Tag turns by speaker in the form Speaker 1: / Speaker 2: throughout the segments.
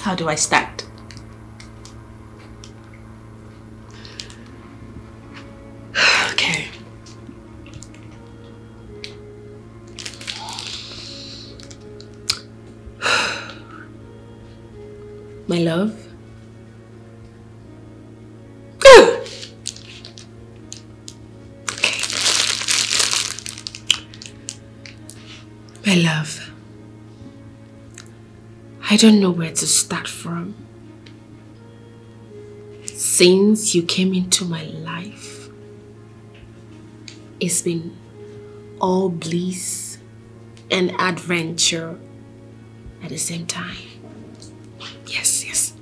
Speaker 1: How do I start? Okay. My love. My love, I don't know where to start from. Since you came into my life, it's been all bliss and adventure at the same time. Yes, yes.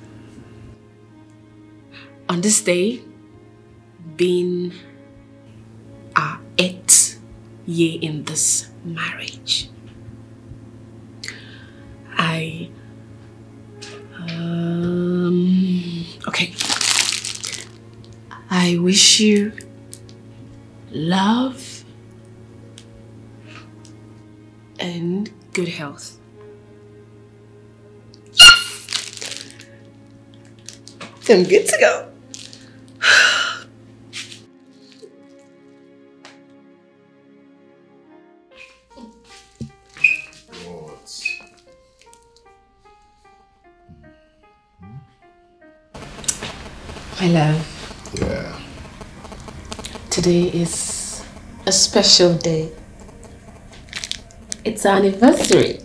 Speaker 1: On this day, being our 8th year in this marriage, okay. I wish you love and good health. Yes! I'm good to go. My love.
Speaker 2: Yeah.
Speaker 1: Today is a special day. It's our anniversary.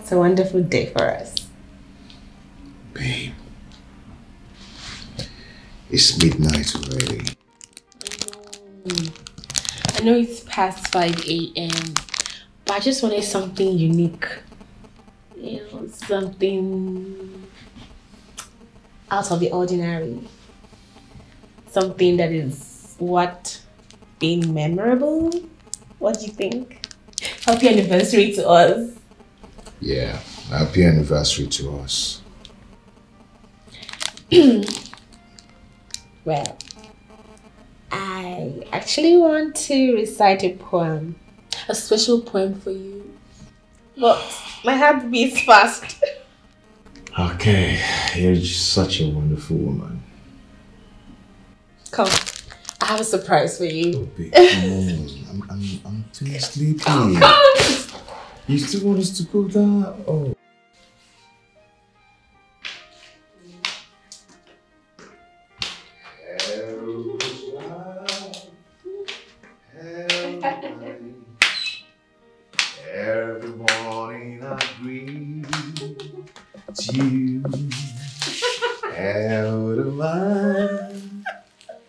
Speaker 1: It's a wonderful day for us.
Speaker 2: Babe. It's midnight already.
Speaker 1: I know it's past 5 a.m. but I just wanted something unique. You know, something out of the ordinary. Something that is what? Being memorable? What do you think? Happy anniversary to us.
Speaker 2: Yeah, happy anniversary to us.
Speaker 1: Well, I actually want to recite a poem. A special poem for you. But my heart beats fast.
Speaker 2: Okay, you're just such a wonderful woman.
Speaker 1: Come, I have a surprise for you.
Speaker 2: Oh, babe, come on. I'm feeling sleepy.
Speaker 1: Come.
Speaker 2: You still want us to go down? Oh. Every morning I greet you. Out of mine,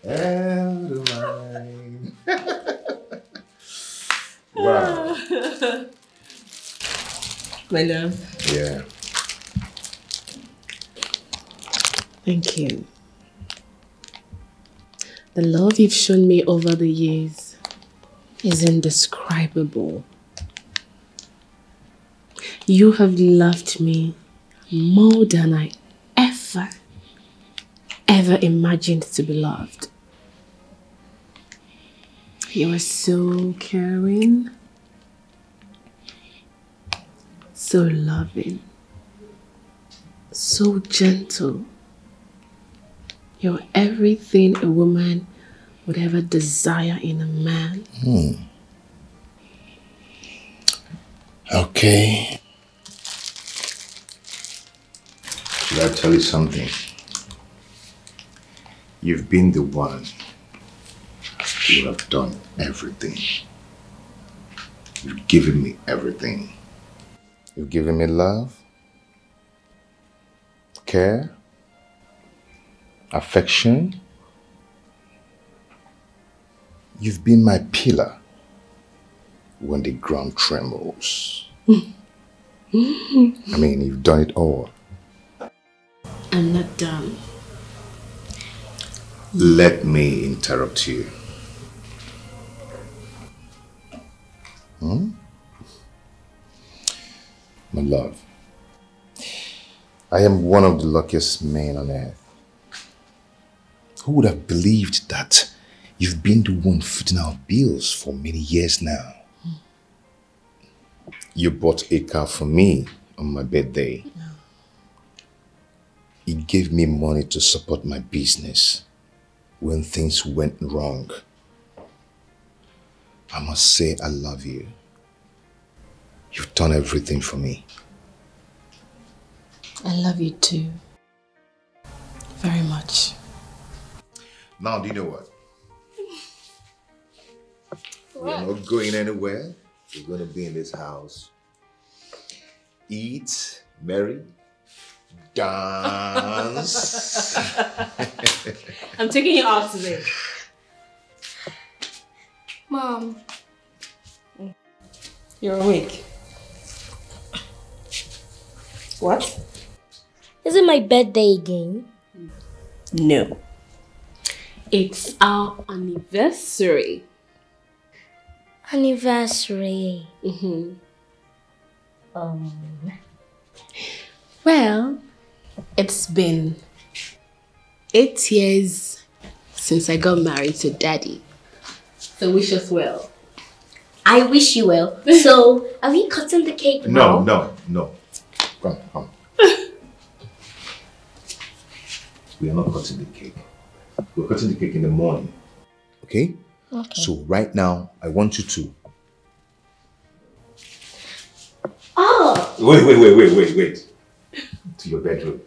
Speaker 2: out of mine. Wow.
Speaker 1: My love.
Speaker 2: Yeah.
Speaker 1: Thank you. The love you've shown me over the years is indescribable. You have loved me more than I ever imagined to be loved. You are so caring, so loving, so gentle. You're everything a woman would ever desire in a man.
Speaker 2: Okay. Should I tell you something? You've been the one who have done everything. You've given me everything. You've given me love, care, affection. You've been my pillar when the ground trembles. I mean, you've done it all.
Speaker 1: I'm not done.
Speaker 2: Let me interrupt you. My love, I am one of the luckiest men on earth. Who would have believed that you've been the one footing our bills for many years now? You bought a car for me on my birthday. He gave me money to support my business when things went wrong. I must say I love you. You've done everything for me.
Speaker 1: I love you too. Very much.
Speaker 2: Now, do you know what? We're not going anywhere. We're going to be in this house. Eat, marry, dance.
Speaker 1: I'm taking you out today.
Speaker 3: Mom.
Speaker 1: You're awake. What?
Speaker 3: Is it my birthday again?
Speaker 1: No. It's our anniversary.
Speaker 3: Anniversary.
Speaker 1: Well, it's been 8 years since I got married to Daddy. So wish us well.
Speaker 3: I wish you well. So, are we cutting the cake now?
Speaker 2: No. Come. We are not cutting the cake. We're cutting the cake in the morning. Okay?
Speaker 3: Okay.
Speaker 2: So right now, I want you to...
Speaker 3: Oh!
Speaker 2: Wait. To your bedroom.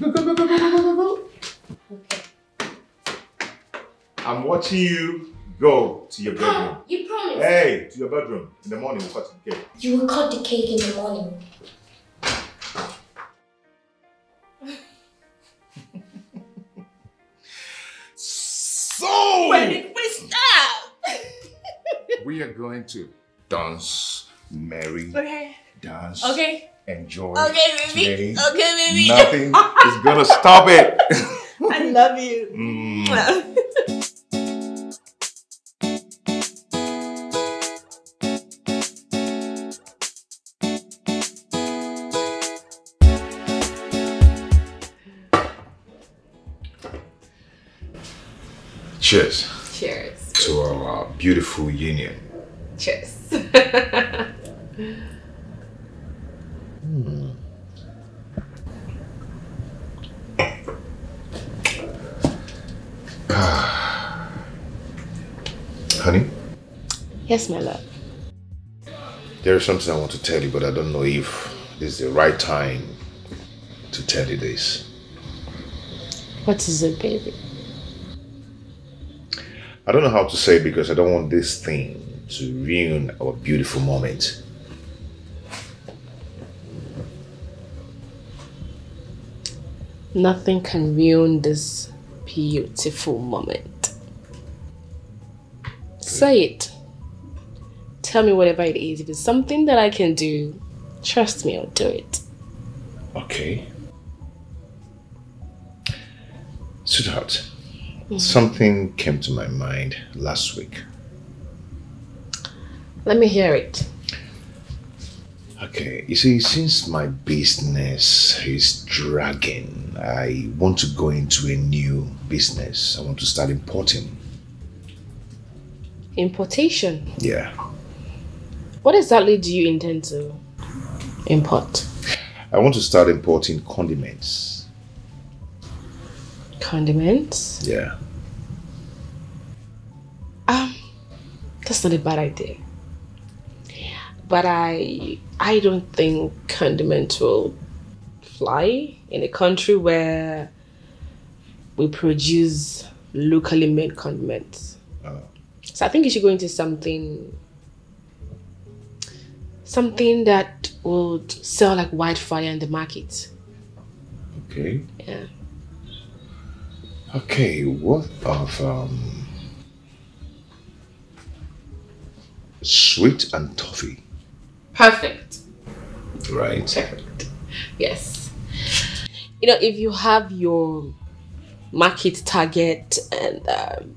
Speaker 2: Go.
Speaker 3: Okay.
Speaker 2: I'm watching you go to your bedroom.
Speaker 3: You promised.
Speaker 2: Hey, to your bedroom. In the morning, we'll cut the cake.
Speaker 3: You will cut the cake in the morning.
Speaker 2: So!
Speaker 1: When did we stop?
Speaker 2: We are going to dance, marry, dance, enjoy.
Speaker 1: Okay, baby.
Speaker 2: Today.
Speaker 1: Okay, baby.
Speaker 2: Nothing is gonna stop it.
Speaker 1: I love you.
Speaker 2: Cheers.
Speaker 1: Cheers.
Speaker 2: To our beautiful union.
Speaker 1: Cheers.
Speaker 2: Honey?
Speaker 1: Yes, my love.
Speaker 2: There is something I want to tell you, but I don't know if this is the right time to tell you this.
Speaker 1: What is it, baby?
Speaker 2: I don't know how to say it because I don't want this thing to ruin our beautiful moment.
Speaker 1: Nothing can ruin this beautiful moment. Say it. Tell me whatever it is. If it's something that I can do, trust me, I'll do it.
Speaker 2: Okay. Sweetheart, something came to my mind last week.
Speaker 1: Let me hear it.
Speaker 2: Okay, you see, since my business is dragging, I want to go into a new business. I want to start importing.
Speaker 1: Importation?
Speaker 2: Yeah.
Speaker 1: What exactly do you intend to import?
Speaker 2: I want to start importing condiments.
Speaker 1: Condiments?
Speaker 2: Yeah.
Speaker 1: That's not a bad idea. But I don't think condiments will fly in a country where we produce locally made condiments. So I think you should go into something that would sell like wildfire in the market.
Speaker 2: Okay.
Speaker 1: Yeah.
Speaker 2: Okay, what of sweet and toffee?
Speaker 1: Perfect.
Speaker 2: Right.
Speaker 1: Perfect. Yes. You know, if you have your market target and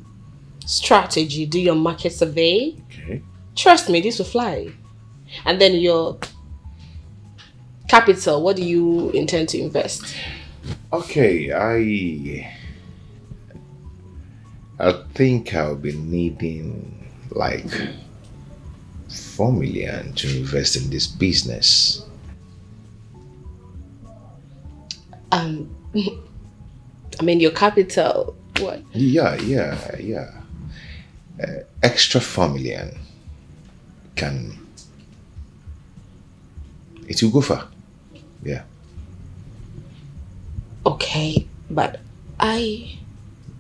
Speaker 1: strategy, do your market survey.
Speaker 2: Okay.
Speaker 1: Trust me, this will fly. And then your capital, what do you intend to invest?
Speaker 2: Okay, I think I'll be needing like 4 million to invest in this business.
Speaker 1: Um, I mean, your capital, what?
Speaker 2: Yeah. Extra 4 million can... It will go far. Yeah.
Speaker 1: Okay, but I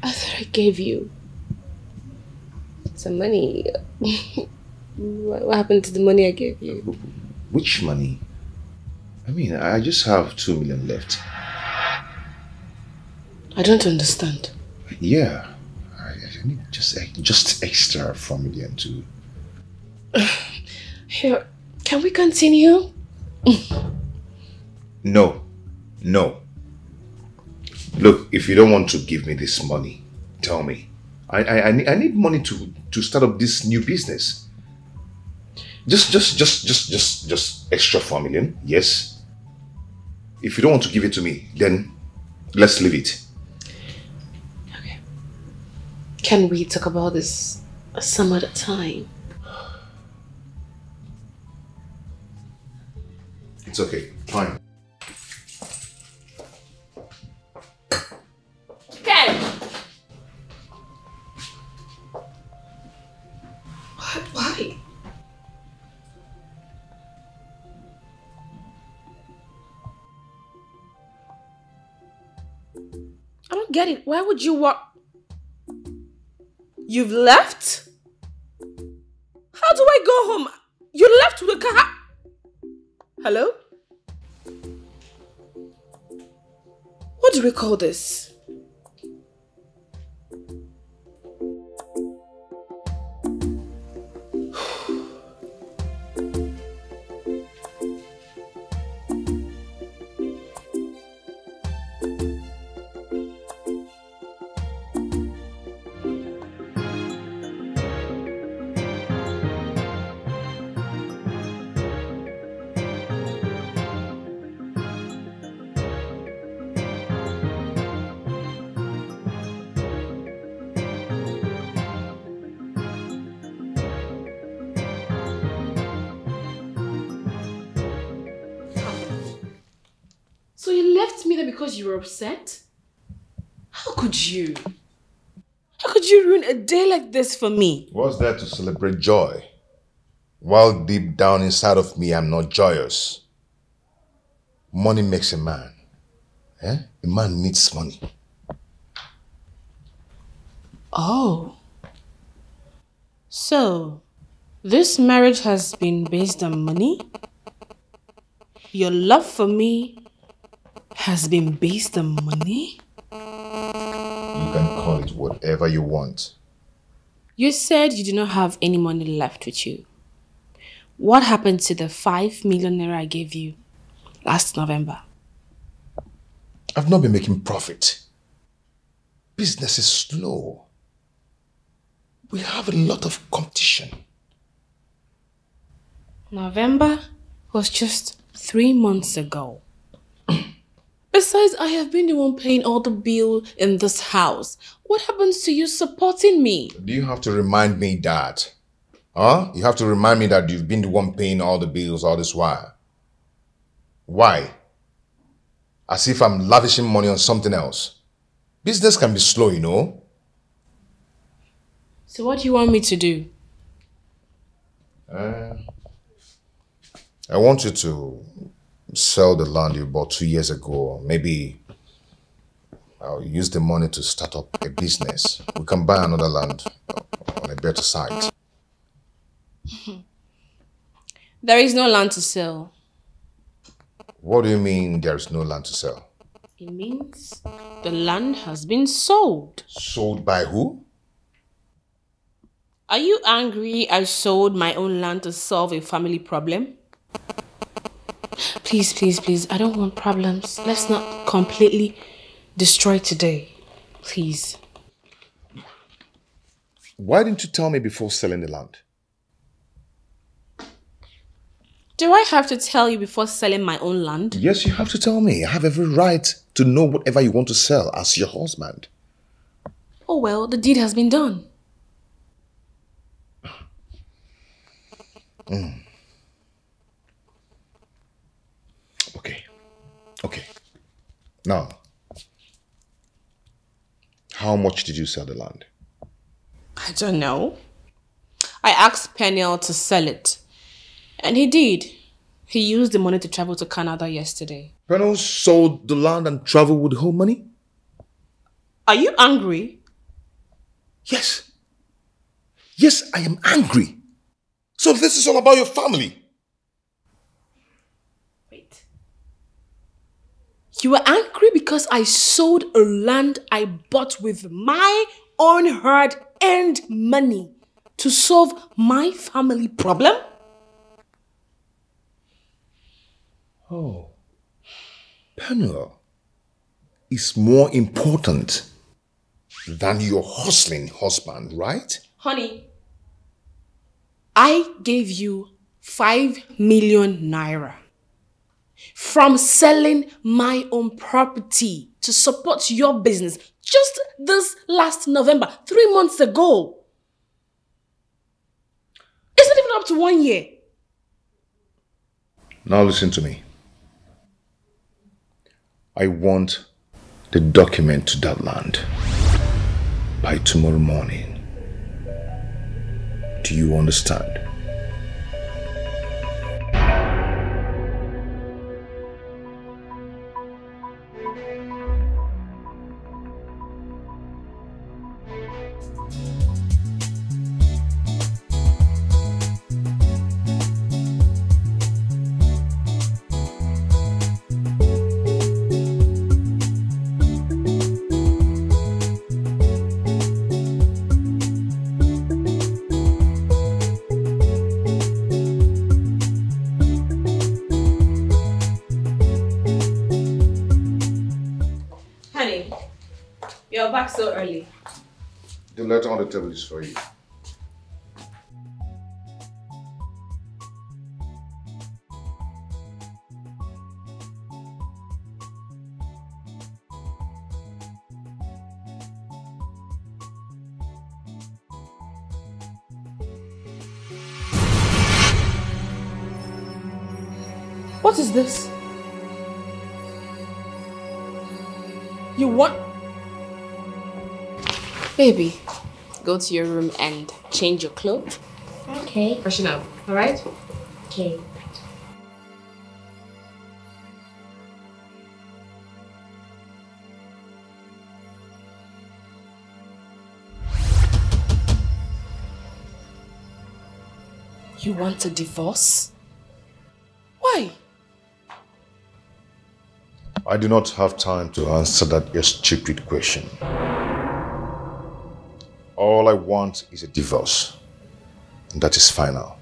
Speaker 1: thought I gave you some money. What happened to the money I gave you?
Speaker 2: Which money? I mean, I just have 2 million left.
Speaker 1: I don't understand.
Speaker 2: Yeah. I need just extra 4 million to...
Speaker 1: Here, can we continue?
Speaker 2: No. Look, if you don't want to give me this money, tell me. I need money to start up this new business. Just extra 4 million, yes. If you don't want to give it to me, then let's leave it.
Speaker 1: Okay. Can we talk about this some other time?
Speaker 2: It's okay, fine.
Speaker 1: Ken! Why? I don't get it. Why would you walk? You've left? How do I go home? You left with the car? Hello? What do we call this? So you left me there because you were upset? How could you? How could you ruin a day like this for me?
Speaker 2: What's there to celebrate joy? While deep down inside of me, I'm not joyous. Money makes a man. Eh? A man needs money.
Speaker 1: Oh. So, this marriage has been based on money? Your love for me has been based on money?
Speaker 2: You can call it whatever you want.
Speaker 1: You said you do not have any money left with you. What happened to the 5 million naira I gave you last November?
Speaker 2: I've not been making profit. Business is slow. We have a lot of competition.
Speaker 1: November was just 3 months ago. Besides, I have been the one paying all the bill in this house. What happens to you supporting me?
Speaker 2: Do you have to remind me that? Huh? You have to remind me that you've been the one paying all the bills all this while. Why? As if I'm lavishing money on something else. Business can be slow, you know.
Speaker 1: So what do you want me to do?
Speaker 2: I want you to sell the land you bought 2 years ago. Maybe I'll use the money to start up a business. We can buy another land on a better site.
Speaker 1: There is no land to sell.
Speaker 2: What do you mean there's no land to sell?
Speaker 1: It means the land has been sold.
Speaker 2: Sold by who?
Speaker 1: Are you angry I sold my own land to solve a family problem? Please, please, please, I don't want problems. Let's not completely destroy today. Please.
Speaker 2: Why didn't you tell me before selling the land?
Speaker 1: Do I have to tell you before selling my own land?
Speaker 2: Yes, you have to tell me. I have every right to know whatever you want to sell as your husband.
Speaker 1: Oh well, the deed has been done. Okay.
Speaker 2: Now, how much did you sell the land?
Speaker 1: I don't know. I asked Peniel to sell it. And he did. He used the money to travel to Canada yesterday.
Speaker 2: Peniel sold the land and traveled with the whole money?
Speaker 1: Are you angry?
Speaker 2: Yes. Yes, I am angry. So this is all about your family.
Speaker 1: Wait. You were angry because I sold a land I bought with my own hard-earned money to solve my family problem?
Speaker 2: Oh. Peniel is more important than your hustling husband, right?
Speaker 1: Honey, I gave you 5 million naira from selling my own property to support your business just this last November, 3 months ago. It's not even up to 1 year.
Speaker 2: Now listen to me. I want the document to that land by tomorrow morning. Do you understand?
Speaker 1: You're back so early.
Speaker 2: The letter on the table is for you.
Speaker 1: What is this? You want... Baby, go to your room and change your clothes.
Speaker 3: Okay.
Speaker 1: Freshen up, alright?
Speaker 3: Okay.
Speaker 1: You want a divorce? Why?
Speaker 2: I do not have time to answer that your stupid question. All I want is a divorce. And that is final.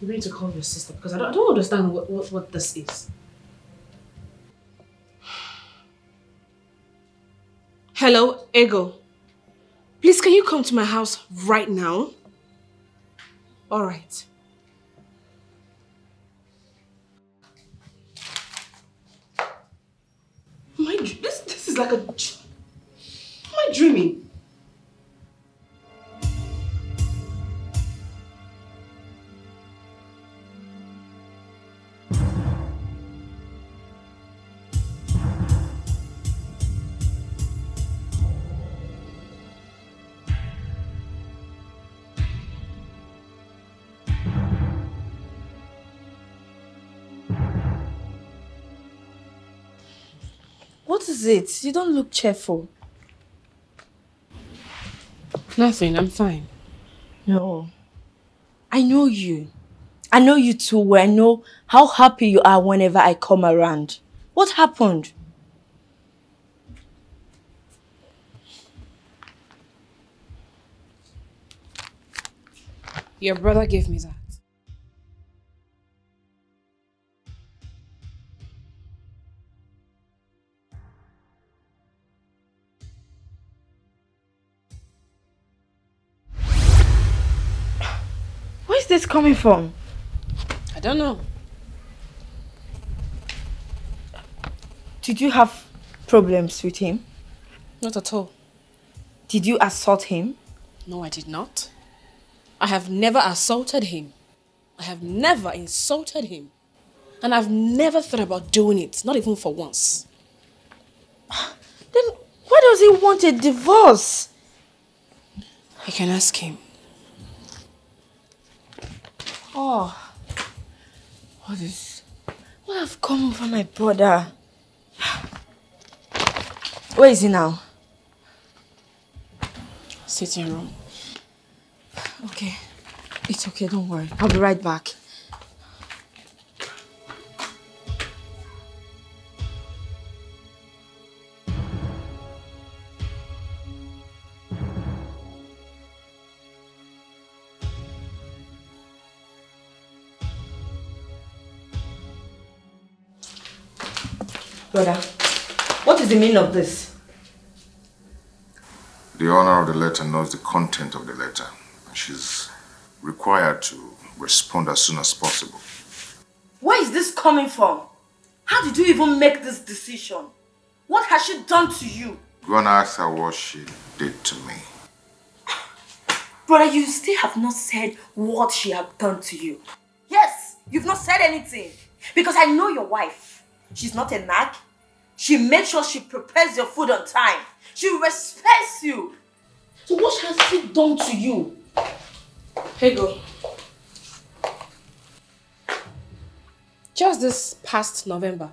Speaker 1: You need to call your sister because I don't understand what this is. Hello, Ego. Please, can you come to my house right now? All right. This is like a... Am I dreaming?
Speaker 4: What is it? You don't look cheerful.
Speaker 1: Nothing, I'm fine.
Speaker 4: No. I know you. I know you too well. I know how happy you are whenever I come around. What happened?
Speaker 1: Your brother gave me that.
Speaker 4: Where is this coming from?
Speaker 1: I don't know.
Speaker 4: Did you have problems with him?
Speaker 1: Not at all.
Speaker 4: Did you assault him?
Speaker 1: No, I did not. I have never assaulted him. I have never insulted him. And I've never thought about doing it, not even for once.
Speaker 4: Then why does he want a divorce?
Speaker 1: You can ask him.
Speaker 4: Oh, what have come over my brother? Where is he now?
Speaker 1: Sitting room.
Speaker 4: Okay, it's okay, don't worry. I'll be right back. Brother, what is the meaning of this?
Speaker 2: The owner of the letter knows the content of the letter. She's required to respond as soon as possible.
Speaker 4: Where is this coming from? How did you even make this decision? What has she done to you?
Speaker 2: Go and ask her what she did to me.
Speaker 4: Brother, you still have not said what she had done to you. Yes, you've not said anything. Because I know your wife. She's not a nag. She makes sure she prepares your food on time. She respects you. So what has she done to you? Here you go.
Speaker 1: Just this past November,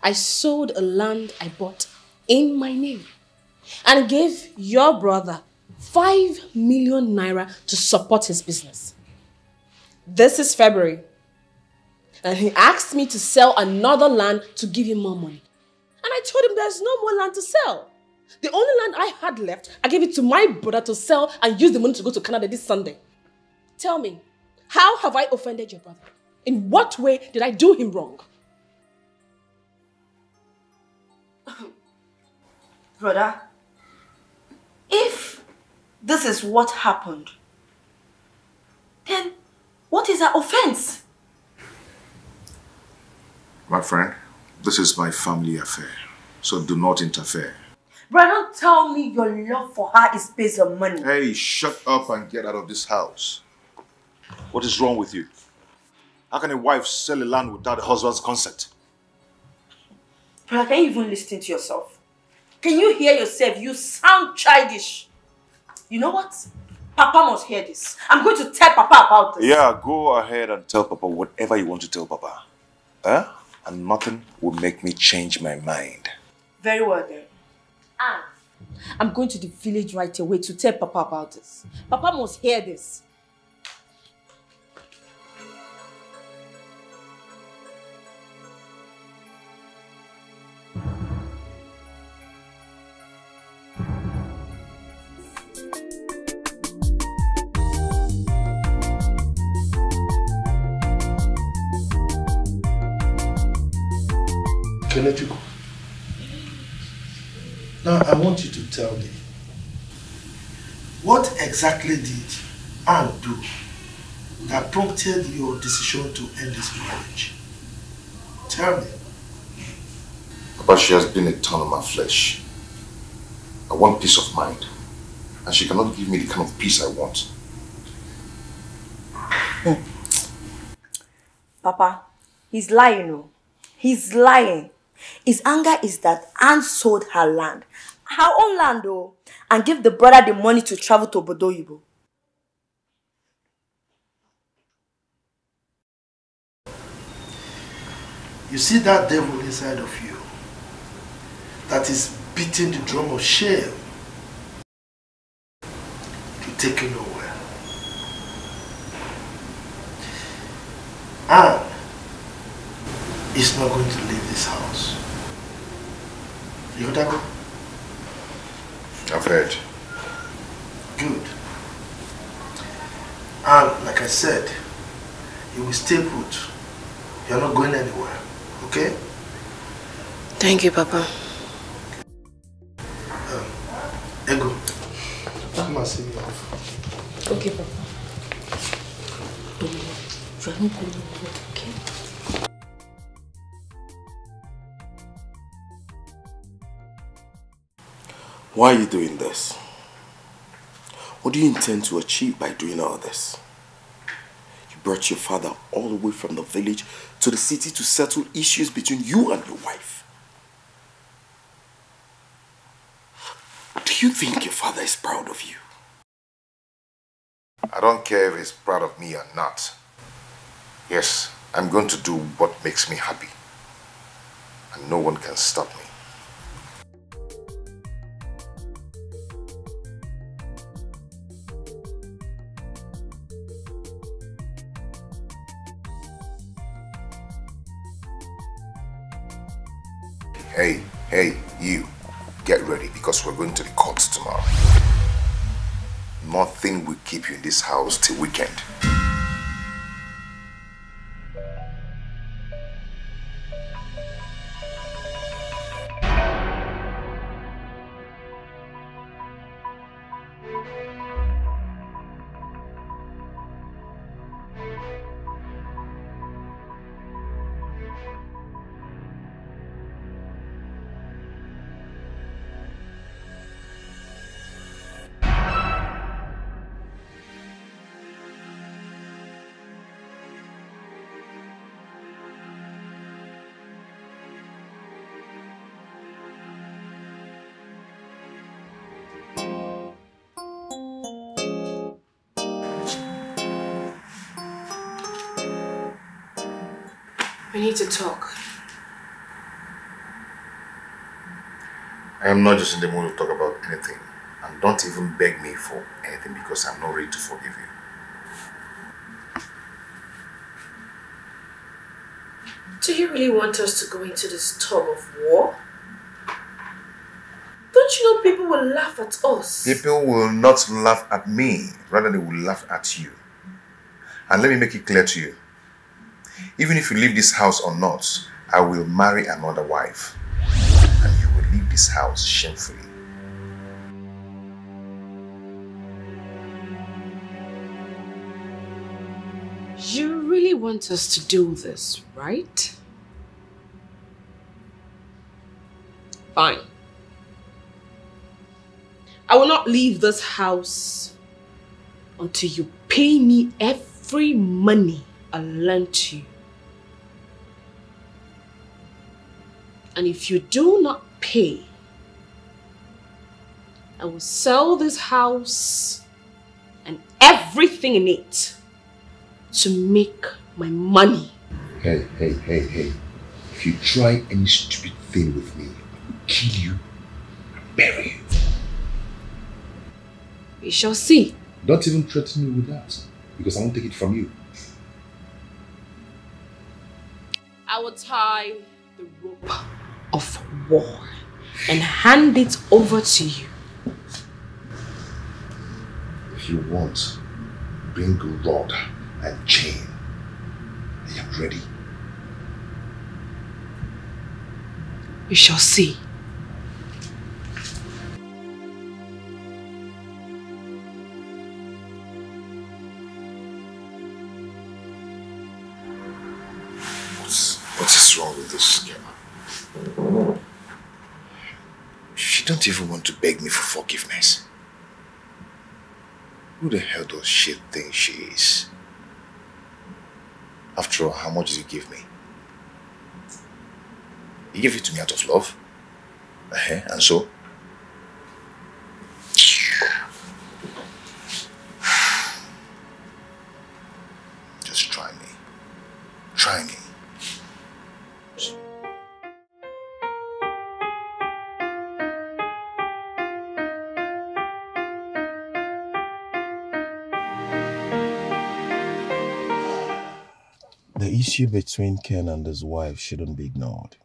Speaker 1: I sold a land I bought in my name and gave your brother 5 million naira to support his business. This is February, and he asked me to sell another land to give him more money. And I told him there's no more land to sell. The only land I had left, I gave it to my brother to sell and use the money to go to Canada this Sunday. Tell me, how have I offended your brother? In what way did I do him wrong?
Speaker 4: Brother, if this is what happened, then what is our offense?
Speaker 2: My friend, this is my family affair, so do not interfere.
Speaker 4: Brother, don't tell me your love for her is based on money.
Speaker 2: Hey, shut up and get out of this house. What is wrong with you? How can a wife sell a land without a husband's consent?
Speaker 4: Brother, can you even listen to yourself? Can you hear yourself? You sound childish. You know what? Papa must hear this. I'm going to tell Papa about this.
Speaker 2: Yeah, go ahead and tell Papa whatever you want to tell Papa. Huh? And nothing will make me change my mind.
Speaker 4: Very well then. I'm going to the village right away to tell Papa about this. Papa must hear this.
Speaker 5: Kenechukwu, now I want you to tell me, what exactly did Anne do that prompted your decision to end this marriage? Tell me.
Speaker 2: Papa, she has been a thorn on my flesh. I want peace of mind, and she cannot give me the kind of peace I want.
Speaker 4: Papa, he's lying, no? He's lying. His anger is that Anne sold her land, her own land though, and gave the brother the money to travel to Bodoyibo.
Speaker 5: You see that devil inside of you that is beating the drum of shame to take you nowhere. Anne is not going to leave this house. You heard that?
Speaker 2: I've heard.
Speaker 5: Good. And like I said, you will stay put. You're not going anywhere. Okay?
Speaker 1: Thank you, Papa.
Speaker 5: Ego, come and see me off.
Speaker 1: Okay, Papa. You are not going anywhere, okay?
Speaker 5: Why are you doing this? What do you intend to achieve by doing all this? You brought your father all the way from the village to the city to settle issues between you and your wife. Do you think your father is proud of you?
Speaker 2: I don't care if he's proud of me or not. Yes, I'm going to do what makes me happy. And no one can stop me. Hey, you. Get ready because we're going to the courts tomorrow. Nothing will keep you in this house till weekend.
Speaker 1: We need to talk.
Speaker 2: I am not just in the mood to talk about anything. And don't even beg me for anything because I'm not ready to forgive you.
Speaker 1: Do you really want us to go into this tug of war? Don't you know people will laugh at us?
Speaker 2: People will not laugh at me, rather they will laugh at you. And let me make it clear to you. Even if you leave this house or not, I will marry another wife. And you will leave this house shamefully.
Speaker 1: You really want us to do this, right? Fine. I will not leave this house until you pay me every money I lent you. And if you do not pay, I will sell this house and everything in it to make my money.
Speaker 2: Hey. If you try any stupid thing with me, I will kill you and bury you.
Speaker 1: We shall see.
Speaker 2: Don't even threaten me with that, because I won't take it from you.
Speaker 1: I will tie the rope of war and hand it over to you.
Speaker 2: If you want, bring rod and chain. I am ready.
Speaker 1: We shall see.
Speaker 2: What is wrong with this girl? She don't even want to beg me for forgiveness. Who the hell does she think she is? After all, how much did you give me? You gave it to me out of love. And so? Just try me. Try me.
Speaker 6: The issue between Ken and his wife shouldn't be ignored.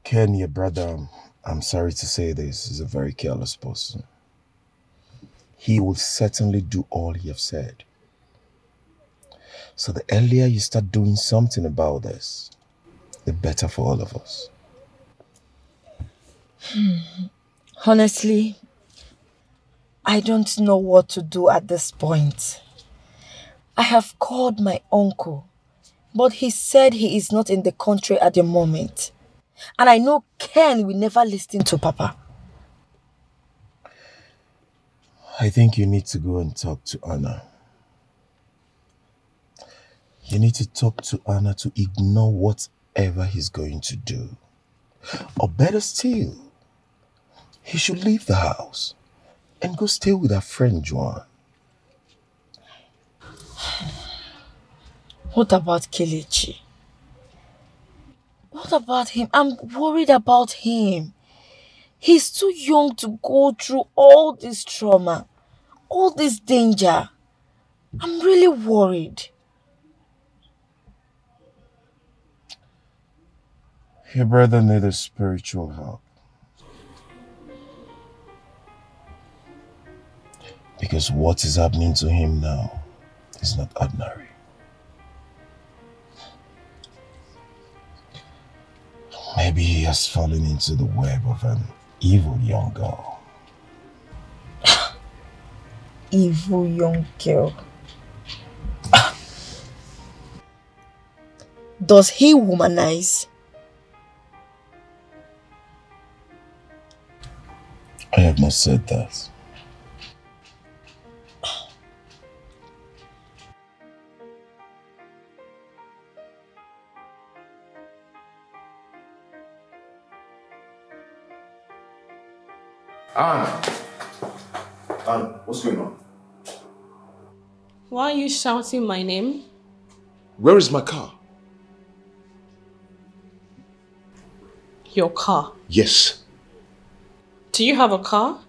Speaker 6: Ken, your brother, I'm sorry to say this, is a very careless person. He will certainly do all he has said. So the earlier you start doing something about this, the better for all of us.
Speaker 4: Honestly, I don't know what to do at this point. I have called my uncle, but he said he is not in the country at the moment.
Speaker 7: And I know Ken will never listen to Papa.
Speaker 6: I think you need to go and talk to Anna. You need to talk to Anna to ignore whatever he's going to do. Or better still, he should leave the house and go stay with her friend Joan.
Speaker 7: What about Kelechi? What about him? I'm worried about him. He's too young to go through all this trauma, all this danger. I'm really worried.
Speaker 6: Your brother needs spiritual help. Because what is happening to him now is not ordinary. Maybe he has fallen into the web of an evil young girl.
Speaker 7: Evil young girl. Does he womanize?
Speaker 6: I have not said that.
Speaker 2: Anne, what's going on?
Speaker 1: Why are you shouting my name?
Speaker 2: Where is my car?
Speaker 1: Your car.
Speaker 2: Yes.
Speaker 1: Do you have a car?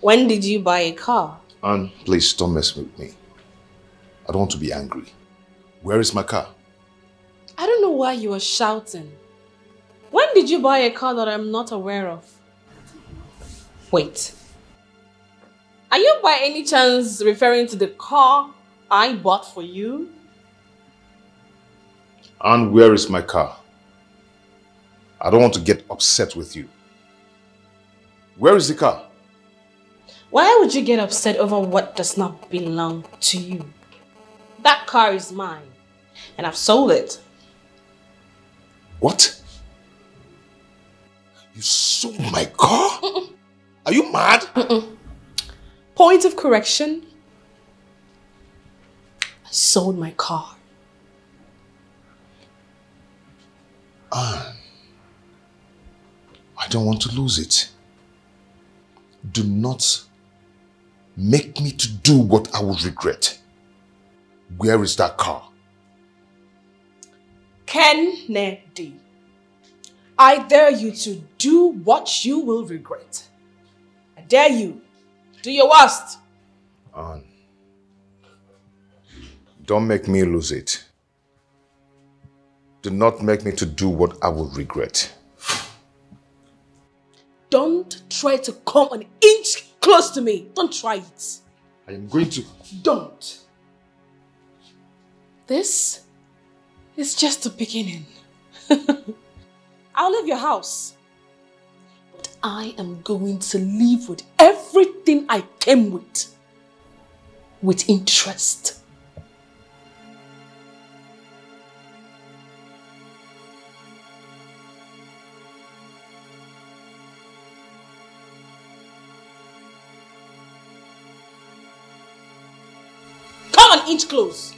Speaker 1: When did you buy a car?
Speaker 2: Anne, please don't mess with me. I don't want to be angry. Where is my car?
Speaker 1: I don't know why you are shouting. When did you buy a car that I'm not aware of? Wait. Are you by any chance referring to the car I bought for you?
Speaker 2: Anne, where is my car? I don't want to get upset with you. Where is the car?
Speaker 1: Why would you get upset over what does not belong to you? That car is mine, and I've sold it.
Speaker 2: What? You sold my car? Are you mad?
Speaker 1: Point of correction. I sold my car.
Speaker 2: Anne, I don't want to lose it. Do not make me to do what I would regret. Where is that car?
Speaker 1: Kennedy, I dare you to do what you will regret. I dare you. Do your worst.
Speaker 2: Anne, don't make me lose it. Do not make me to do what I will regret.
Speaker 1: Don't try to come an inch close to me. Don't try it.
Speaker 2: I am going to...
Speaker 1: Don't. This is just the beginning. I'll leave your house. But I am going to leave with everything I came with. With interest. Come an inch close.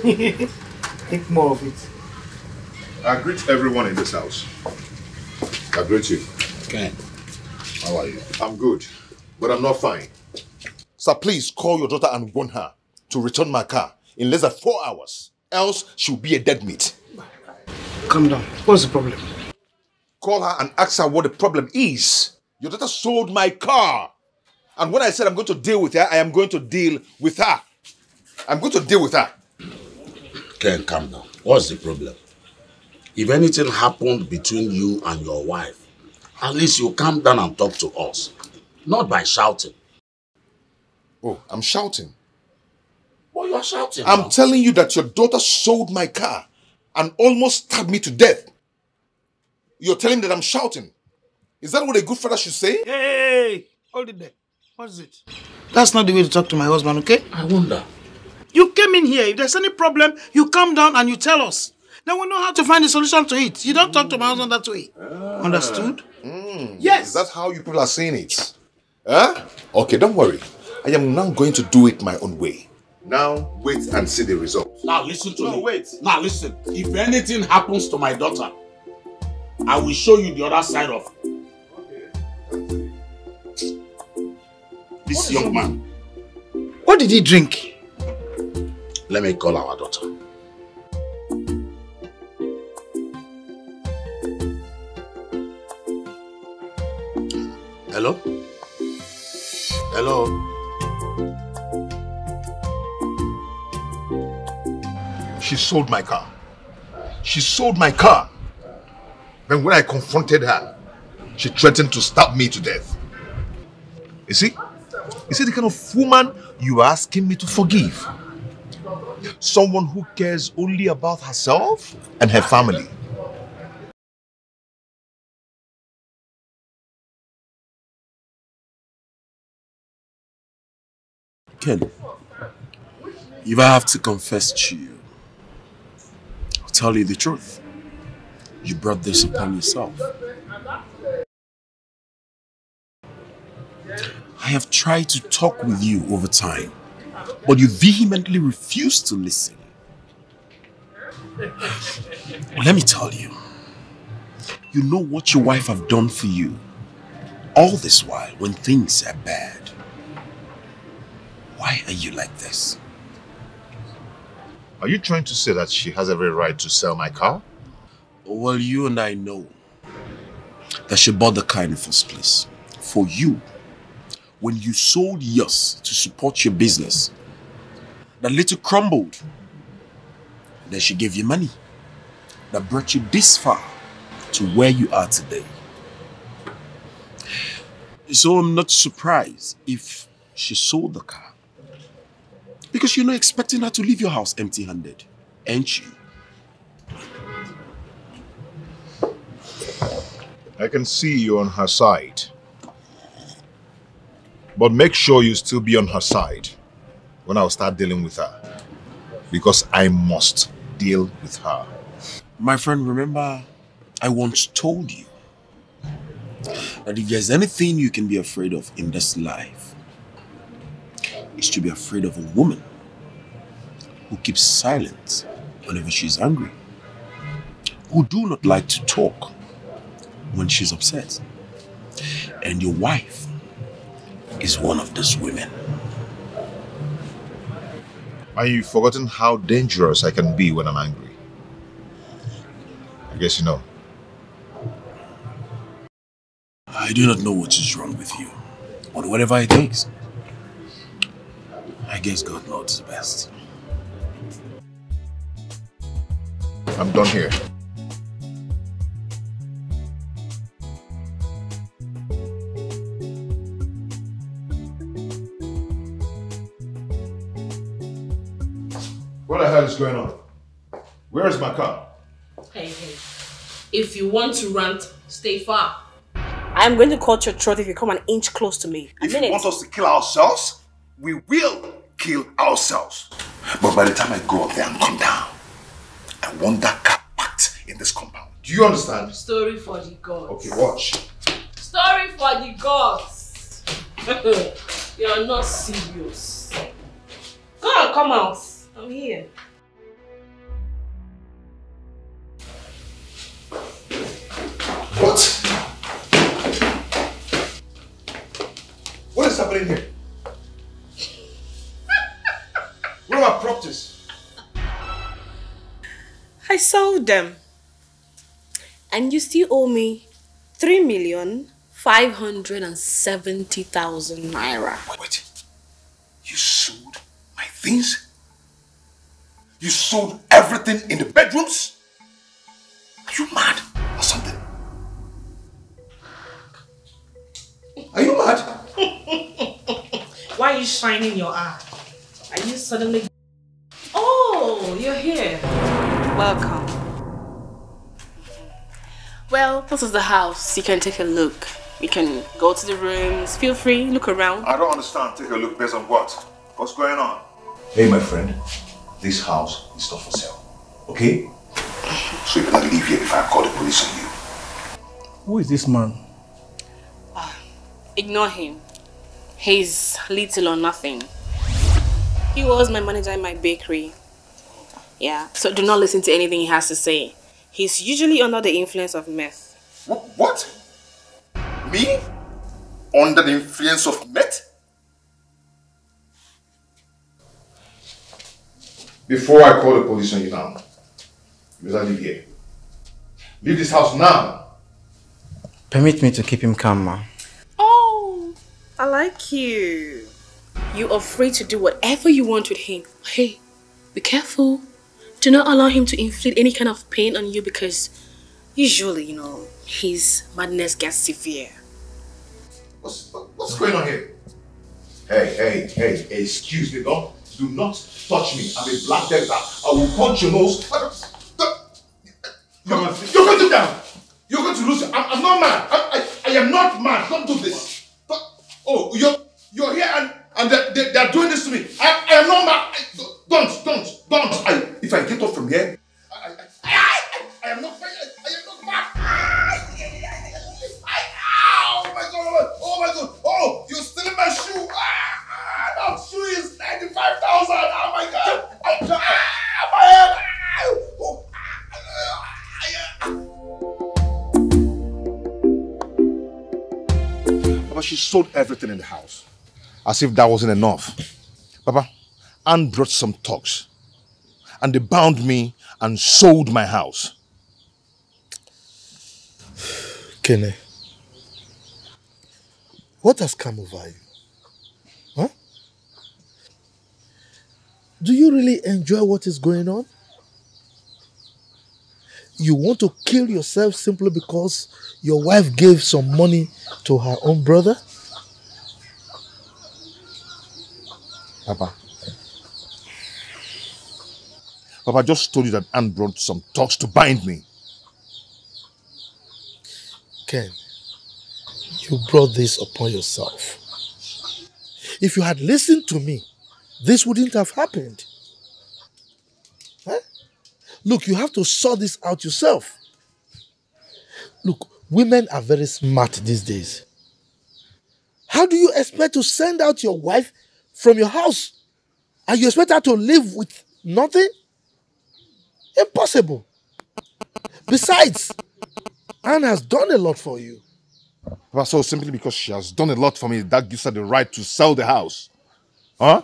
Speaker 8: Think more of it.
Speaker 2: I greet everyone in this house. I greet you.
Speaker 8: Okay.
Speaker 2: How are you? I'm good, but I'm not fine. Sir, please call your daughter and warn her to return my car in less than 4 hours. Else, she'll be a dead meat.
Speaker 8: Calm down. What's the problem?
Speaker 2: Call her and ask her what the problem is. Your daughter sold my car. And when I said I'm going to deal with her, I am going to deal with her. I'm going to deal with her.
Speaker 9: Ken, calm down. What's the problem? If anything happened between you and your wife, at least you calm down and talk to us. Not by shouting.
Speaker 2: Oh, I'm shouting.
Speaker 9: Well, you're shouting.
Speaker 2: I'm telling you that your daughter sold my car and almost stabbed me to death. You're telling me that I'm shouting. Is that what a good father should say?
Speaker 8: Hey, hold it there. What is it? That's not the way to talk to my husband, okay?
Speaker 9: I wonder.
Speaker 8: You came in here. If there's any problem, you calm down and you tell us. Then we know how to find a solution to it. You don't talk to my husband that way. Understood?
Speaker 2: Yes. Is that how you people are saying it? Huh? Okay, don't worry. I am now going to do it my own way. Now, wait and see the results.
Speaker 9: Now, listen to me.
Speaker 2: Wait.
Speaker 9: Now, listen. If anything happens to my daughter, I will show you the other side of this young man.
Speaker 8: What did he drink?
Speaker 9: Let me call our daughter. Hello? Hello?
Speaker 2: She sold my car. She sold my car. Then when I confronted her, she threatened to stab me to death. You see? You see the kind of woman you are asking me to forgive? Someone who cares only about herself and her family.
Speaker 5: Ken, if I have to confess to you, I'll tell you the truth. You brought this upon yourself. I have tried to talk with you over time, but you vehemently refuse to listen. Let me tell you, you know what your wife have done for you all this while when things are bad. Why are you like this?
Speaker 2: Are you trying to say that she has every right to sell my car?
Speaker 5: Well, you and I know that she bought the car in the first place for you. When you sold yours to support your business, that little crumbled. Then she gave you money that brought you this far to where you are today. So I'm not surprised if she sold the car. Because you're not expecting her to leave your house empty-handed, ain't you?
Speaker 2: I can see you on her side. But make sure you still be on her side when I'll start dealing with her. Because I must deal with her.
Speaker 5: My friend, remember, I once told you that if there's anything you can be afraid of in this life, is to be afraid of a woman who keeps silent whenever she's angry, who do not like to talk when she's upset. And your wife is one of those women.
Speaker 2: Are you forgotten how dangerous I can be when I'm angry? I guess you know.
Speaker 5: I do not know what is wrong with you, but whatever it takes, I guess God knows best.
Speaker 2: I'm done here. What the hell is going on? Where is my car?
Speaker 1: Hey, if you want to rant, stay far.
Speaker 4: I'm going to cut your throat if you come an inch close to me.
Speaker 2: If you want us to kill ourselves, we will kill ourselves. But by the time I go up there and come down, I want that car packed in this compound. Do you understand?
Speaker 1: Story for the gods.
Speaker 2: Okay, watch.
Speaker 1: Story for the gods. You're not serious. Go on, come out. I'm here.
Speaker 2: What? What is happening here? Where are my properties?
Speaker 4: I sold them. And you still owe me 3,570,000 naira.
Speaker 2: Wait. You sold my things? You sold everything in the bedrooms? Are you mad or something? Are you mad?
Speaker 1: Why are you shining your eye? Are you suddenly... Oh, you're here. Welcome. Well, this is the house. You can take a look. You can go to the rooms. Feel free, look around.
Speaker 2: I don't understand. Take a look based on what? What's going on? Hey, my friend. This house is not for sale. Okay? So you better leave here before I call the police on you.
Speaker 8: Who is this man?
Speaker 1: Ignore him. He's little or nothing. He was my manager in my bakery. Yeah, so do not listen to anything he has to say. He's usually under the influence of meth.
Speaker 2: What? Me? Under the influence of meth? Before I call the police on you now, you better leave here. Leave this house now.
Speaker 10: Permit me to keep him calm, ma.
Speaker 1: Oh, I like you. You are free to do whatever you want with him. Hey, be careful. Do not allow him to inflict any kind of pain on you because usually, you know, his madness gets severe.
Speaker 2: What's going on here? Hey, excuse me, no? Do not touch me. I'm a black devil. I will punch your nose. You're going to sit down. You're going to lose it. I'm not mad. I am not mad. Don't do this. Oh, you're here and they're doing this to me. I am not mad. Don't. If I get up from here, I am not mad. Oh my god. Oh, you're stealing my shoe. That shoe is 95,000. Oh my god. My head. Papa, she sold everything in the house. As if that wasn't enough. Papa, Anne brought some thugs. And they bound me and sold my house.
Speaker 11: Kene, what has come over you? Huh? Do you really enjoy what is going on? You want to kill yourself simply because your wife gave some money to her own brother?
Speaker 2: Papa, I just told you that Anne brought some thugs to bind me.
Speaker 11: Ken, you brought this upon yourself. If you had listened to me, this wouldn't have happened. Huh? Look, you have to sort this out yourself. Look, women are very smart these days. How do you expect to send out your wife from your house and you expect her to live with nothing? Impossible. Besides, Anne has done a lot for you.
Speaker 2: Papa, so simply because she has done a lot for me, that gives her the right to sell the house. Huh?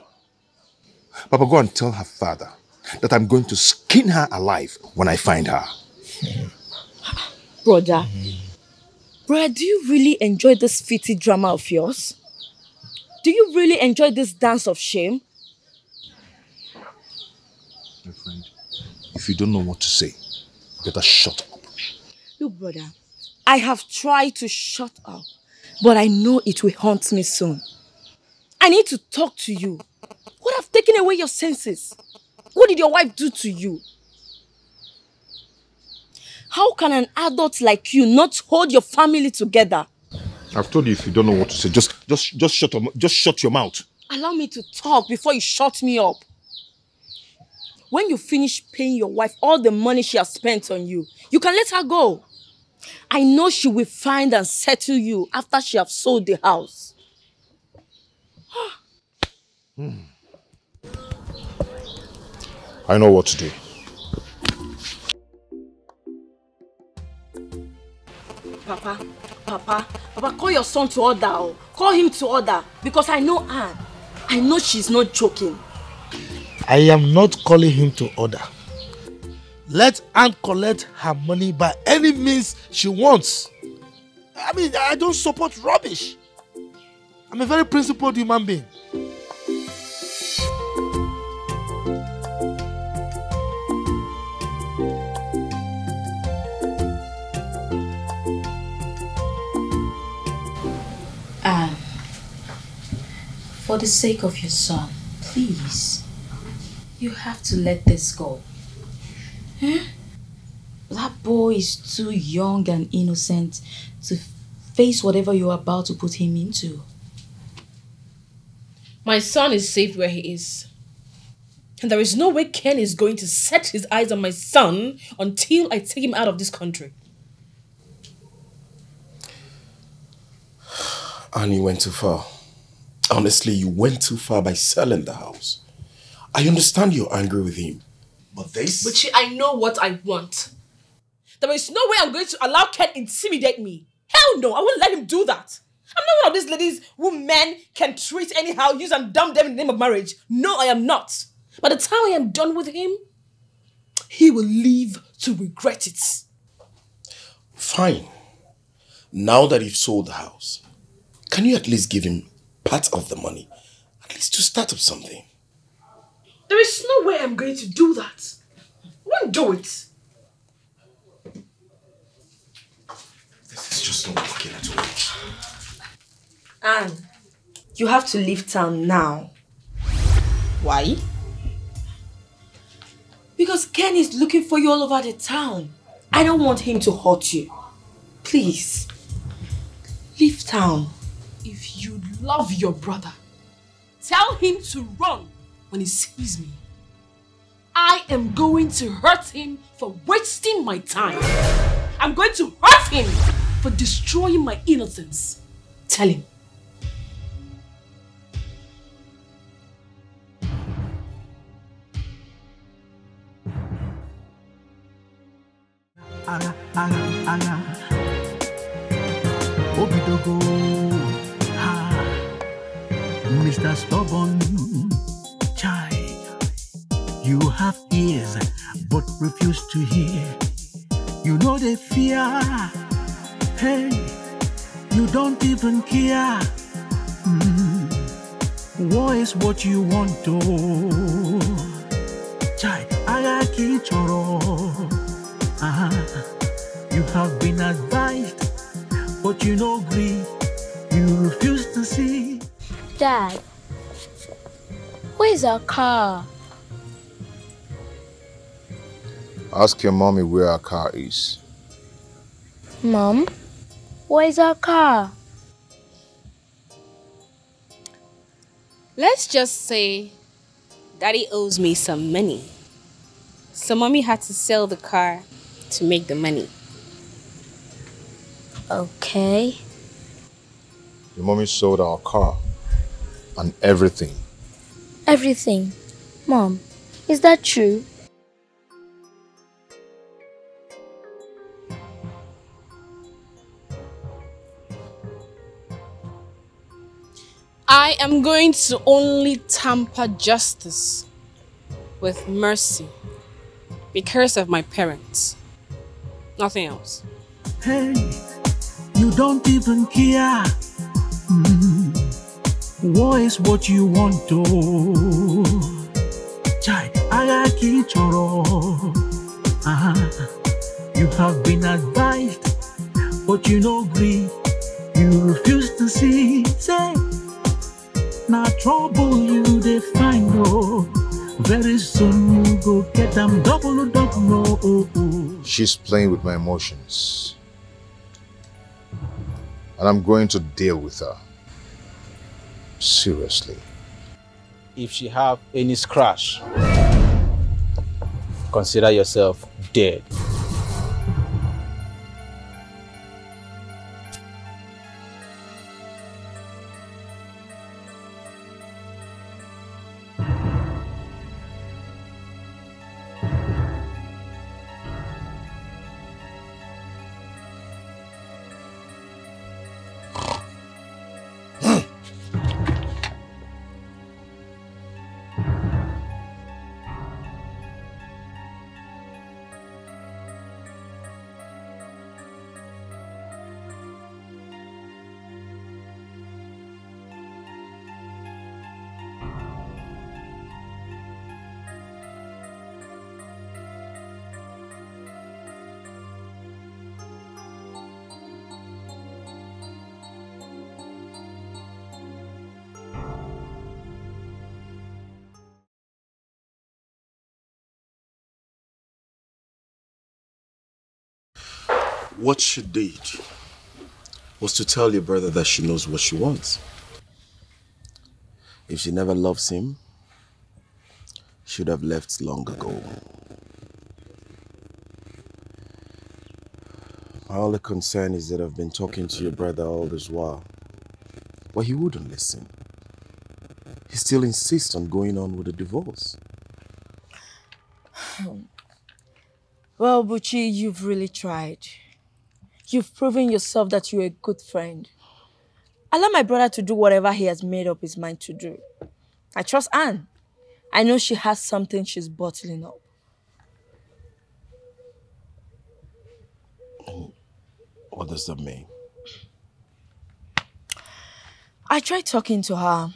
Speaker 2: Papa, go and tell her father that I'm going to skin her alive when I find her.
Speaker 7: Brother, do you really enjoy this fitty drama of yours? Do you really enjoy this dance of shame?
Speaker 2: My friend, if you don't know what to say, better shut up.
Speaker 7: Look, brother, I have tried to shut up, but I know it will haunt me soon. I need to talk to you. What have taken away your senses? What did your wife do to you? How can an adult like you not hold your family together?
Speaker 2: I've told you if you don't know what to say, just shut your mouth.
Speaker 7: Allow me to talk before you shut me up. When you finish paying your wife all the money she has spent on you, you can let her go. I know she will find and settle you after she has sold the house.
Speaker 2: I know what to do.
Speaker 7: Papa, call your son to order. Call him to order because I know Anne. I know she's not joking.
Speaker 11: I am not calling him to order. Let Anne collect her money by any means she wants. I mean, I don't support rubbish. I'm a very principled human being.
Speaker 7: For the sake of your son, please. You have to let this go. Huh? That boy is too young and innocent to face whatever you're about to put him into.
Speaker 1: My son is safe where he is. And there is no way Ken is going to set his eyes on my son until I take him out of this country.
Speaker 5: And you went too far. Honestly, you went too far by selling the house. I understand you're angry with him. But this...
Speaker 1: But I know what I want. There is no way I'm going to allow Ken intimidate me. Hell no, I won't let him do that. I'm not one of these ladies who men can treat anyhow, use and dump them in the name of marriage. No, I am not. By the time I am done with him, he will live to regret it.
Speaker 5: Fine. Now that you've sold the house, can you at least give him part of the money? At least to start up something.
Speaker 1: There is no way I'm going to do that. I won't do it.
Speaker 5: This is just not working at all.
Speaker 4: Anne, you have to leave town now.
Speaker 7: Why?
Speaker 4: Because Ken is looking for you all over the town. I don't want him to hurt you. Please, leave town.
Speaker 1: If you love your brother, tell him to run when he sees me. I am going to hurt him for wasting my time. I'm going to hurt him for destroying my innocence. Tell him.
Speaker 12: Obidogo, Mr. Stubborn, child. You have ears but refuse to hear. You know they fear. Hey, you don't even care. War is what you want to. Child, Agaki Choro. You have been advised, but you no agree. You refuse to see.
Speaker 13: Dad, where's our car?
Speaker 2: Ask your mommy where our car is.
Speaker 13: Mom, where's our car?
Speaker 1: Let's just say Daddy owes me some money. So Mommy had to sell the car to make the money.
Speaker 13: Okay.
Speaker 2: Your mommy sold our car and everything.
Speaker 13: Everything? Mom, is that true?
Speaker 1: I am going to only tamper justice with mercy because of my parents. Nothing else.
Speaker 12: Hey, you don't even care. War is what you want to. Chai, Agaki Choro. You have been advised, but you no agree. You refuse to see. Say, now trouble you they find, oh. Very soon you go get them double.
Speaker 2: She's playing with my emotions. And I'm going to deal with her. Seriously.
Speaker 10: If she have any scratch, consider yourself dead.
Speaker 6: What she did was to tell your brother that she knows what she wants. If she never loves him, she would have left long ago. My only concern is that I've been talking to your brother all this while, but he wouldn't listen. He still insists on going on with the divorce.
Speaker 7: Well, Buchi, you've really tried. You've proven yourself that you're a good friend. Allow my brother to do whatever he has made up his mind to do. I trust Anne. I know she has something she's bottling up.
Speaker 6: What does that mean?
Speaker 7: I tried talking to her.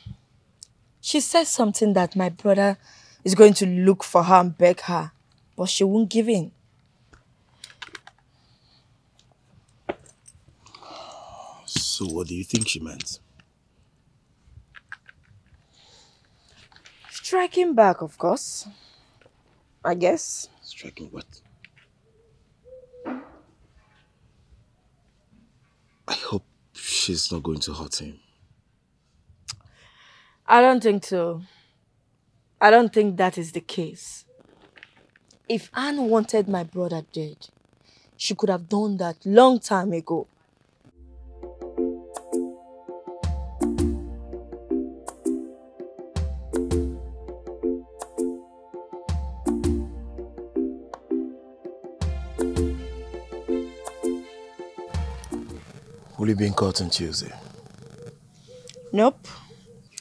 Speaker 7: She said something that my brother is going to look for her and beg her, but she won't give in.
Speaker 6: So what do you think she meant?
Speaker 7: Striking back, of course. I guess.
Speaker 6: Striking what? I hope she's not going to hurt him.
Speaker 7: I don't think so. I don't think that is the case. If Anne wanted my brother dead, she could have done that long time ago.
Speaker 6: Will you be in court on Tuesday?
Speaker 7: Nope.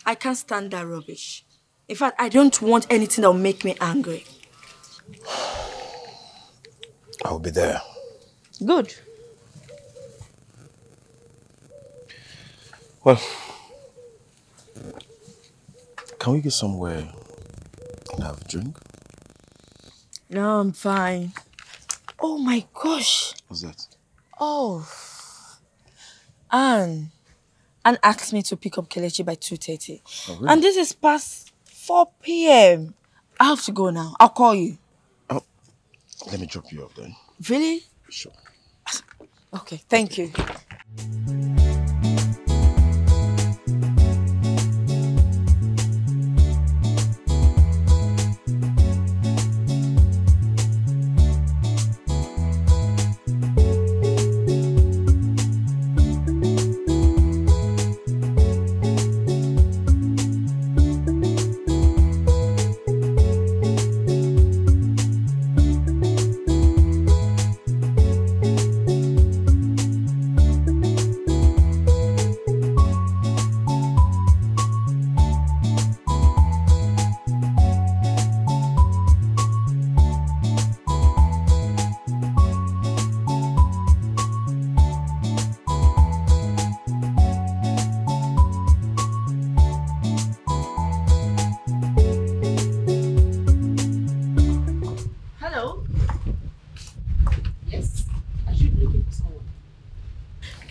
Speaker 7: I can't stand that rubbish. In fact, I don't want anything that will make me angry.
Speaker 6: I'll be there.
Speaker 7: Good.
Speaker 6: Well, can we get somewhere and have a drink?
Speaker 7: No, I'm fine. Oh my gosh.
Speaker 6: What's that?
Speaker 7: Oh. Anne asked me to pick up Kelechi by 2:30.
Speaker 6: Oh, really?
Speaker 7: And this is past 4 p.m. I have to go now. I'll call you.
Speaker 6: Oh, let me drop you off then.
Speaker 7: Really?
Speaker 6: Sure.
Speaker 7: Okay, thank you.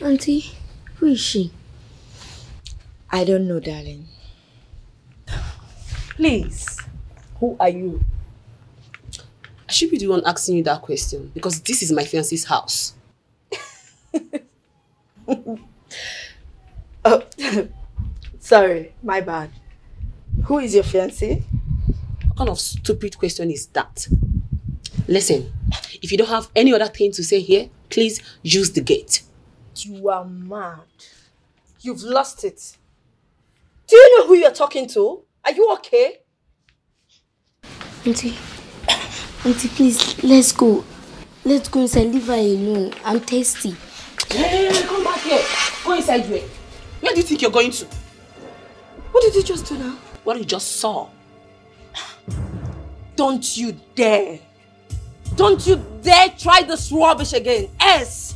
Speaker 13: Auntie, who is she?
Speaker 7: I don't know, darling. Please, who are you?
Speaker 14: I should be the one asking you that question because this is my fiance's house.
Speaker 7: Oh, sorry, my bad. Who is your fiancé?
Speaker 14: What kind of stupid question is that? Listen, if you don't have any other thing to say here, please use the gate.
Speaker 7: You are mad. You've lost it. Do you know who you're talking to? Are you okay?
Speaker 13: Auntie, please, let's go. Let's go inside. Leave her alone. I'm thirsty.
Speaker 14: Hey, come back here. Go inside where? Where do you think you're going to?
Speaker 7: What did you just do now?
Speaker 14: What you just saw.
Speaker 7: Don't you dare. Don't you dare try this rubbish again. S.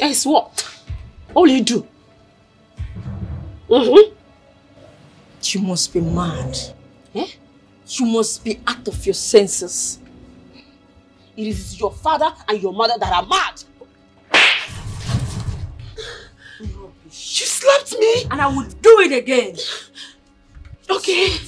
Speaker 14: S what? What will you do?
Speaker 7: You must be mad.
Speaker 14: Eh?
Speaker 7: You must be out of your senses.
Speaker 14: It is your father and your mother that are mad.
Speaker 7: You slapped me and I will do it again.
Speaker 14: Okay.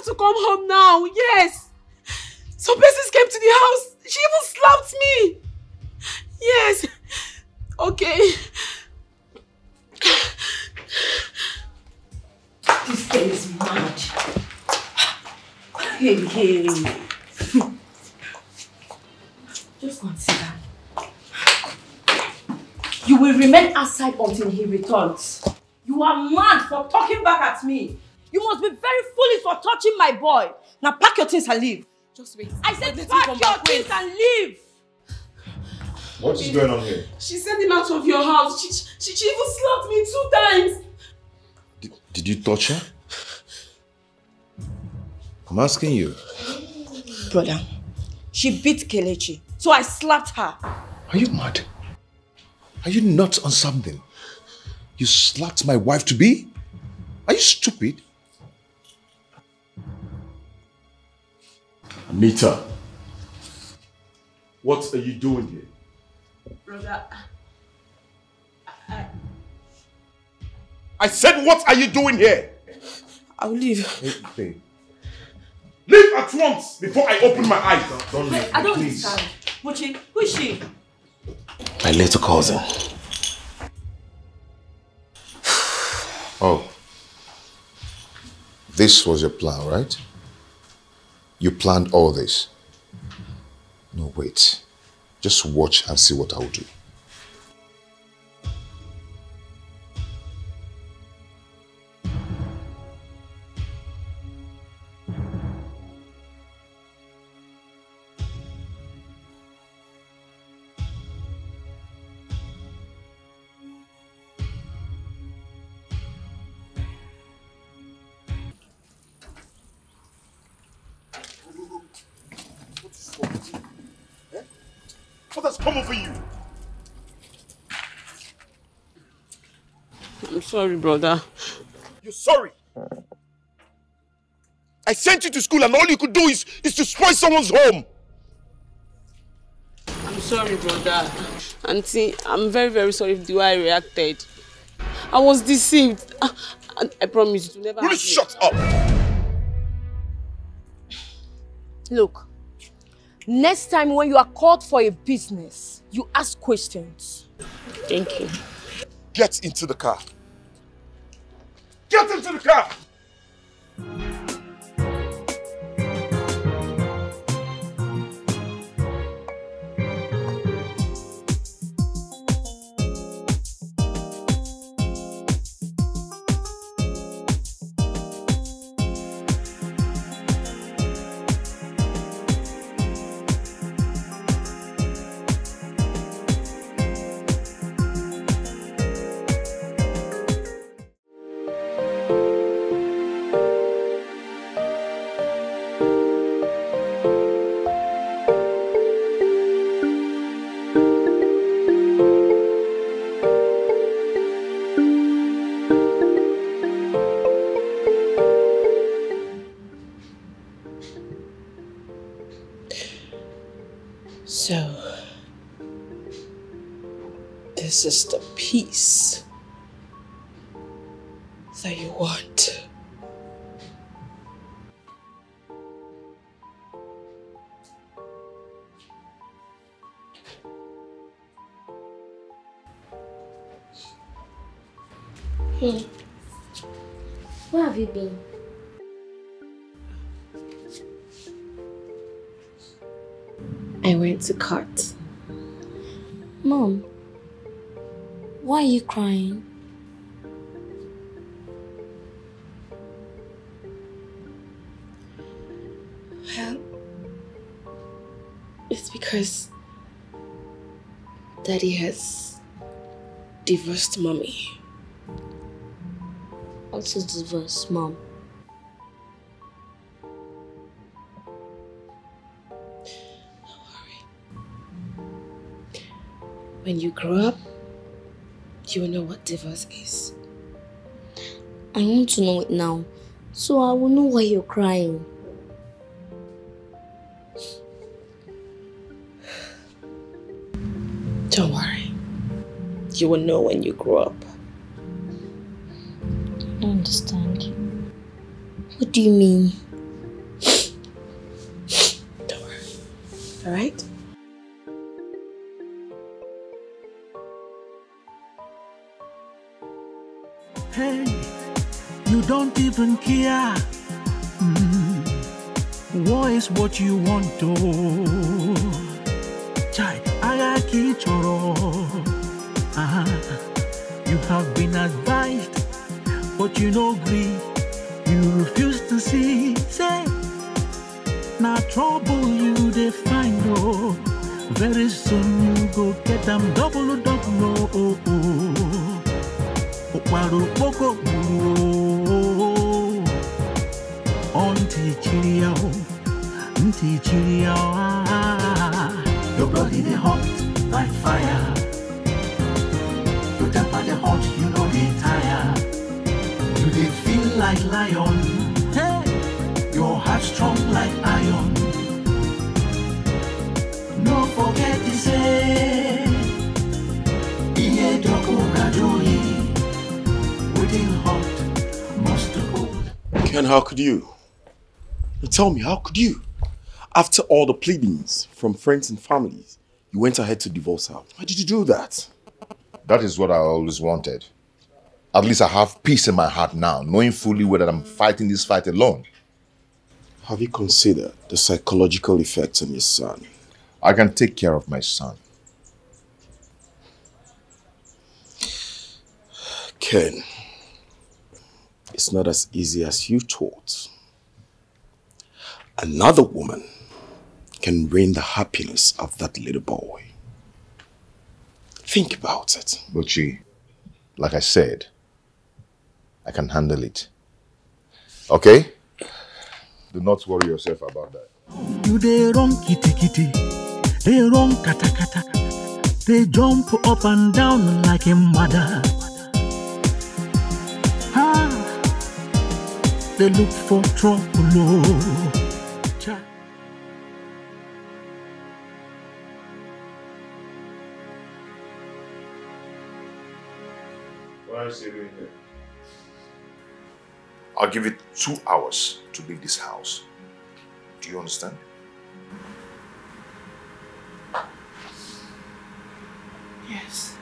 Speaker 14: to come home now. Yes. Some persons came to the house. She even slapped me. Yes. Okay.
Speaker 4: This girl is mad. Hey. Just consider. You will remain outside until he returns. You are mad for talking back at me. You must be very foolish for touching my boy. Now pack your things and leave.
Speaker 14: Just wait.
Speaker 4: I said pack your things and leave.
Speaker 2: What is going on here?
Speaker 14: She sent him out of your house. She even slapped me 2 times.
Speaker 2: Did you touch her? I'm asking you.
Speaker 4: Brother, she beat Kelechi, so I slapped her.
Speaker 2: Are you mad? Are you nuts on something? You slapped my wife-to-be? Are you stupid?
Speaker 5: Anita, what are you doing here?
Speaker 14: Brother,
Speaker 5: I said, what are you doing here?
Speaker 14: I'll leave.
Speaker 2: Hey.
Speaker 5: Leave at once before I open my eyes. Don't leave.
Speaker 4: I don't understand. Mochi, who is she?
Speaker 2: My little cousin. Oh. This was your plan, right? You planned all this. No, wait. Just watch and see what I will do.
Speaker 5: What has come over you?
Speaker 14: I'm sorry, brother.
Speaker 5: You're sorry? I sent you to school and all you could do is to spoil someone's home.
Speaker 14: I'm sorry, brother. Auntie, I'm very, very sorry for the way I reacted. I was deceived. I promise you to never happen.
Speaker 5: Shut up!
Speaker 7: Look, next time when you are called for a business, you ask questions.
Speaker 14: Thank you.
Speaker 5: Get into the car. Get into the car!
Speaker 14: So, this is the peace that you want.
Speaker 13: Hey, where have you been?
Speaker 14: I went to court.
Speaker 13: Mom, why are you crying?
Speaker 14: Well, it's because Daddy has divorced Mommy.
Speaker 13: What's a divorce, Mom?
Speaker 14: When you grow up, you will know what divorce is.
Speaker 13: I want to know it now, so I will know why you're crying.
Speaker 14: Don't worry. You will know when you grow up.
Speaker 13: I don't understand. What do you mean?
Speaker 14: Alright?
Speaker 12: Hey, you don't even care. War is what you want to. Chai, agaki choro. You have been advised, but you no agree. You refuse to see. Say, now trouble you they find oh. Very soon you go get them double. Okwaru poko buru. Auntie Chiria, your body they hot like fire. Your temper they hot, you know they tire. You they feel like lion. Hey, your heart strong like iron. No forget to say, Ini Edo waiting hot, must hold.
Speaker 5: Ken, how could you? Tell me, how could you? After all the pleadings from friends and families, you went ahead to divorce her. Why did you do that?
Speaker 2: That is what I always wanted. At least I have peace in my heart now, knowing fully whether I'm fighting this fight alone.
Speaker 5: Have you considered the psychological effects on your son?
Speaker 2: I can take care of my son.
Speaker 5: Ken, it's not as easy as you thought. Another woman can ruin the happiness of that little boy. Think about it.
Speaker 2: Buchi, like I said, I can handle it. Okay? Do not worry yourself about that.
Speaker 12: You they run kitty, they run kata, they jump up and down like a mother. They look for trouble.
Speaker 2: What is he doing here? I'll give it 2 hours to leave this house. Do you understand?
Speaker 14: Yes.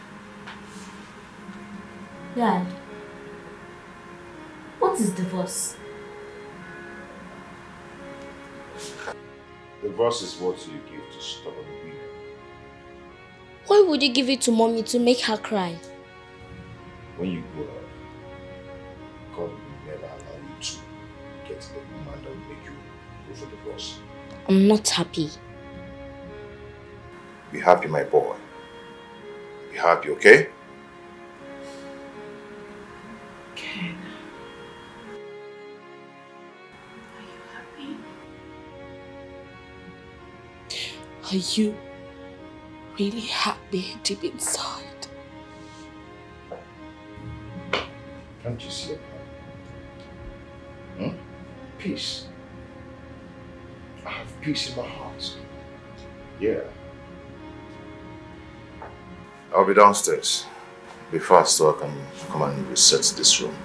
Speaker 13: Dad, what is divorce?
Speaker 2: Divorce is what you give to stubborn women.
Speaker 13: Why would you give it to mommy to make her cry?
Speaker 2: When you grow up, God will never allow you to get the woman that will make you go for divorce.
Speaker 13: I'm not happy.
Speaker 2: Be happy, my boy. Be happy, okay?
Speaker 14: Ken, are you happy? Are you really happy deep inside?
Speaker 2: Can't you see it? Peace. I have peace in my heart. Yeah. I'll be downstairs. Be fast so I can come and reset this room.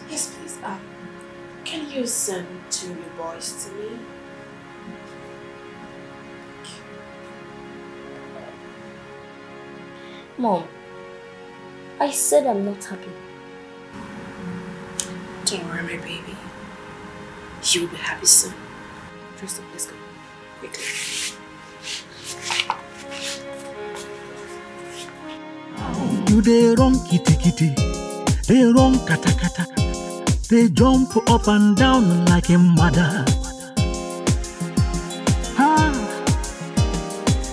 Speaker 14: Yes, please. Can you send 2 new boys to me?
Speaker 13: Mom, I said I'm not happy.
Speaker 14: Don't worry, my baby. You will be happy soon. Dress up, let's go. Quickly.
Speaker 12: You they run kitty, they run kata, they jump up and down like a mother.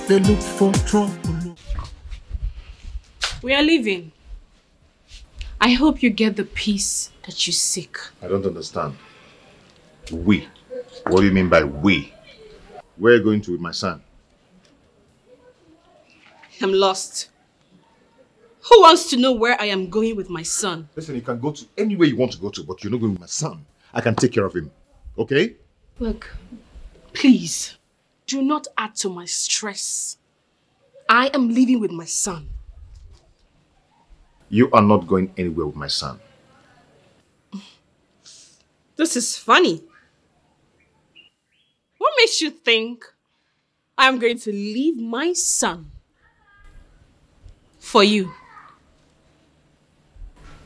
Speaker 12: They look for trouble.
Speaker 14: We are leaving. I hope you get the peace that you seek.
Speaker 2: I don't understand. We? What do you mean by we? Where are you going to with my son?
Speaker 14: I'm lost. Who wants to know where I am going with my son?
Speaker 2: Listen, you can go to anywhere you want to go to, but you're not going with my son. I can take care of him. Okay?
Speaker 14: Look, please, do not add to my stress. I am leaving with my son.
Speaker 2: You are not going anywhere with my son.
Speaker 14: This is funny. What makes you think I'm going to leave my son for you?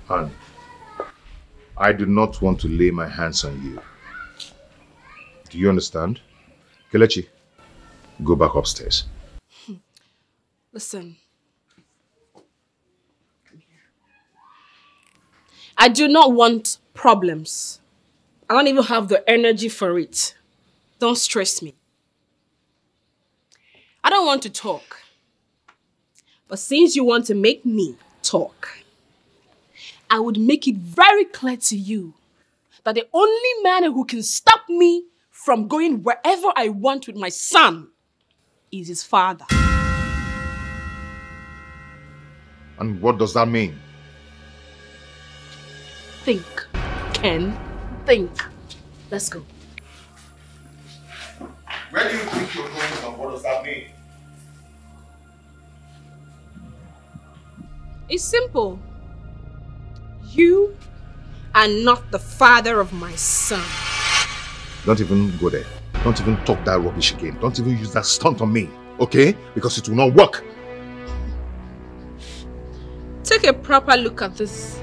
Speaker 2: Anne, I do not want to lay my hands on you. Do you understand? Kelechi, go back upstairs.
Speaker 14: Listen. I do not want problems. I don't even have the energy for it. Don't stress me. I don't want to talk. But since you want to make me talk, I would make it very clear to you that the only man who can stop me from going wherever I want with my son is his father.
Speaker 2: And what does that mean?
Speaker 14: Think, Ken. Think. Let's go.
Speaker 2: Where do you think you're going and what does that mean?
Speaker 14: It's simple. You are not the father of my son.
Speaker 2: Don't even go there. Don't even talk that rubbish again. Don't even use that stunt on me, okay? Because it will not work.
Speaker 14: Take a proper look at this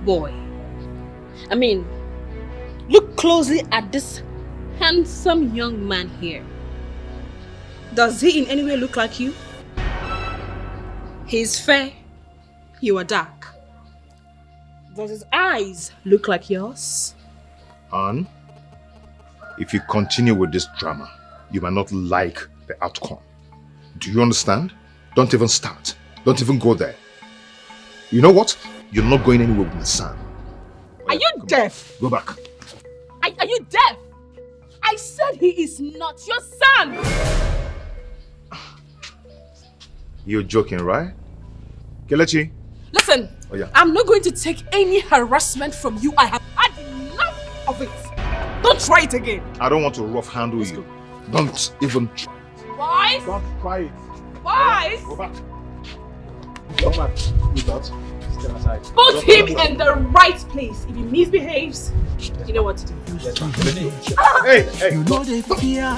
Speaker 14: boy. I mean, look closely at this handsome young man here. Does he in any way look like you? He's fair, you are dark. Does his eyes look like yours?
Speaker 2: Anne, if you continue with this drama, you might not like the outcome. Do you understand? Don't even start. Don't even go there. You know what? You're not going anywhere with my son.
Speaker 14: Are you deaf?
Speaker 2: Go back.
Speaker 14: Are you deaf? I said he is not your son!
Speaker 2: You're joking, right? Kelechi?
Speaker 14: Listen,
Speaker 2: Oh, yeah.
Speaker 14: I'm not going to take any harassment from you. I have had enough of it. Don't try it again.
Speaker 2: I don't want to rough handle you. Don't even try.
Speaker 14: Boys!
Speaker 2: Don't try it.
Speaker 14: Boys!
Speaker 2: Go back. Go back. You that? Stay aside.
Speaker 14: Put him in the right place. If he misbehaves, you know what to do.
Speaker 2: Hey, hey.
Speaker 12: You know they fear.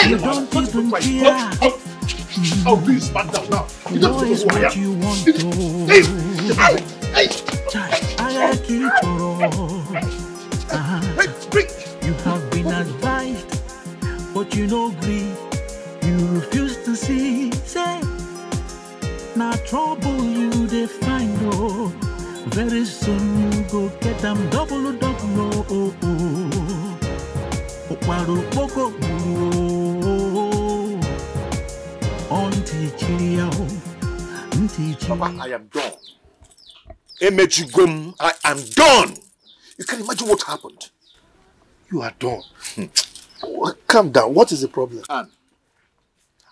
Speaker 2: You
Speaker 12: don't even care.
Speaker 2: Oh, please, back down now. You
Speaker 12: know
Speaker 2: don't
Speaker 12: it's
Speaker 2: know who I
Speaker 12: what
Speaker 2: am.
Speaker 12: you want to. You have been advised, but you no agree. You refuse to see. Say, now trouble you they find oh. Very soon you go get them double.
Speaker 5: Papa, I am done. Emechigum, I am done. You can imagine what happened.
Speaker 11: You are done. Calm down. What is the problem?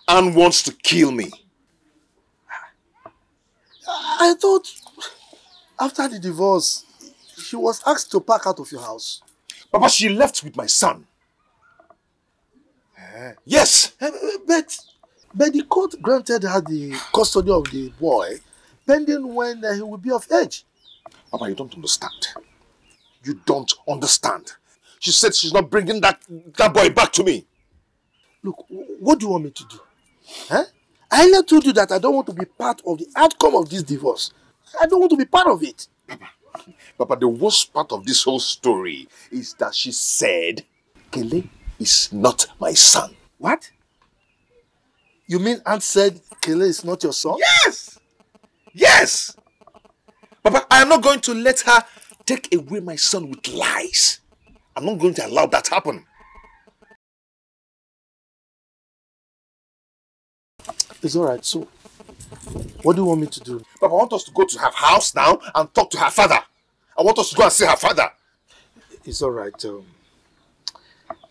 Speaker 5: Anne wants to kill me.
Speaker 11: I thought after the divorce, she was asked to pack out of your house.
Speaker 5: Papa, she left with my son. Yes.
Speaker 11: But the court granted her the custody of the boy pending when he will be of age.
Speaker 5: Papa, you don't understand. You don't understand. She said she's not bringing that boy back to me.
Speaker 11: Look, what do you want me to do? Huh? I never told you that I don't want to be part of the outcome of this divorce. I don't want to be part of it.
Speaker 5: Papa, the worst part of this whole story is that she said Kele is not my son.
Speaker 11: What? You mean Aunt said Kele is not your son?
Speaker 5: Yes! Yes! Papa, I am not going to let her take away my son with lies. I'm not going to allow that happen.
Speaker 11: It's alright, so what do you want me to do?
Speaker 5: Papa, I want us to go to her house now and talk to her father. I want us to go and see her father.
Speaker 11: It's alright.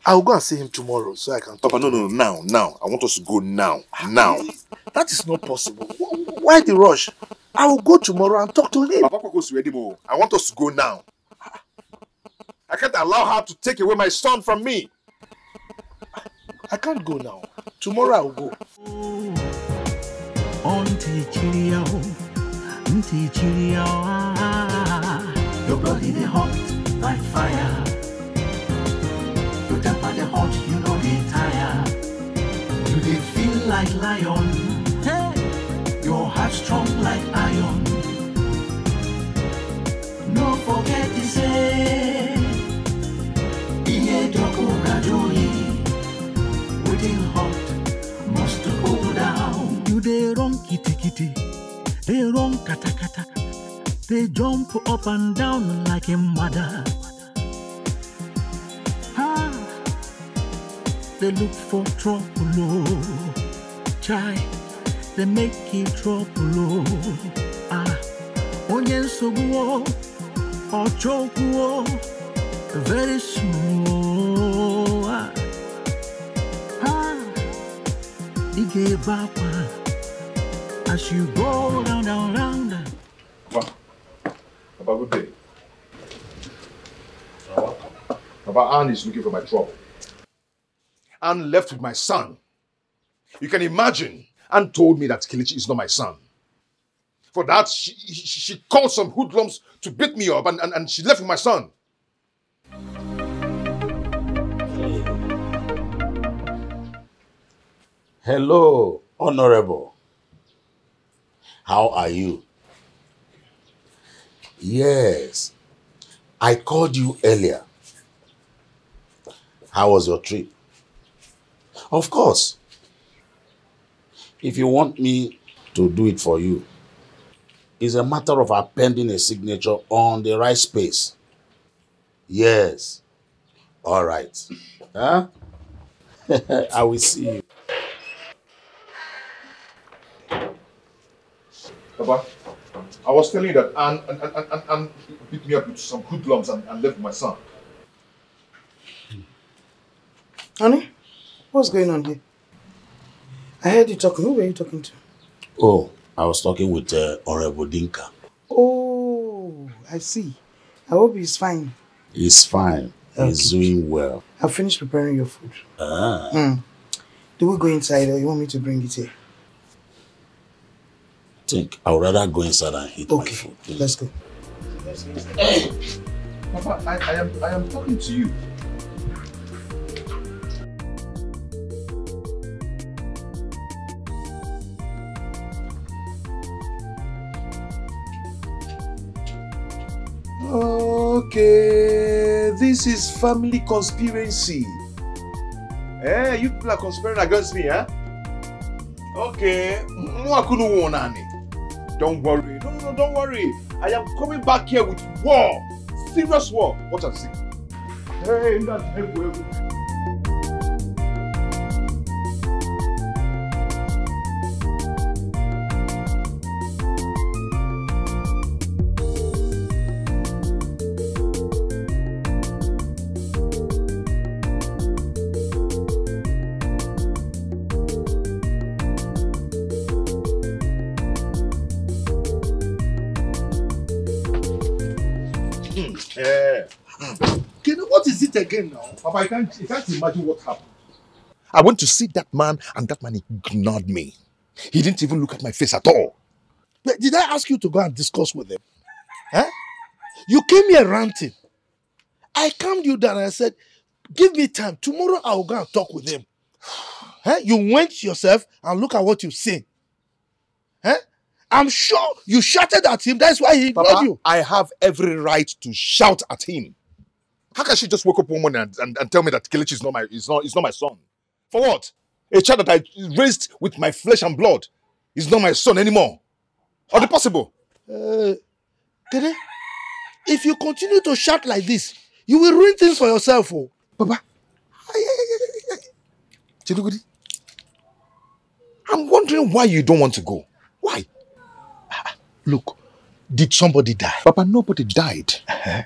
Speaker 11: I'll go and see him tomorrow so I can talk.
Speaker 2: Papa, no, now. I want us to go now. Now.
Speaker 11: That is not possible. Why the rush? I will go tomorrow and talk to him.
Speaker 2: Papa goes ready more. I want us to go now. I can't allow her to take away my son from me.
Speaker 11: I can't go now. Tomorrow I will go.
Speaker 12: Your body they hot like fire. You tap at the hot, you know they tire. You they feel like lion. Hey, your heart strong like iron. No forget to say, Ini Edo within hot must go down. You they wrong kitty kitty, they wrong kata kata. They jump up and down like a mother. They look for trouble, oh. Try, they make it trouble, oh. Onyen sobuo, or chokuo, very soon, Dikeh bapa, as you go round.
Speaker 2: Papa, good day. Papa, Anne is looking for my trouble. Anne left with my son. You can imagine, Anne told me that Kelechi is not my son. For that, she called some hoodlums to beat me up and she left with my son.
Speaker 9: Hello, Honorable. How are you? Yes, I called you earlier. How was your trip? Of course. If you want me to do it for you, it's a matter of appending a signature on the right space. Yes. All right. Huh? I will see you.
Speaker 2: Papa, I was telling you that Anne beat me up with some hoodlums and left with my son.
Speaker 8: Honey, what's going on here? I heard you talking. Who were you talking to?
Speaker 9: Oh, I was talking with Honorable Dikeh.
Speaker 8: Oh, I see. I hope he's fine.
Speaker 9: He's fine. Okay. He's doing well.
Speaker 8: I've finished preparing your food.
Speaker 9: Ah.
Speaker 8: Do we go inside or you want me to bring it here?
Speaker 9: I think I would rather go inside and eat my food.
Speaker 8: Let's go.
Speaker 2: Hey! Papa, I am talking to you. Okay, this is family conspiracy. Eh, you people are conspiring against me, huh? Okay, don't worry. No, don't worry. I am coming back here with war. Serious war. Watch and see. Hey, that's what is it again now? Papa, I can't imagine what happened. I went to see that man and that man ignored me. He didn't even look at my face at all.
Speaker 11: But did I ask you to go and discuss with him? Huh? You came here ranting. I calmed you down and I said, give me time. Tomorrow I will go and talk with him. Huh? You went yourself and look at what you've seen. Huh? I'm sure you shouted at him. That's why he ignored you.
Speaker 2: I have every right to shout at him. How can she just wake up one morning and tell me that Kelechi is not my son? For what? A child that I raised with my flesh and blood is not my son anymore. Are they possible?
Speaker 11: Dede, if you continue to shout like this, you will ruin things for yourself. Oh.
Speaker 2: Papa. Chidugudi, I'm wondering why you don't want to go. Why?
Speaker 11: Look, did somebody die?
Speaker 2: Papa, nobody died.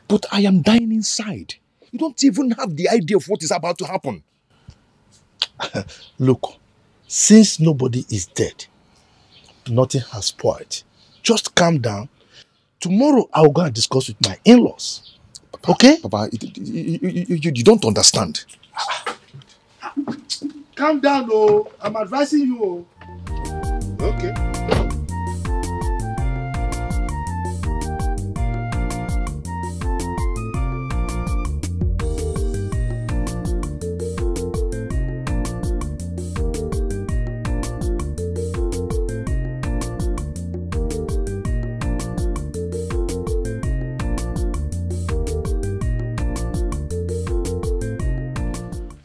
Speaker 2: But I am dying inside.
Speaker 6: You don't even have the idea of what is about to happen.
Speaker 11: Look, since nobody is dead, nothing has spoiled. Just calm down. Tomorrow I'll go and discuss with my in-laws.
Speaker 2: Papa,
Speaker 11: okay?
Speaker 2: Papa, you don't understand.
Speaker 11: Calm down, oh. I'm advising you. Okay.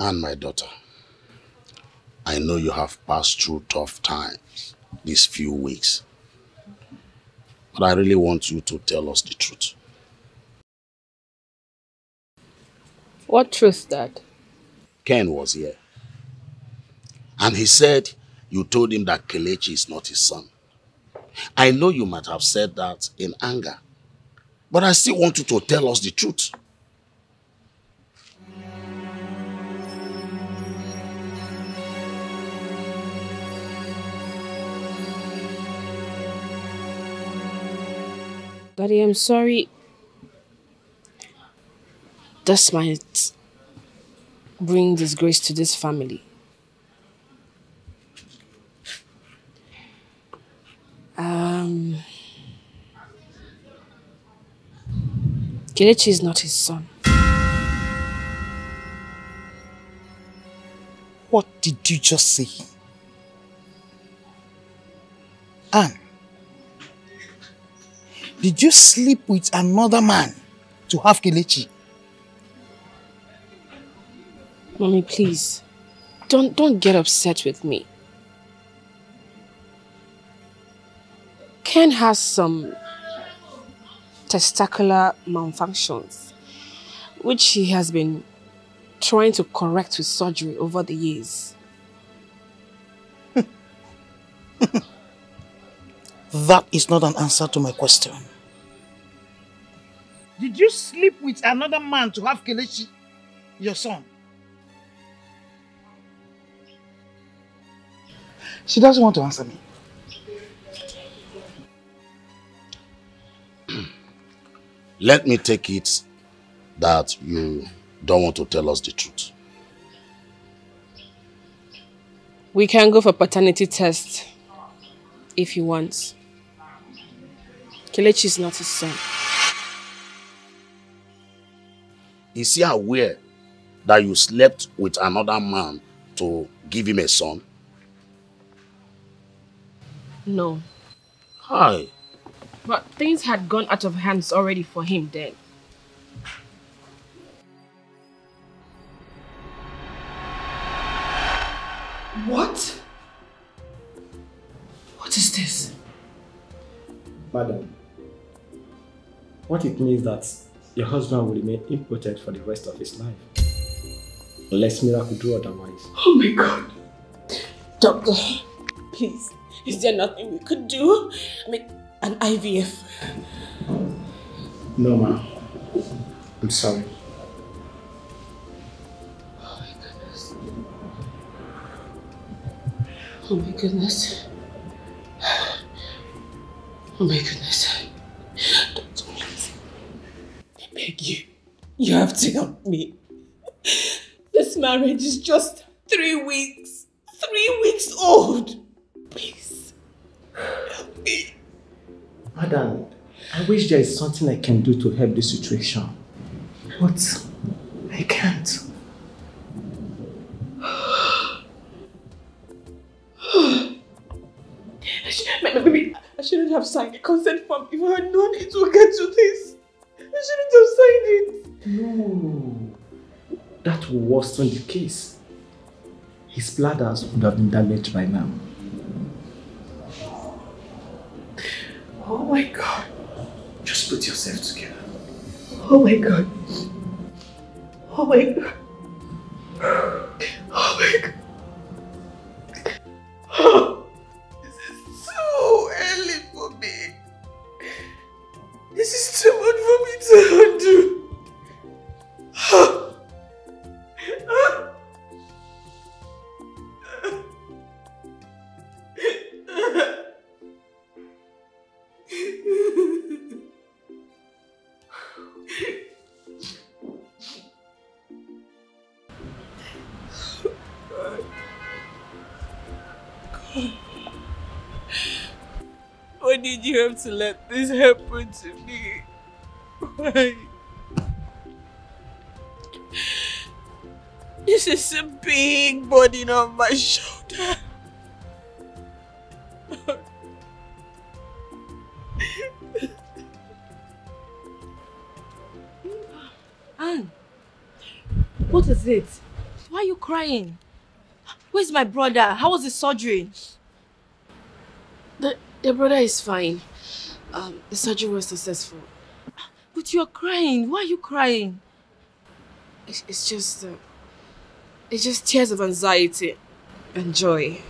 Speaker 9: And my daughter, I know you have passed through tough times these few weeks, but I really want you to tell us the truth.
Speaker 7: What truth, Dad?
Speaker 9: Ken was here, and he said you told him that Kelechi is not his son. I know you might have said that in anger, but I still want you to tell us the truth.
Speaker 7: Daddy, I'm sorry. This might bring disgrace to this family. Kelechi is not his son.
Speaker 8: What did you just say? Anne, did you sleep with another man to have Kelechi?
Speaker 7: Mommy, please. Don't get upset with me. Ken has some testicular malfunctions, which he has been trying to correct with surgery over the years.
Speaker 8: That is not an answer to my question. Did you sleep with another man to have Kelechi, your son? She doesn't want to answer me.
Speaker 9: Let me take it that you don't want to tell us the truth.
Speaker 7: We can go for paternity test if you want. Kelechi is not his son.
Speaker 9: Is he aware that you slept with another man to give him a son?
Speaker 7: No.
Speaker 9: Hi.
Speaker 7: But things had gone out of hands already for him then.
Speaker 15: What? What is this?
Speaker 16: Madam, what it means that your husband will remain impotent for the rest of his life. Unless miracle do otherwise.
Speaker 15: Oh my God.
Speaker 1: Doctor, please, is there nothing we could do? I mean, an IVF.
Speaker 16: No, ma'am. I'm sorry.
Speaker 1: Oh my goodness. Oh my goodness. Oh my goodness. Doctor, please. I beg you. You have to help me. This marriage is just 3 weeks. 3 weeks old. Please. Help me.
Speaker 16: Madam, I wish there is something I can do to help this situation. But I can't.
Speaker 1: Maybe I shouldn't have signed the consent form if I had known it would get to this. I shouldn't have signed it.
Speaker 16: No. That will worsen the case. His bladders would have been damaged by now.
Speaker 1: Oh my God.
Speaker 16: Just put yourself together.
Speaker 1: Oh my God. Oh my God. Oh my God. Oh, this is too early for me. This is too much for me to undo.
Speaker 7: Why did you have to let this happen to me? Why? This is a big burden on my shoulder. Anne, what is it? Why are you crying? Where's my brother? How was the surgery?
Speaker 1: The brother is fine. The surgery was successful.
Speaker 7: But you're crying. Why are you crying?
Speaker 1: It's just tears of anxiety and joy.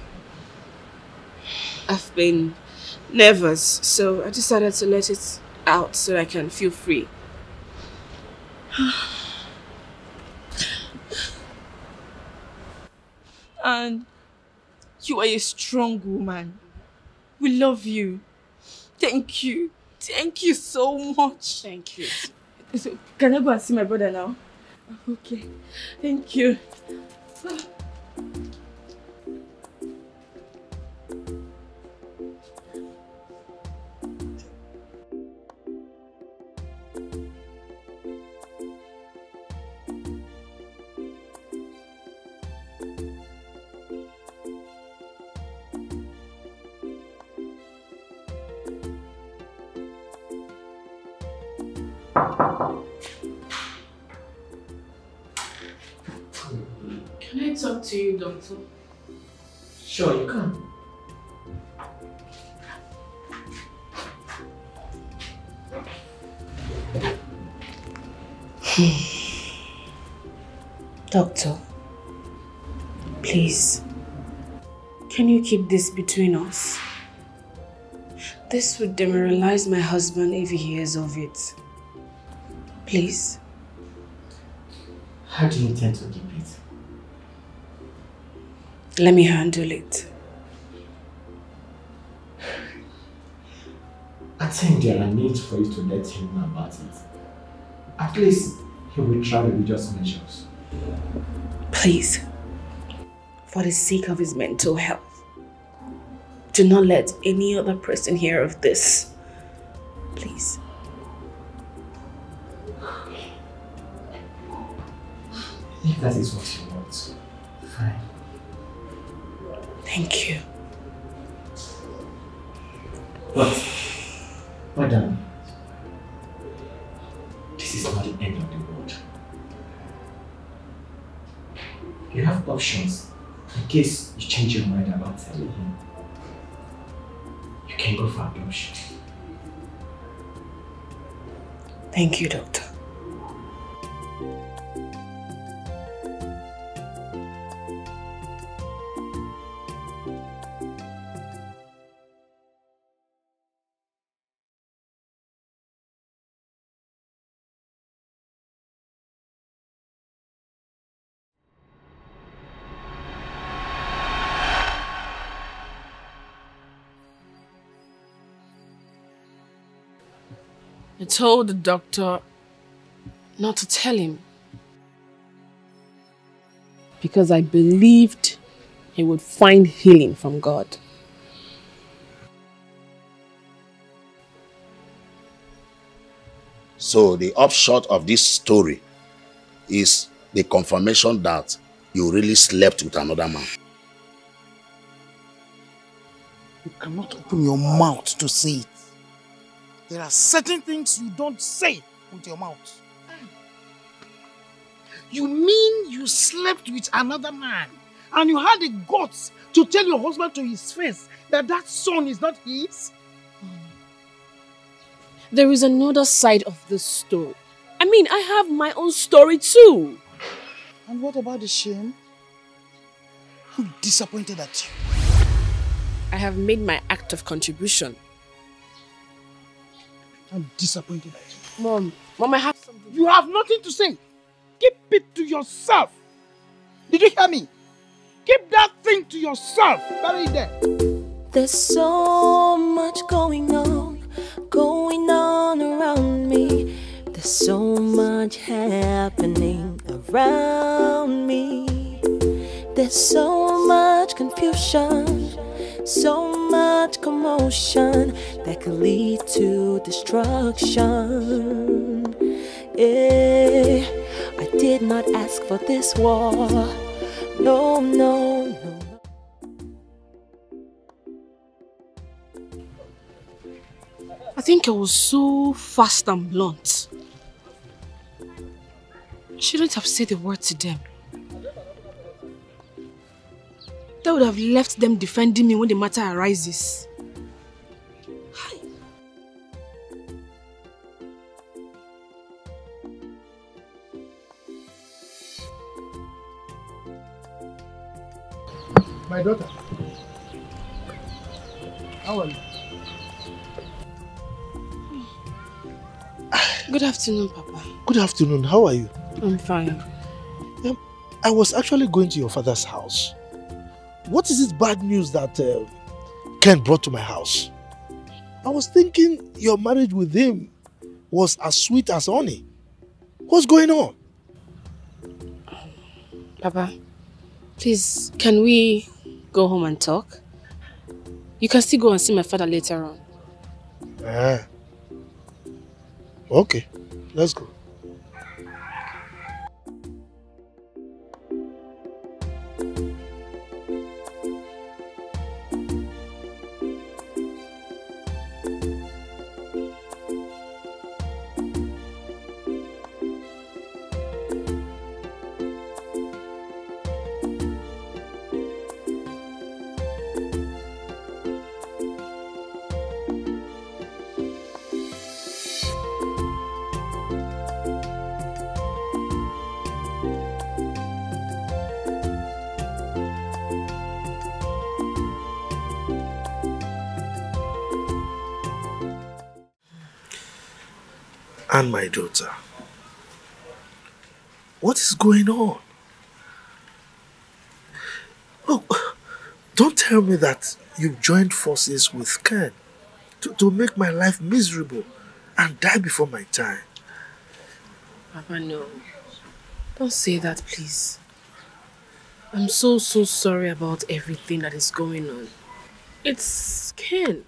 Speaker 1: I've been nervous, so I decided to let it out so I can feel free.
Speaker 7: And you are a strong woman. We love you. Thank you. Thank you so much.
Speaker 1: Thank you.
Speaker 7: So, can I go and see my brother now? Okay. Thank you.
Speaker 1: Can I talk to you, Doctor?
Speaker 16: Sure, you can.
Speaker 1: Doctor, please, can you keep this between us? This would demoralize my husband if he hears of it. Please.
Speaker 16: How do you intend to keep it?
Speaker 1: Let me handle it.
Speaker 16: I think there are needs for you to let him know about it. At least he will try religious measures.
Speaker 1: Please, for the sake of his mental health, do not let any other person hear of this. Please.
Speaker 16: If that is what you want, fine.
Speaker 1: Thank you.
Speaker 16: But, madam, this is not the end of the road. You have options in case you change your mind about telling him. You can go for adoption.
Speaker 1: Thank you, Doctor. I told the doctor not to tell him because I believed he would find healing from God.
Speaker 9: So the upshot of this story is the confirmation that you really slept with another man.
Speaker 8: You cannot open your mouth to say it. There are certain things you don't say with your mouth. You mean you slept with another man and you had the guts to tell your husband to his face that that son is not his?
Speaker 1: There is another side of this story. I mean, I have my own story too.
Speaker 8: And what about the shame? I'm disappointed at you.
Speaker 1: I have made my act of contribution.
Speaker 8: I'm disappointed at you.
Speaker 1: Mom, I have something.
Speaker 8: You have nothing to say. Keep it to yourself. Did you hear me? Keep that thing to yourself. Bury it there.
Speaker 17: There's so much going on around me. There's so much happening around me. There's so much confusion. So much commotion that could lead to destruction. Yeah, I did not ask for this war. No, no, no.
Speaker 14: I think I was so fast and blunt. I shouldn't have said a word to them. That would have left them defending me when the matter arises.
Speaker 11: My daughter. How are you?
Speaker 14: Good afternoon, Papa.
Speaker 11: Good afternoon. How are you?
Speaker 14: I'm fine.
Speaker 11: I was actually going to your father's house. What is this bad news that Ken brought to my house? I was thinking your marriage with him was as sweet as honey. What's going on?
Speaker 14: Papa, please, can we go home and talk? You can still go and see my father later on.
Speaker 11: Okay, let's go. And my daughter, what is going on? Look, don't tell me that you've joined forces with Ken to make my life miserable and die before my time.
Speaker 14: Papa, no. Don't say that, please. I'm so sorry about everything that is going on. It's Ken.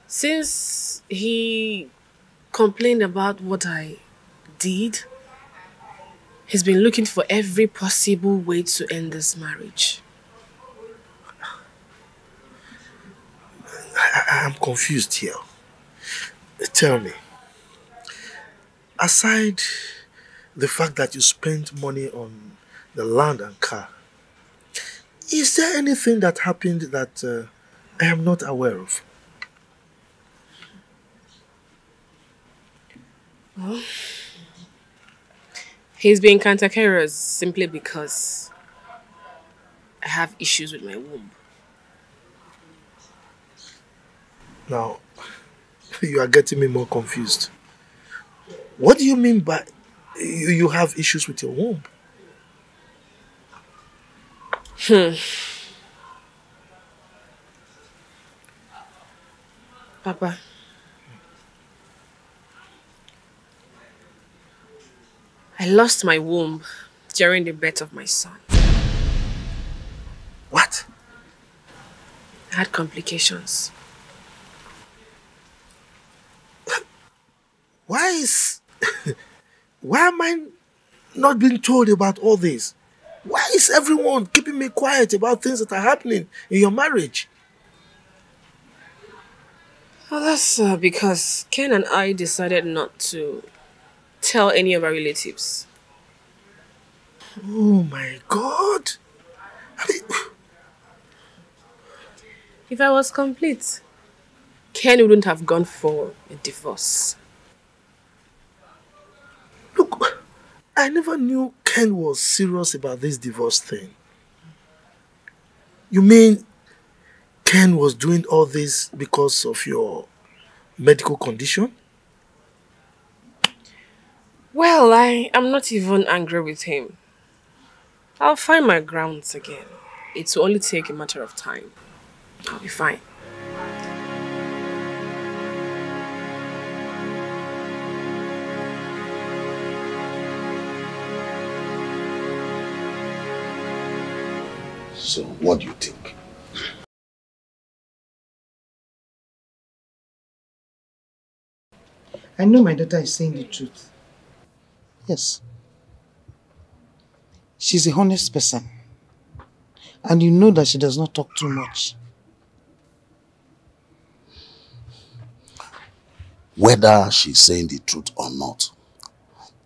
Speaker 14: Since he complained about what I did, he's been looking for every possible way to end this marriage.
Speaker 11: I'm confused here. Tell me, aside the fact that you spent money on the land and car, is there anything that happened that I am not aware of?
Speaker 14: Well, he's being cantankerous simply because I have issues with my womb.
Speaker 11: Now, you are getting me more confused. What do you mean by you have issues with your womb?
Speaker 14: Papa, I lost my womb during the birth of my son.
Speaker 11: What?
Speaker 14: I had complications.
Speaker 11: Why am I not being told about all this? Why is everyone keeping me quiet about things that are happening in your marriage?
Speaker 14: Well, that's because Ken and I decided not to tell any of our relatives.
Speaker 11: Oh my God!
Speaker 14: If I was complete, Ken wouldn't have gone for a divorce.
Speaker 11: Look, I never knew Ken was serious about this divorce thing. You mean Ken was doing all this because of your medical condition?
Speaker 14: Well, I am not even angry with him. I'll find my grounds again. It will only take a matter of time. I'll be fine.
Speaker 2: So, what do you think?
Speaker 8: I know my daughter is saying the truth. Yes. She's a honest person. And you know that she does not talk too much.
Speaker 9: Whether she's saying the truth or not,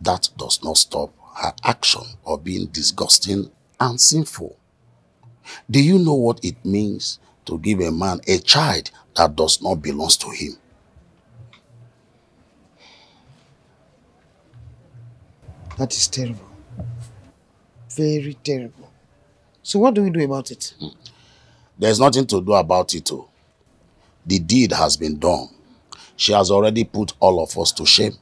Speaker 9: that does not stop her action of being disgusting and sinful. Do you know what it means to give a man a child that does not belong to him?
Speaker 8: That is terrible. Very terrible. So what do we do about it?
Speaker 9: There's nothing to do about it. Oh. The deed has been done. She has already put all of us to shame.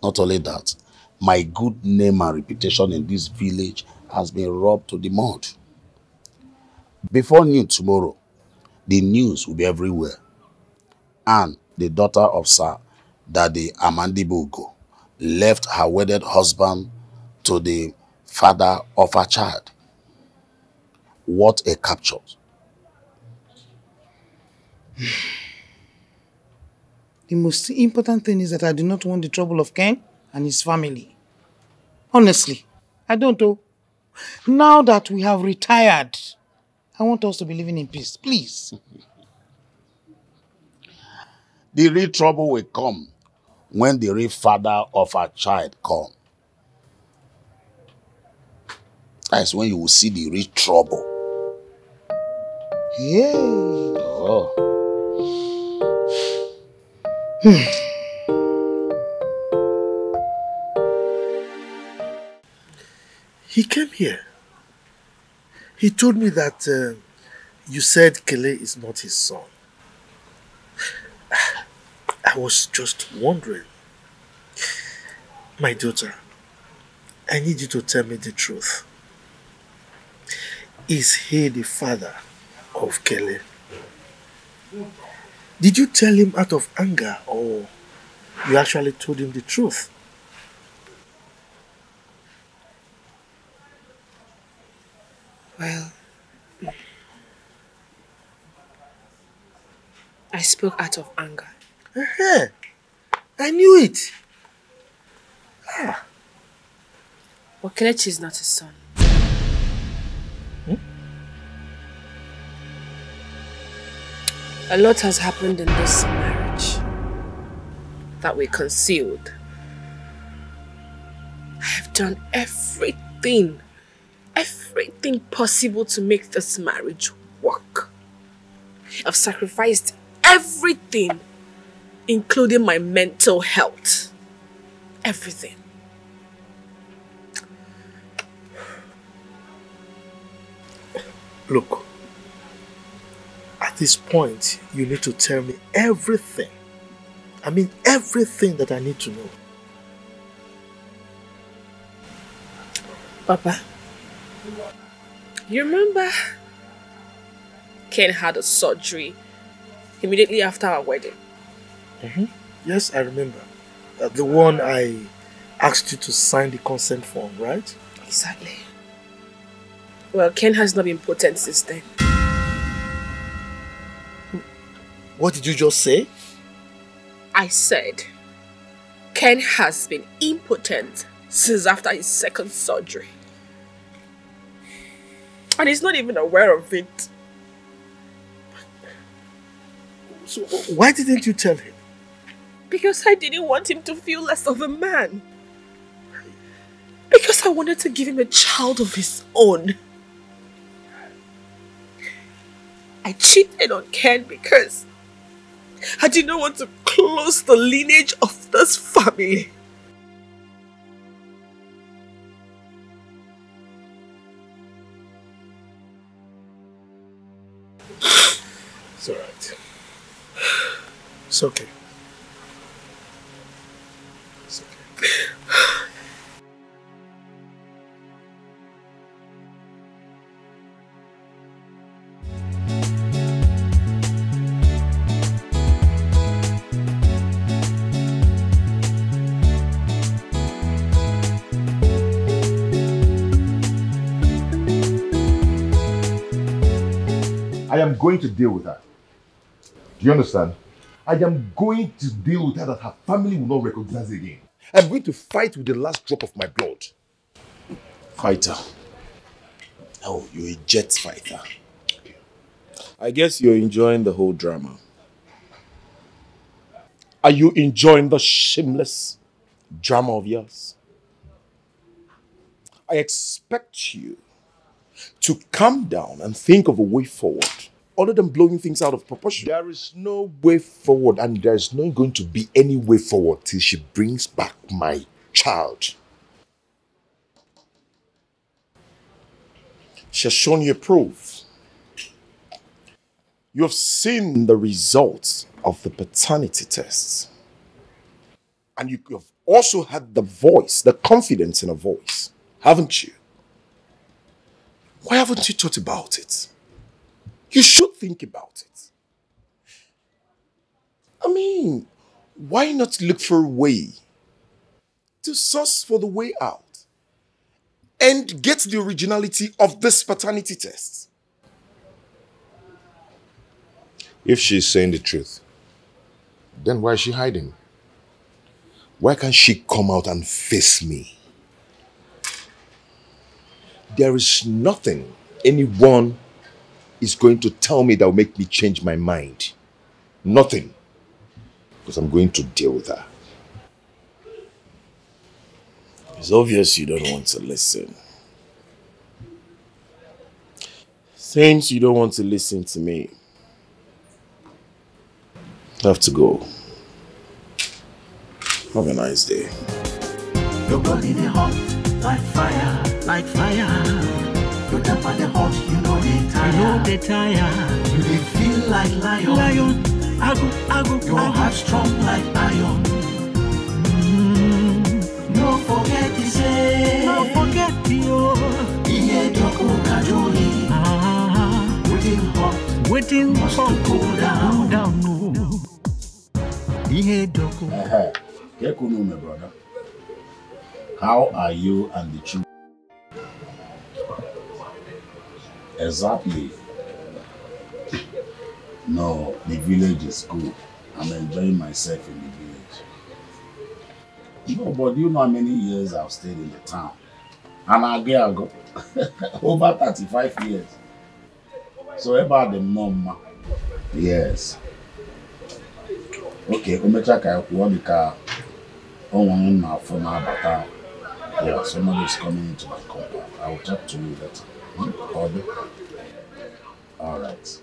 Speaker 9: Not only that, my good name and reputation in this village has been rubbed to the mud. Before noon tomorrow, the news will be everywhere. And the daughter of Sir Daddy Amandibugo left her wedded husband to the father of her child. What a capture.
Speaker 8: The most important thing is that I do not want the trouble of Ken and his family. Honestly, I don't know. Now that we have retired, I want us to be living in peace, please.
Speaker 9: The real trouble will come when the real father of our child comes. That's when you will see the real trouble.
Speaker 8: Hey.
Speaker 9: Oh.
Speaker 11: He came here. He told me that you said Kele is not his son. I was just wondering. My daughter, I need you to tell me the truth. Is he the father of Kele? Did you tell him out of anger or you actually told him the truth?
Speaker 14: Well, I spoke out of anger.
Speaker 11: I knew it.
Speaker 14: But Kelechi is not his son. A lot has happened in this marriage that we concealed. I have done everything possible to make this marriage work. I've sacrificed everything, including my mental health. Everything.
Speaker 11: Look, at this point, you need to tell me everything. I mean everything that I need to know.
Speaker 14: Papa, you remember Ken had a surgery immediately after our wedding?
Speaker 11: Yes, I remember. The one I asked you to sign the consent form, right?
Speaker 14: Exactly. Well, Ken has not been potent since then.
Speaker 11: What did you just say?
Speaker 14: I said Ken has been impotent since after his second surgery. And he's not even aware of it.
Speaker 11: So why didn't you tell him?
Speaker 14: Because I didn't want him to feel less of a man. Because I wanted to give him a child of his own. I cheated on Ken because I did not want to close the lineage of this family.
Speaker 11: It's alright. It's okay. It's okay.
Speaker 2: I am going to deal with her. Do you understand? I am going to deal with her that her family will not recognize again. I'm going to fight with the last drop of my blood.
Speaker 9: Fighter. Oh, you're a jet fighter. I guess you're enjoying the whole drama. Are you enjoying the shameless drama of yours? I expect you to calm down and think of a way forward other than blowing things out of proportion.
Speaker 2: There is no way forward, and there is not going to be any way forward till she brings back my child.
Speaker 9: She has shown you proof. You have seen the results of the paternity tests. And you have also had the voice, the confidence in a voice, haven't you? Why haven't you thought about it? You should think about it. I mean, why not look for a way to source for the way out and get the originality of this paternity test?
Speaker 2: If she's saying the truth, then why is she hiding? Why can't she come out and face me? There is nothing anyone is going to tell me that will make me change my mind. Nothing. Because I'm going to deal with her.
Speaker 9: It's obvious you don't want to listen. Since you don't want to listen to me, I have to go. Have a nice day.
Speaker 12: Your body they hot like fire, like fire. Your temper they hot, you know they tire. You know they tire. You they feel like lion. Lion, I go. Your heart strong like iron. No forget to say. No forget you. Ihe doko kajoli. Waiting hot. Waiting must hot. Cool down. Cool down. No. Ihe doko.
Speaker 9: Kekunu, my brother. How are you and the children? Exactly. No, the village is good. I'm enjoying myself in the village. No, but you know how many years I've stayed in the town? And I go over 35 years. So about the mom. Yes. Okay, Umechaka, what the car? Oh, one now for now, but yeah, somebody is coming into my compound. I will talk to you later. Order. All right.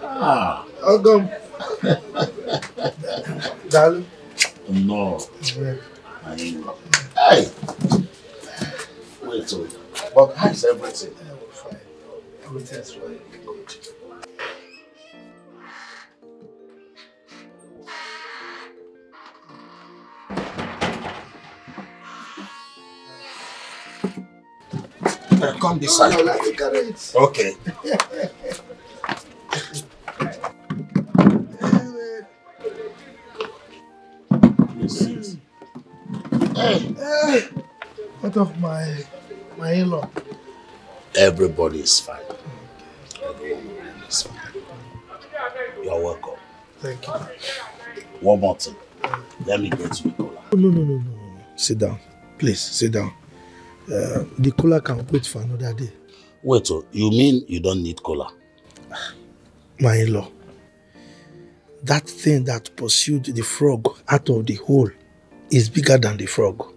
Speaker 9: Ah,
Speaker 11: welcome. Darling.
Speaker 9: No.
Speaker 11: Yeah.
Speaker 9: Hey. Wait till. But how's everything?
Speaker 11: Fine. Everything's fine. Good.
Speaker 9: Come this side.
Speaker 11: No, let's look at it.
Speaker 9: Okay.
Speaker 11: Hey. What of my in-law?
Speaker 9: Everybody is fine. Everyone is fine. You're welcome.
Speaker 11: Thank you.
Speaker 9: One more thing. Let me get you a cola.
Speaker 11: No. Sit down. Please, sit down. The cola can wait for another day.
Speaker 9: Wait, you mean you don't need cola?
Speaker 11: My in-law. That thing that pursued the frog out of the hole is bigger than the frog.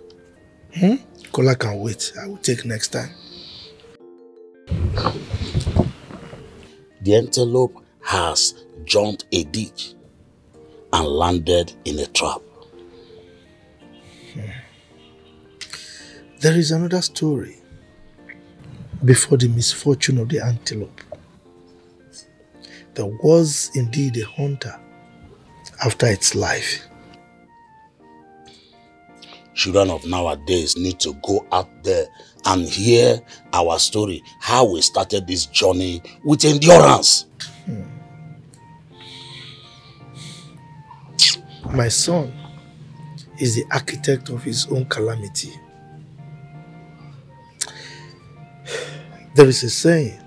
Speaker 11: Cola can wait. I will take next time.
Speaker 9: The antelope has jumped a ditch and landed in a trap.
Speaker 11: There is another story before the misfortune of the antelope. There was indeed a hunter after its life.
Speaker 9: Children of nowadays need to go out there and hear our story, how we started this journey with endurance.
Speaker 11: My son is the architect of his own calamity. There is a saying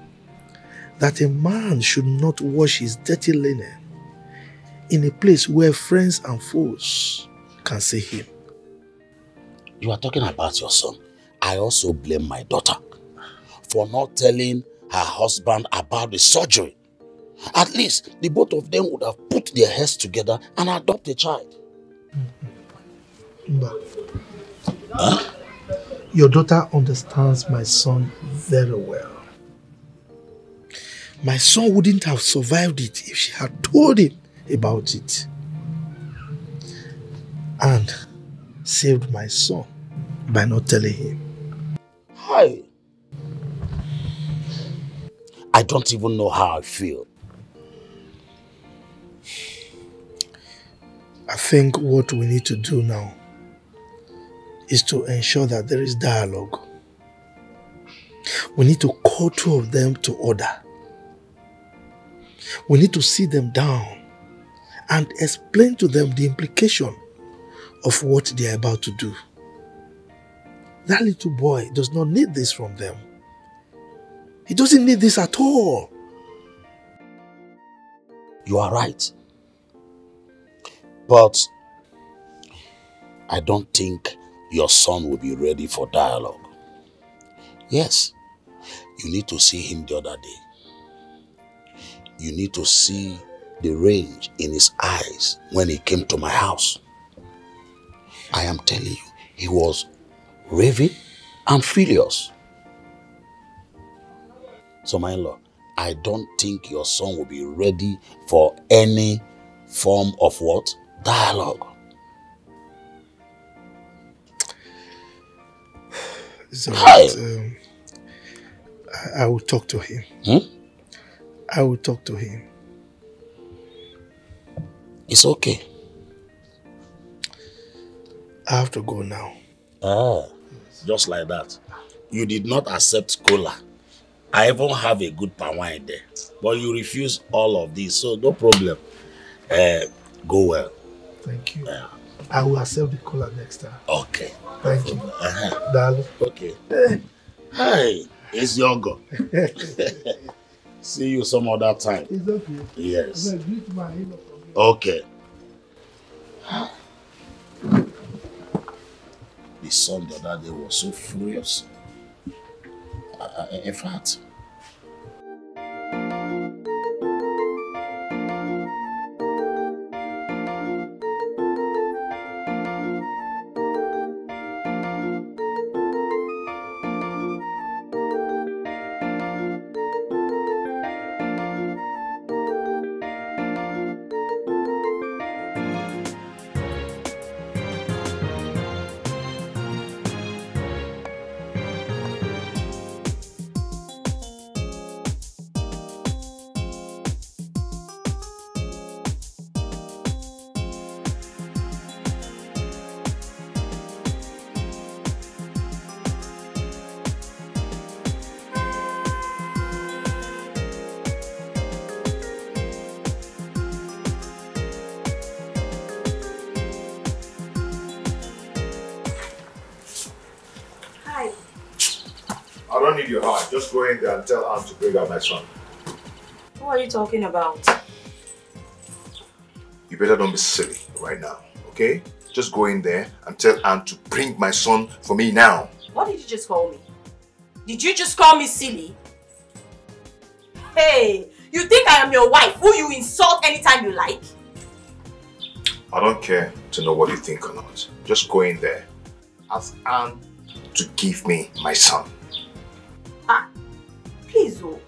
Speaker 11: that a man should not wash his dirty linen in a place where friends and foes can see him.
Speaker 9: You are talking about your son. I also blame my daughter for not telling her husband about the surgery. At least the both of them would have put their heads together and adopt a child.
Speaker 11: Mba, your daughter understands my son very well. My son wouldn't have survived it if she had told him about it. And saved my son by not telling him.
Speaker 9: Hi. I don't even know how I feel.
Speaker 11: I think what we need to do now is to ensure that there is dialogue. We need to call two of them to order. We need to sit them down and explain to them the implication of what they are about to do. That little boy does not need this from them. He doesn't need this at all.
Speaker 9: You are right. But I don't think your son will be ready for dialogue. Yes, you need to see him the other day. You need to see the rage in his eyes when he came to my house. I am telling you, he was raving and furious. So my in-law, I don't think your son will be ready for any form of what? Dialogue.
Speaker 11: So I will talk to him. I will talk to him.
Speaker 9: It's okay.
Speaker 11: I have to go now.
Speaker 9: Ah, just like that. You did not accept cola. I even have a good palm wine there. But you refuse all of this, so no problem. Go well.
Speaker 11: Thank you. I will accept the cola next time.
Speaker 9: Okay.
Speaker 11: Thank you. Darling.
Speaker 9: Okay. Hi, it's Yogo. See you some other time.
Speaker 11: It's okay.
Speaker 9: Yes.
Speaker 11: Greet my in-law from here.
Speaker 9: Okay. The son the other day was so furious. In fact,
Speaker 2: I don't need your heart. Just go in there and tell Anne to bring out my son.
Speaker 4: What are you talking about?
Speaker 2: You better don't be silly right now, okay? Just go in there and tell Anne to bring my son for me now.
Speaker 4: What did you just call me? Did you just call me silly? Hey, you think I am your wife who you insult anytime you like?
Speaker 2: I don't care to know what you think or not. Just go in there. Ask Anne to give me my son.
Speaker 4: Ah, please, oh.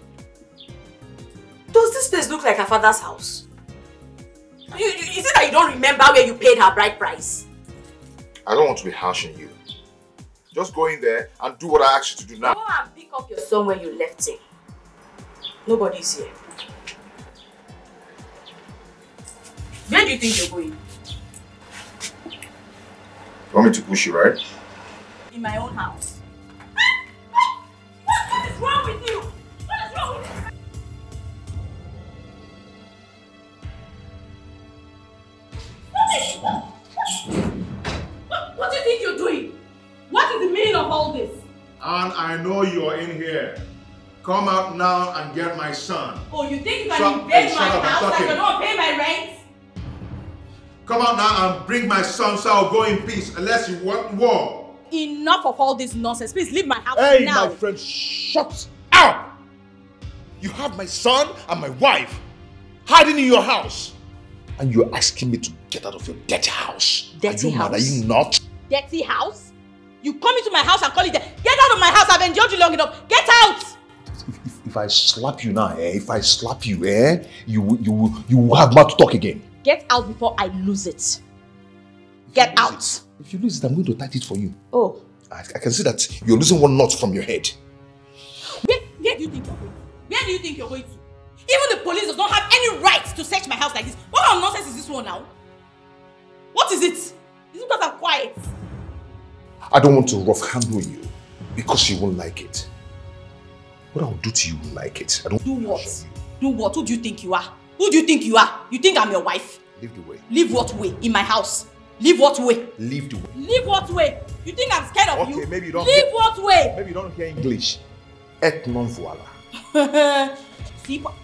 Speaker 4: Does this place look like her father's house? Is it that you don't remember where you paid her bride price?
Speaker 2: I don't want to be harsh on you. Just go in there and do what I asked you to do now.
Speaker 4: Go and pick up your son where you left him. Nobody's here. Where do you think you're going?
Speaker 2: You want me to push you, right?
Speaker 4: In my own house. What is wrong with you? What is wrong with you? What do you think you're doing? What is the meaning of all this?
Speaker 2: And I know you are in here. Come out now and get my son.
Speaker 4: Oh, you think you can invade my house like you don't pay my rent?
Speaker 2: Come out now and bring my son so I'll go in peace, unless you want war.
Speaker 14: Enough of all this nonsense. Please leave my house now.
Speaker 2: Hey, my friend, shut up! You have my son and my wife hiding in your house. And you're asking me to get out of your dirty house.
Speaker 14: Dirty house?
Speaker 2: Are you not?
Speaker 14: Dirty house? You come into my house and call it dirty. Get out of my house. I've enjoyed you long enough. Get out!
Speaker 2: If I slap you now, if I slap you, you will have mouth to talk again.
Speaker 14: Get out before I lose it. Get out.
Speaker 2: If you lose it, I'm going to tight it for you.
Speaker 14: Oh.
Speaker 2: I can see that you're losing one knot from your head.
Speaker 14: Where do you think you're going? Where do you think you're going to? Even the police does not have any right to search my house like this. What kind of nonsense is this one now? What is it? Is it because I'm quiet?
Speaker 2: I don't want to rough handle you because you won't like it. What I'll do to you will like it. I don't
Speaker 14: do what? Do what? Who do you think you are? Who do you think you are? You think I'm your wife?
Speaker 2: Leave the way.
Speaker 14: Leave what way? In my house? Leave what way?
Speaker 2: Leave the way.
Speaker 14: Leave what way? You think I'm scared of you?
Speaker 2: Okay, maybe you don't.
Speaker 14: Leave what way?
Speaker 2: Maybe you don't hear English. Et non voila.
Speaker 14: See what?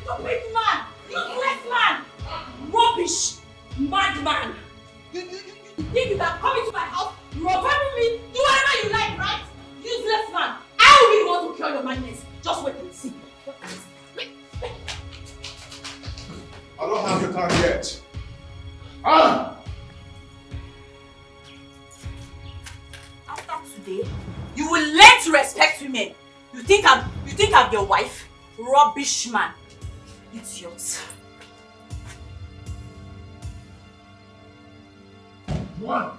Speaker 14: Stupid man! Useless man! Rubbish! Madman! You think you can come into my house, rob me, do whatever you like, right? Useless man! I will be the one to cure your madness. Just wait and see.
Speaker 2: I don't have your time yet.
Speaker 14: After today, you will learn to respect women. You think I'm your wife? Rubbish man. It's yours.
Speaker 2: One.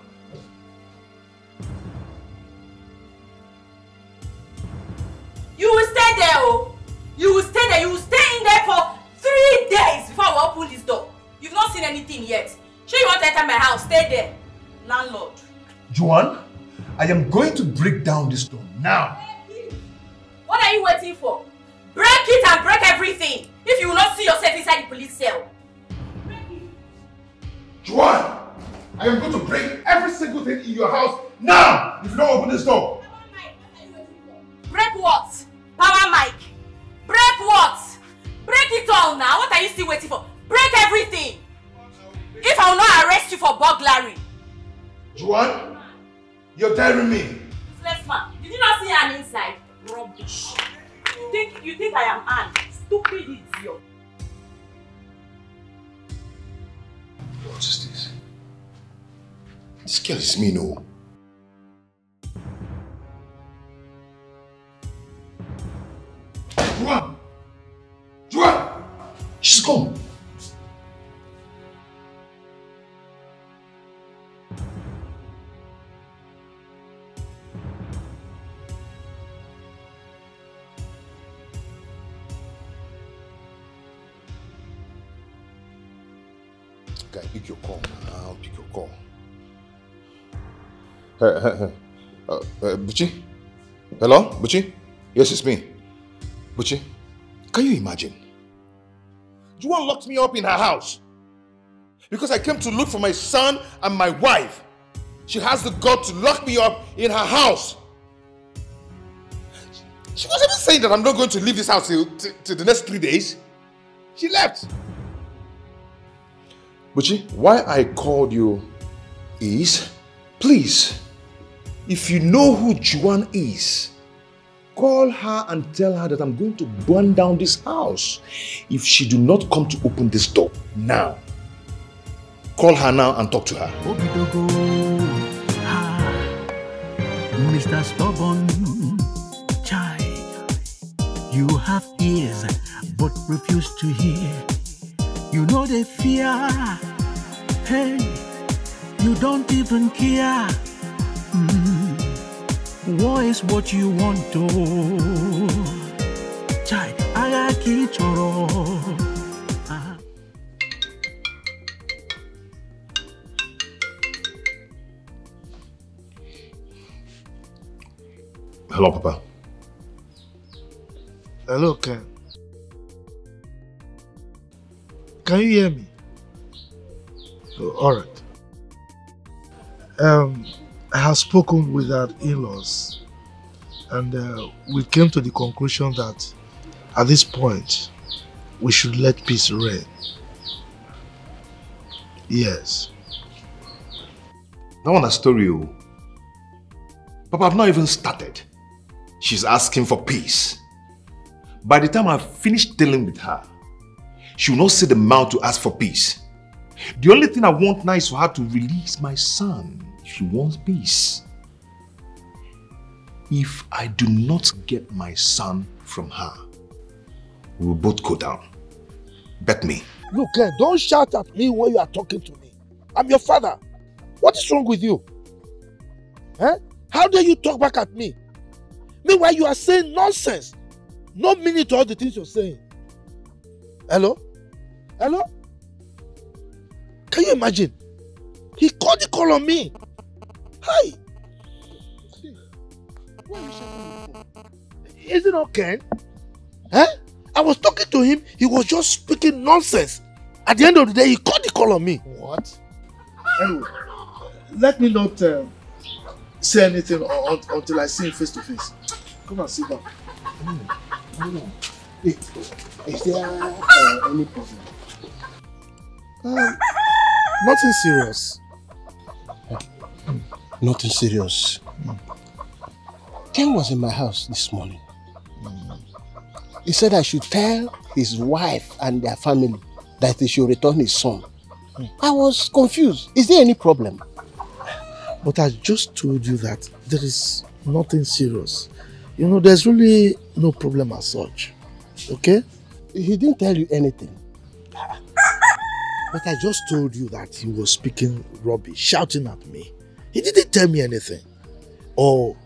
Speaker 14: You will stay there, oh. You will stay there. You will stay in there for 3 days before I open this door. You've not seen anything yet. Sure you want to enter my house? Stay there. Landlord.
Speaker 2: Juan, I am going to break down this door now.
Speaker 14: What are you waiting for? Break it and break everything. If you will not see yourself inside the police cell.
Speaker 2: Juan, I am going to break every single thing in your house now if you don't open this door.
Speaker 14: Break what? Power mic. Break what? Break it all now. What are you still waiting for? Break everything. If I will not arrest you for burglary.
Speaker 2: Juan, you're daring me.
Speaker 14: Useless man. Did you not see Anne inside? Rubbish. You think I am Anne? Stupid idiot.
Speaker 2: What is this? This girl is me, no. Juan! Juan! She's gone. Guy, pick your call now. Pick your call. Buchi? Hello? Buchi? Yes, it's me. Buchi, can you imagine? Juan locked me up in her house because I came to look for my son and my wife. She has the guts to lock me up in her house. She was even saying that I'm not going to leave this house till the next 3 days. She left. Buchi, why I called you is, please, if you know who Juan is, call her and tell her that I'm going to burn down this house if she do not come to open this door now. Call her now and talk to her.
Speaker 12: Mr. Stubborn, child, you have ears but refuse to hear. You know they fear. Hey, you don't even care. War is what you want to. Chai, ayaki choro.
Speaker 2: Hello, Papa.
Speaker 11: Hello, Ken. Can you hear me? Oh, all right. I have spoken with our in-laws And we came to the conclusion that at this point, we should let peace reign. Yes.
Speaker 2: That one a story. Papa, I've not even started. She's asking for peace. By the time I finish dealing with her, she will not see the mouth to ask for peace. The only thing I want now is for her to release my son. She wants peace. If I do not get my son from her, we will both go down. Bet me.
Speaker 11: Look, don't shout at me when you are talking to me. I'm your father. What is wrong with you? How dare you talk back at me? Meanwhile, you are saying nonsense. No meaning to all the things you're saying. Hello? Hello? Can you imagine? He called the call on me. Hi. Why are you shouting me for? Is it okay? I was talking to him. He was just speaking nonsense. At the end of the day, he called the call on me.
Speaker 18: What?
Speaker 11: Anyway, let me not say anything until I see him face to face. Come and sit down.
Speaker 18: Is there any problem?
Speaker 11: Nothing serious.
Speaker 18: Nothing serious. Ken was in my house this morning. He said I should tell his wife and their family that he should return his son. I was confused. Is there any problem?
Speaker 11: But I just told you that there is nothing serious. You know, there's really no problem as such. Okay?
Speaker 18: He didn't tell you anything.
Speaker 11: But I just told you that he was speaking rubbish, shouting at me. He didn't tell me anything. Or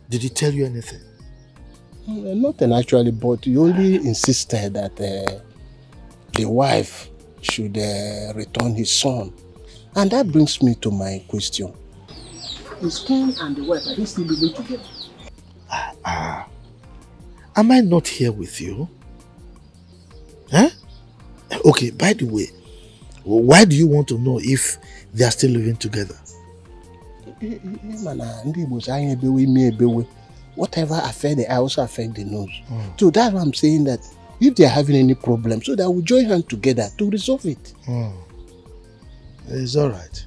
Speaker 11: did he tell you anything?
Speaker 18: Nothing actually, but you only insisted that the wife should return his son. And that brings me to my question. Is Ken and the wife, are they still living together?
Speaker 11: Am I not here with you? Okay, by the way, why do you want to know if they are still living together?
Speaker 18: Whatever affect the eye also affect the nose. So that's why I'm saying that if they are having any problem, so that we join hands together to resolve it.
Speaker 11: It's alright.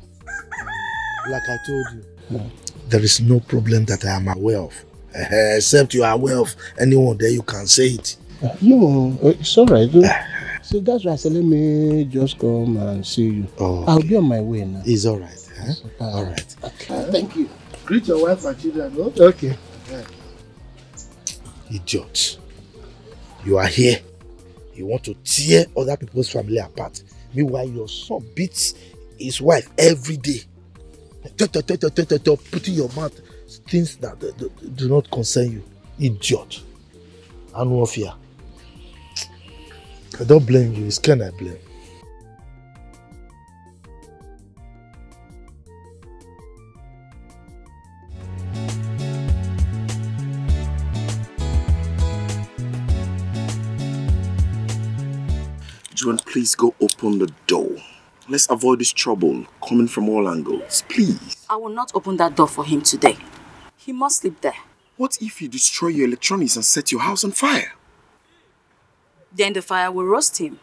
Speaker 11: Like I told you, there is no problem that I am aware of. Except you are aware of anyone there, you can say it.
Speaker 18: No, it's alright. So that's why I said, let me just come and see you.
Speaker 11: Okay.
Speaker 18: I'll be on my way now.
Speaker 11: It's alright. Alright.
Speaker 18: Okay. Thank you.
Speaker 11: Greet your wife and children. No? Okay. Idiot. You are here. You want to tear other people's family apart. Meanwhile, your son beats his wife every day. Putting your mouth things that do not concern you. Idiot. And no fear. I don't blame you. It's Ken I blame.
Speaker 5: Juan, please go open the door. Let's avoid this trouble coming from all angles, please.
Speaker 4: I will not open that door for him today. He must sleep there.
Speaker 5: What if you destroy your electronics and set your house on fire?
Speaker 4: Then the fire will roast him.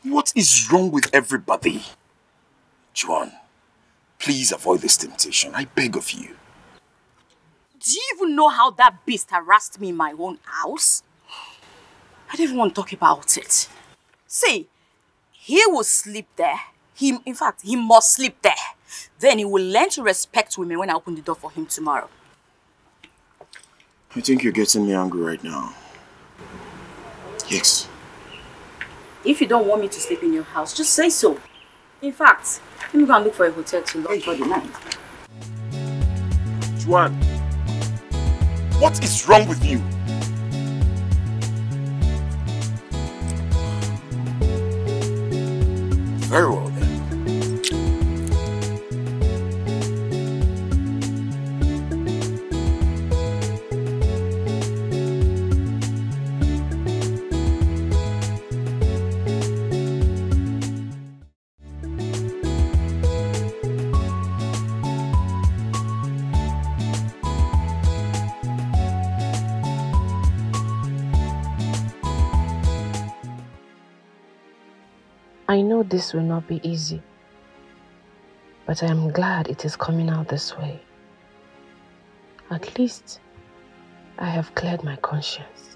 Speaker 5: What is wrong with everybody? Juan, please avoid this temptation. I beg of you.
Speaker 4: Do you even know how that beast harassed me in my own house? I don't even want to talk about it. See, he will sleep there. In fact, he must sleep there. Then he will learn to respect women when I open the door for him tomorrow.
Speaker 5: I think you're getting me angry right now. Yes.
Speaker 4: If you don't want me to sleep in your house, just say so. In fact, let me go and look for a hotel to lodge for the night.
Speaker 5: Juan, what is wrong with you? Very well then.
Speaker 1: I know this will not be easy, but I am glad it is coming out this way. At least, I have cleared my conscience.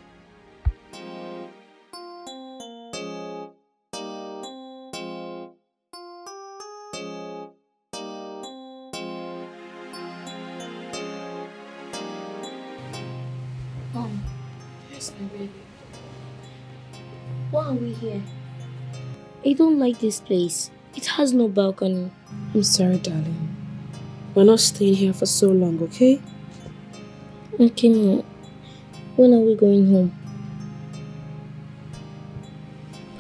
Speaker 13: Mom.
Speaker 14: Yes, my baby.
Speaker 13: Why are we here? I don't like this place. It has no balcony.
Speaker 14: I'm sorry, darling. We're not staying here for so long, okay?
Speaker 13: Okay, Mom. When are we going home?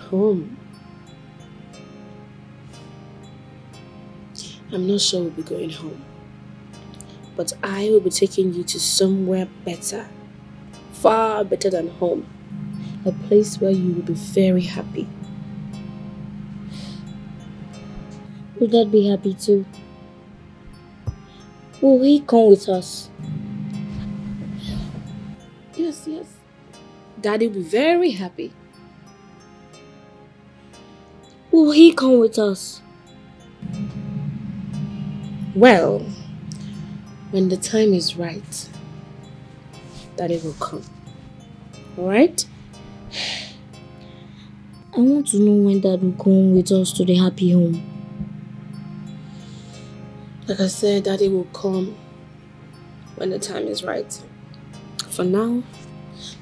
Speaker 14: Home? I'm not sure we'll be going home. But I will be taking you to somewhere better. Far better than home. A place where you will be very happy.
Speaker 13: Will Dad be happy too? Will he come with us?
Speaker 14: Yes. Daddy will be very happy.
Speaker 13: Will he come with us?
Speaker 14: Well, when the time is right, Daddy will come. Alright?
Speaker 13: I want to know when Dad will come with us to the happy home.
Speaker 14: Like I said, Daddy will come when the time is right. For now,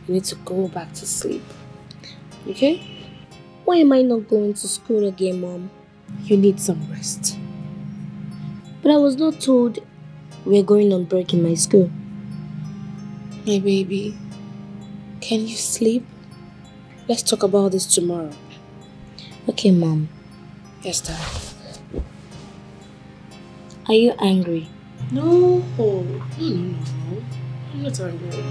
Speaker 14: you need to go back to sleep. Okay?
Speaker 13: Why am I not going to school again, Mom?
Speaker 14: You need some rest.
Speaker 13: But I was not told we're going on break in my school.
Speaker 14: My baby, can you sleep? Let's talk about this tomorrow.
Speaker 13: Okay, Mom.
Speaker 14: Yes, Dad.
Speaker 13: Are you angry?
Speaker 14: No. I'm not angry.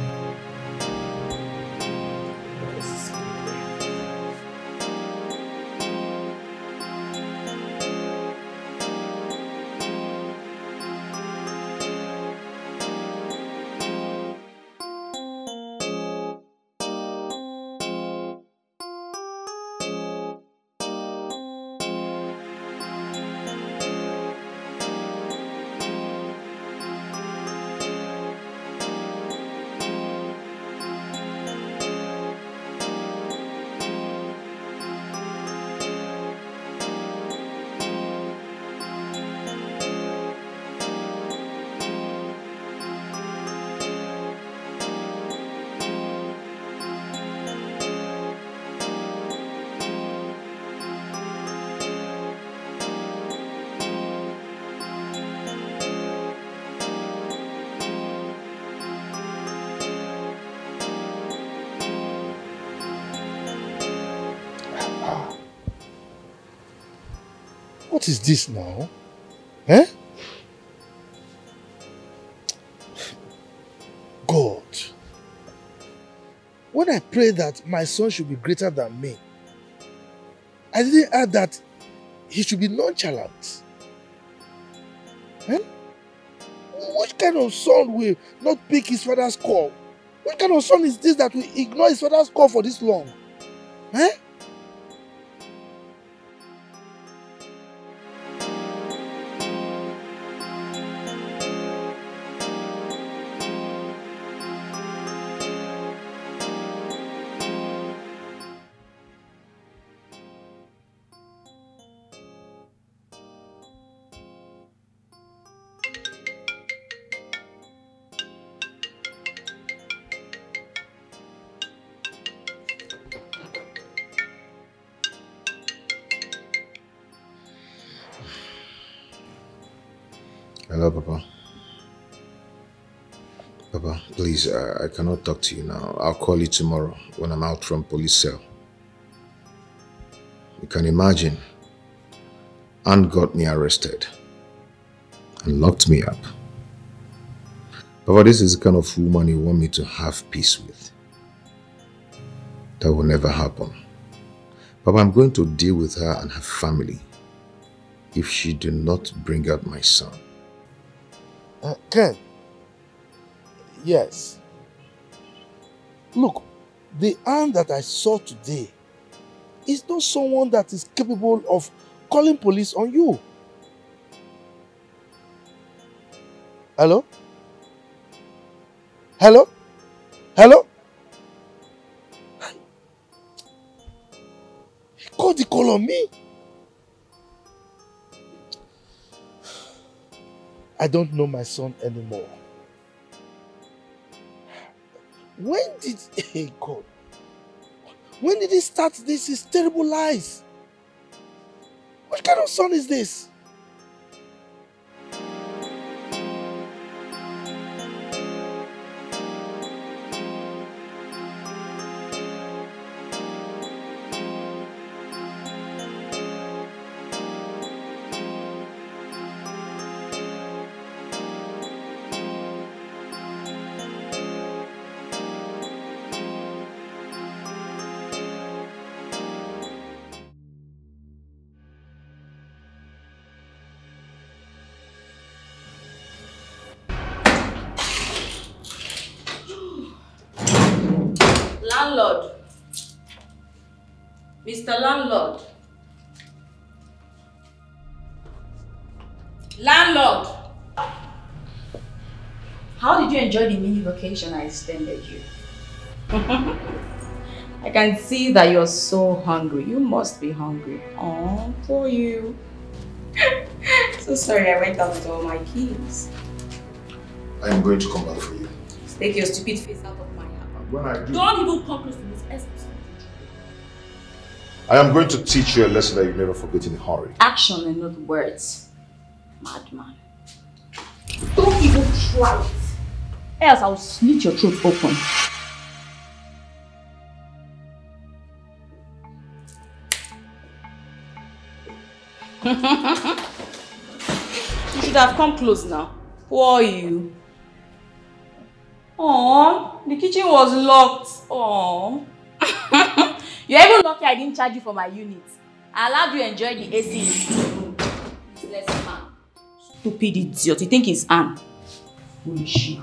Speaker 11: What is this now? Eh? God. When I pray that my son should be greater than me, I didn't add that he should be nonchalant. Eh? Which kind of son will not pick his father's call? What kind of son is this that will ignore his father's call for this long? Eh?
Speaker 2: Hello, Papa. Papa, please, I cannot talk to you now. I'll call you tomorrow when I'm out from police cell. You can imagine, Aunt got me arrested and locked me up. Papa, this is the kind of woman you want me to have peace with. That will never happen. Papa, I'm going to deal with her and her family if she do not bring out my son.
Speaker 11: Ken, yes. Look, the aunt that I saw today is not someone that is capable of calling police on you. Hello? Hello? Hello? He called the call on me. I don't know my son anymore. When did hey God? When did he start this? His terrible lies. What kind of son is this?
Speaker 7: Landlord. Mr. Landlord. Landlord.
Speaker 19: How did you enjoy the mini vacation I extended you? I can see that you're so hungry. You must be hungry. Oh, poor you. So sorry, I went out with all my keys.
Speaker 2: I am going to come back for you.
Speaker 19: Take your stupid face out of my house.
Speaker 2: When I do,
Speaker 19: Don't even come close to this Escalation.
Speaker 2: I am going to teach you a lesson that you never forget in a hurry.
Speaker 19: Action and not words. Madman. Don't even try it. Else I'll slit your throat open.
Speaker 7: You should have come close now. Who are you? Oh, the kitchen was locked. Oh. You're even lucky I didn't charge you for my unit. I allowed you to enjoy the AC in the room. Useless man. Stupid idiot. You think it's Anne? Foolish you.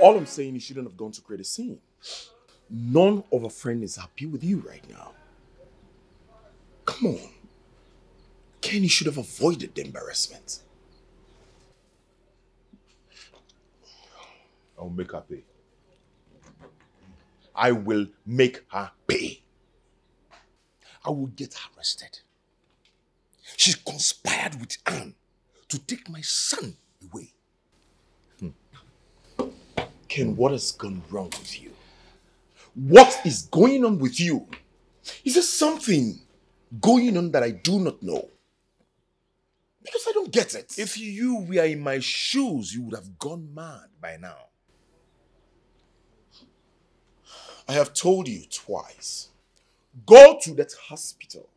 Speaker 5: All I'm saying, you shouldn't have gone to create a scene. None of our friend is happy with you right now. Come on. Ken, you should have avoided the embarrassment.
Speaker 2: I will make her pay. I will make her pay.
Speaker 5: I will get her arrested. She conspired with Anne to take my son away. Ken, what has gone wrong with you? What is going on with you? Is there something going on that I do not know? Because I don't get it.
Speaker 2: If you were in my shoes, you would have gone mad by now.
Speaker 5: I have told you twice. Go to that hospital.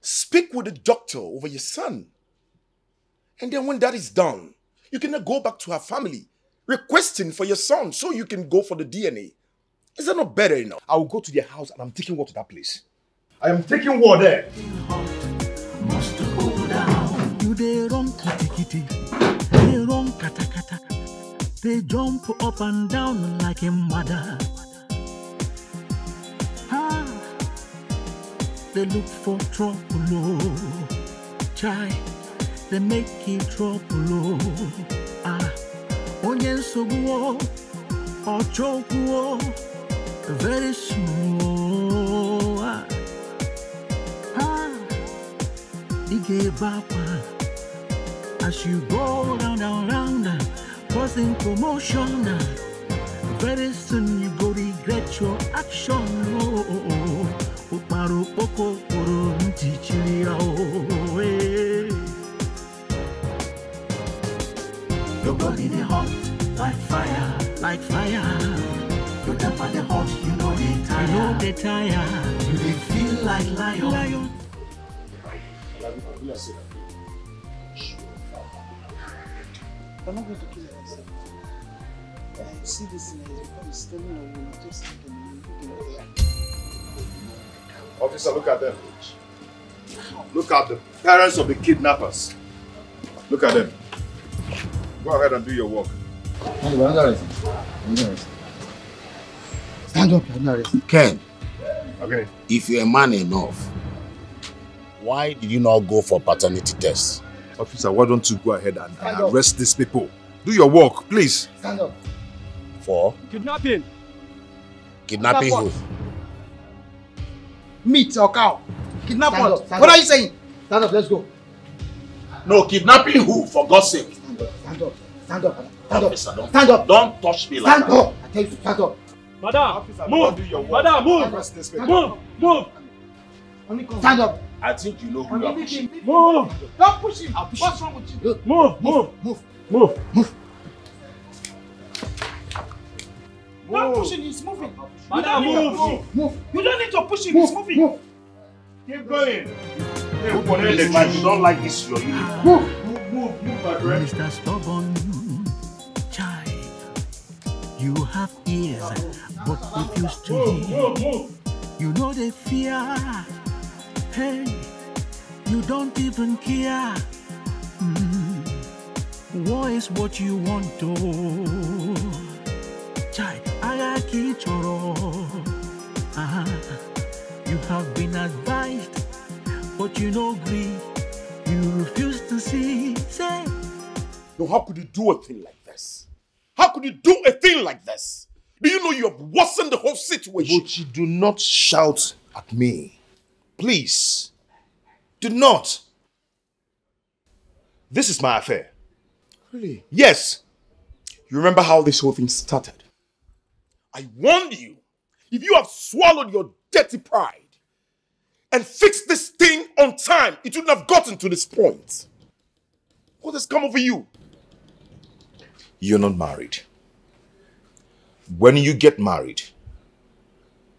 Speaker 5: Speak with the doctor over your son. And then when that is done, you can go back to her family, requesting for your son so you can go for the DNA. Is that not better enough?
Speaker 2: I will go to their house and I'm taking war to that place. I am taking war there.
Speaker 12: Must go down. You they run kitty kitty, they run kata kata, they jump up and down like a mother. They look for trouble, oh. Chai, they make it trouble, oh. Onyen soguo, or chokuo, very small. Dikeh bapa, as you go round, causing commotion. Very soon you go regret your action, oh. Uparu poko puru ntichilia, oh. Your body they hot like fire, like fire. Your temper they hot, you know they tire. know they tired. You they feel like lion.
Speaker 8: I'm not going to kill myself. I see this in because it's telling on you, just
Speaker 2: Officer, look at them. Look at the parents of the kidnappers. Look at them. Go ahead and do your work.
Speaker 18: Stand up, Ken.
Speaker 2: Okay.
Speaker 9: If you're a man enough, why did you not go for paternity test?
Speaker 2: Officer, why don't you go ahead and arrest these people? Do your work, please.
Speaker 18: Stand up.
Speaker 9: For?
Speaker 16: Kidnapping.
Speaker 9: Kidnapping who?
Speaker 8: Meat or cow? Kidnap
Speaker 18: Stand
Speaker 8: what?
Speaker 18: up, stand
Speaker 8: What
Speaker 18: up.
Speaker 8: are you saying?
Speaker 18: Stand up, let's go.
Speaker 9: No, kidnapping who? For God's sake.
Speaker 18: Stand up, stand up, stand up, stand up.
Speaker 9: Officer, don't,
Speaker 18: Stand up.
Speaker 9: Don't touch me like
Speaker 18: Stand
Speaker 9: that.
Speaker 18: up. I tell you to stand up.
Speaker 16: Madam,
Speaker 2: Officer,
Speaker 16: move.
Speaker 2: do your work.
Speaker 16: Madam, move.
Speaker 2: Arrest these
Speaker 16: Move.
Speaker 2: people.
Speaker 16: Move.
Speaker 18: Stand up.
Speaker 9: I think you know who you are pushing.
Speaker 16: Move.
Speaker 8: Don't push him.
Speaker 18: What's wrong with you?
Speaker 16: Move. Move.
Speaker 18: Move.
Speaker 16: Move.
Speaker 18: Move.
Speaker 8: Don't push him, he's moving.
Speaker 16: Madam, move.
Speaker 8: Move. You don't need to push him, he's moving.
Speaker 18: Move.
Speaker 2: Keep going.
Speaker 9: This man, you don't like this, your uniform.
Speaker 2: Move, my friend.
Speaker 12: Mr. Stubborn child, you have ears but refuse to hear. You know they fear. Hey, you don't even care. War is what you want to. Child, I keep you have been advised, but you no agree. You refuse to see. Say,
Speaker 5: No, how could you do a thing like this? How could you do a thing like this? Do you know you have worsened the whole situation?
Speaker 2: But you do not shout at me. Please. Do not. This is my affair.
Speaker 5: Really?
Speaker 2: Yes.
Speaker 5: You remember how this whole thing started? I warned you. If you have swallowed your dirty pride and fixed this thing on time, it wouldn't have gotten to this point. What has come over you?
Speaker 2: You're not married. When you get married,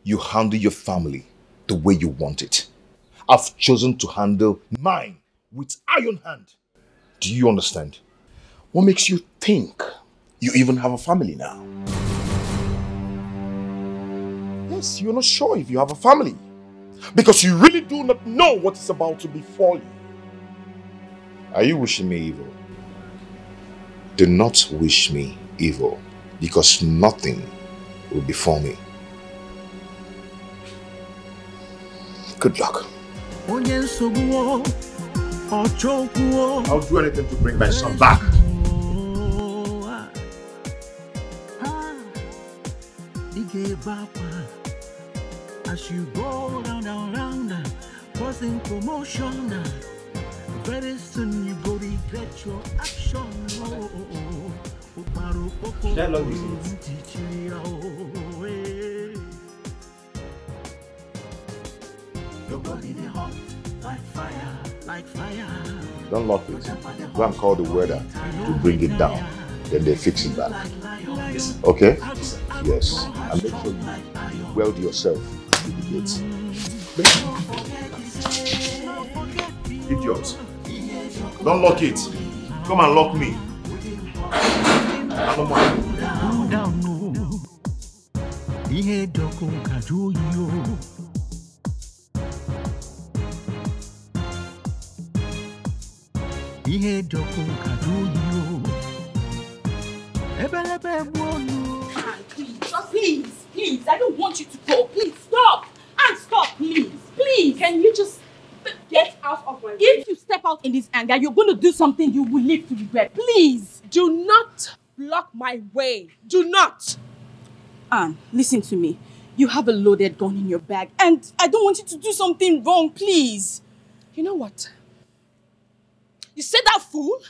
Speaker 2: you handle your family the way you want it. I've chosen to handle mine with iron hand. Do you understand?
Speaker 5: What makes you think you even have a family now? Yes, you're not sure if you have a family. Because you really do not know what is about to befall you.
Speaker 2: Are you wishing me evil? Do not wish me evil, because nothing will befall me. Good luck.
Speaker 12: I'll do
Speaker 2: anything to bring my son back.
Speaker 12: As you go round, causing commotion. Very soon you go regret your action.
Speaker 16: Should I log this
Speaker 12: Your body they hot like fire, like fire.
Speaker 2: Don't lock it. Go and call the weather to bring it down. Then they fix it back. Okay? Yes. And make sure you weld yourself to the gates. Idiot. Don't lock it. Come and lock me. I don't mind.
Speaker 7: Please, I don't want you to go. Please, stop. And stop, please. Please. Can you just get out of my way? If you step out in this anger, you're going to do something you will live to regret. Please. Do not block my way. Do not. Anne, listen to me. You have a loaded gun in your bag, and I don't want you to do something wrong, please. You know what? You said that fool?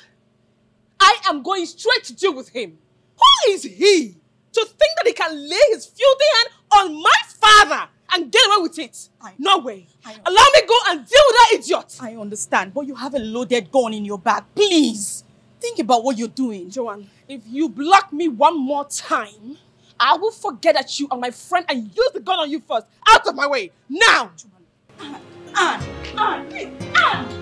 Speaker 7: I am going straight to deal with him. Who is he to think that he can lay his filthy hand on my father and get away with it? No way. Allow me go and deal with that idiot. I understand, but you have a loaded gun in your bag. Please, think about what you're doing. Joanne, if you block me one more time, I will forget that you are my friend and use the gun on you first. Out of my way, now!
Speaker 4: Anne, please, Anne!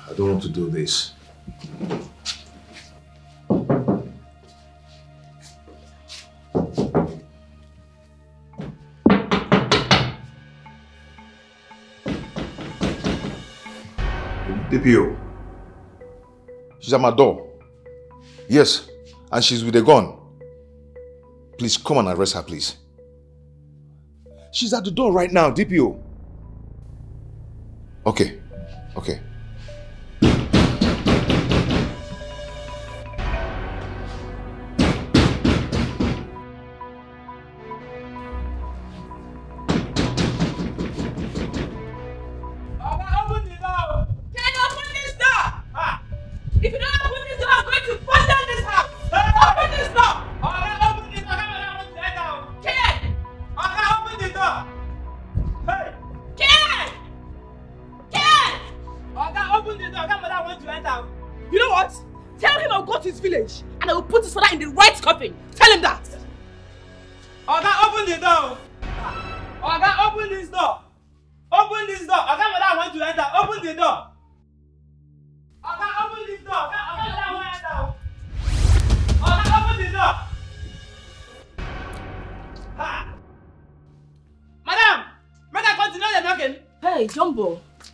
Speaker 2: I don't want to do this. DPO. She's at my door. Yes, and she's with a gun. Please come and arrest her, please. She's at the door right now, DPO. Okay, okay.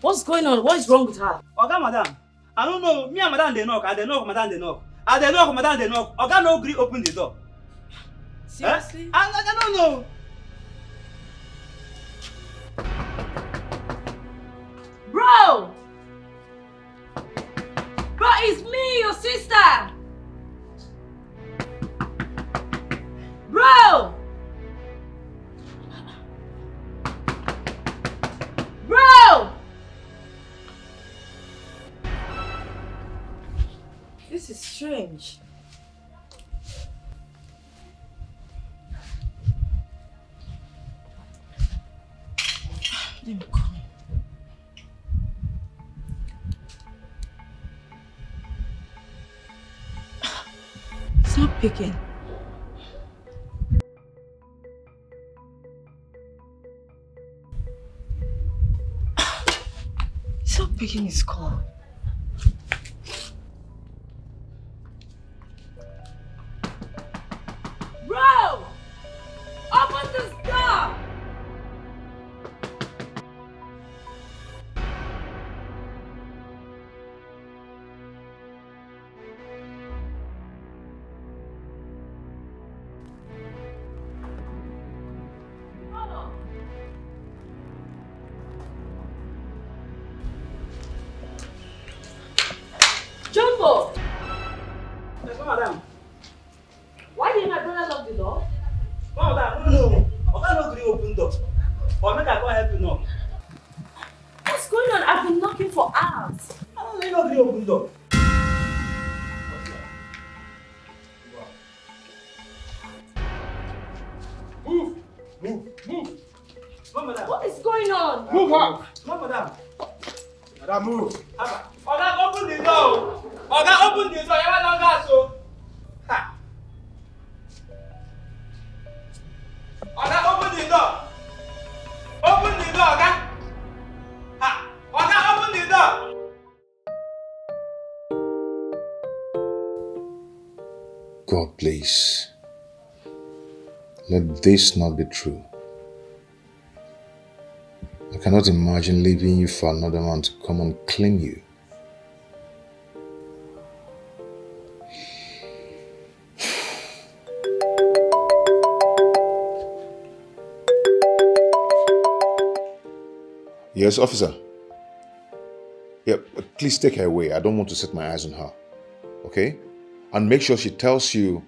Speaker 7: What's going on? What is wrong with her?
Speaker 20: Oga, madam. I don't know. Me and madam they knock. I they knock, madam they knock. I they knock, madam they knock. Oga no agree open the door.
Speaker 7: Seriously?
Speaker 20: I don't know.
Speaker 7: Bro! Bro, it's me, your sister! Bro! Bro! This is strange. Let me call. It's not picking. It's not picking his call. Bro! Open this door! Jumbo!
Speaker 20: Yes, madam.
Speaker 7: Why did my brother lock the door?
Speaker 20: Madam, no. Oga no agree open door. Or make I go help you knock.
Speaker 7: What's going on? I've been knocking for hours.
Speaker 20: I don't agree open door. Move! Move! Come, madam.
Speaker 7: What is going on?
Speaker 20: Move her! Come, madam. Madam, move. Oga, open the door. Oga, open the door. You have no gas, so. Ha! Oga, open the door.
Speaker 2: Please, let this not be true. I cannot imagine leaving you for another man to come and claim you. Yes, officer. Yeah, please take her away. I don't want to set my eyes on her. Okay? And make sure she tells you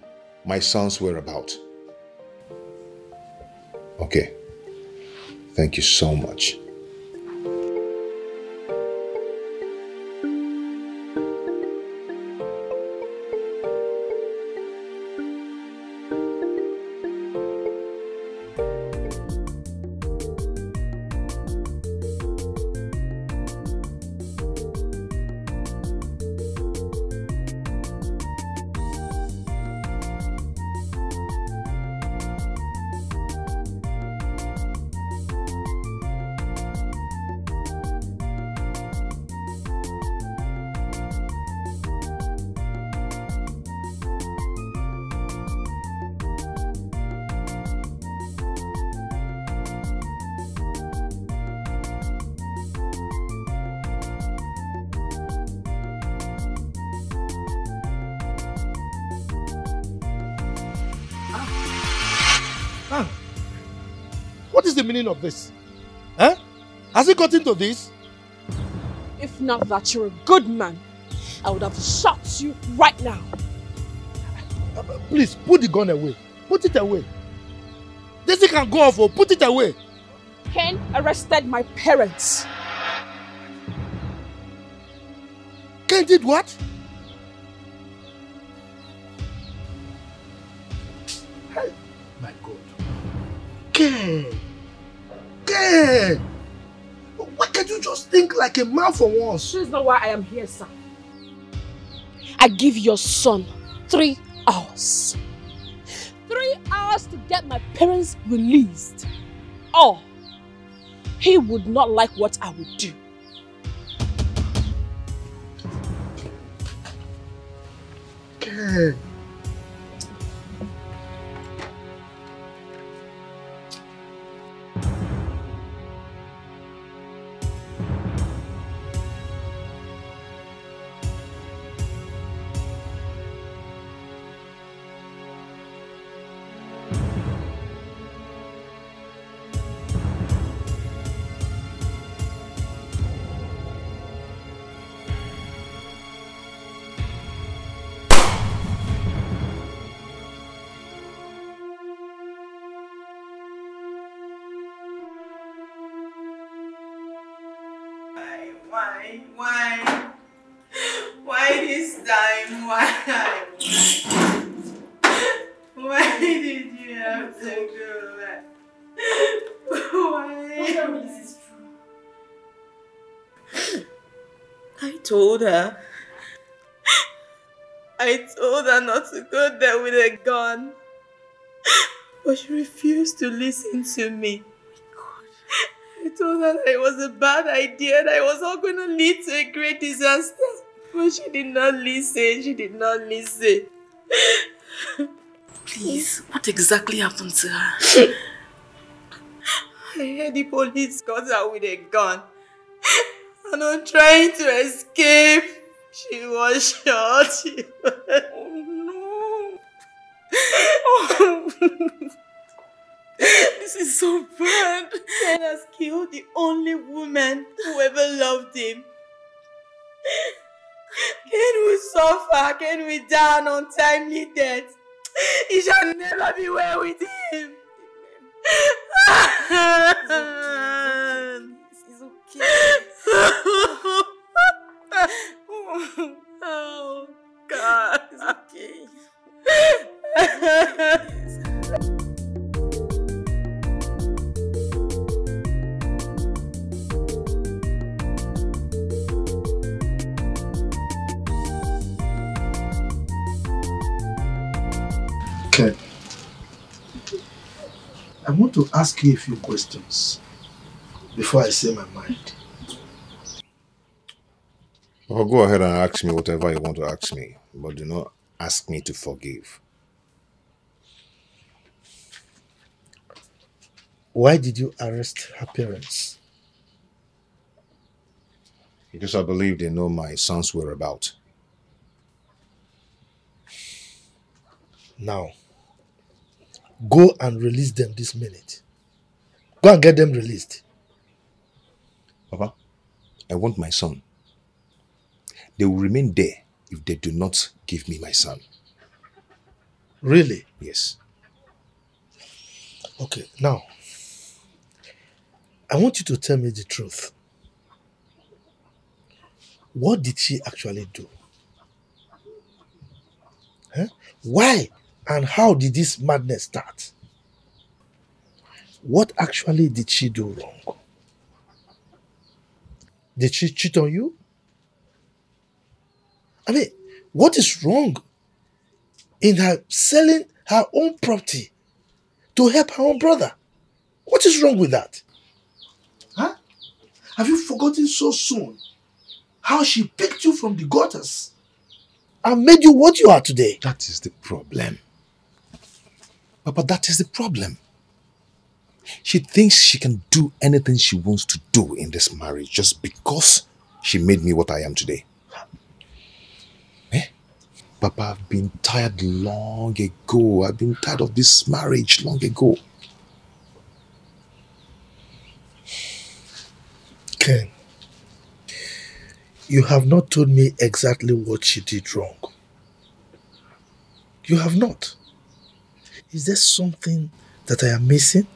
Speaker 2: my son's whereabouts. Okay. Thank you so much.
Speaker 11: What is the meaning of this? Huh? Has it got into this?
Speaker 14: If not that you're a good man, I would have shot you right now.
Speaker 11: Please, put the gun away. Put it away. This thing can go off, or put it away.
Speaker 14: Ken arrested my parents.
Speaker 11: Ken did what? Hey, my God. Ken! Ken! Why can't you just think like a man for once?
Speaker 14: This is not why I am here, sir. I give your son 3 hours. 3 hours to get my parents released. Or he would not like what I would do.
Speaker 11: Ken.
Speaker 21: Why this time? Why did you have to go back? Why? Tell me this is true. I told her not to go there with a gun. But she refused to listen to me. I told her that it was a bad idea, that it was all going to lead to a great disaster. But she did not listen. She did not listen. Please, what exactly happened to her? I heard the police got her with a gun. And on trying to escape, she was shot. Oh no. Oh. This is so bad. Ken has killed the only woman who ever loved him. Ken will suffer. Ken will die an untimely death. He shall never be well with him. It's okay. Oh, God. It's okay.
Speaker 11: Ken, I want to ask you a few questions before I say my mind.
Speaker 2: Well, go ahead and ask me whatever you want to ask me, but do not ask me to forgive.
Speaker 11: Why did you arrest her parents?
Speaker 2: Because I believe they know my son's whereabouts.
Speaker 11: Now, go and release them this minute. Go and get them released.
Speaker 2: Papa, I want my son. They will remain there if they do not give me my son.
Speaker 11: Really?
Speaker 2: Yes.
Speaker 11: Okay, now, I want you to tell me the truth. What did she actually do? Huh? Why and how did this madness start? What actually did she do wrong? Did she cheat on you? I mean, what is wrong in her selling her own property to help her own brother? What is wrong with that? Huh? Have you forgotten so soon how she picked you from the gutters and made you what you are today?
Speaker 2: That is the problem. Papa, that is the problem. She thinks she can do anything she wants to do in this marriage just because she made me what I am today. Papa, I've been tired long ago. I've been tired of this marriage long ago.
Speaker 11: Ken, you have not told me exactly what she did wrong. You have not. Is there something that I am missing?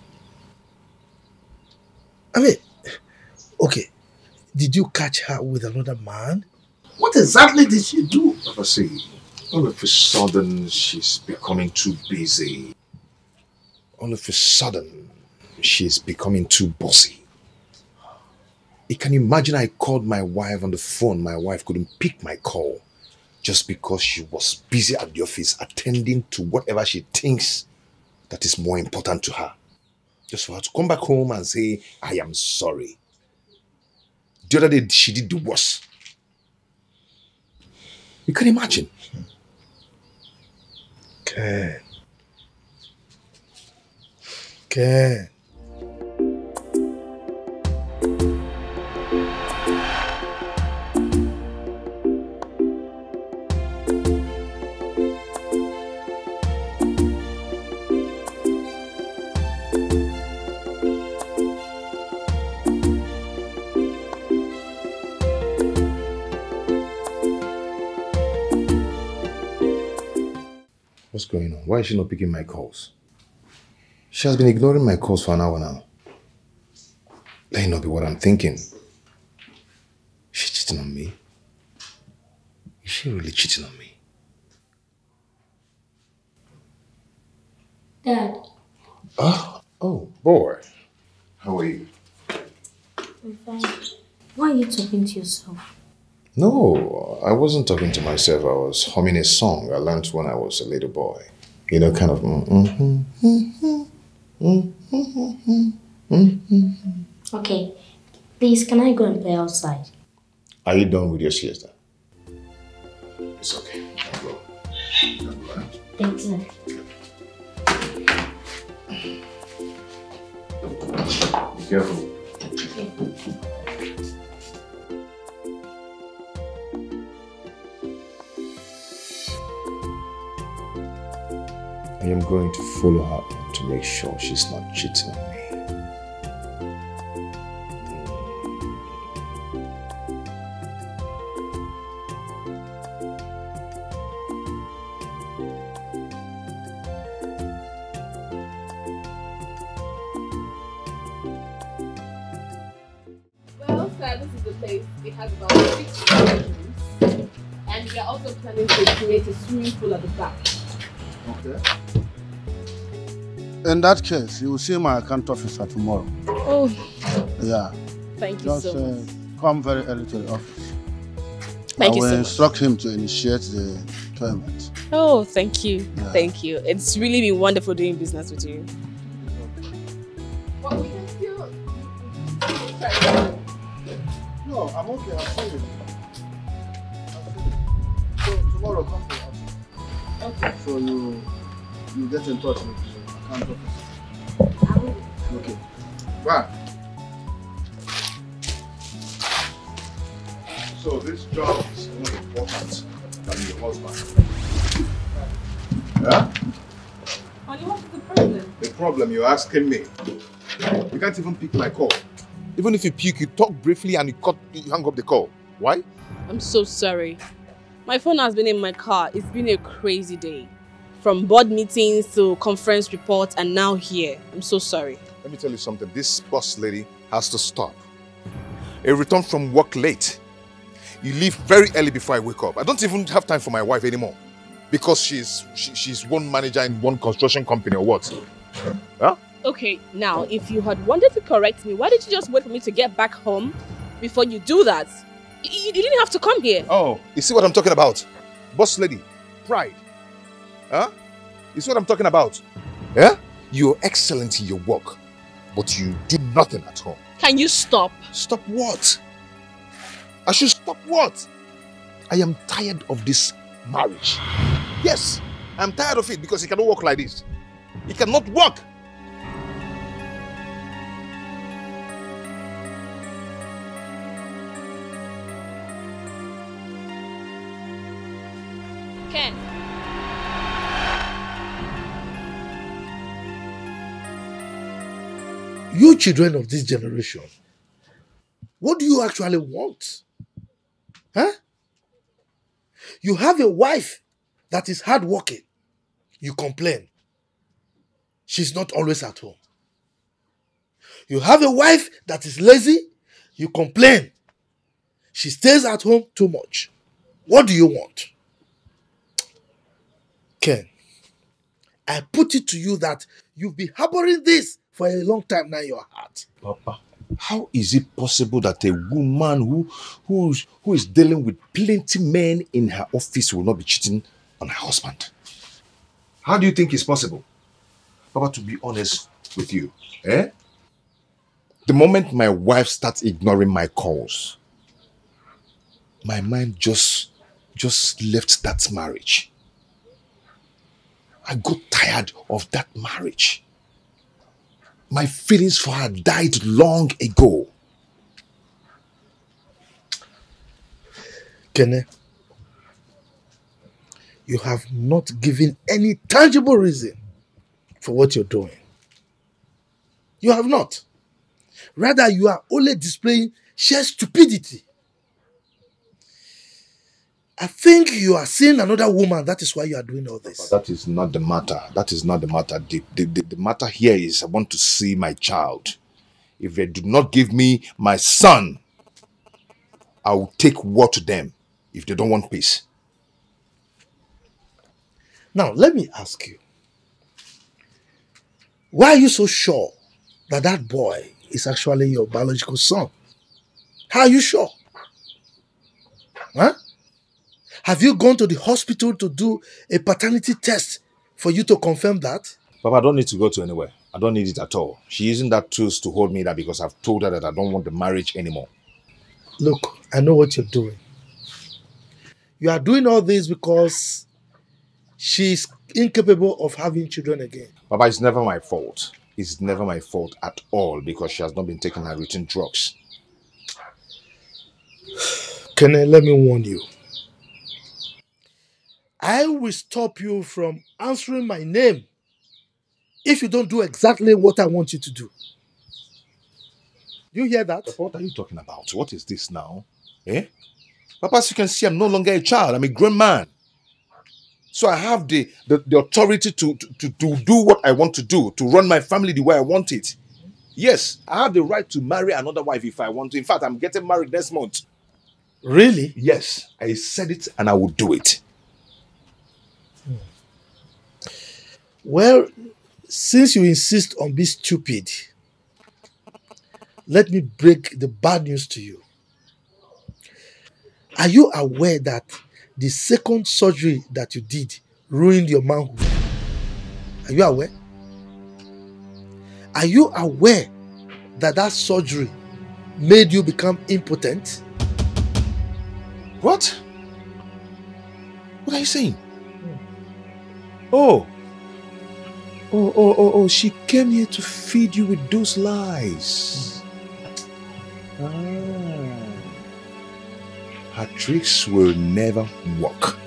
Speaker 11: I mean, okay, did you catch her with another man? What exactly did she do?
Speaker 2: Papa, see, all of a sudden she's becoming too busy. All of a sudden she's becoming too bossy. You can imagine I called my wife on the phone. My wife couldn't pick my call just because she was busy at the office attending to whatever she thinks that is more important to her. Just for her to come back home and say, I am sorry. The other day, she did the worst. You can imagine.
Speaker 11: Ken. Ken.
Speaker 2: What's going on? Why is she not picking my calls? She has been ignoring my calls for an hour now. Let it not be what I'm thinking. She's cheating on me. Is she really cheating on me?
Speaker 13: Dad.
Speaker 2: Oh, boy. How are you?
Speaker 13: I'm fine. Why are you talking to yourself?
Speaker 2: No, I wasn't talking to myself. I was humming a song I learned when I was a little boy. You know, kind of...
Speaker 13: Okay, please, can I go and play outside?
Speaker 2: Are you done with your siesta? It's okay. I'll go.
Speaker 13: Thank you.
Speaker 2: Be careful.
Speaker 13: Okay.
Speaker 2: I am going to follow her to make sure she's not cheating on me.
Speaker 14: Well, sir, this is the place. It has about 6 bedrooms. And we are also planning to create a swimming pool at the back.
Speaker 18: Okay. In that case, you will see my account officer tomorrow.
Speaker 14: Oh.
Speaker 18: Yeah.
Speaker 14: Thank you
Speaker 18: Just
Speaker 14: so much.
Speaker 18: come very early to the office.
Speaker 14: Thank you
Speaker 18: I will
Speaker 14: so much.
Speaker 18: instruct him to initiate the payment.
Speaker 14: Oh, thank you.
Speaker 18: Yeah.
Speaker 14: Thank you. It's really been wonderful doing business with you. But we can still...
Speaker 18: No, I'm okay. I'll see you. So tomorrow, come to the office.
Speaker 14: Okay.
Speaker 18: So you get in touch with the account officer. Okay.
Speaker 2: Why? So this job is more important than your husband. Yeah?
Speaker 14: Honey, what is the problem?
Speaker 2: The problem you're asking me. You can't even pick my call. Even if you pick, you talk briefly and you hang up the call. Why?
Speaker 14: I'm so sorry. My phone has been in my car. It's been a crazy day. From board meetings to conference reports and now here. I'm so sorry.
Speaker 2: Let me tell you something. This boss lady has to stop. I return from work late. You leave very early before I wake up. I don't even have time for my wife anymore. Because she's one manager in one construction company or what? Huh?
Speaker 14: Okay, now, if you had wanted to correct me, why did you just wait for me to get back home before you do that? You didn't have to come here.
Speaker 2: Oh, you see what I'm talking about? Boss lady, pride. Huh? You see what I'm talking about? Yeah? You're excellent in your work, but you do nothing at home.
Speaker 14: Can you stop?
Speaker 2: Stop what? I should stop what? I am tired of this marriage. Yes, I'm tired of it because it cannot work like this. It cannot work.
Speaker 14: Ken.
Speaker 11: You children of this generation, what do you actually want? Huh? You have a wife that is hardworking. You complain. She's not always at home. You have a wife that is lazy. You complain. She stays at home too much. What do you want? Ken, I put it to you that you've been harboring this for a long time now in your heart.
Speaker 2: Papa, how is it possible that a woman who is dealing with plenty men in her office will not be cheating on her husband? How do you think it's possible? Papa, to be honest with you, the moment my wife starts ignoring my calls, my mind just left that marriage. I got tired of that marriage. My feelings for her died long ago.
Speaker 11: Kene, you have not given any tangible reason for what you're doing. You have not. Rather, you are only displaying sheer stupidity. I think you are seeing another woman. That is why you are doing all this.
Speaker 2: But that is not the matter. That is not the matter. The matter here is I want to see my child. If they do not give me my son, I will take war to them if they don't want peace.
Speaker 11: Now, let me ask you. Why are you so sure that that boy is actually your biological son? How are you sure? Huh? Have you gone to the hospital to do a paternity test for you to confirm that?
Speaker 2: Papa, I don't need to go to anywhere. I don't need it at all. She's using that tools to hold me there because I've told her that I don't want the marriage anymore.
Speaker 11: Look, I know what you're doing. You are doing all this because she's incapable of having children again.
Speaker 2: Papa, it's never my fault. It's never my fault at all because she has not been taking her routine drugs.
Speaker 11: Kene, let me warn you. I will stop you from answering my name if you don't do exactly what I want you to do. You hear that?
Speaker 2: Papa, what are you talking about? What is this now? Papa, as you can see, I'm no longer a child. I'm a grown man. So I have the authority to do what I want to do, to run my family the way I want it. Yes, I have the right to marry another wife if I want to. In fact, I'm getting married next month.
Speaker 11: Really?
Speaker 2: Yes, I said it and I will do it.
Speaker 11: Well, since you insist on being stupid, let me break the bad news to you. Are you aware that the second surgery that you did ruined your manhood? Are you aware? Are you aware that that surgery made you become impotent?
Speaker 2: What? What are you saying? Oh. Oh, she came here to feed you with those lies. Her tricks will never work.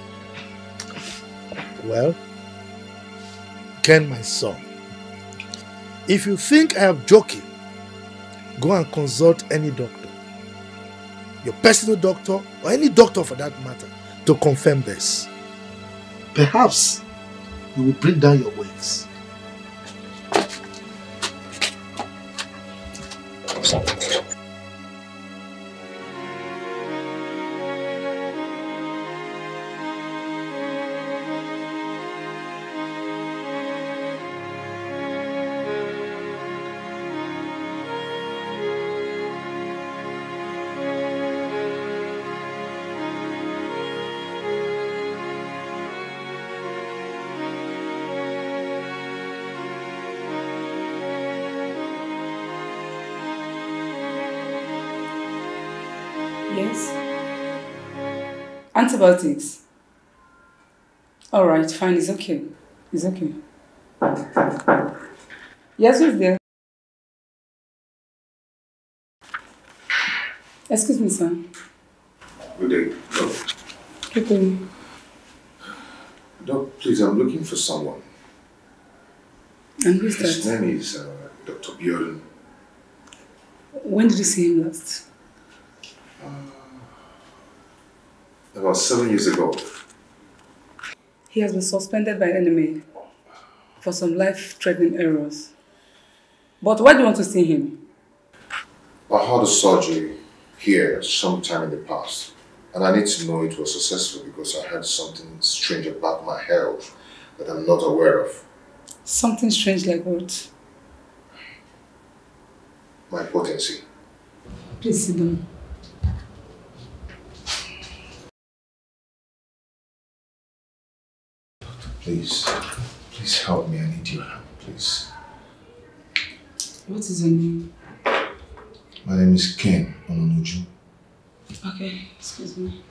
Speaker 11: Well, Ken, my son, if you think I am joking, go and consult any doctor. Your personal doctor, or any doctor for that matter, to confirm this. Perhaps you will bring down your weights.
Speaker 3: Yes. Antibiotics. All right, fine. It's okay. It's okay. Yes, who's there? Excuse me, sir.
Speaker 2: Good day. Doc.
Speaker 3: Good day.
Speaker 2: Doc, please, I'm looking for someone.
Speaker 3: And who's
Speaker 2: His
Speaker 3: that?
Speaker 2: name is Dr. Bjorn.
Speaker 3: When did you see him last?
Speaker 2: About 7 years ago.
Speaker 3: He has been suspended by enemy for some life-threatening errors. But why do you want to see him?
Speaker 2: I had a surgery here sometime in the past, and I need to know it was successful because I had something strange about my health that I'm not aware of.
Speaker 3: Something strange like what?
Speaker 2: My potency.
Speaker 3: Please sit down.
Speaker 2: Please help me. I need your help, please.
Speaker 3: What is your name?
Speaker 2: My name is Ken Ononuju.
Speaker 3: Okay, excuse me.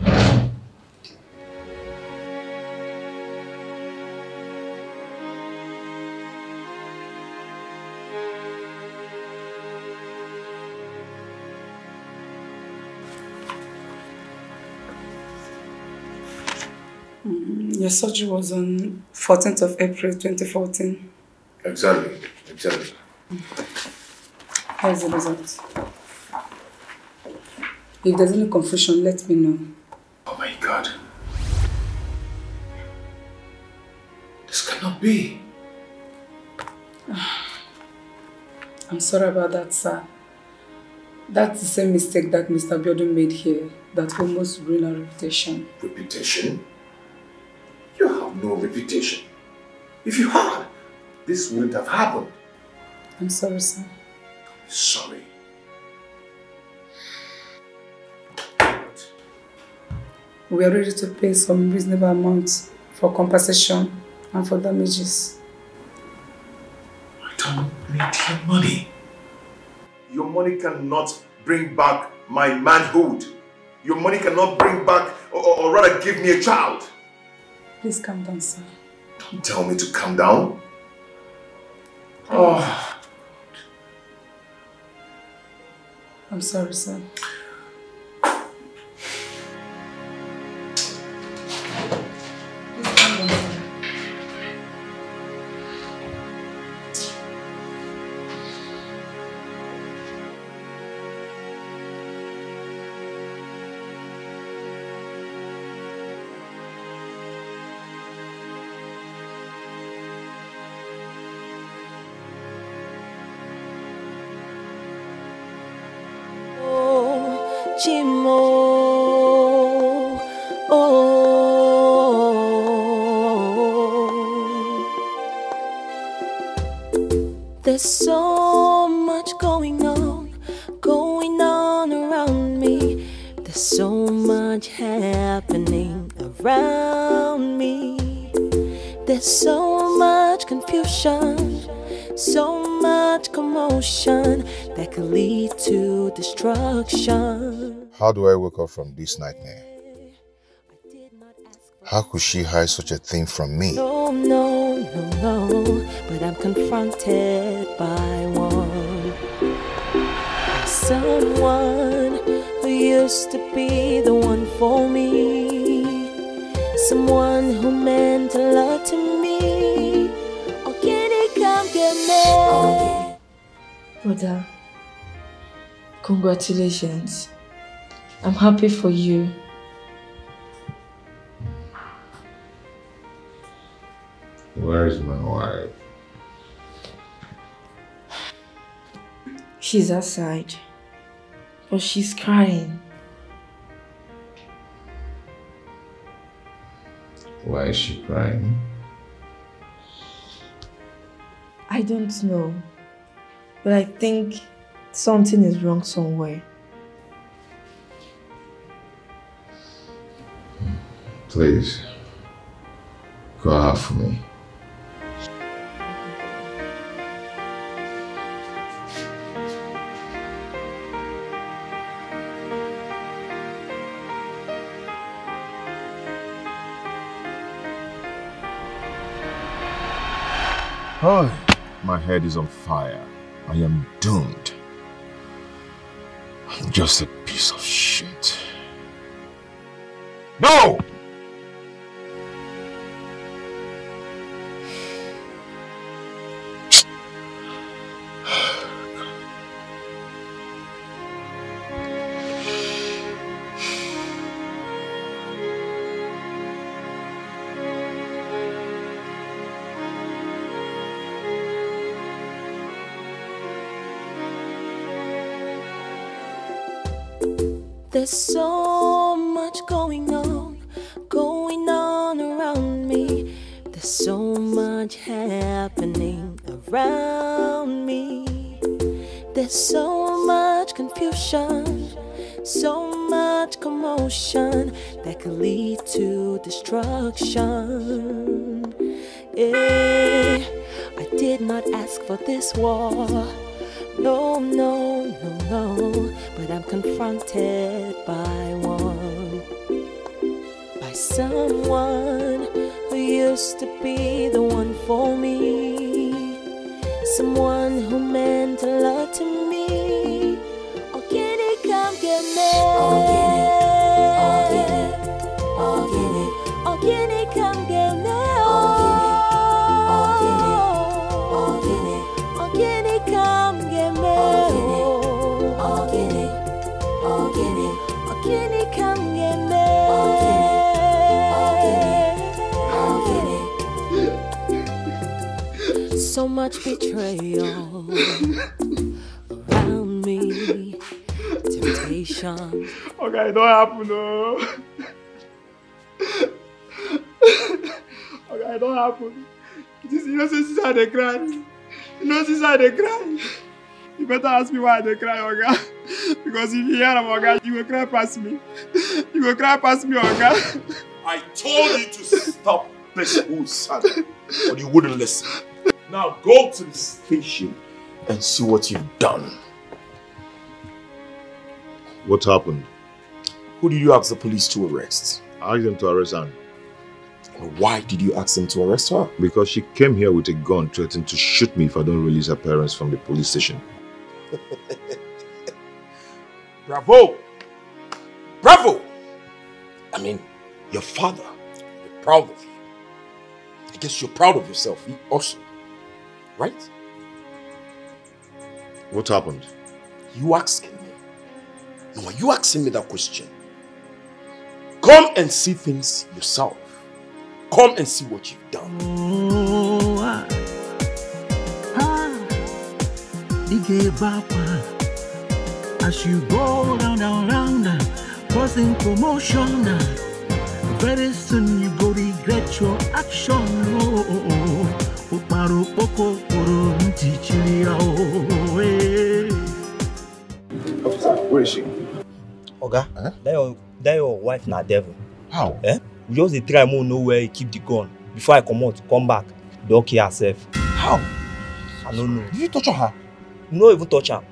Speaker 3: Your surgery was on 14th of April 2014.
Speaker 2: Exactly.
Speaker 3: How's the result? If there's any confusion, let me know.
Speaker 2: Oh my God. This cannot be.
Speaker 3: I'm sorry about that, sir. That's the same mistake that Mr. Biodun made here that almost ruined our reputation.
Speaker 2: Reputation? You have no reputation. If you had, this wouldn't have happened.
Speaker 3: I'm sorry, sir.
Speaker 2: Sorry.
Speaker 3: We are ready to pay some reasonable amounts for compensation and for damages.
Speaker 2: I don't need your money. Your money cannot bring back my manhood. Your money cannot bring back, or rather give me a child.
Speaker 3: Please calm down, sir.
Speaker 2: Don't tell me to calm down. Oh.
Speaker 3: I'm sorry, sir.
Speaker 17: Chimo, there's so much going on around me. There's so much happening around me. There's so much confusion, so much commotion that could lead to destruction.
Speaker 2: How do I wake up from this nightmare? How could she hide such a thing from me?
Speaker 17: No, no, but I'm confronted by one. Someone who used to be the one for me. Someone who meant a lot to me. Oh, can he come get me?
Speaker 21: Brother, congratulations. I'm happy for you.
Speaker 2: Where is my wife?
Speaker 21: She's outside, but she's crying.
Speaker 2: Why is she crying?
Speaker 21: I don't know, but I think something is wrong somewhere.
Speaker 2: Please, go out for me. Oh, my head is on fire. I am doomed. I'm just a piece of shit. No!
Speaker 17: There's so much going on around me. There's so much happening around me. There's so much confusion, so much commotion that could lead to destruction. Yeah, I did not ask for this war. No, no, no, no, but I'm confronted by one. By someone who used to be the one for me. Someone who meant a lot to me. Oh, can he come get me? Oh, can he? Oh, can he? Oh, can he? Oh, can he come get me? Oh, can he? Oh, can he? Oh, can he come get me? Oh, can he? Oh, can he? Oh, can he come get me? So much betrayal around me, temptation.
Speaker 20: Okay, it don't happen, no. Okay, it don't happen. You know, since I dey cry. You know, since I dey cry. You better ask me why I dey cry, Oga. Because if you hear am, Oga, you will cry past me. You will cry past me, Oga.
Speaker 5: I told you to stop this son, but you wouldn't listen. Now go to the station and see what you've done.
Speaker 2: What happened?
Speaker 5: Who did you ask the police to arrest?
Speaker 2: I asked them to arrest Anne.
Speaker 5: And why did you ask them to arrest her?
Speaker 2: Because she came here with a gun threatening to shoot me if I don't release her parents from the police station.
Speaker 5: Bravo! Bravo! I mean, your father, you're proud of you. I guess you're proud of yourself also. Right?
Speaker 2: What happened?
Speaker 5: You asking me? No, are you asking me that question? Come and see things yourself. Come and see what you've done.
Speaker 12: As you go round, causing commotion. Very soon you go regret your action.
Speaker 2: Where is she?
Speaker 10: Oga, that your wife na devil.
Speaker 2: How?
Speaker 10: We just dey try more know where he keep the gun. Before I come back, don't kill herself.
Speaker 2: How?
Speaker 10: I don't know.
Speaker 2: Did you torture her?
Speaker 10: No, even touch her.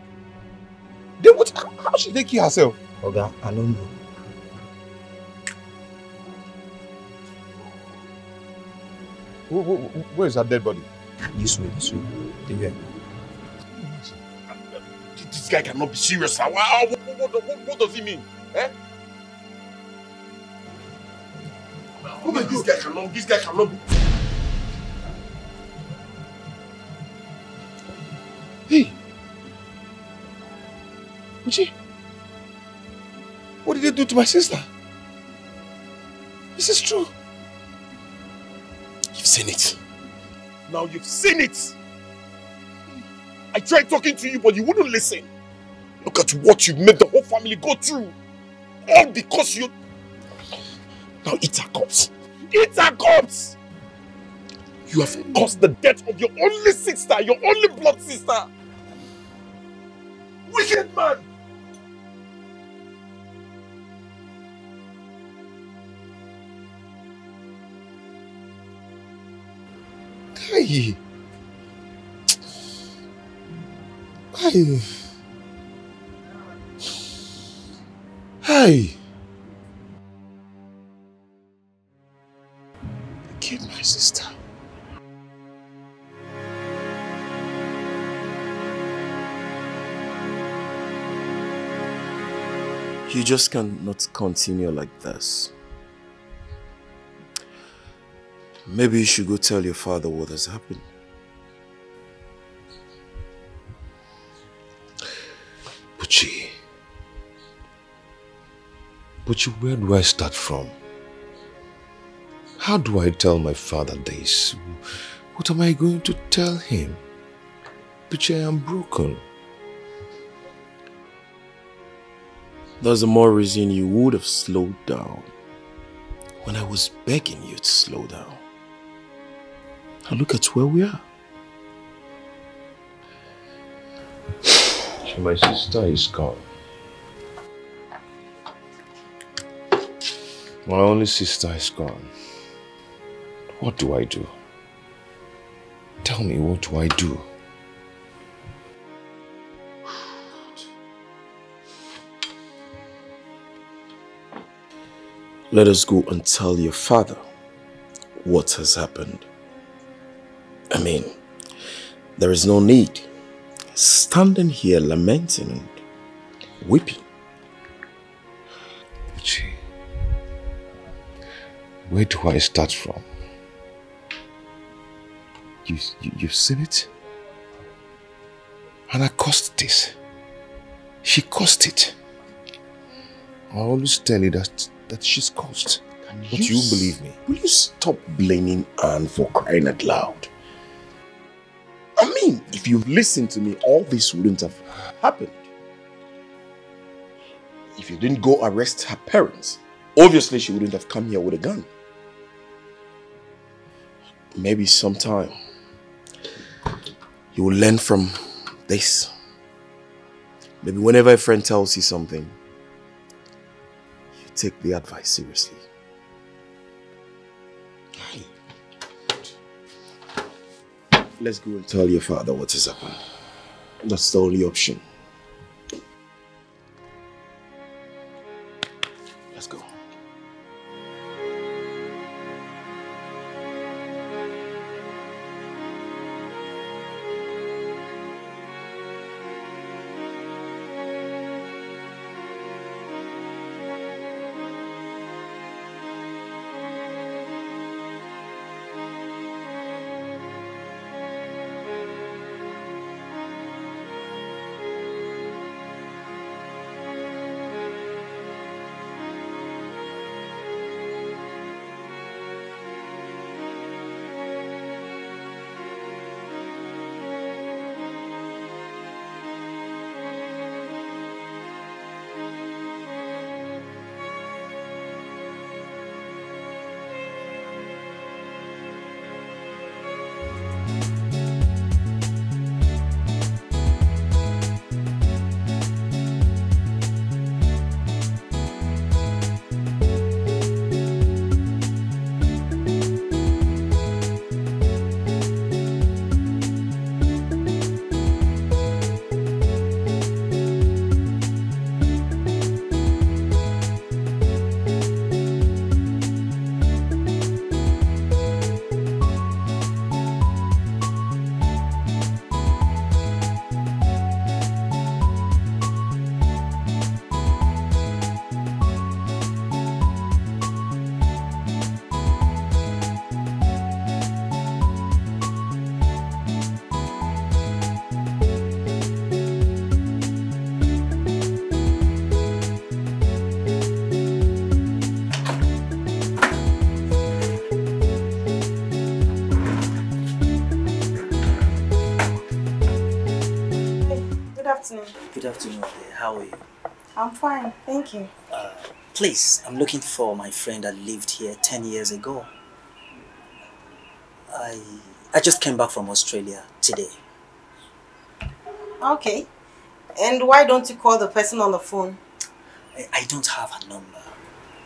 Speaker 2: Then what? How should they kill herself?
Speaker 10: Oga, I don't know.
Speaker 2: Where is that dead body?
Speaker 10: This way. Yeah.
Speaker 5: This guy cannot be serious. What does he mean? Eh? Oh my God. This guy cannot be.
Speaker 2: Hey! Uchi! What did they do to my sister? This is true.
Speaker 5: You've seen it. Now you've seen it. I tried talking to you, but you wouldn't listen. Look at what you've made the whole family go through. All because you... Now eat our corpse. Eat our corpse! You have caused the death of your only sister, your only blood sister. Wicked man!
Speaker 2: Hey! Hey! Hey! I killed my sister.
Speaker 5: You just cannot continue like this. Maybe you should go tell your father what has happened.
Speaker 2: Buchi, where do I start from? How do I tell my father this? What am I going to tell him? Buchi, I am broken.
Speaker 5: There's a more reason you would have slowed down when I was begging you to slow down. And look at where we are.
Speaker 2: My sister is gone. My only sister is gone. What do I do? Tell me, what do I do?
Speaker 5: Let us go and tell your father what has happened. I mean, there is no need standing here lamenting and weeping.
Speaker 2: Buchi, where do I start from? You've seen it? And I caused this. She caused it. I always tell you that she's caused. But you believe me.
Speaker 5: Will you stop blaming Anne for crying out loud? I mean, if you listened to me, all this wouldn't have happened. If you didn't go arrest her parents, obviously she wouldn't have come here with a gun. Maybe sometime you will learn from this. Maybe whenever a friend tells you something, you take the advice seriously. Let's go and tell your father what has happened. That's the only option. Let's go.
Speaker 4: afternoon.
Speaker 6: Good afternoon, dear. How are you?
Speaker 4: I'm fine, thank you.
Speaker 6: Please, I'm looking for my friend that lived here 10 years ago. I just came back from Australia today.
Speaker 4: Okay. And why don't you call the person on the phone?
Speaker 6: I don't have her number.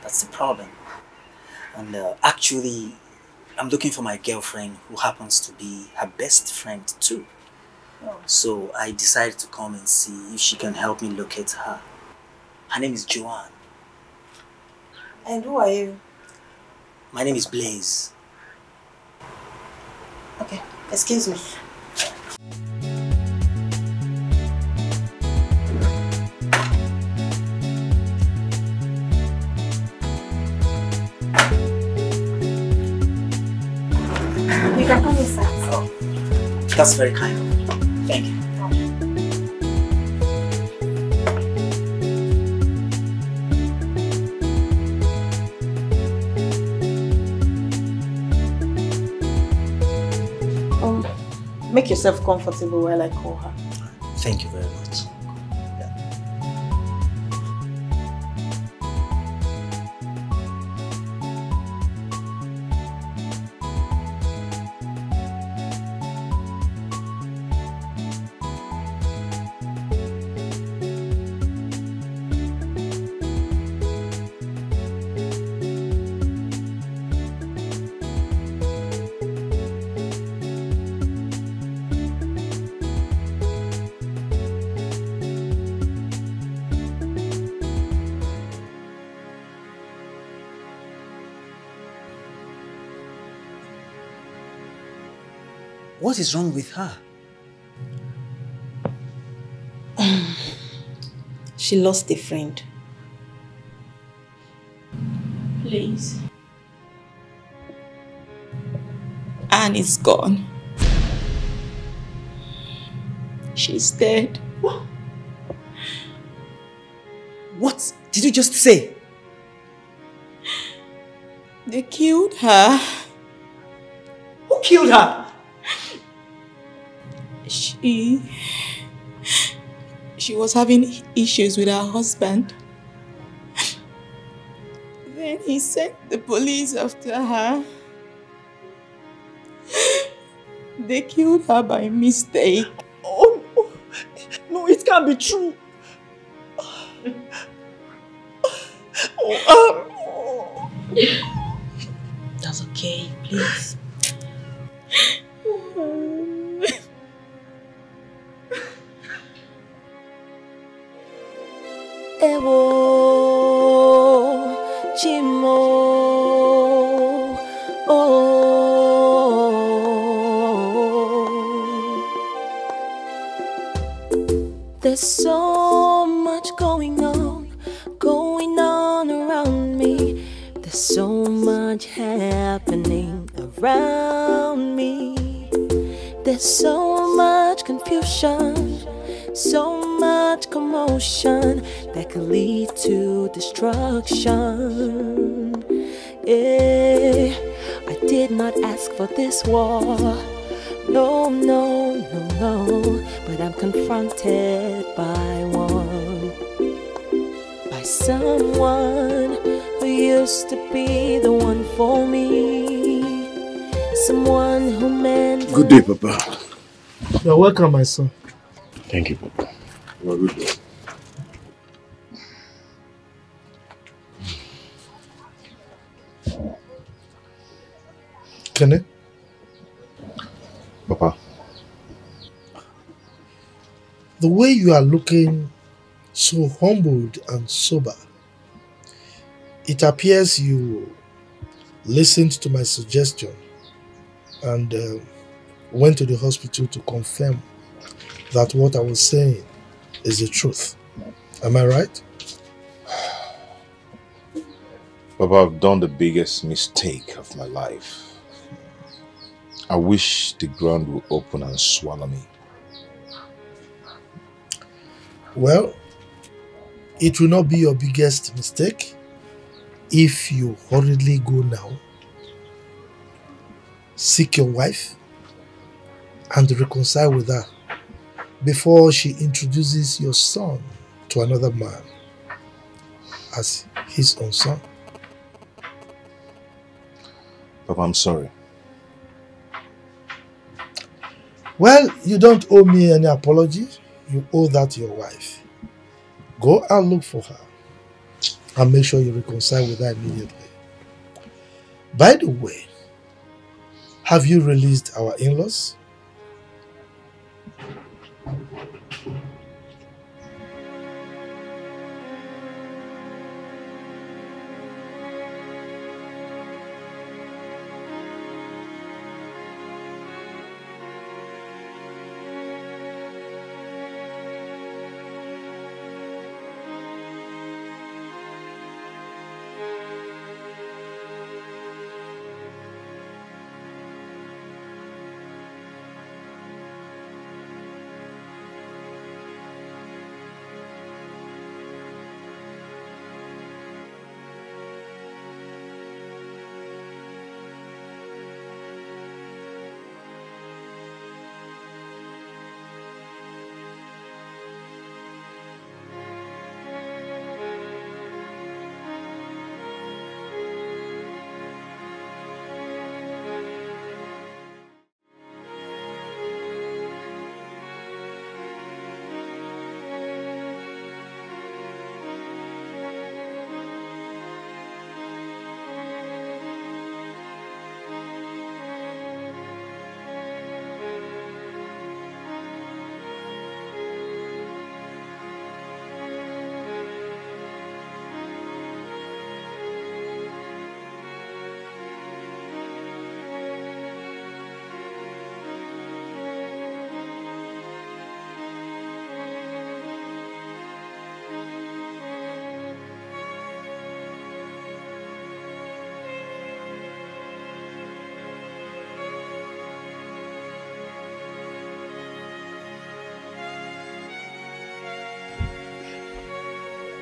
Speaker 6: That's the problem. And actually, I'm looking for my girlfriend who happens to be her best friend too.
Speaker 4: Oh.
Speaker 6: So I decided to come and see if she can help me locate her. Her name is Joanne.
Speaker 4: And who are you?
Speaker 6: My name is Blaze.
Speaker 4: Okay, excuse me. You can come inside.
Speaker 6: Oh, that's very kind of you. Thank you.
Speaker 4: Make yourself comfortable while I call her.
Speaker 6: Thank you very much. What is wrong with her?
Speaker 4: She lost a friend.
Speaker 21: Please. Anne is gone. She's dead.
Speaker 6: What did you just say?
Speaker 21: They killed her.
Speaker 6: Who killed her?
Speaker 21: She was having issues with her husband. Then he sent the police after her. They killed her by mistake.
Speaker 6: Oh, no, it can't be true.
Speaker 21: That's okay, please.
Speaker 17: Ewo Chimo There's so much going on around me. There's so much happening around me. There's so much confusion, so much commotion that could lead to destruction. I did not ask for this war. No, no, no, no. But I'm confronted by one. By someone who used to be the one for me. Someone who meant...
Speaker 11: Good day, Papa. You're welcome, my son.
Speaker 2: Thank you, Papa. You're good.
Speaker 11: Kenny?
Speaker 2: Papa.
Speaker 11: The way you are looking so humbled and sober, it appears you listened to my suggestion and went to the hospital to confirm that what I was saying is the truth. Am I right?
Speaker 2: Papa, I've done the biggest mistake of my life. I wish the ground would open and swallow me.
Speaker 11: Well, it will not be your biggest mistake if you hurriedly go now, seek your wife, and reconcile with her before she introduces your son to another man as his own son.
Speaker 2: Papa, I'm sorry.
Speaker 11: Well, you don't owe me any apology. You owe that to your wife. Go and look for her and make sure you reconcile with her immediately. By the way, have you released our in-laws?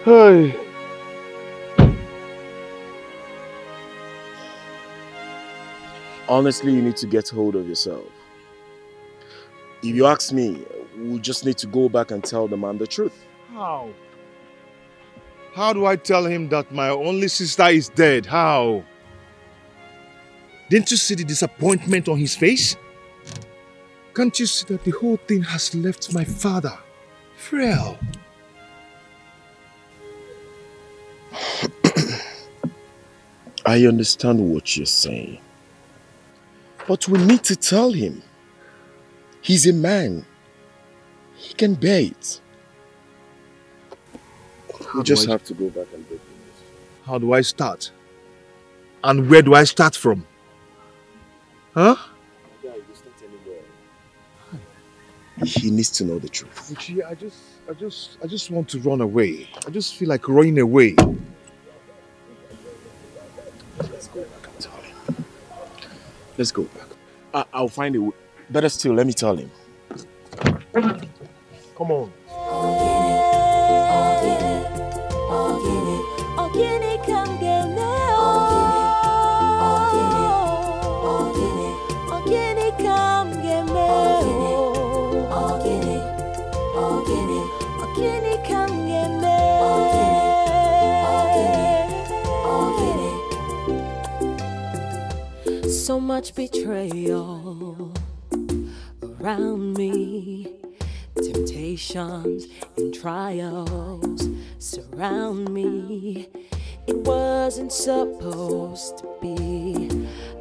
Speaker 2: Hey.
Speaker 5: Honestly, you need to get hold of yourself. If you ask me, we just need to go back and tell the man the truth.
Speaker 2: How? How do I tell him that my only sister is dead? How? Didn't you see the disappointment on his face? Can't you see that the whole thing has left my father frail?
Speaker 5: I understand what you're saying. But we need to tell him. He's a man. He can bear it. We just have to go back and break the news.
Speaker 2: How do I start? And where do I start from? Huh?
Speaker 5: He needs to know the truth.
Speaker 2: Uchi, I just want to run away. I just feel like running away.
Speaker 5: Let's go back and tell him. Let's go back. I'll find a way. Better still, let me tell him.
Speaker 11: Come on.
Speaker 17: So much betrayal around me, temptations and trials surround me. It wasn't supposed to be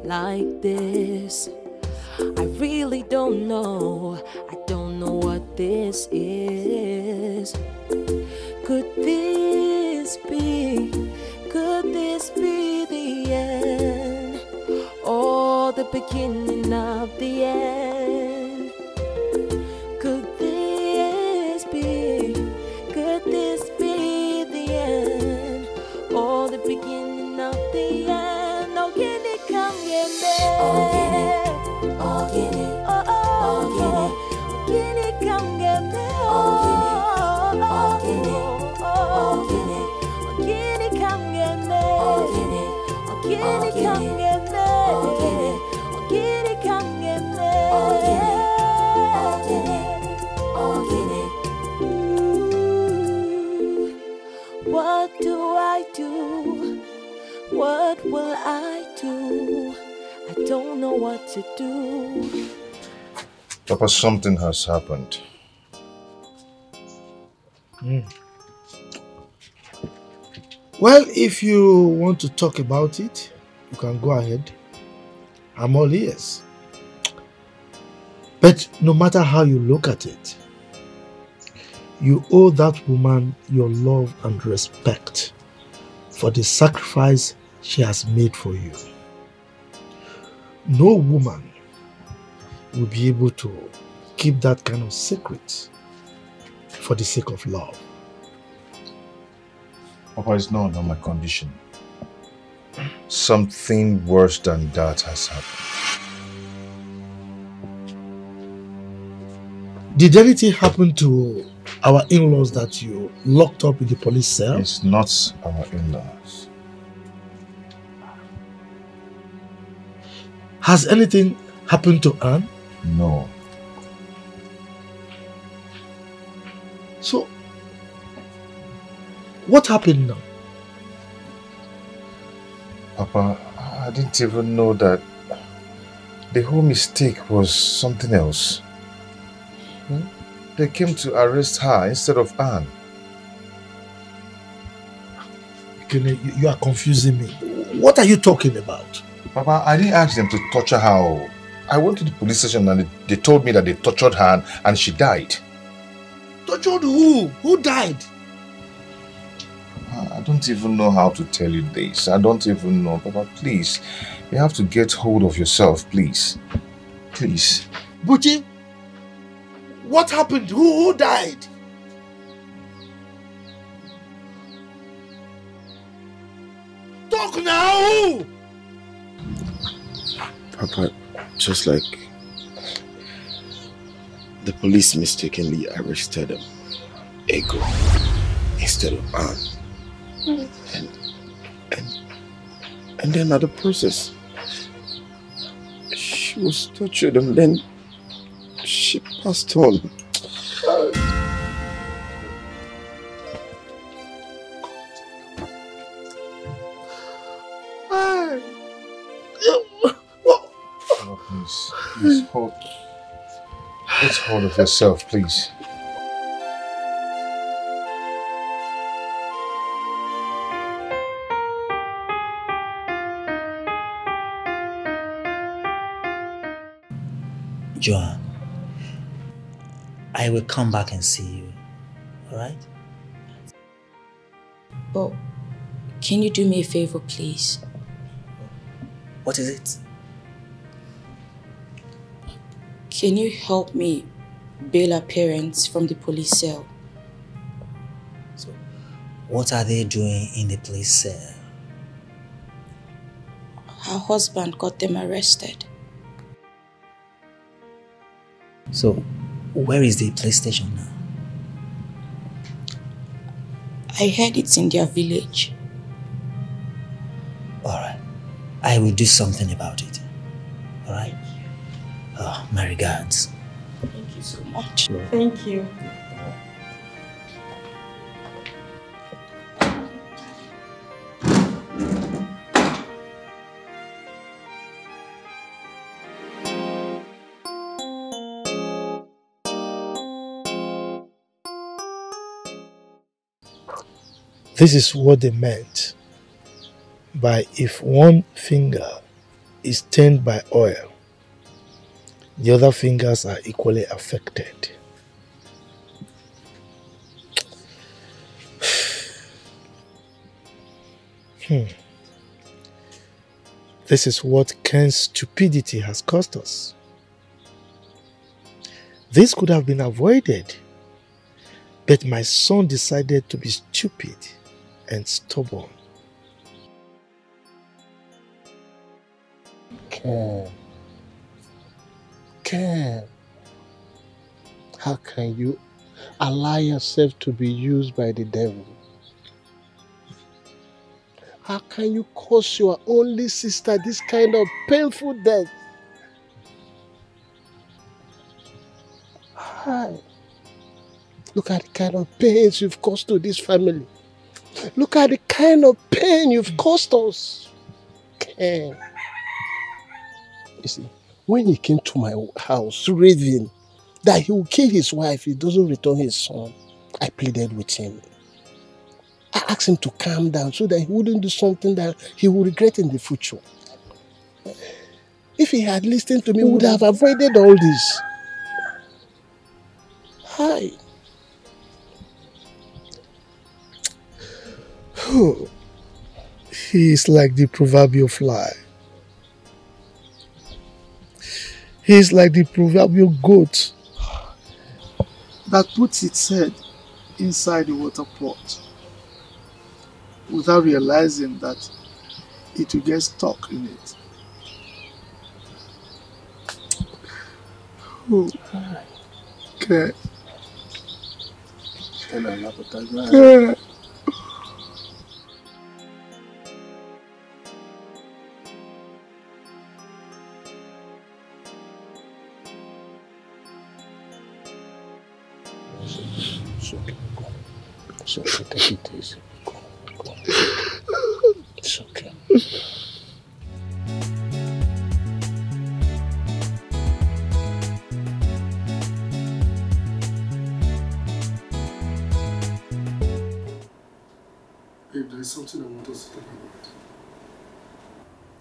Speaker 17: like this. I really don't know. I don't know what this is. Could this be? Could this be the end? Or the beginning of the end? Could this be? Could this be the end? Or the beginning of the end? Oh, can it come get me? Oh, can it? Oh, can it? Oh, oh, can it? Can it come get me? Oh, can it? Oh, can it? Oh, can it? Can it come get me? Oh, can it? Oh, can it come get me? Oh, can it? Oh, can it come get me? Oh, can it? Oh, can it? Oh, can it? What do I do? What will I do? I don't know what to do.
Speaker 2: Papa, something has happened.
Speaker 11: Well, if you want to talk about it, you can go ahead. I'm all ears. But no matter how you look at it, you owe that woman your love and respect for the sacrifice she has made for you. No woman will be able to keep that kind of secret for the sake of love.
Speaker 2: Papa, it's not on my condition. Something worse than that has happened.
Speaker 11: Did anything happen to our in-laws that you locked up in the police cell?
Speaker 2: It's not our in-laws.
Speaker 11: Has anything happened to Anne?
Speaker 2: No.
Speaker 11: So, what happened now?
Speaker 2: Papa, I didn't even know that the whole mistake was something else. They came to arrest her instead of Anne.
Speaker 11: You are confusing me. What are you talking about?
Speaker 2: Papa, I didn't ask them to torture her. I went to the police station and they told me that they tortured her and she died.
Speaker 11: Tortured who? Who died?
Speaker 2: I don't even know how to tell you this. I don't even know. Papa, please. You have to get hold of yourself, please. Please.
Speaker 11: Buchi, what happened? Who died? Talk now!
Speaker 5: Papa, just like the police mistakenly arrested Ego instead of Anne. And then at the process, she was tortured and then she passed on.
Speaker 2: Please hold. Get hold of yourself, please.
Speaker 6: Joanne, I will come back and see you, alright?
Speaker 19: But can you do me a favor, please?
Speaker 6: What is it?
Speaker 19: Can you help me bail her parents from the police cell?
Speaker 6: So, what are they doing in the police cell?
Speaker 19: Her husband got them arrested.
Speaker 6: So, where is the police station now?
Speaker 19: I heard it's in their village.
Speaker 6: Alright. I will do something about it. Alright? Oh, my regards.
Speaker 19: Thank you so much.
Speaker 14: Thank you.
Speaker 11: This is what they meant by if one finger is stained by oil, the other fingers are equally affected. This is what Ken's stupidity has cost us. This could have been avoided, but my son decided to be stupid and stubborn.
Speaker 18: Ken, how can you allow yourself to be used by the devil? How can you cause your only sister this kind of painful death? Hi. Look at the kind of pains you've caused to this family. Look at the kind of pain you've caused us. Ken. You see, when he came to my house raving that he will kill his wife if he doesn't return his son, I pleaded with him. I asked him to calm down so that he wouldn't do something that he would regret in the future. If he had listened to me, we would have avoided all this. Hi.
Speaker 11: He is like the proverbial fly. He is like the proverbial goat that puts its head inside the water pot without realizing that it will get stuck in it. Oh, okay. Okay.
Speaker 18: It's okay, take it easy. Go. It's okay.
Speaker 11: Babe, there is something I want us to talk about.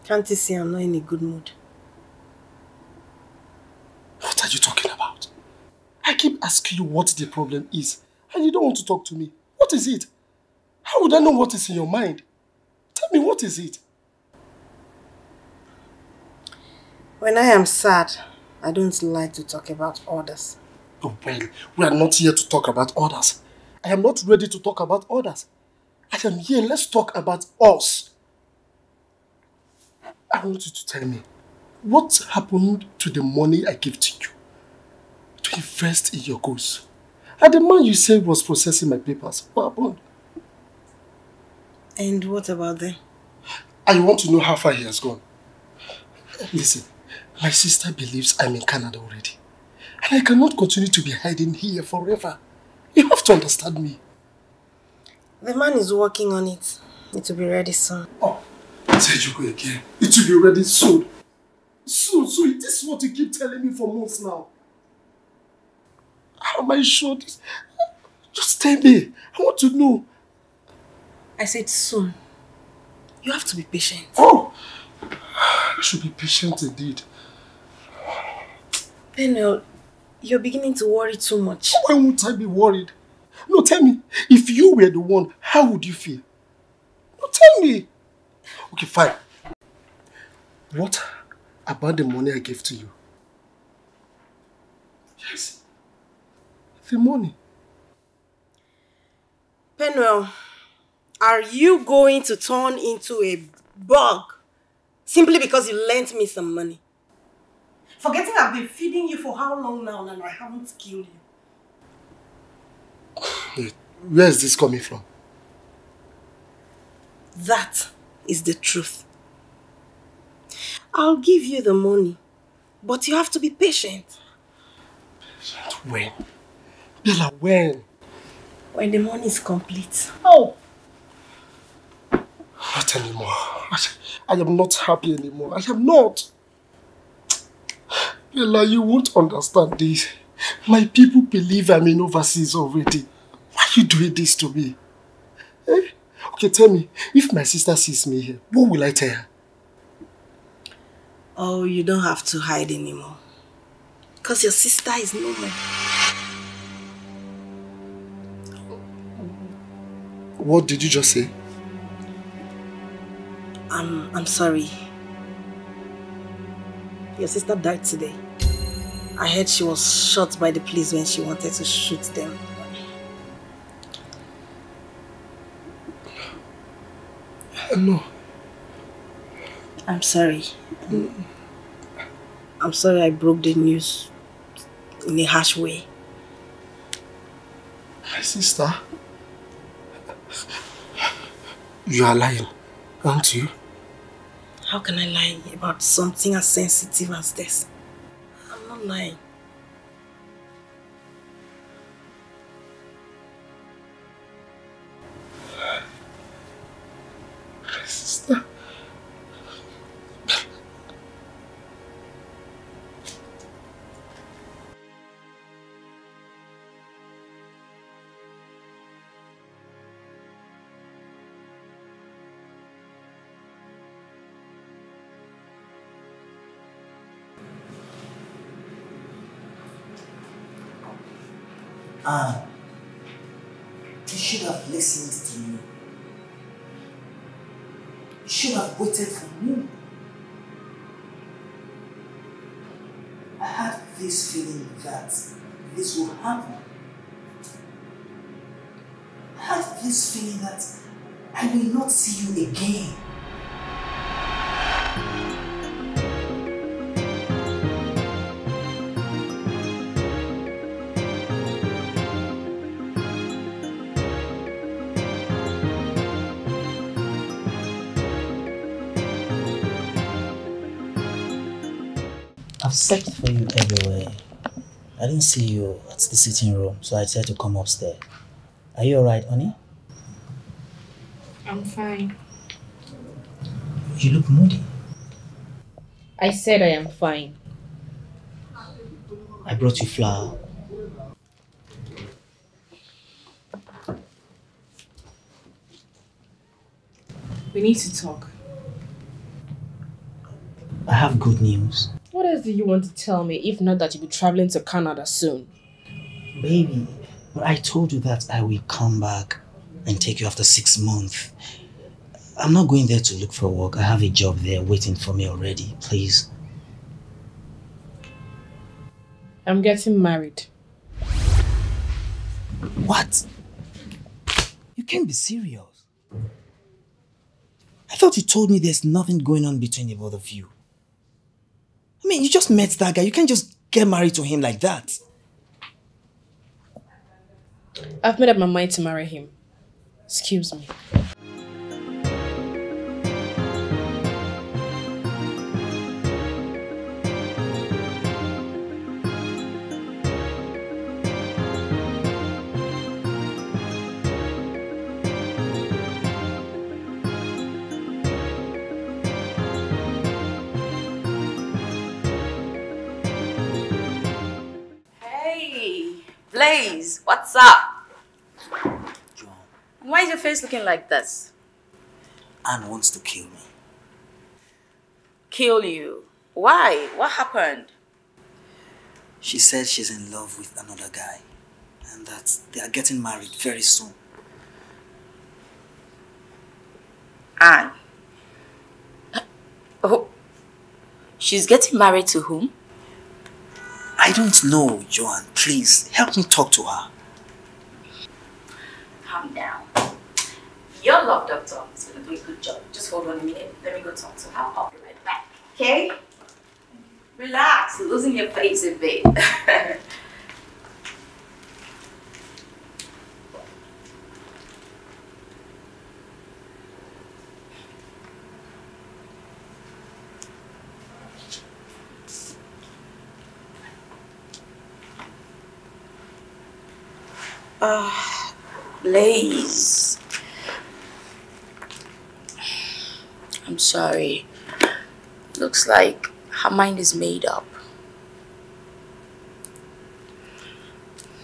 Speaker 4: Can't you see I'm not in a good mood?
Speaker 11: What are you talking about? I keep asking you what the problem is, and you don't want to talk to me. What is it? How would I know what is in your mind? Tell me, what is it?
Speaker 4: When I am sad, I don't like to talk about others.
Speaker 11: Oh, well, we are not here to talk about others. I am not ready to talk about others. I am here, let's talk about us. I want you to tell me, what happened to the money I gave to you to invest in your goals? And the man you said was processing my papers, what happened?
Speaker 4: And what about them?
Speaker 11: I want to know how far he has gone. Listen, my sister believes I'm in Canada already. And I cannot continue to be hiding here forever. You have to understand me.
Speaker 4: The man is working on it. It will be ready soon.
Speaker 11: Oh, I said you go again. It will be ready soon. Soon. This is what you keep telling me for months now. How am I sure this? Just tell me. I want to know.
Speaker 4: I said soon. You have to be patient.
Speaker 11: Oh! I should be patient indeed.
Speaker 4: Penel, you're beginning to worry too much.
Speaker 11: Why won't I be worried? No, tell me. If you were the one, how would you feel? No, tell me. Okay, fine. What about the money I gave to you? Yes. The money.
Speaker 4: Penel, are you going to turn into a bug simply because you lent me some money? Forgetting I've been feeding you for how long now and I haven't killed you.
Speaker 11: Wait, where is this coming from?
Speaker 4: That is the truth. I'll give you the money, but you have to be patient.
Speaker 11: Patient when? Bella, when?
Speaker 4: When the money is complete.
Speaker 11: Oh! Not anymore. I am not happy anymore. I am not. Bella, you won't understand this. My people believe I'm in overseas already. Why are you doing this to me? Eh? Okay, tell me, if my sister sees me here, what will I tell her?
Speaker 4: Oh, you don't have to hide anymore. Because your sister is no more.
Speaker 11: What did you just say?
Speaker 4: I'm sorry. Your sister died today. I heard she was shot by the police when she wanted to shoot them.
Speaker 11: No.
Speaker 4: I'm sorry. I'm sorry I broke the news in a harsh way.
Speaker 11: My sister? You are lying, aren't you?
Speaker 4: How can I lie about something as sensitive as this? I'm not lying.
Speaker 6: And you should have listened to me. You should have waited for me. I had this feeling that this would happen. I had this feeling that I will not see you again. I've searched for you everywhere. I didn't see you at the sitting room, so I decided to come upstairs. Are you alright, honey?
Speaker 1: I'm fine.
Speaker 6: You look moody.
Speaker 1: I said I am fine.
Speaker 6: I brought you flour.
Speaker 1: We need to talk.
Speaker 6: I have good news.
Speaker 1: What else do you want to tell me, if not that you'll be traveling to Canada soon?
Speaker 6: Baby, I told you that I will come back and take you after 6 months. I'm not going there to look for work. I have a job there waiting for me already. Please.
Speaker 1: I'm getting married.
Speaker 6: What? You can't be serious. I thought you told me there's nothing going on between the both of you. I mean, you just met that guy. You can't just get married to him like that.
Speaker 1: I've made up my mind to marry him. Excuse me.
Speaker 4: Blaze, what's up?
Speaker 6: John.
Speaker 4: Why is your face looking like this?
Speaker 6: Anne wants to kill me.
Speaker 4: Kill you? Why? What happened?
Speaker 6: She said she's in love with another guy and that they are getting married very soon.
Speaker 4: Anne? Oh, she's getting married to whom?
Speaker 6: I don't know, Joanne. Please, help me talk to her.
Speaker 4: Calm down. Your love doctor is going to do a good job. Just hold on a minute. Let me go talk to her. I'll be right back. Okay? Relax. You're losing your face a bit. Blaze. I'm sorry. Looks like her mind is made up.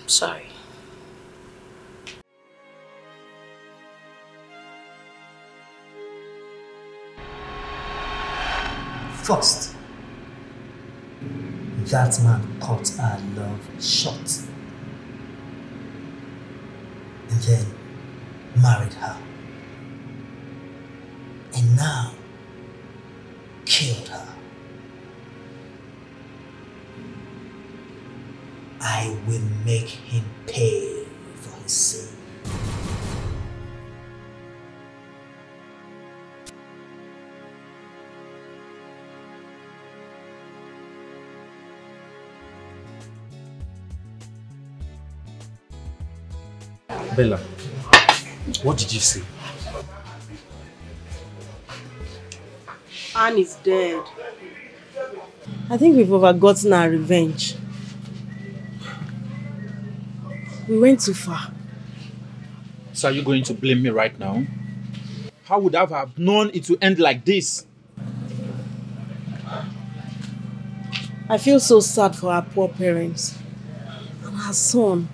Speaker 4: I'm sorry.
Speaker 6: First, that man cut our love short. And then married her. And now killed her. I will make him pay for his sin.
Speaker 10: Bella, what did you say?
Speaker 7: Anne is dead. I think we've overgotten our revenge. We went too far.
Speaker 10: So are you going to blame me right now? How would I have known it would end like this?
Speaker 7: I feel so sad for our poor parents and her son.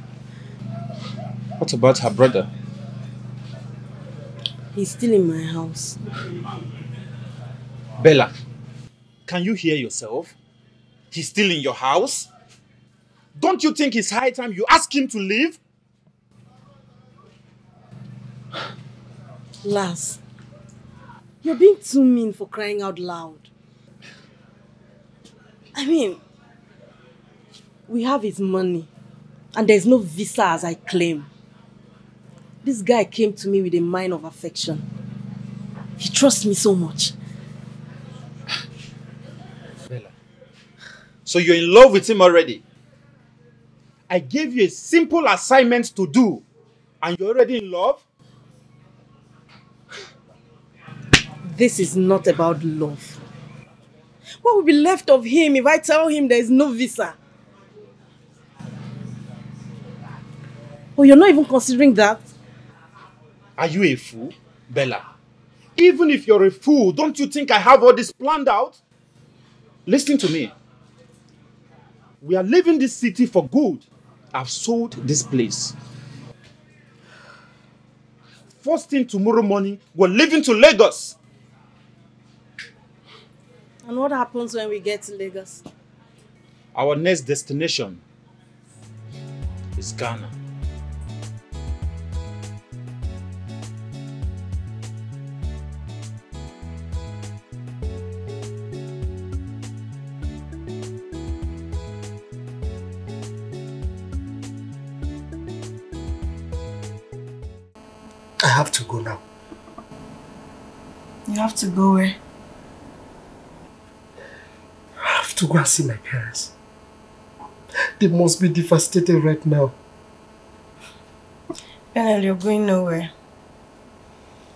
Speaker 10: What about her brother?
Speaker 7: He's still in my house.
Speaker 10: Bella, can you hear yourself? He's still in your house? Don't you think it's high time you ask him to leave?
Speaker 7: Lars, you're being too mean for crying out loud. I mean, we have his money and there's no visa as I claim. This guy came to me with a mind of affection. He trusts me so much.
Speaker 10: Bella, so you're in love with him already? I gave you a simple assignment to do and you're already in love?
Speaker 7: This is not about love. What will be left of him if I tell him there is no visa? Oh, you're not even considering that?
Speaker 10: Are you a fool, Bella? Even if you're a fool, don't you think I have all this planned out? Listen to me. We are leaving this city for good. I've sold this place. First thing tomorrow morning, we're leaving to Lagos.
Speaker 7: And what happens when we get to Lagos?
Speaker 10: Our next destination is Ghana.
Speaker 18: I have to go now.
Speaker 4: You have to go where?
Speaker 18: I have to go and see my parents. They must be devastated right now.
Speaker 4: Penel, you're going nowhere.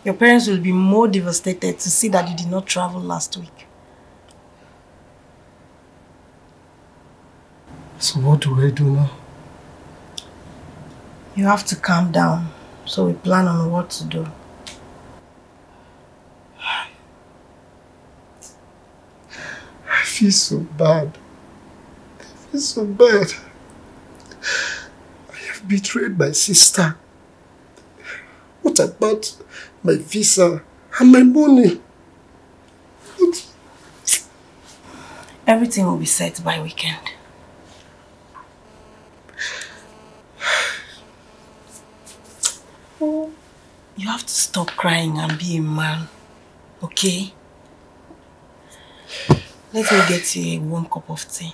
Speaker 4: Your parents will be more devastated to see that you did not travel last week.
Speaker 18: So what do I do now?
Speaker 4: You have to calm down, so we plan on what to do.
Speaker 18: I feel so bad. I feel so bad. I have betrayed my sister. What about my visa and my money?
Speaker 4: Everything will be set by weekend. You have to stop crying and be a man, okay? Let me get you a warm cup of tea.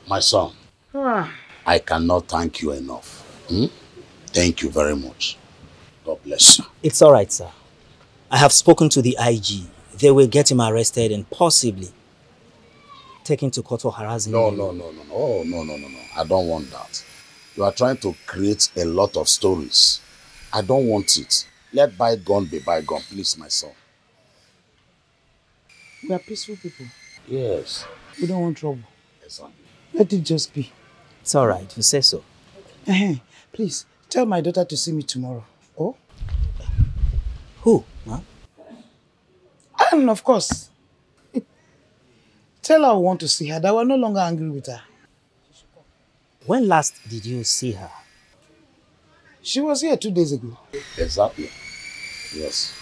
Speaker 9: My son, I cannot thank you enough. Thank you very much. God bless you.
Speaker 6: It's all right, sir. I have spoken to the IG. They will get him arrested and possibly taken to court for harassing
Speaker 9: No.
Speaker 6: him.
Speaker 9: No. I don't want that. You are trying to create a lot of stories. I don't want it. Let bygone be bygone, please, my son.
Speaker 8: We are peaceful people.
Speaker 9: Yes.
Speaker 8: We don't want trouble.
Speaker 9: Exactly.
Speaker 8: Let it just be.
Speaker 6: It's all right, you say so.
Speaker 8: Please, tell my daughter to see me tomorrow. Oh?
Speaker 6: Who? Huh?
Speaker 8: And of course, tell her I want to see her, that we're no longer angry with her.
Speaker 6: When last did you see her?
Speaker 8: She was here 2 days ago.
Speaker 9: Exactly. Yes.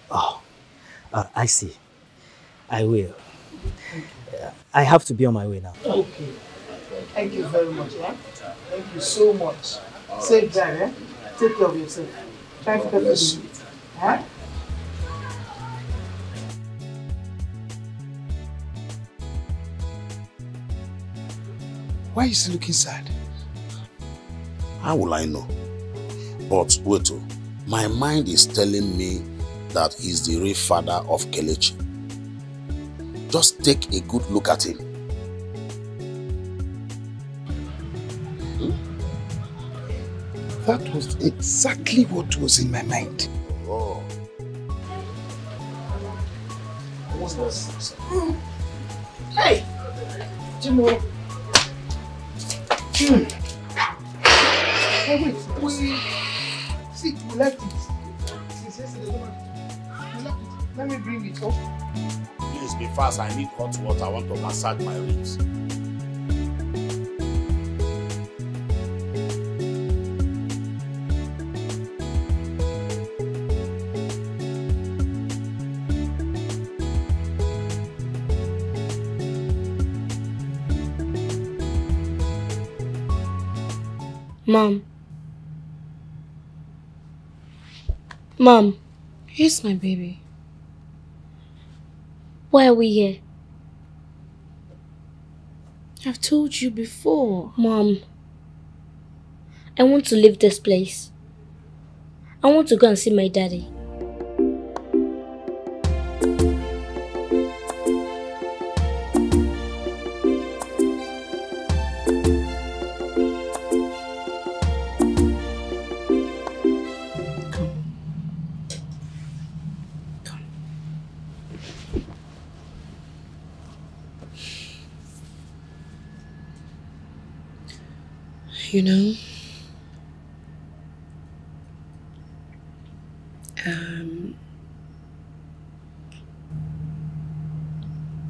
Speaker 6: Oh, I see. I will. I have to be on my way now.
Speaker 8: Okay. Thank you very much. Yeah? Thank you so much. Safe drive, eh? Take care of yourself. Try to get to me. Huh? Why is he looking sad?
Speaker 9: How will I know? But wait, my mind is telling me that he's the real father of Kelechi. Just take a good look at him.
Speaker 8: That was exactly what was in my mind.
Speaker 9: Oh.
Speaker 8: What's this? Hey! Jimo! Hey, wait. See, we left it. Since yesterday, we left it. Let me bring it up.
Speaker 9: Please be fast. I need hot water. I want to massage my ribs.
Speaker 13: Mom. Mom.
Speaker 1: Yes, my baby.
Speaker 13: Why are we here?
Speaker 1: I've told you before.
Speaker 13: Mom. I want to leave this place. I want to go and see my daddy.
Speaker 1: You know,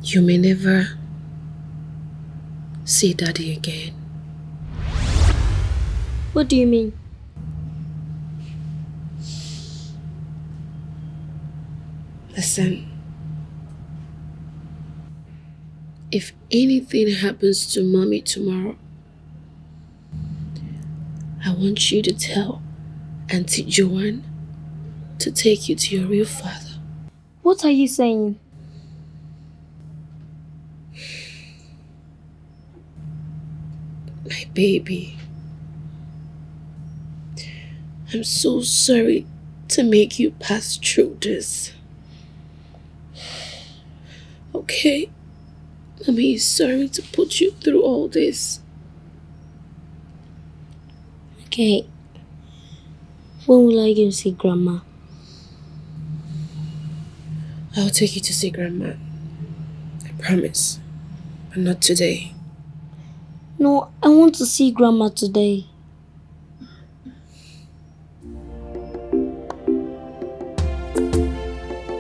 Speaker 1: you may never see Daddy again.
Speaker 13: What do you mean?
Speaker 1: Listen, if anything happens to Mommy tomorrow, I want you to tell Auntie Joanne to take you to your real father.
Speaker 13: What are you saying?
Speaker 1: My baby, I'm so sorry to make you pass through this. Okay? Mommy is sorry to put you through all this.
Speaker 13: Okay. When will I go and see Grandma?
Speaker 1: I'll take you to see Grandma. I promise. But not today.
Speaker 13: No, I want to see Grandma today.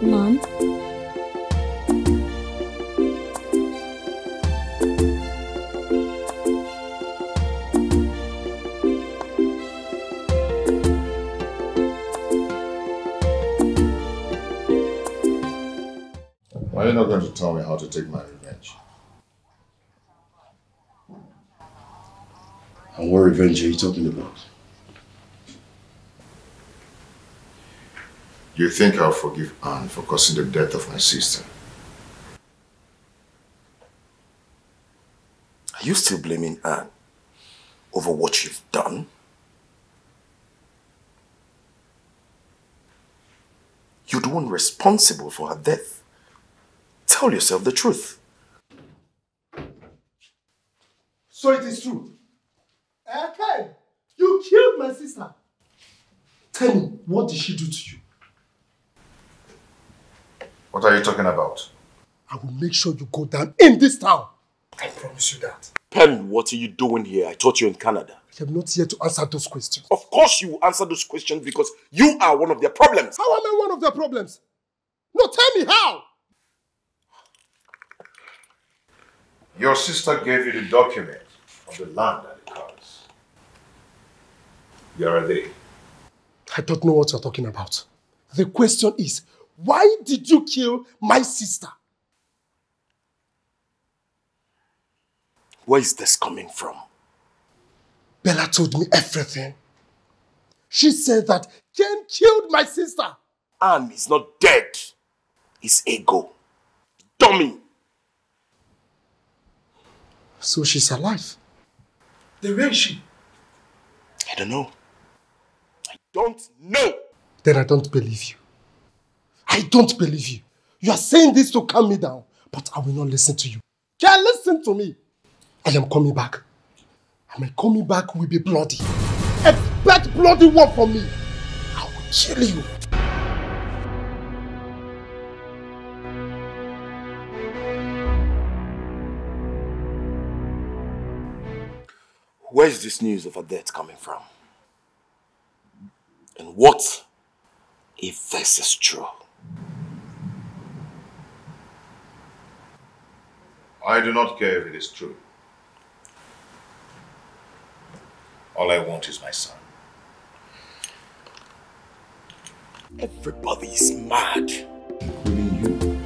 Speaker 13: Mom?
Speaker 2: Why are you not going to tell me how to take my revenge?
Speaker 5: And what revenge are you talking about?
Speaker 2: You think I'll forgive Anne for causing the death of my sister?
Speaker 5: Are you still blaming Anne over what you've done? You're the one responsible for her death. Tell yourself the truth.
Speaker 11: So it is true. Okay, you killed my sister. Tell me, what did she do to you?
Speaker 2: What are you talking about?
Speaker 11: I will make sure you go down in this town. I promise you that.
Speaker 5: Pen, what are you doing here? I thought you were in Canada.
Speaker 11: I am not here to answer those questions.
Speaker 5: Of course you will answer those questions because you are one of their problems.
Speaker 11: How am I one of their problems? No, tell me how!
Speaker 2: Your sister gave you the document of the land and the cars. Where are they?
Speaker 11: I don't know what you're talking about. The question is, why did you kill my sister?
Speaker 5: Where is this coming from?
Speaker 11: Bella told me everything. She said that Ken killed my sister.
Speaker 5: Anne is not dead. It's ego. Dummy.
Speaker 11: So she's alive. Then where is she?
Speaker 5: I don't know. I don't know.
Speaker 11: Then I don't believe you. I don't believe you. You are saying this to calm me down, but I will not listen to you. Ken, listen to me. I am coming back. And my coming back will be bloody. Expect bloody work from me. I will kill you.
Speaker 5: Where is this news of her death coming from? And what if this is true?
Speaker 2: I do not care if it is true. All I want is my son.
Speaker 5: Everybody is mad.
Speaker 2: Including you.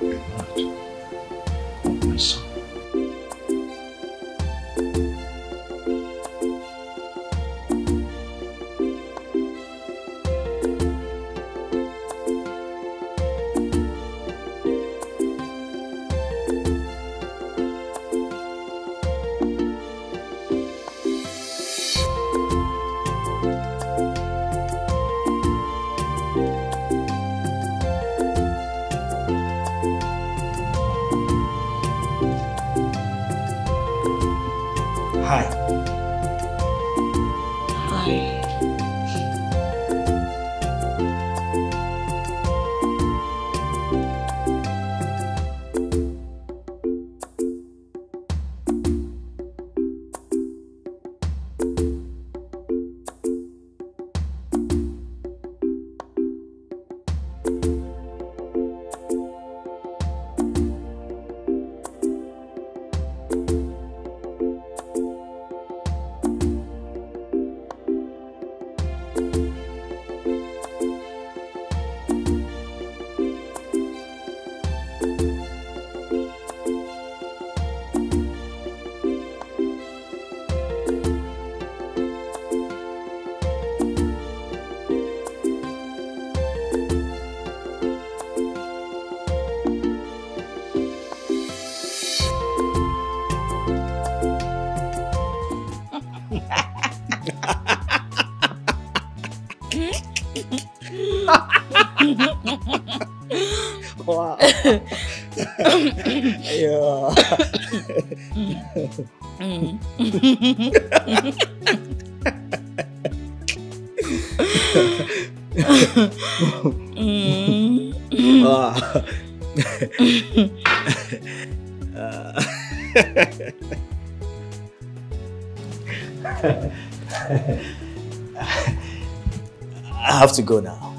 Speaker 2: You're mad. I want my son.
Speaker 6: Wow. Yeah. I have to go now.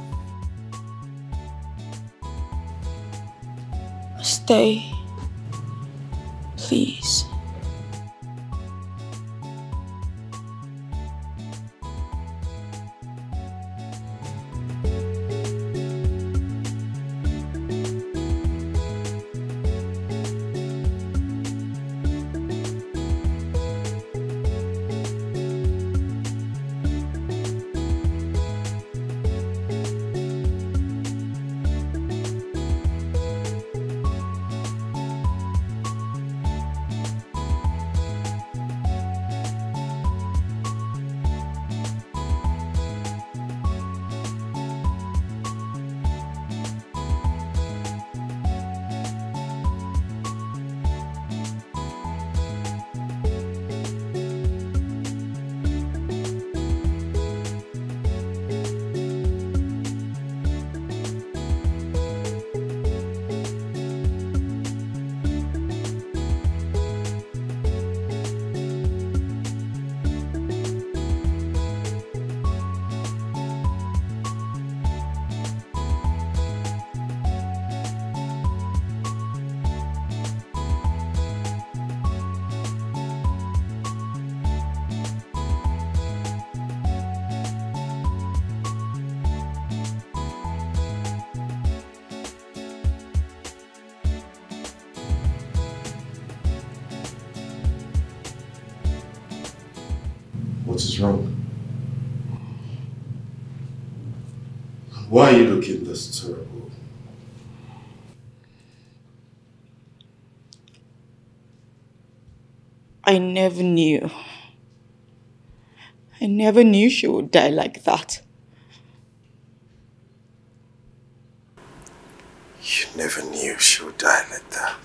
Speaker 21: Stay, please.
Speaker 2: What is wrong? Why are you looking this terrible?
Speaker 21: I never knew she would die like that.
Speaker 5: You never knew she would die like that.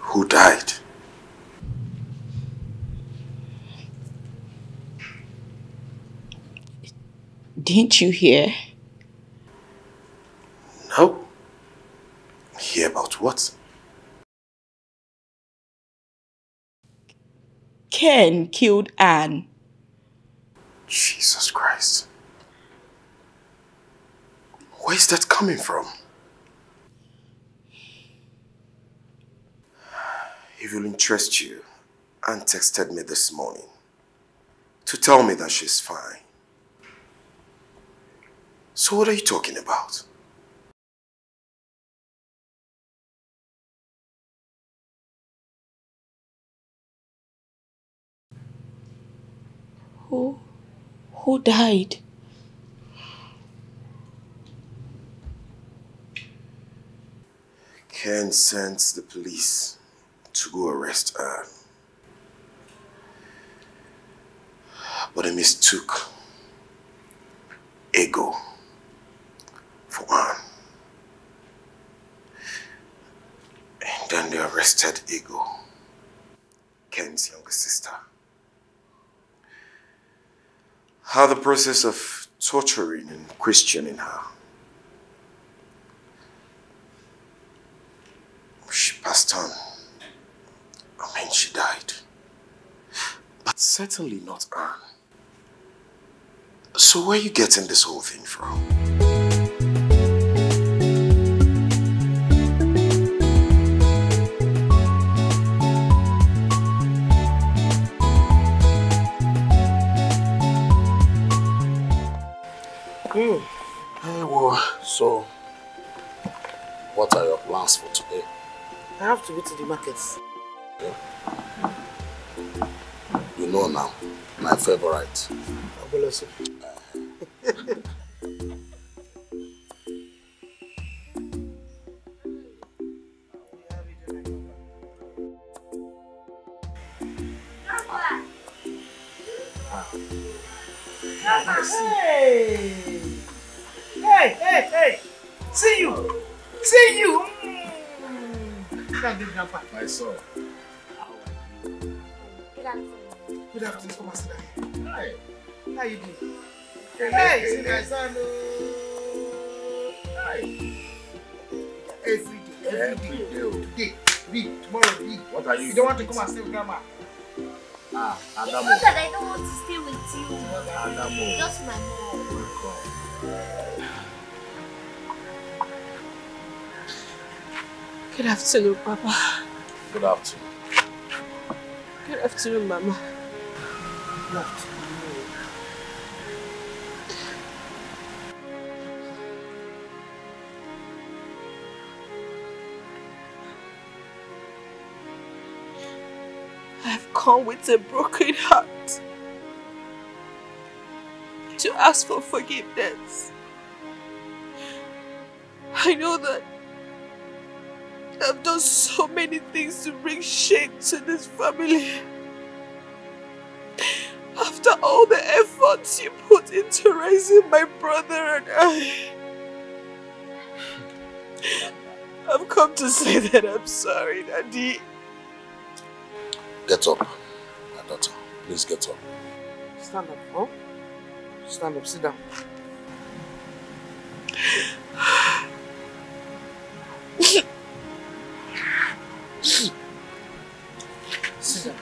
Speaker 5: Who died?
Speaker 21: Didn't you hear?
Speaker 5: No. Hear about what?
Speaker 21: Ken killed Anne.
Speaker 5: Jesus Christ. Where's that coming from? If it will interest you, Anne texted me this morning to tell me that she's fine. So what are you talking about?
Speaker 21: Who died?
Speaker 5: Ken sent the police to go arrest Anne. But they mistook Ego for Anne. And then they arrested Ego, Ken's younger sister. How the process of torturing and questioning her. She passed on. I mean, she died. But certainly not Anne. So where are you getting this whole thing from?
Speaker 9: Hey, well, so what are your plans for today?
Speaker 8: I have to go to the markets.
Speaker 9: Yeah. You know now, my favorite.
Speaker 8: Ogbono soup. Hey! See you! Grandpa.
Speaker 9: My son.
Speaker 8: Good afternoon, come and sit down.
Speaker 9: Hi.
Speaker 8: How you doing? Hey, see my son.
Speaker 9: Hi.
Speaker 8: Every day. Today, big. Tomorrow, big.
Speaker 9: What are you?
Speaker 8: You don't want to come and stay with Grandma?
Speaker 9: Adamo.
Speaker 13: Look at I don't want to stay with you.
Speaker 9: Adamo.
Speaker 13: Just my mom.
Speaker 14: Good afternoon, Papa.
Speaker 9: Good afternoon.
Speaker 14: Good afternoon, Mama.
Speaker 8: Good afternoon.
Speaker 14: I've come with a broken heart to ask for forgiveness. I know that I've done so many things to bring shame to this family. After all the efforts you put into raising my brother and I, I've come to say that I'm sorry, Daddy.
Speaker 9: Get up, my daughter. Please get up.
Speaker 8: Stand up, huh? Stand up, sit down. Sit down.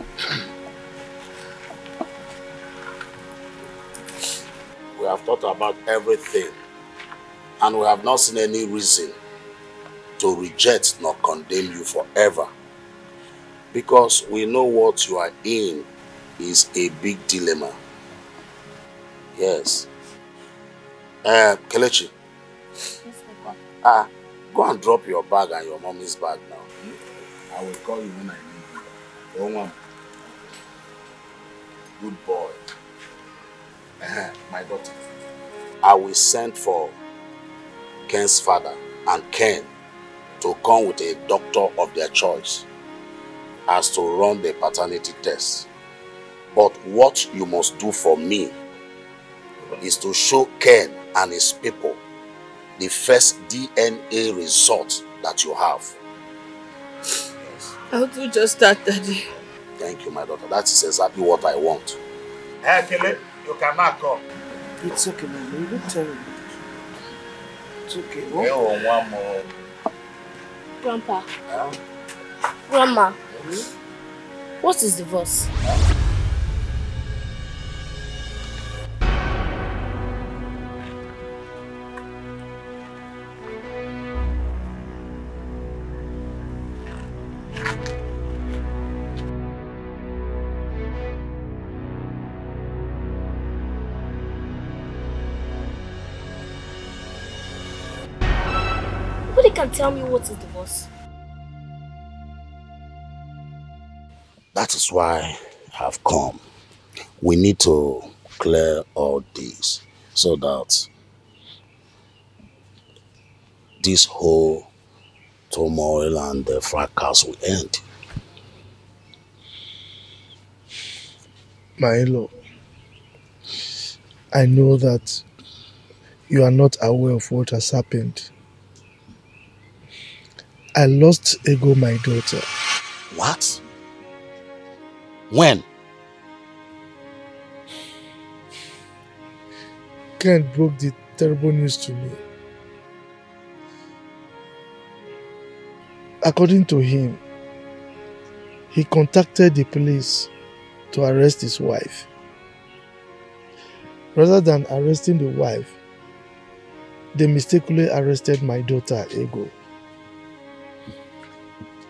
Speaker 9: We have thought about everything, and we have not seen any reason to reject nor condemn you forever. Because we know what you are in is a big dilemma. Yes. Kelechi. Go and drop your bag and your mommy's bag now. I will call you when I need you. Woman. Good boy. My daughter. I will send for Ken's father and Ken to come with a doctor of their choice as to run the paternity test. But what you must do for me is to show Ken and his people the first DNA result that you have.
Speaker 21: I'll do just that, Daddy.
Speaker 9: Thank you, my daughter. That is exactly what I want.
Speaker 10: Hey, Kele, you cannot come.
Speaker 8: It's okay, man. You look terrible. It's okay.
Speaker 10: Oh, one more.
Speaker 13: Grandpa. Grandma. What is divorce? Nobody can tell me what is divorce.
Speaker 9: That is why I have come. We need to clear all this so that this whole turmoil and the fracas will end.
Speaker 11: My in-law, I know that you are not aware of what has happened. I lost Ego, my daughter.
Speaker 9: What? When?
Speaker 11: Ken broke the terrible news to me. According to him, he contacted the police to arrest his wife. Rather than arresting the wife, they mistakenly arrested my daughter, Ego.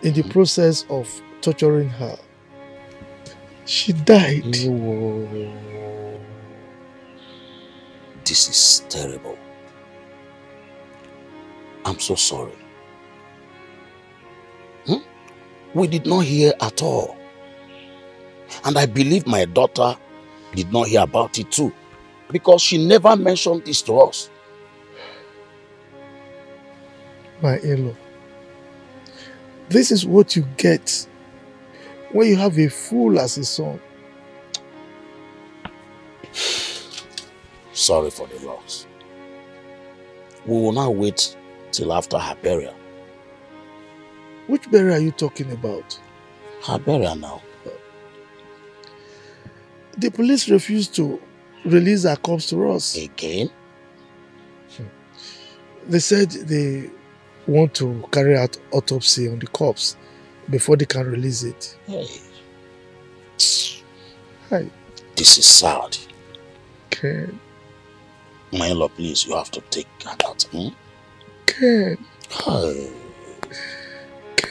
Speaker 11: In the process of torturing her, she died.
Speaker 9: This is terrible. I'm so sorry. We did not hear at all. And I believe my daughter did not hear about it too, because she never mentioned this to us.
Speaker 11: My in-law, this is what you get when you have a fool as a son.
Speaker 9: Sorry for the loss. We will now wait till after her burial.
Speaker 11: Which burial are you talking about?
Speaker 9: Her burial now.
Speaker 11: The police refused to release her corpse to us.
Speaker 9: Again?
Speaker 11: They said they want to carry out autopsy on the corpse before they can release it.
Speaker 9: Hey.
Speaker 11: Hi.
Speaker 9: This is sad.
Speaker 11: Ken.
Speaker 9: My in-law, please, you have to take her out.
Speaker 11: Ken.
Speaker 9: Hi.
Speaker 11: Ken.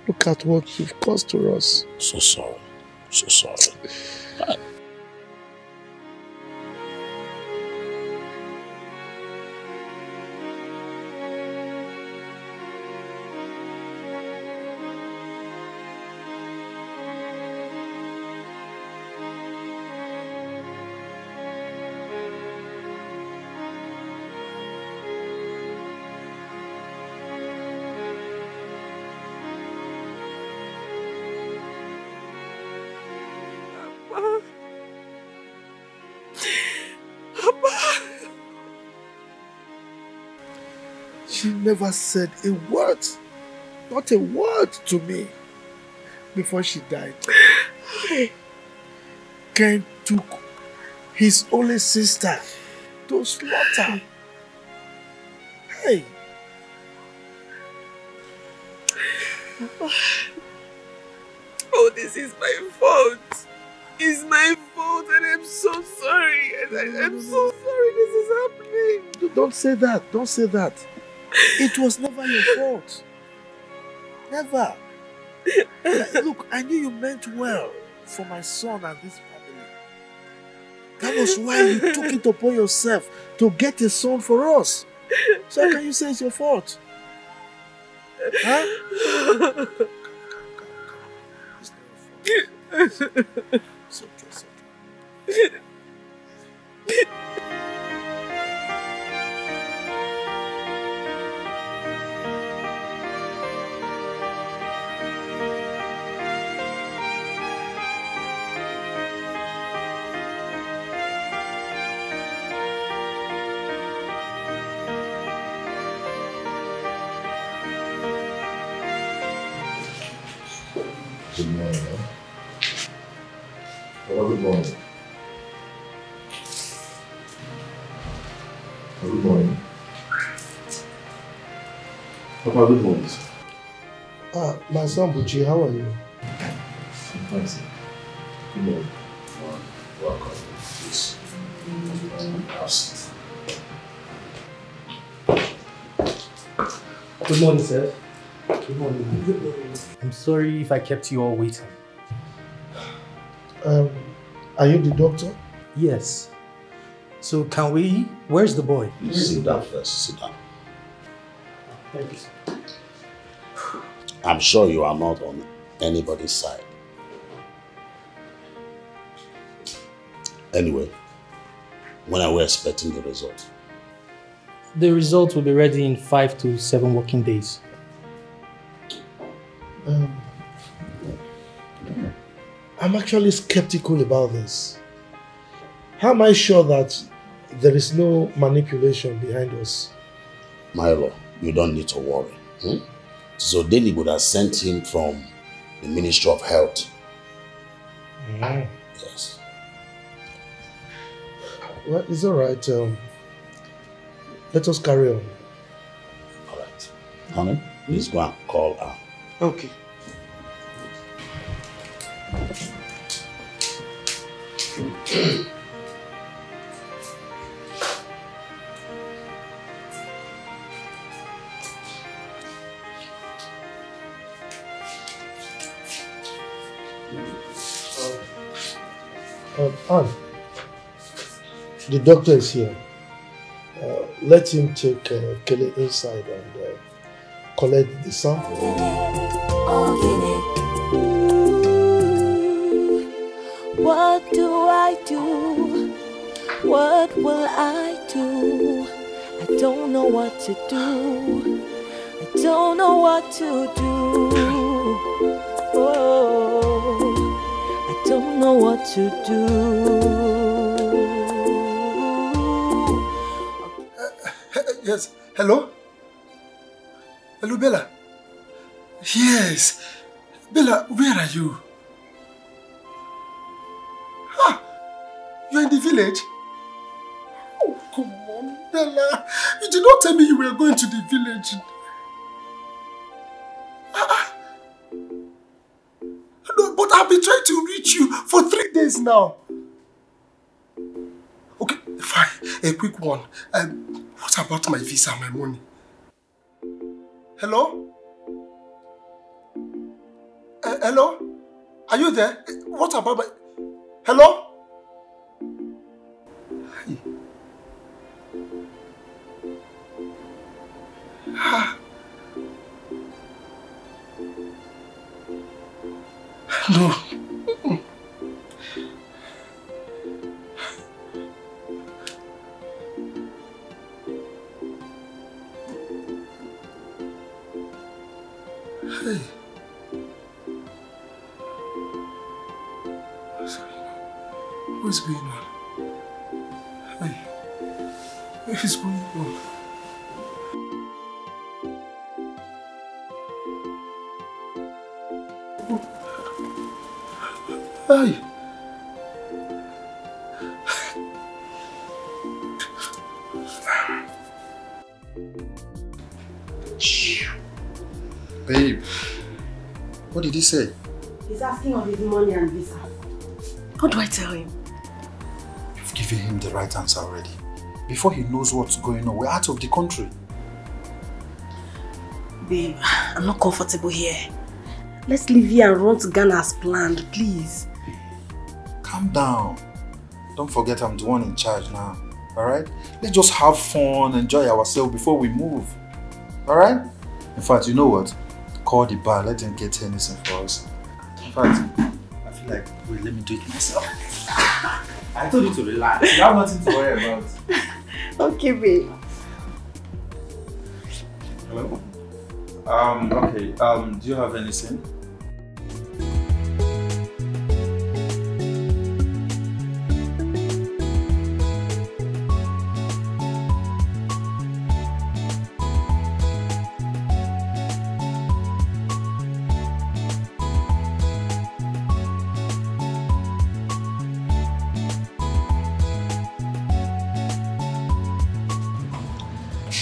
Speaker 11: Look at what you've caused to us.
Speaker 9: So sorry. So sorry.
Speaker 11: She never said a word, not a word to me before she died. Ken took his only sister to slaughter. Hey.
Speaker 21: Oh, this is my fault. It's my fault and I'm so sorry. I'm so sorry this is happening.
Speaker 11: Don't say that. Don't say that. It was never your fault. Never. Look, I knew you meant well for my son and this family. That was why you took it upon yourself to get a son for us. So how can you say it's your fault? Huh? It's okay, it's okay.
Speaker 2: Good morning, man. Well, good morning. Well, good morning. Papa, good morning.
Speaker 11: My son Buchi, how are you?
Speaker 2: I'm fine, sir. Good morning. Welcome. Please.
Speaker 16: Good morning, sir.
Speaker 11: Good morning.
Speaker 16: Good morning. I'm sorry if I kept you all waiting.
Speaker 11: Are you the doctor?
Speaker 16: Yes. So can we? Where's the boy?
Speaker 9: Sit down first. Sit down.
Speaker 16: Thank you, sir.
Speaker 9: I'm sure you are not on anybody's side. Anyway, when are we expecting the result?
Speaker 16: The result will be ready in 5 to 7 working days.
Speaker 11: I'm actually skeptical about this. How am I sure that there is no manipulation behind us?
Speaker 9: Milo, you don't need to worry. So Denny would have sent him from the Ministry of Health. Yes.
Speaker 11: Well, it's all right. Let us carry on.
Speaker 9: All right. Honey, please go and call her.
Speaker 11: Okay. Anne, the doctor is here. Let him take Kelly inside and collect the sample.
Speaker 17: What do I do? What will I do? I don't know what to do. I don't know what to do. Oh, I don't know what to do.
Speaker 11: Yes, hello? Hello, Bella? Yes. Bella, where are you? You're in the village? Oh, come on, Bella. You did not tell me you were going to the village. No, but I've been trying to reach you for 3 days now. Okay, fine. A quick one. What about my visa and my money? Hello? Hello? Are you there? What about my... Hello? No. Hey. What's going on? Hey. What is going on? Hey.
Speaker 2: Babe, what did he say?
Speaker 4: He's asking of his money and visa. What do I tell him?
Speaker 2: You've given him the right answer already. Before he knows what's going on, we're out of the country.
Speaker 4: Babe, I'm not comfortable here. Let's leave here and run to Ghana as planned, please.
Speaker 2: Calm down. Don't forget I'm the one in charge now. Alright? Let's just have fun, enjoy ourselves before we move. Alright? In fact, you know what? Call the bar, let them get anything for us. In fact,
Speaker 10: Like, wait, let me do it myself. I told you to relax. You have nothing to worry about.
Speaker 21: Okay, babe.
Speaker 10: Hello? Okay. Do you have anything?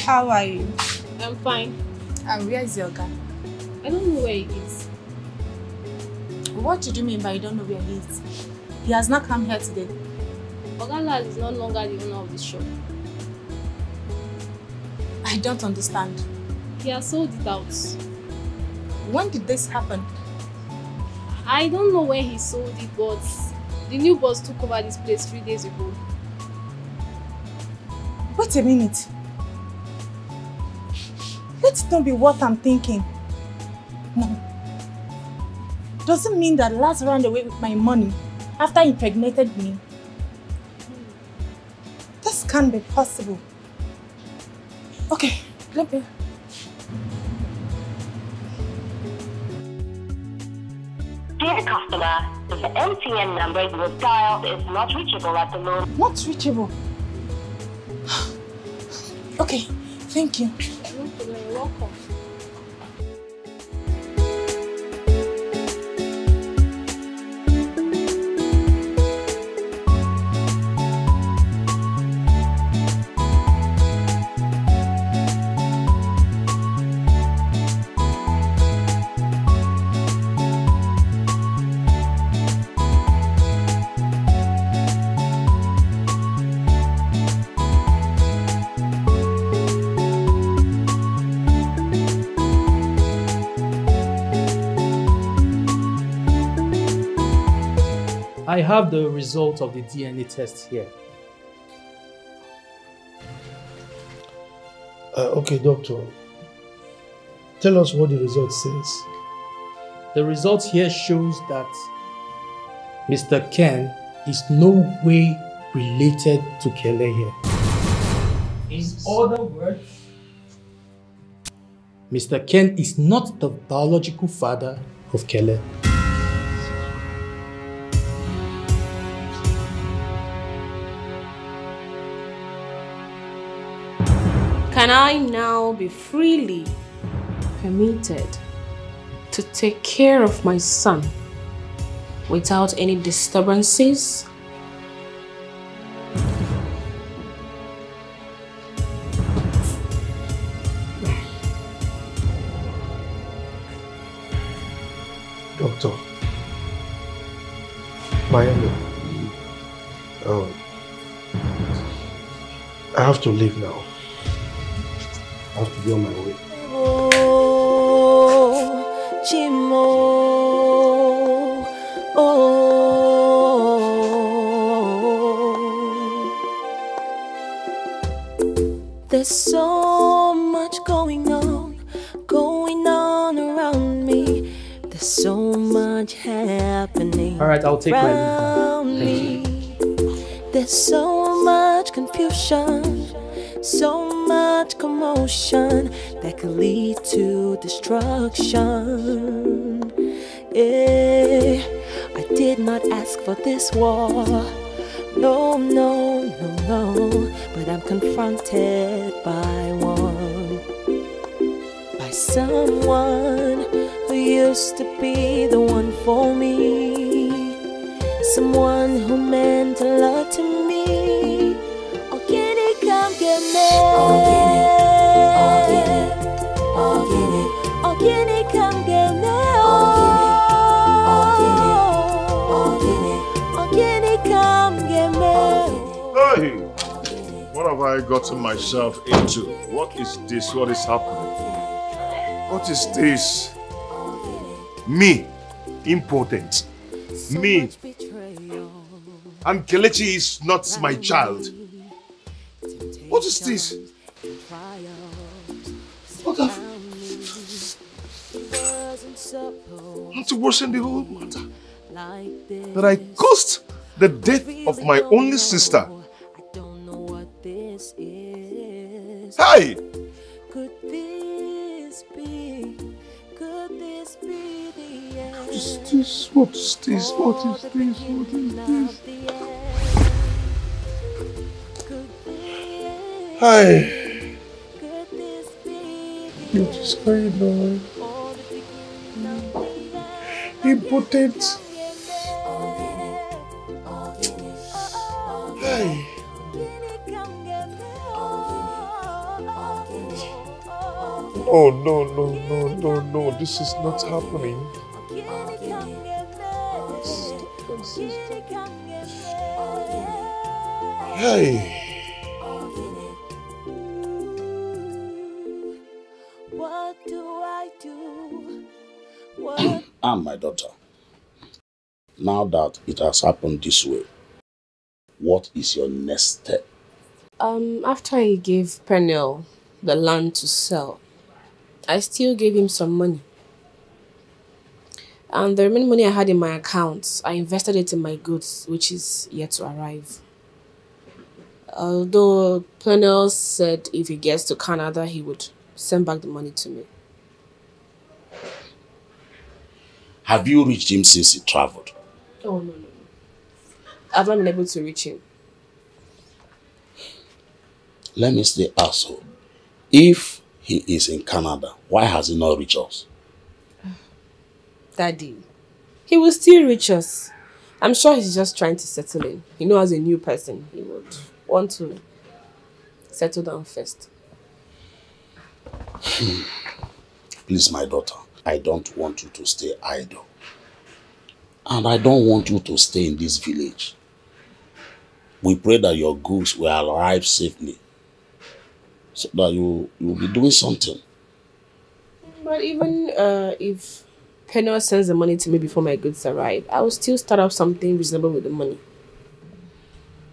Speaker 19: How are you?
Speaker 14: I'm fine.
Speaker 19: And where is your guy?
Speaker 14: I don't know where he is.
Speaker 19: What do you mean by you don't know where he is? He has not come here today.
Speaker 14: Ogala is no longer the owner of the shop.
Speaker 19: I don't understand.
Speaker 14: He has sold it out.
Speaker 19: When did this happen?
Speaker 14: I don't know when he sold it, but the new boss took over this place 3 days ago.
Speaker 19: Wait a minute. Let it not be what I'm thinking. No. Doesn't mean that Laz ran away with my money after he impregnated me. This can't be possible. Okay, let me...
Speaker 15: Dear customer, the MTN number you have dialed is not reachable at the moment.
Speaker 19: Not reachable? Okay, thank you.
Speaker 14: You're welcome.
Speaker 22: I have the result of the DNA test here.
Speaker 11: Okay, doctor. Tell us what the result says.
Speaker 22: The result here shows that Mr. Ken is no way related to Kele here. In other words, Mr. Ken is not the biological father of Kele.
Speaker 14: Can I now be freely permitted to take care of my son without any disturbances?
Speaker 11: Doctor. Miami. I have to leave now. I have to be on my way.
Speaker 17: Oh, Chimo. Oh. There's so much going on around me. There's so much happening.
Speaker 22: All right, I'll take my
Speaker 17: leave.
Speaker 22: Thank you.
Speaker 17: There's so much confusion, so much commotion that could lead to destruction. Yeah, I did not ask for this war. No, no, no, no. But I'm confronted by one. By someone who used to be the one for me. Someone who meant a lot to me. Oh, can he come get me? Oh, can he? Oh, can he? Oh, can he come get me? Oh, can he? Oh, can he come get me?
Speaker 2: Hey! What have I gotten myself into? What is this? What is happening? What is this? Me, impotent. Me. And Kelechi is not my child. What is this? What have... Not to worsen the whole matter. that I caused the death of my only sister. Hey!
Speaker 17: Could this be? Could this be the end?
Speaker 2: What is this? What is this? What is this? What is this? Hey! What is going on? Impotent. Hey! Oh no, this is not happening. Hey!
Speaker 17: What do I do?
Speaker 9: And my daughter, now that it has happened this way, what is your next step?
Speaker 14: After I gave Pernell the land to sell, I still gave him some money. And the remaining money I had in my accounts, I invested it in my goods, which is yet to arrive. Although Pernell said if he gets to Canada, he would send back the money to me.
Speaker 9: Have you reached him since he traveled?
Speaker 14: Oh, no. I've not been able to reach him.
Speaker 9: Let me stay asshole. If he is in Canada, why has he not reached us?
Speaker 14: Daddy, he will still reach us. I'm sure he's just trying to settle in. You know, as a new person, he would want to settle down first.
Speaker 9: Please, my daughter, I don't want you to stay idle. And I don't want you to stay in this village. We pray that your goods will arrive safely, so that you will be doing something.
Speaker 14: But even if Pernell sends the money to me before my goods arrive, I will still start up something reasonable with the money.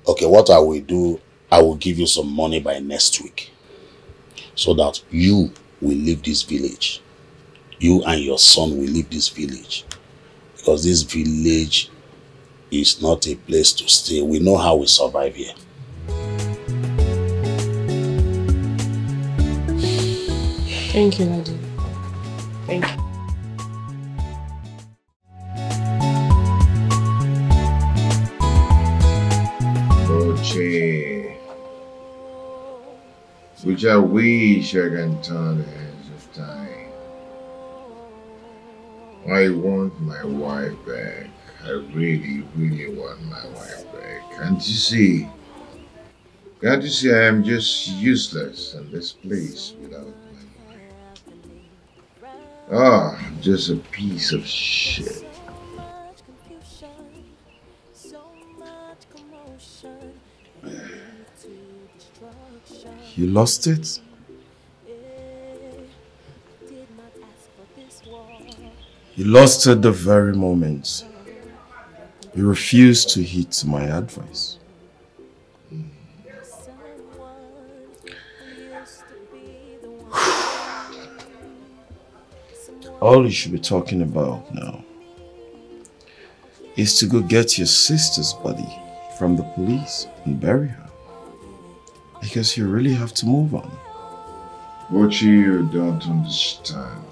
Speaker 9: Okay, what I will do, I will give you some money by next week, so that you will leave this village. You and your son will leave this village, because this village is not a place to stay. We know how we survive here.
Speaker 14: Thank you, Daddy. Thank you.
Speaker 2: Oche, which I wish I can turn the hands of time. I want my wife back. I really want my wife back. Can't you see? Can't you see I am just useless in this place without my wife? Ah, I'm just a piece of shit.
Speaker 10: You lost it? You lost it the very moment you refused to heed my advice. All you should be talking about now is to go get your sister's body from the police and bury her. Because you really have to move on.
Speaker 2: What you don't understand.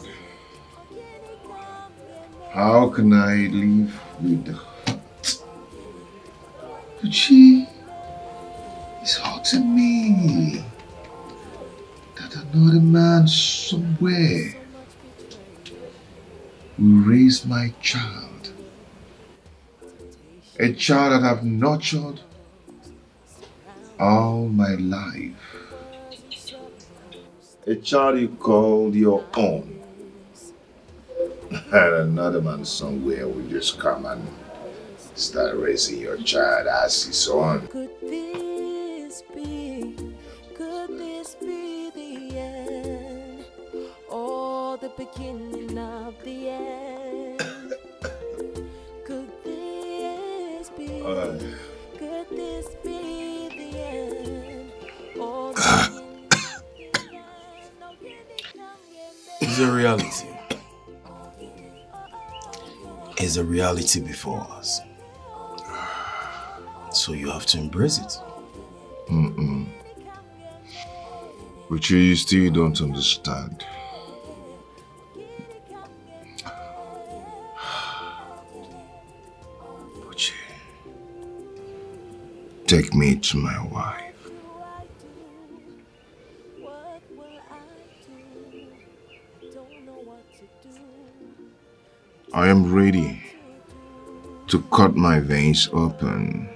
Speaker 2: How can I live with the hurt? But she is hurting me. That another man somewhere will raise my child. A child that I've nurtured all my life. A child you called your own. And another man somewhere will just come and start raising your child as his own.
Speaker 17: Could this be the end? Or the beginning of the end? Could this be the end? Or
Speaker 10: it's a reality.
Speaker 2: is a reality before us. So you have to embrace it.
Speaker 3: But you still don't understand. But take me to my wife. I am ready to cut my veins open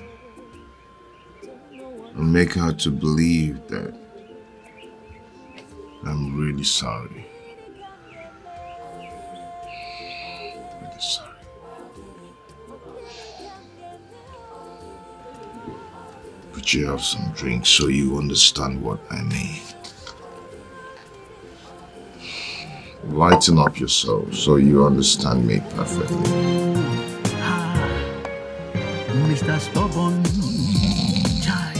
Speaker 3: and make her to believe that I'm really sorry. Really sorry. But you have some drinks so you understand what I mean. Lighten up yourself so you understand me perfectly.
Speaker 12: Mr. Stubborn Child,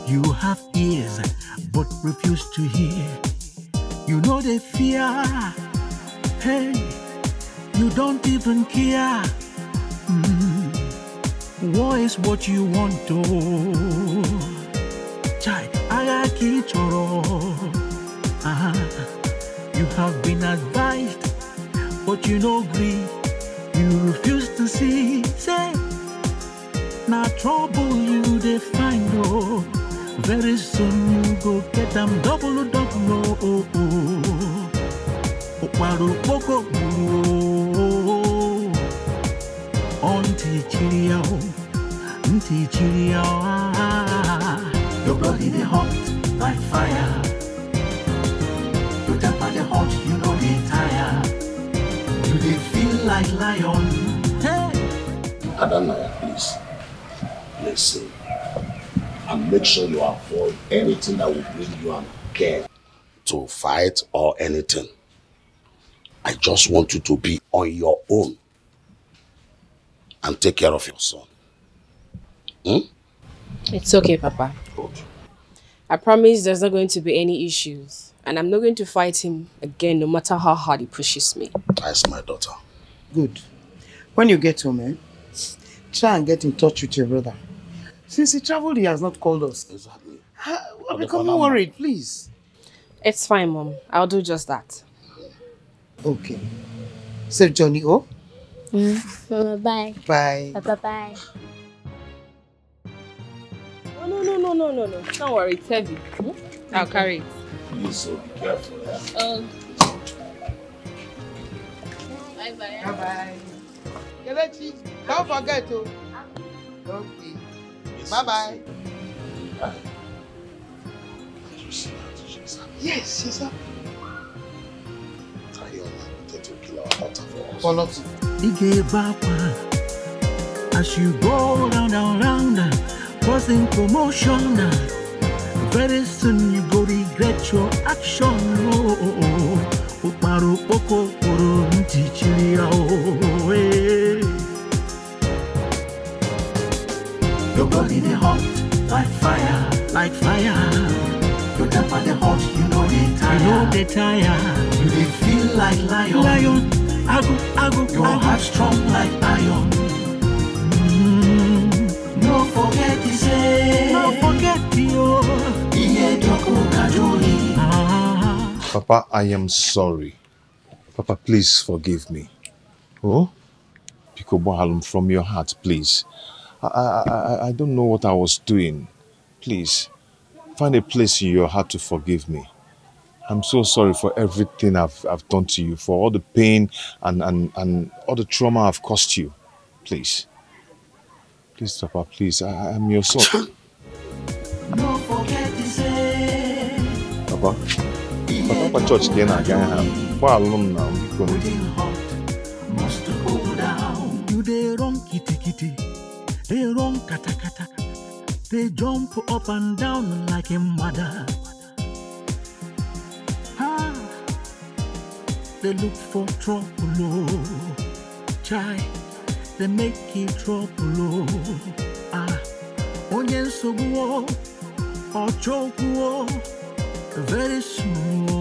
Speaker 12: you have ears but refuse to hear. You know the fear. Hey, you don't even care. War is what you want to. Child, I keep you have been advised, but you no agree. You refuse to see. Say, now trouble you they find oh. Very soon you go get them double. Okwaru poko Auntie Chiria, your blood in the hot like fire. Your temper the hot, you know they tire. You they feel like lion. Hey,
Speaker 9: Adanaya, please listen and make sure you avoid anything that will bring you and Ken to fight or anything. I just want you to be on your own and take care of your son.
Speaker 14: It's okay, Papa.
Speaker 9: Good.
Speaker 14: I promise there's not going to be any issues. And I'm not going to fight him again, no matter how hard he pushes me.
Speaker 9: That's my daughter.
Speaker 8: Good. When you get home, try and get in touch with your brother. Since he traveled, he has not called us.
Speaker 9: Exactly.
Speaker 8: I'm becoming worried, please.
Speaker 14: It's fine, Mom. I'll do just that.
Speaker 8: Okay. Save Johnny, oh?
Speaker 13: Bye.
Speaker 8: Bye.
Speaker 13: Bye.
Speaker 14: No. Don't worry, it's heavy. I'll carry it.
Speaker 9: Please, so be careful.
Speaker 14: Bye-bye.
Speaker 8: Bye-bye. Kelechi, don't forget to. Okay. Bye-bye. Yes, she's up. For lots of.
Speaker 12: As you go round, causing commotion. Very soon you go regret your action. Your body they hot like fire. Your temper they hot, you know they tire. You they feel like lion. I go. Your heart strong like iron. No forget to say. No forget you.
Speaker 3: Papa, I am sorry. Papa, please forgive me. Oh? Pikobo, from your heart, please. I don't know what I was doing. Please, find a place in your heart to forgive me. I'm so sorry for everything I've done to you, for all the pain and all the trauma I've caused you. Please. Please, Papa, please. I'm your son.
Speaker 12: No forget to say.
Speaker 3: Papa church again again. Why alone now?
Speaker 12: Must go down. You they wrong kitty. They wrong kata. They jump up and down like a mother. They look for trouble. Chai, they make it trouble. Onyen soguo or chokuo. Very slow.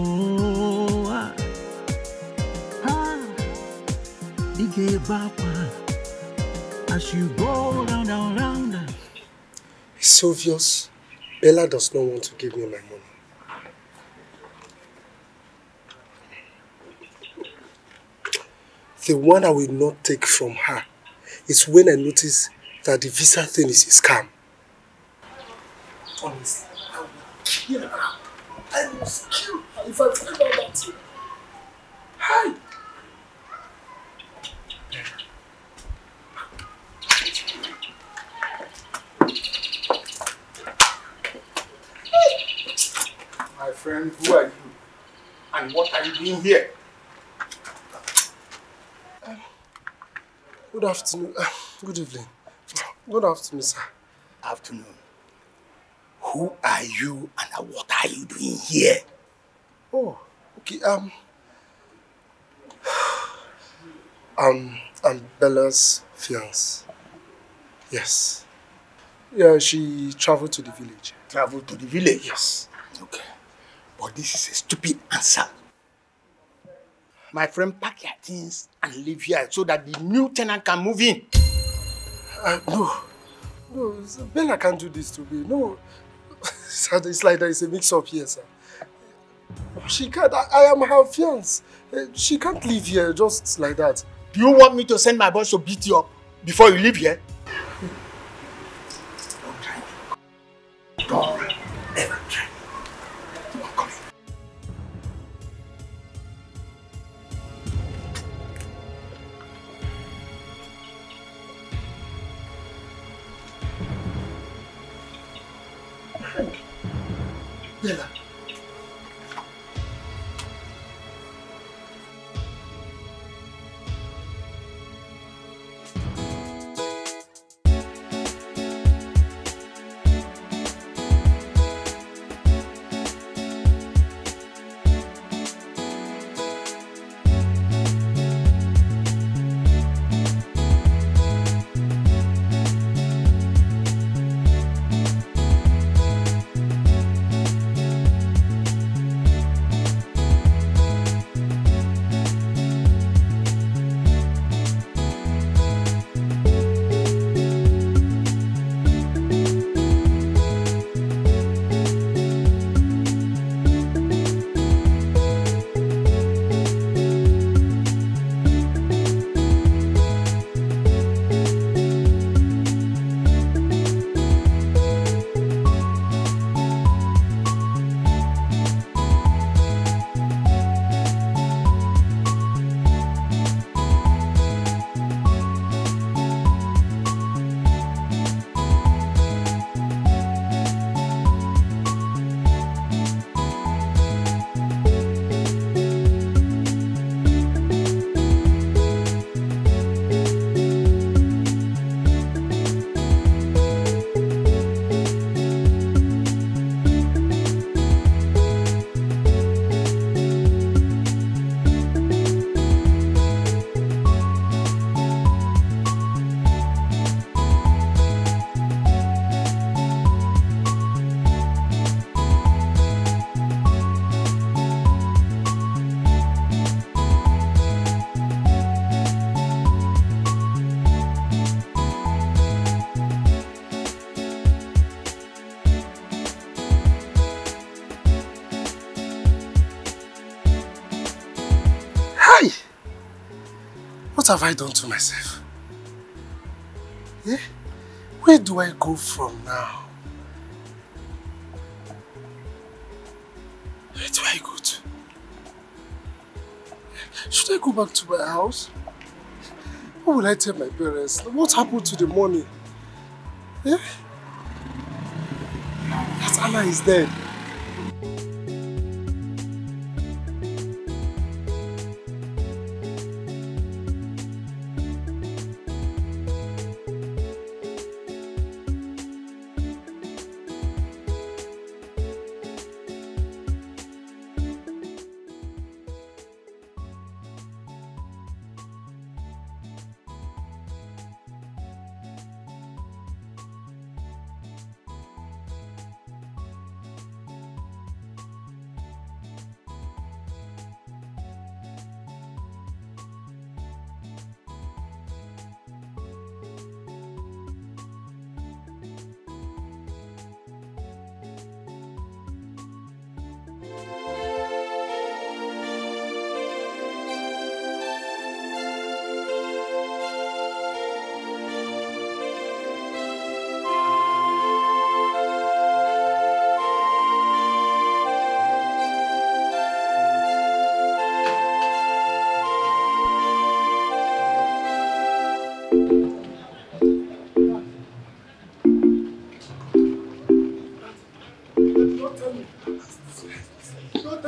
Speaker 12: Dikeh backward. As you go round and round.
Speaker 11: It's obvious Bella does not want to give me my money. The one I will not take from her is when I notice that the visa thing is a scam. Honestly, I will kill her. I will kill her if I find out that thing. Hi!
Speaker 10: My friend, who are you? And what are you doing here?
Speaker 11: Good afternoon. Good evening. Good afternoon, sir.
Speaker 9: Afternoon. Who are you and what are you doing here?
Speaker 11: Oh, okay. I'm Bella's fiance. Yes. Yeah, she traveled to the village.
Speaker 9: Traveled to the village?
Speaker 11: Yes.
Speaker 9: Okay. But this is a stupid answer. My friend, pack your things and leave here so that the new tenant can move in.
Speaker 11: No, Bella can't do this to me. No, sir, it's like there is a mix-up here, sir. She can't. I am her fiance. She can't live here just like that.
Speaker 9: Do you want me to send my boss to beat you up before you leave here? Don't try. Don't ever try. I'm coming.
Speaker 11: Bella. What have I done to myself? Eh? Where do I go from now? Where do I go to? Should I go back to my house? What will I tell my parents? What happened to the money? Eh? That Anna is dead.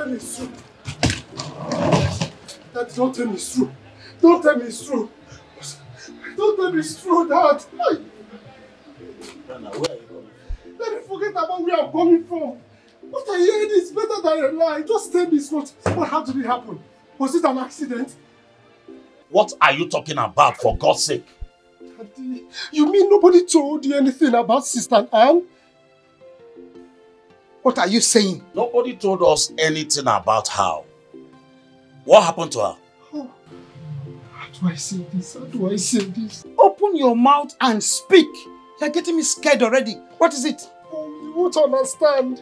Speaker 11: me it's true. Dad, don't tell me it's true. Don't tell me it's true. Don't tell me it's true, Dad.
Speaker 9: Bernard, where are you coming from?
Speaker 11: Let me forget about where I'm coming from. What I heard is better than a lie. Just tell me it's not. How did it happen? Was it an accident?
Speaker 9: What are you talking about, for God's sake?
Speaker 11: Daddy, you mean nobody told you anything about Sister Anne? What are you saying?
Speaker 9: Nobody told us anything about her. What happened to her?
Speaker 11: Oh, how do I say this? How do I say this? Open your mouth and speak. You're getting me scared already. What is it? Oh, you won't understand.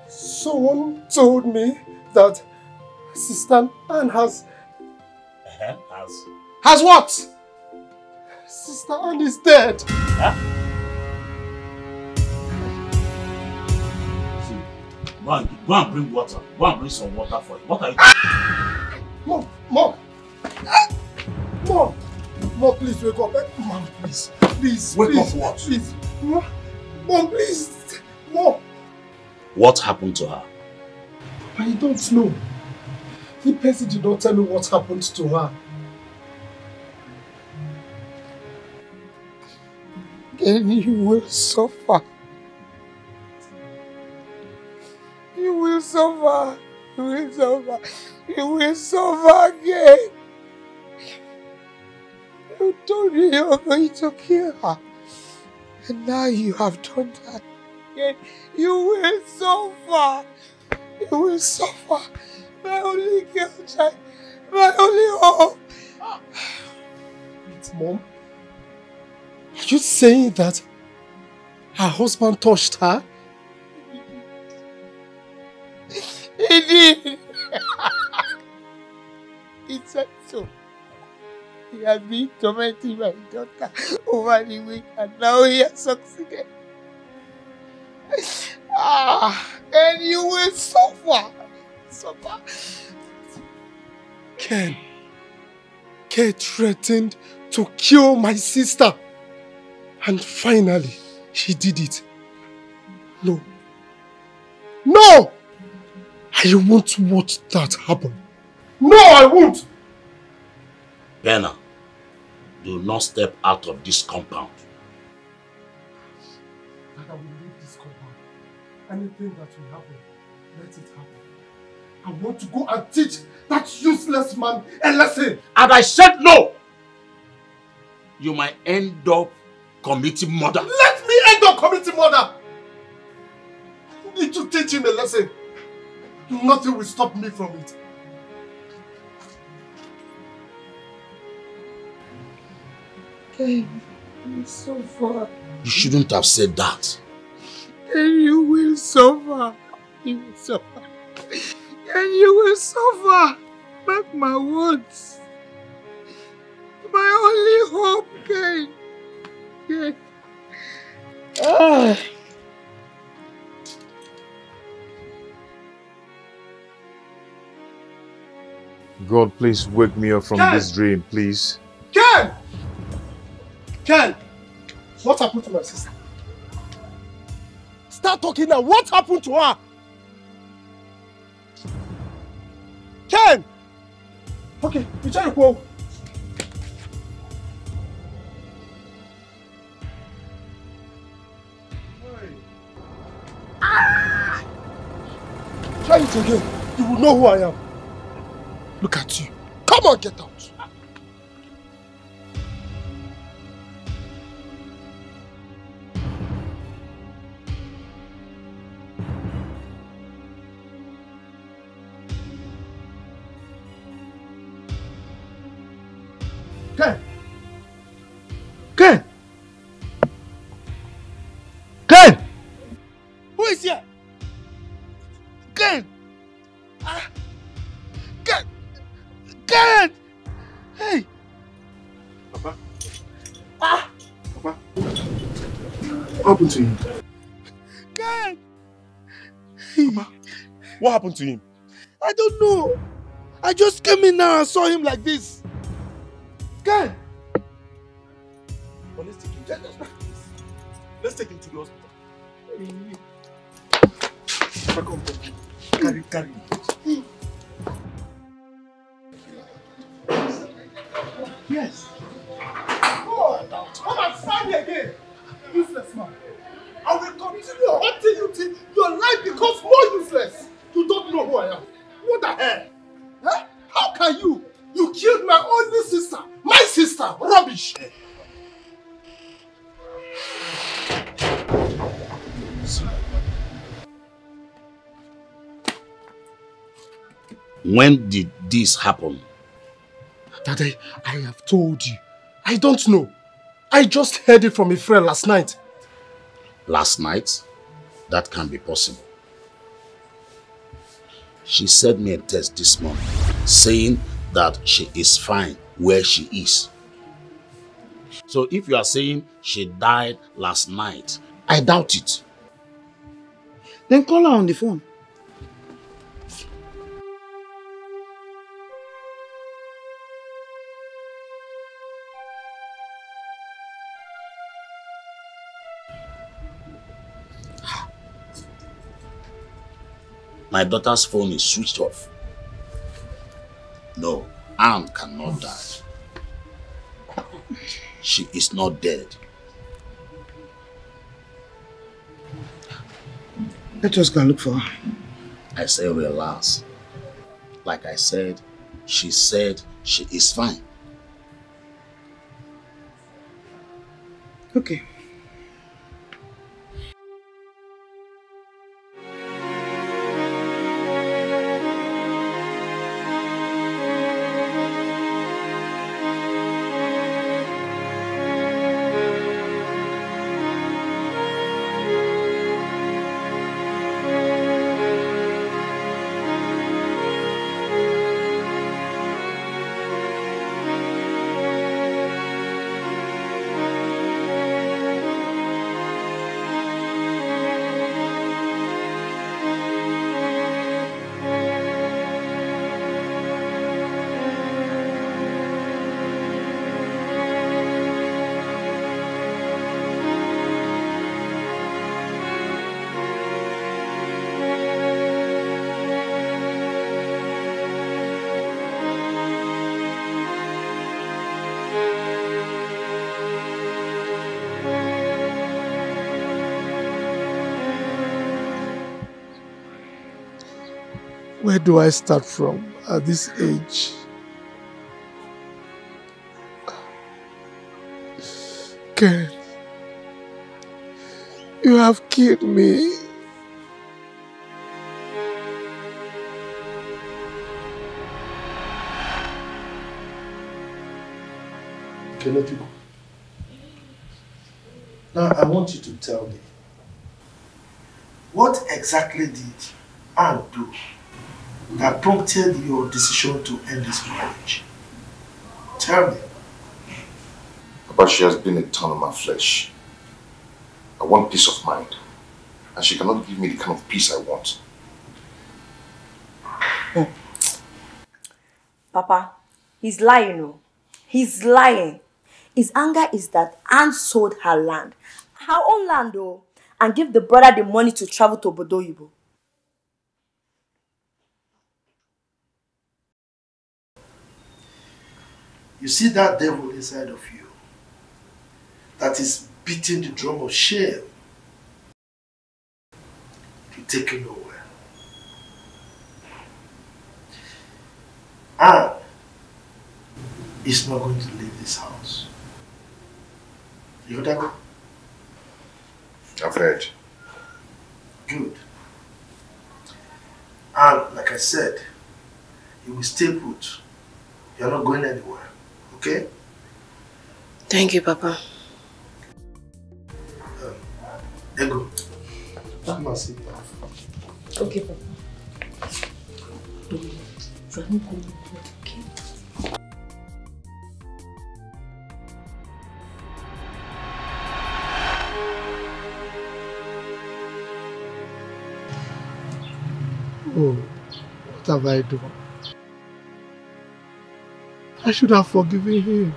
Speaker 11: Someone told me that Sister Anne has... Has what? Sister Anne is dead.
Speaker 9: Huh? Go and bring water. Go and bring some water for you. What are you doing?
Speaker 11: Mom! Mom, please wake up. Mom, please.
Speaker 9: Wake up what?
Speaker 11: Please. Mom, please. Mom.
Speaker 9: What happened to her?
Speaker 11: I don't know. The person did not tell me what happened to her. Then you will suffer. You will suffer. You will suffer. You will suffer again. You told me you were going to kill her. And now you have done that again. You will suffer. You will suffer. My only girl child. My only hope. Wait, Mom. Are you saying that her husband touched her? He did. He said so. He has been tormenting my daughter over the week and now he has succeeded. And you will suffer. Ken threatened to kill my sister. And finally, he did it. No. I won't watch that happen. No, I won't.
Speaker 9: Bernard, do not step out of this compound.
Speaker 11: That I will leave this compound. Anything that will happen, let it happen. I want to go and teach that useless man a lesson.
Speaker 9: And I said no! You might end up committing murder.
Speaker 11: Let me end up committing murder! I need to teach him a lesson. Nothing will stop me from it. Okay, you suffer.
Speaker 9: You shouldn't have said that.
Speaker 11: And you will suffer. You will suffer. And you will suffer. Mark my words. My only hope, Ken.
Speaker 3: God, please wake me up from this dream, please.
Speaker 11: Ken! What happened to my sister? Start talking now. What happened to her? Ken! Okay, we try to go. Try it again. You will know who I am. Look at you. Come on, get out. Ken! Who is here? Ken! Ken! Hey!
Speaker 3: Papa?
Speaker 11: Papa?
Speaker 3: What happened to him?
Speaker 11: Ken!
Speaker 3: Papa? What happened to him?
Speaker 11: I don't know. I just came in now and saw him like this. Ken!
Speaker 3: Well, let's take him. Let's take him to the hospital. Come.
Speaker 11: carry. Yes. Go out. Come and find me again. Useless man. I will continue hunting you till your life becomes more useless. You don't know who I am. What the hell? Huh? How can you? You killed my only sister. My sister. Rubbish.
Speaker 9: When did this happen?
Speaker 11: Daddy, I have told you. I don't know. I just heard it from a friend last night.
Speaker 9: Last night? That can't be possible. She sent me a text this morning saying that she is fine where she is. So if you are saying she died last night, I doubt it.
Speaker 8: Then call her on the phone.
Speaker 9: My daughter's phone is switched off. No, Anne cannot die. She is not dead.
Speaker 8: Let us go and look for her.
Speaker 9: I say relax. Like I said, she said she is fine.
Speaker 8: Okay.
Speaker 11: Where do I start from at this age? Ken, you have killed me. Kenetico, now I want you to tell me, what exactly did Anne do that prompted your decision to end this marriage? Tell me.
Speaker 2: But she has been a thorn in my flesh. I want peace of mind, and she cannot give me the kind of peace I want.
Speaker 4: Papa, he's lying, no? He's lying. His anger is that Anne sold her land, her own land though, and give the brother the money to travel to Bodoyibo.
Speaker 11: You see that devil inside of you that is beating the drum of shame. You take it nowhere. Anne is not going to leave this house. You heard that?
Speaker 2: I've heard.
Speaker 11: Good. And like I said, you will stay put. You're not going anywhere. Okay?
Speaker 21: Thank you, Papa.
Speaker 11: Ego. Come and sit down.
Speaker 21: Okay, Papa.
Speaker 11: Oh, what have I done? I should have forgiven him.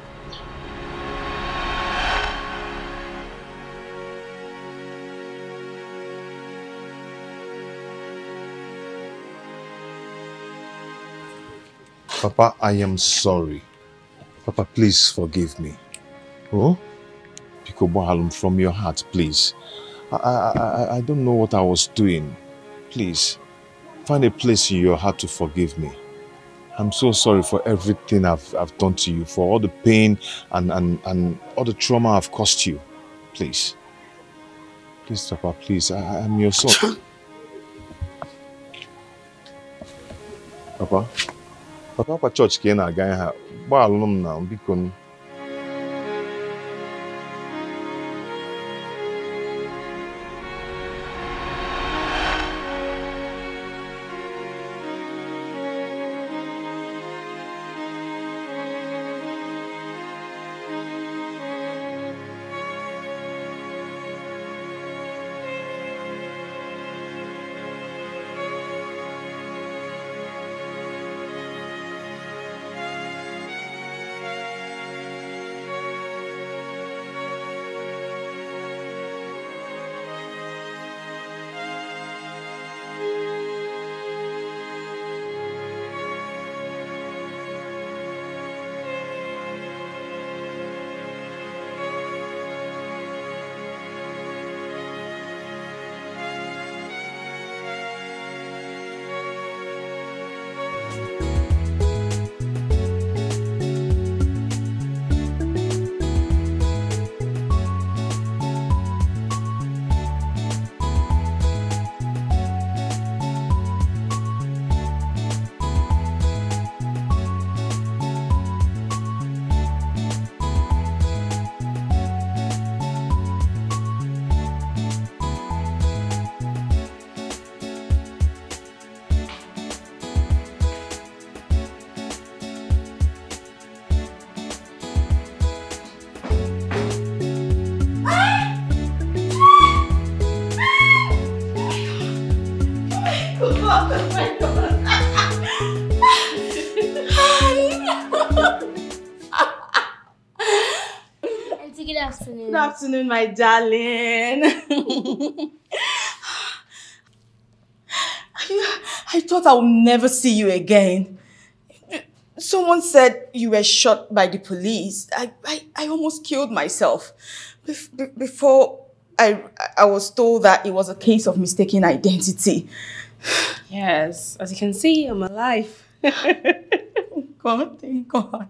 Speaker 3: Papa, I am sorry. Papa, please forgive me. Oh? Pikobo, from your heart, please. I don't know what I was doing. Please, find a place in your heart to forgive me. I'm so sorry for everything I've done to you, for all the pain and all the trauma I've caused you. Please. Please, Papa, please. I'm your son. Papa? Papa, church ka ị na-aga ha. Gbaalụ m na biko.
Speaker 13: Good afternoon.
Speaker 21: Good afternoon, my darling. I thought I would never see you again. Someone said you were shot by the police. I almost killed myself. Before I was told that it was a case of mistaken identity.
Speaker 14: Yes, as you can see, I'm alive.
Speaker 21: God, thank God.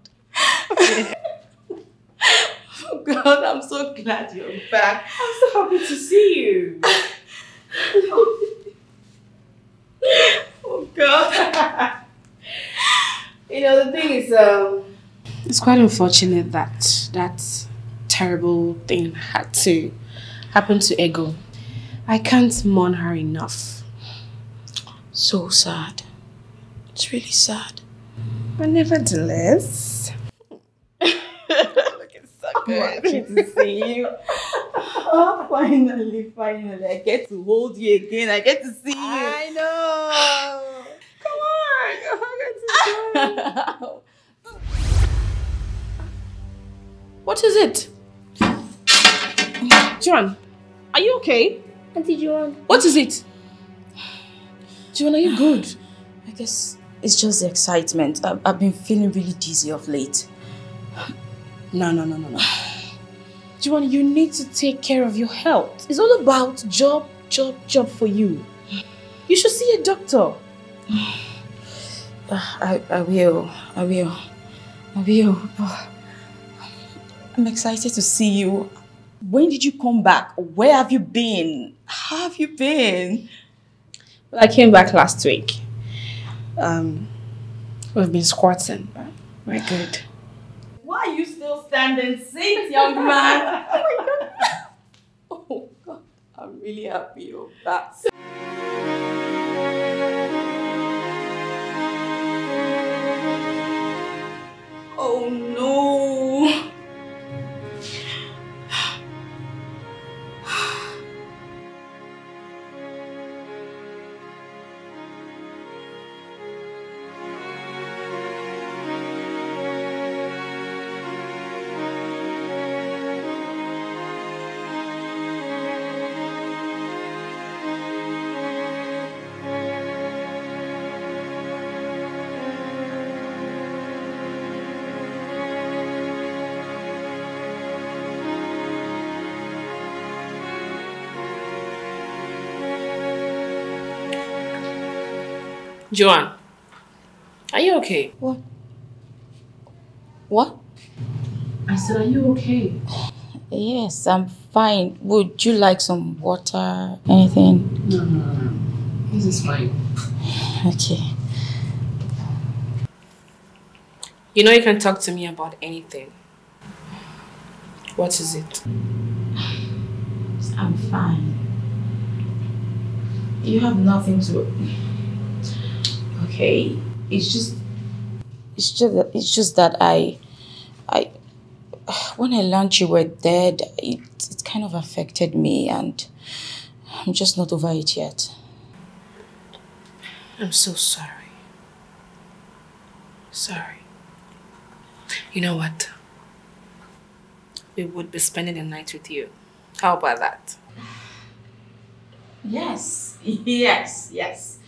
Speaker 21: Oh God, I'm so glad you're back. I'm so happy to see you. Oh God.
Speaker 14: You know, the thing is, it's quite unfortunate that that terrible thing had to happen to Ego. I can't mourn her enough.
Speaker 21: So sad. It's really sad.
Speaker 14: But nevertheless,
Speaker 21: I'm happy to see you. Oh, finally, I get to hold you again. I get to see you.
Speaker 14: I know. Come on. What is it? John, are you okay?
Speaker 13: Auntie Joan.
Speaker 14: What is it? John, are you good?
Speaker 21: I guess it's just the excitement. I've been feeling really dizzy of late. No.
Speaker 14: Joan, you need to take care of your health. It's all about job for you. You should see a doctor.
Speaker 21: I will. I'm excited to see you. When did you come back? Where have you been? How have you been?
Speaker 14: Well, I came back last week. We've been squatting, but we're good.
Speaker 21: Why are you still standing? Sit, young man. Oh my God. Oh God, I'm really happy you're back. Oh no.
Speaker 14: Joanne, are you okay?
Speaker 19: What? What?
Speaker 14: I said, are you okay?
Speaker 19: Yes, I'm fine. Would you like some water? Anything?
Speaker 14: No. This is fine.
Speaker 19: Okay.
Speaker 14: You know you can talk to me about anything. What is it?
Speaker 19: I'm fine. You have nothing to... Okay. It's just that I when I learned you were dead, it kind of affected me, and I'm just not over it yet.
Speaker 14: I'm so sorry. Sorry. You know what? We would be spending the night with you. How about that?
Speaker 19: Yes. Yes.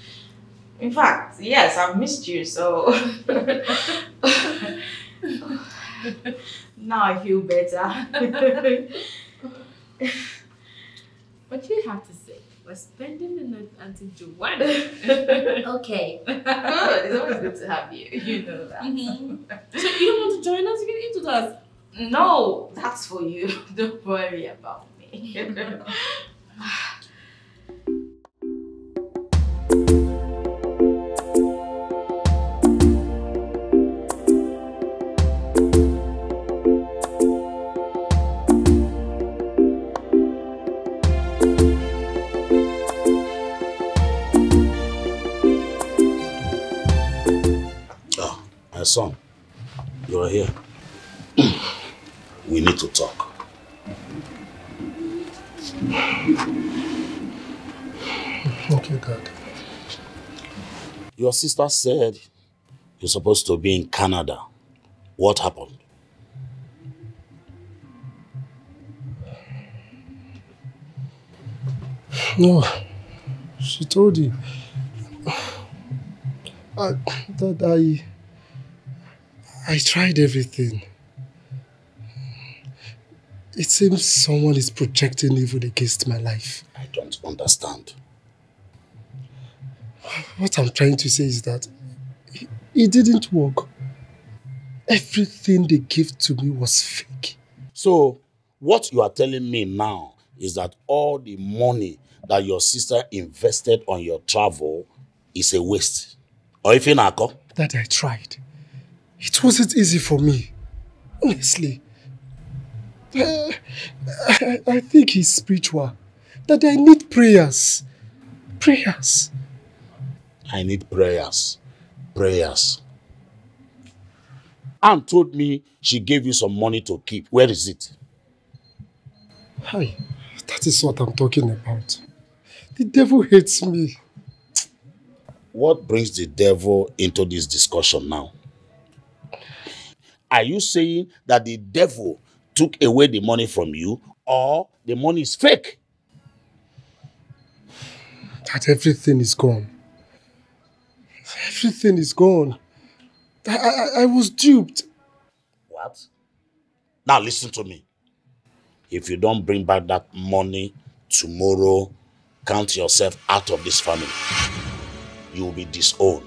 Speaker 19: In fact, yes, I've missed you, so... Now I feel better.
Speaker 14: What you have to say? We're spending the night until Joanne.
Speaker 19: Okay. Good. It's always good to have you. You know that.
Speaker 14: So you don't want to join us? You can eat with us.
Speaker 19: No, that's for you. Don't worry about me.
Speaker 9: My son, you're here. We need to talk.
Speaker 11: Okay, Dad.
Speaker 9: Your sister said you're supposed to be in Canada. What happened?
Speaker 11: No, she told you. That I tried everything. It seems someone is projecting evil against my life.
Speaker 9: I don't understand.
Speaker 11: What I'm trying to say is that it didn't work. Everything they gave to me was fake.
Speaker 9: So, what you are telling me now is that all the money that your sister invested on your travel is a waste. Or if you not,
Speaker 11: that I tried. It wasn't easy for me. Honestly. I think he's spiritual. That I need prayers. Prayers.
Speaker 9: I need prayers. Prayers. Anne told me she gave you some money to keep. Where is it?
Speaker 11: Hi. That is what I'm talking about. The devil hates me.
Speaker 9: What brings the devil into this discussion now? Are you saying that the devil took away the money from you, or the money is fake?
Speaker 11: That everything is gone. Everything is gone. I was duped.
Speaker 9: What? Now listen to me. If you don't bring back that money tomorrow, count yourself out of this family. You will be disowned.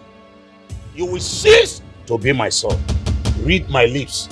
Speaker 9: You will cease to be my son. Read my lips.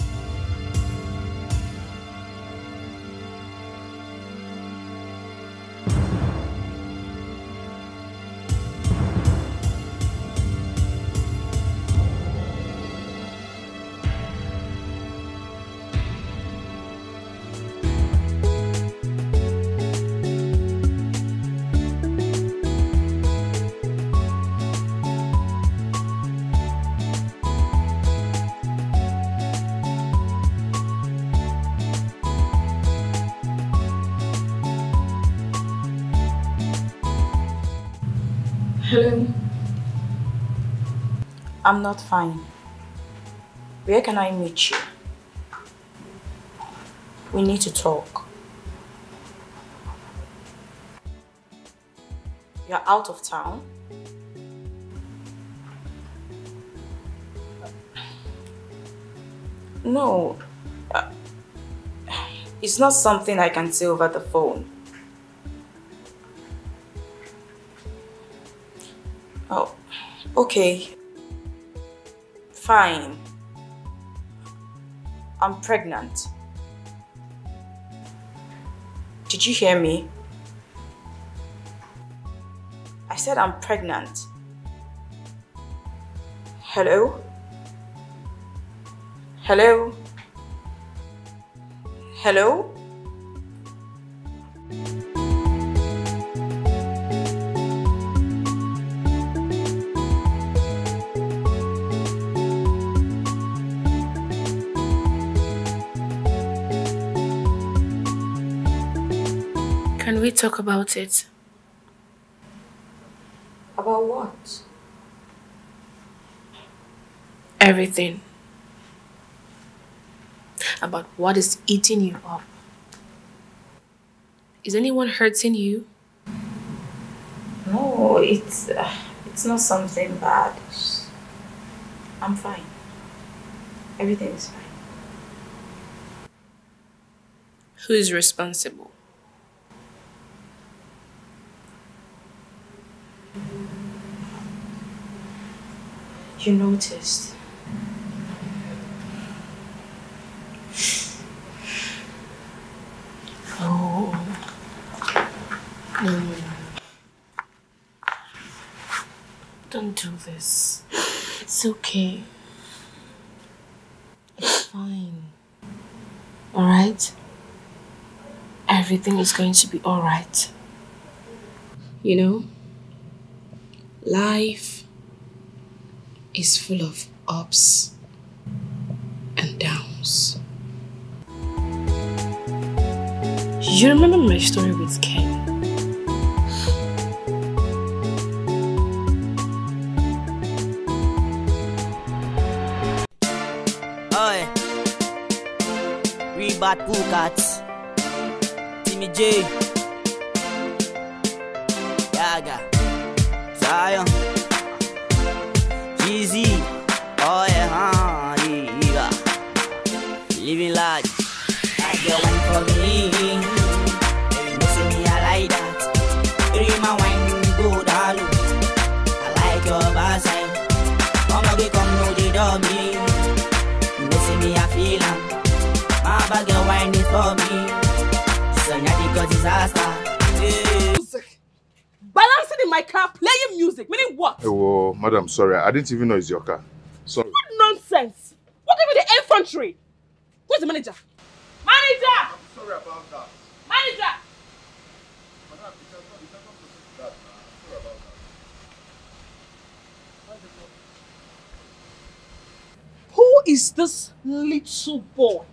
Speaker 14: Hello.
Speaker 19: I'm not fine. Where can I meet you? We need to talk. You're out of town? No. It's not something I can say over the phone. Oh,
Speaker 4: Okay. Fine. I'm pregnant. Did you hear me? I said I'm pregnant. Hello? Hello? Hello?
Speaker 1: Can we talk about it?
Speaker 4: About what?
Speaker 1: Everything. About what is eating you up. Is anyone hurting you?
Speaker 4: No, it's not something bad. I'm fine. Everything is fine.
Speaker 1: Who is responsible?
Speaker 4: You noticed.
Speaker 1: Oh. No. Don't do this. It's okay. It's fine. Alright? Everything is going to be alright. You know, life is full of ups and downs. You remember my story with Ken?
Speaker 7: Oi, we bad cool cats. Timmy J, Yaga, Zion, Jeezy, oh yeah, yeah. Living large, I get one for me. You know, see me, I like that. Bring my wine, go down low. I like your backside. Come on, come no, they don't me. You know, see me, I feel am. My bag of wine is for me. So now because disaster.
Speaker 14: Music. Balancing in my car, playing music. Meaning what?
Speaker 3: Oh, madam, sorry. I didn't even know it's your car. Sorry.
Speaker 14: What nonsense? What gave you the infantry? Where's the manager? Manager!
Speaker 3: I'm sorry about that.
Speaker 14: Manager!
Speaker 3: Madam, you cannot proceed that. I'm sorry about that.
Speaker 14: Who is this little boy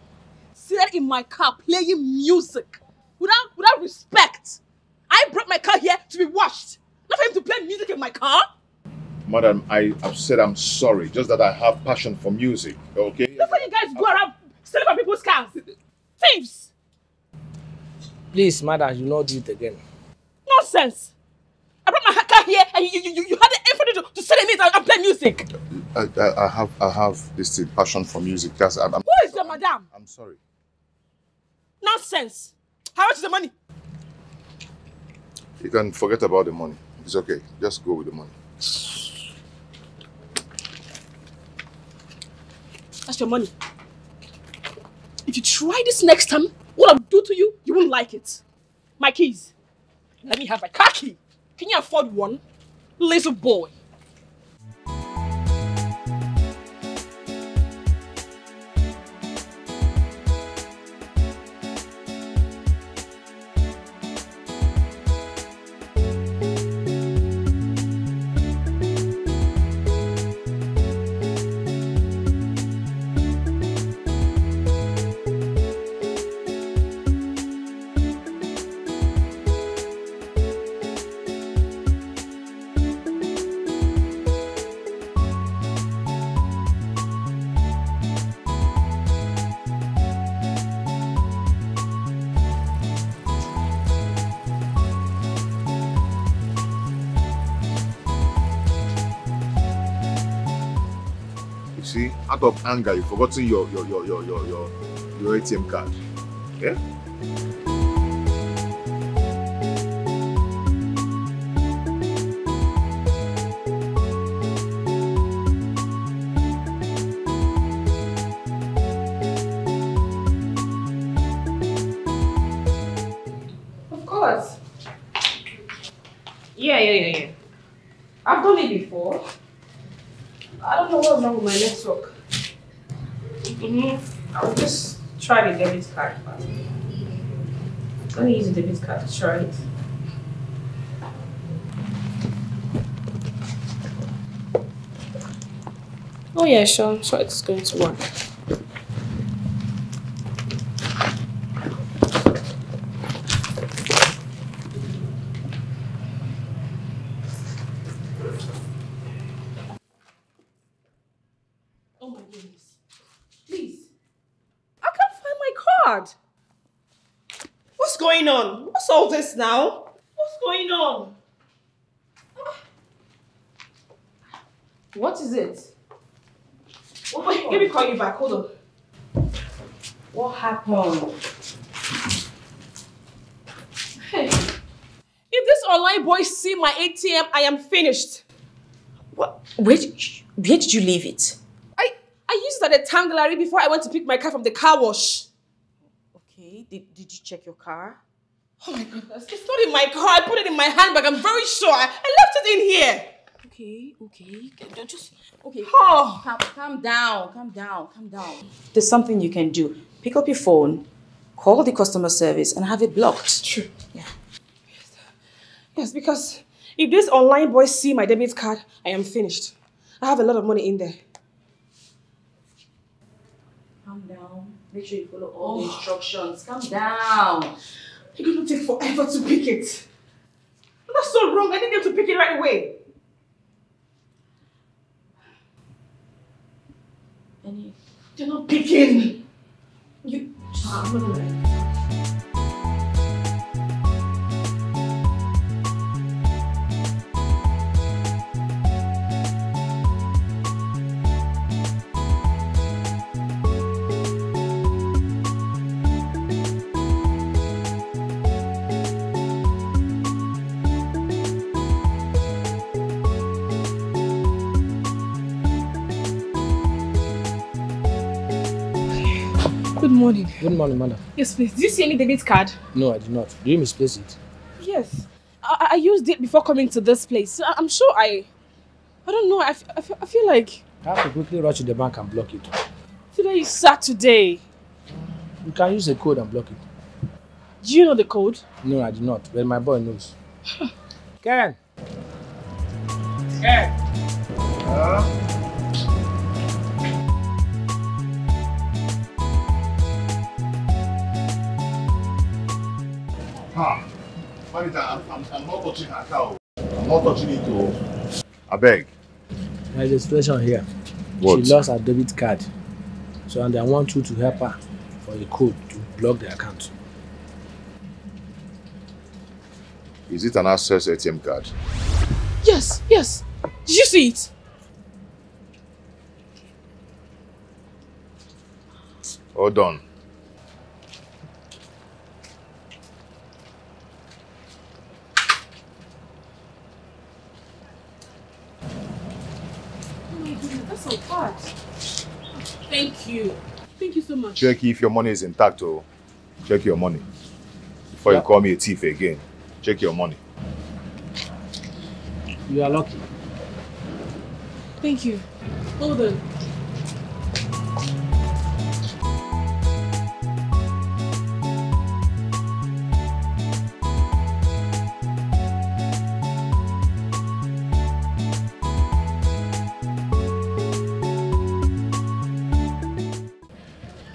Speaker 14: seated in my car playing music without respect? I brought my car here to be washed, not for him to play music in my car.
Speaker 3: Madam, I have said I'm sorry. Just that I have passion for music, okay?
Speaker 14: That's why you guys go around stealing from people's cars. Thieves!
Speaker 16: Please, madam, you not do it again.
Speaker 14: Nonsense! I brought my car here and you had the infantry to sit in it and play music.
Speaker 3: I have this passion for music. Who
Speaker 14: is the madam?
Speaker 3: I'm sorry.
Speaker 14: Nonsense! How much is the money?
Speaker 3: You can forget about the money. It's okay. Just go with the money.
Speaker 14: That's your money. If you try this next time, what I'll do to you, you won't like it. My keys. Let me have my car key. Can you afford one? Little boy.
Speaker 3: See, out of anger, you've forgotten your ATM card. Yeah?
Speaker 14: Yeah. I've done it before. I don't know what's wrong with my network. I'll just try the debit card. Let me use the debit card to try it. Oh yeah, sure. I'm sure it's going to work. Oh my goodness. Please. I can't find my card. What's going on? What's all this now? What's going on? What is it? Oh, wait, let me call you back. Hold on. What happened? Hey. If this online boy see my ATM, I am finished.
Speaker 4: What? Where did you leave it?
Speaker 14: I used it at the town gallery before I went to pick my car from the car wash.
Speaker 4: Okay, did you check your car?
Speaker 14: Oh my goodness, it's not in my car. I put it in my handbag. I'm very sure. I left it in here.
Speaker 4: Okay. Just okay.
Speaker 14: Oh.
Speaker 4: Calm down. There's something you can do. Pick up your phone, call the customer service, and have it blocked.
Speaker 14: True.
Speaker 4: Yeah.
Speaker 14: Yes, because if this online boy see my debit card, I am finished. I have a lot of money in there.
Speaker 4: Calm down. Make sure you follow all the instructions. Calm down.
Speaker 14: It's going to take forever to pick it. That's so wrong. I need them to pick it right away. They're not picking. I'm gonna lie. Good morning.
Speaker 16: Good morning, madam.
Speaker 14: Yes, please. Do you see any debit card?
Speaker 16: No, I did not. Do you misplace it?
Speaker 14: Yes. I used it before coming to this place. I'm sure I don't know. I feel like...
Speaker 16: I have to quickly rush to the bank and block it.
Speaker 14: Today is Saturday.
Speaker 16: You can use a code and block it.
Speaker 14: Do you know the code?
Speaker 16: No, I did not. But my boy knows. Ken!
Speaker 3: Manager, I'm not touching her cow. I'm not touching it too. I beg.
Speaker 16: There's a situation here.
Speaker 3: What?
Speaker 16: She lost her debit card. And I want you to help her for a code to block the account.
Speaker 3: Is it an access ATM card?
Speaker 14: Yes. Did you see it?
Speaker 3: Hold on.
Speaker 14: That's so bad. Thank you. Thank you so much.
Speaker 3: Check if your money is intact, or check your money. Before you call me a thief again, check your money.
Speaker 16: You are lucky.
Speaker 14: Thank you. Hold on.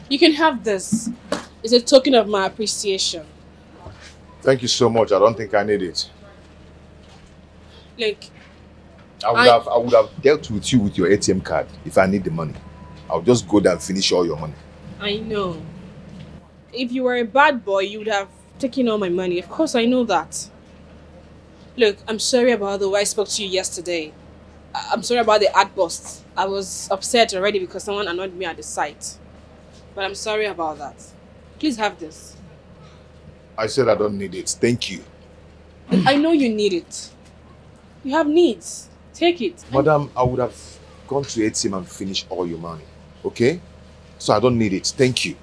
Speaker 14: You can have this. It's a token of my appreciation.
Speaker 3: Thank you so much. I don't think I need it.
Speaker 14: Like,
Speaker 3: I would have dealt with you with your ATM card if I need the money. I'll just go there and finish all your money.
Speaker 14: I know. If you were a bad boy, you would have taken all my money. Of course, I know that. Look, I'm sorry about the way I spoke to you yesterday. I'm sorry about the ad bust. I was upset already because someone annoyed me at the site. But I'm sorry about that. Please have this.
Speaker 3: I said I don't need it. Thank you.
Speaker 14: I know you need it. You have needs. Take it.
Speaker 3: Madam, I would have gone to ATM and finished all your money. Okay? So I don't need it. Thank you.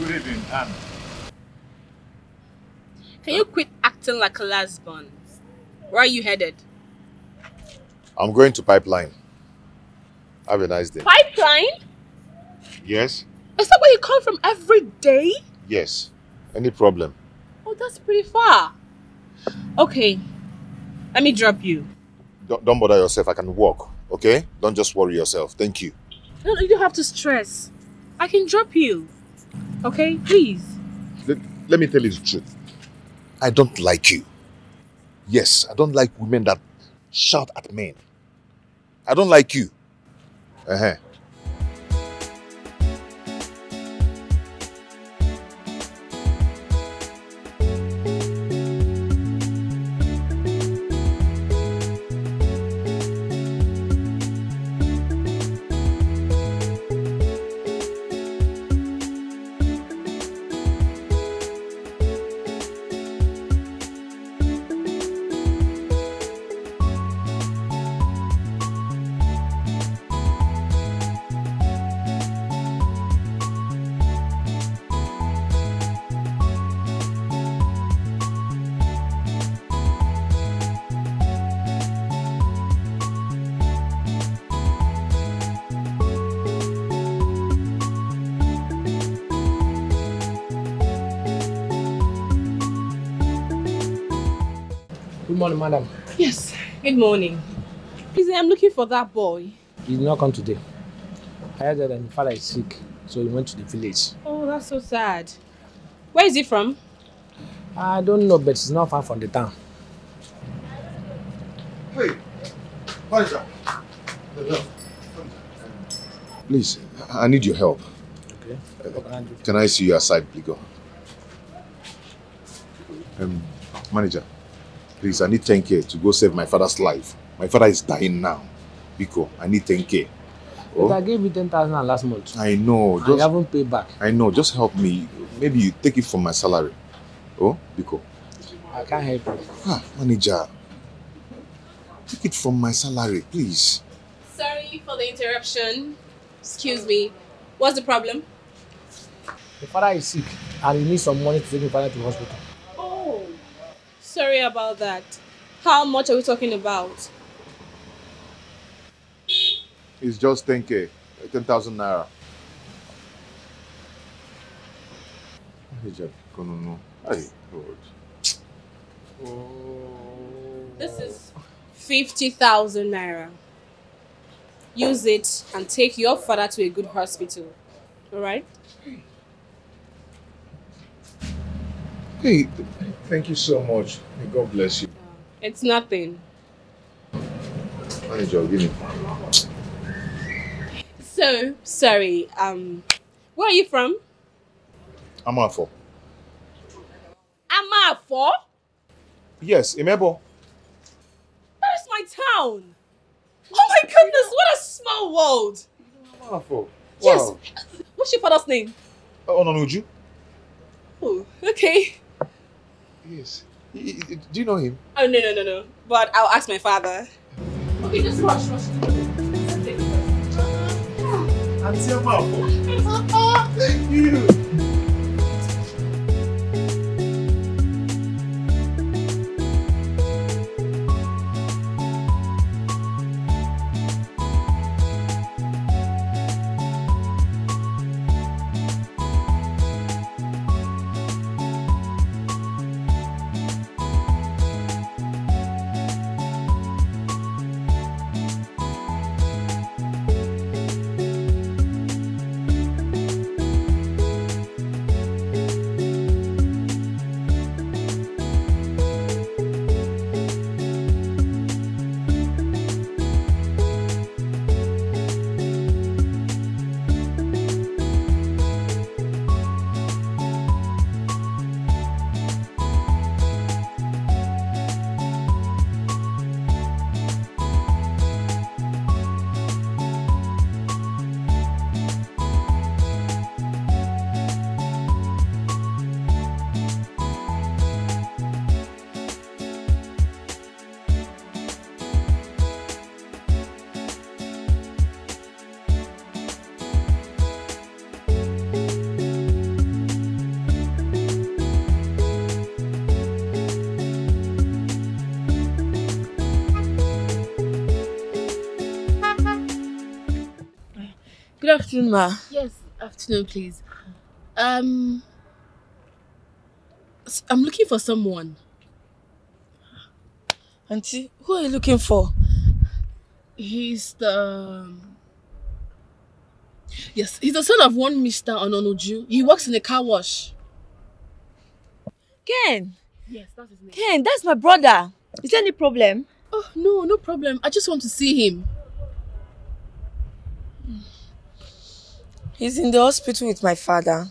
Speaker 3: Good evening, Anne.
Speaker 14: Can you quit acting like a lesbian? Where are you headed?
Speaker 3: I'm going to Pipeline. Have a nice day.
Speaker 14: Pipeline?
Speaker 3: Yes?
Speaker 14: Is that where you come from every day?
Speaker 3: Yes. Any problem?
Speaker 14: Oh, that's pretty far. Okay, let me drop you.
Speaker 3: Don't bother yourself. I can walk, okay? Don't just worry yourself. Thank you.
Speaker 14: No, you don't have to stress. I can drop you. Okay, please.
Speaker 3: Let me tell you the truth. I don't like you. Yes, I don't like women that shout at men. I don't like you.
Speaker 22: Good morning, madam.
Speaker 14: Yes, good morning. Please, I'm looking for that boy.
Speaker 22: He did not come today. I heard that my father is sick, so he went to the village.
Speaker 14: Oh, that's so sad. Where is he from?
Speaker 22: I don't know, but it's not far from the town.
Speaker 3: Hey, what is that? Please, I need your help.
Speaker 22: Okay.
Speaker 3: Can I see you aside, please? Manager, please, I need 10K to go save my father's life. My father is dying now. Biko, I need 10K.
Speaker 22: But I gave you 10,000 last month.
Speaker 3: I know.
Speaker 22: And you haven't paid back.
Speaker 3: I know. Just help me. Maybe you take it from my salary. Oh, Biko.
Speaker 22: I can't help you.
Speaker 3: Manager. Take it from my salary, please.
Speaker 14: Sorry for the interruption. Excuse me. What's the problem?
Speaker 22: The father is sick and he needs some money to take my father to the hospital.
Speaker 14: Oh, sorry about that. How much are we talking about?
Speaker 3: It's just 10K. 10,000 naira. Manager, no. Hey, God.
Speaker 14: This is 50,000 naira. Use it and take your father to a good hospital. Alright?
Speaker 3: Hey, thank you so much. May God bless you.
Speaker 14: It's nothing.
Speaker 3: Manager, give me.
Speaker 14: So, sorry, where are you from?
Speaker 3: Amafo.
Speaker 14: Amafo?
Speaker 3: Yes, Imebo.
Speaker 14: Where's my town? Oh my goodness, what a small world!
Speaker 3: Amafo.
Speaker 14: Yes.
Speaker 3: Wow.
Speaker 14: What's your father's name?
Speaker 3: Ononuju.
Speaker 14: Oh, okay.
Speaker 3: Yes. Do you know him?
Speaker 14: Oh, no. But I'll ask my father. Okay, just rush.
Speaker 3: Auntie Amafo. Thank you.
Speaker 21: Good afternoon, ma.
Speaker 14: Yes, afternoon, please. I'm looking for someone.
Speaker 21: Auntie, who are you looking for?
Speaker 14: He's the... Yes, he's the son of one Mr. Ononuju. He works in a car wash.
Speaker 21: Ken.
Speaker 14: Yes, that's his name.
Speaker 21: Ken, that's my brother. Is there any problem?
Speaker 14: Oh, no, no problem. I just want to see him.
Speaker 21: He's in the hospital with my father.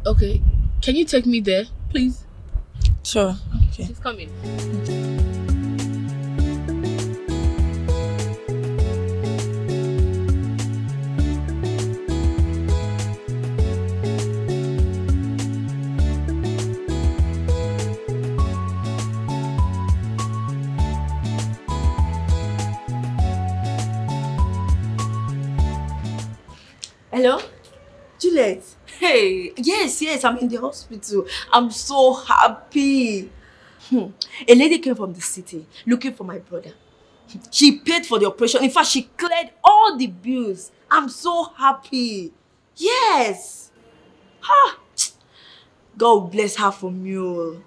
Speaker 14: Okay. Can you take me there, please?
Speaker 21: Sure. Okay.
Speaker 14: He's coming.
Speaker 21: Hello? Juliet? Hey, yes, I'm in the hospital. I'm so happy. A lady came from the city looking for my brother. She paid for the operation. In fact, she cleared all the bills. I'm so happy. Yes. Ha! God bless her for me.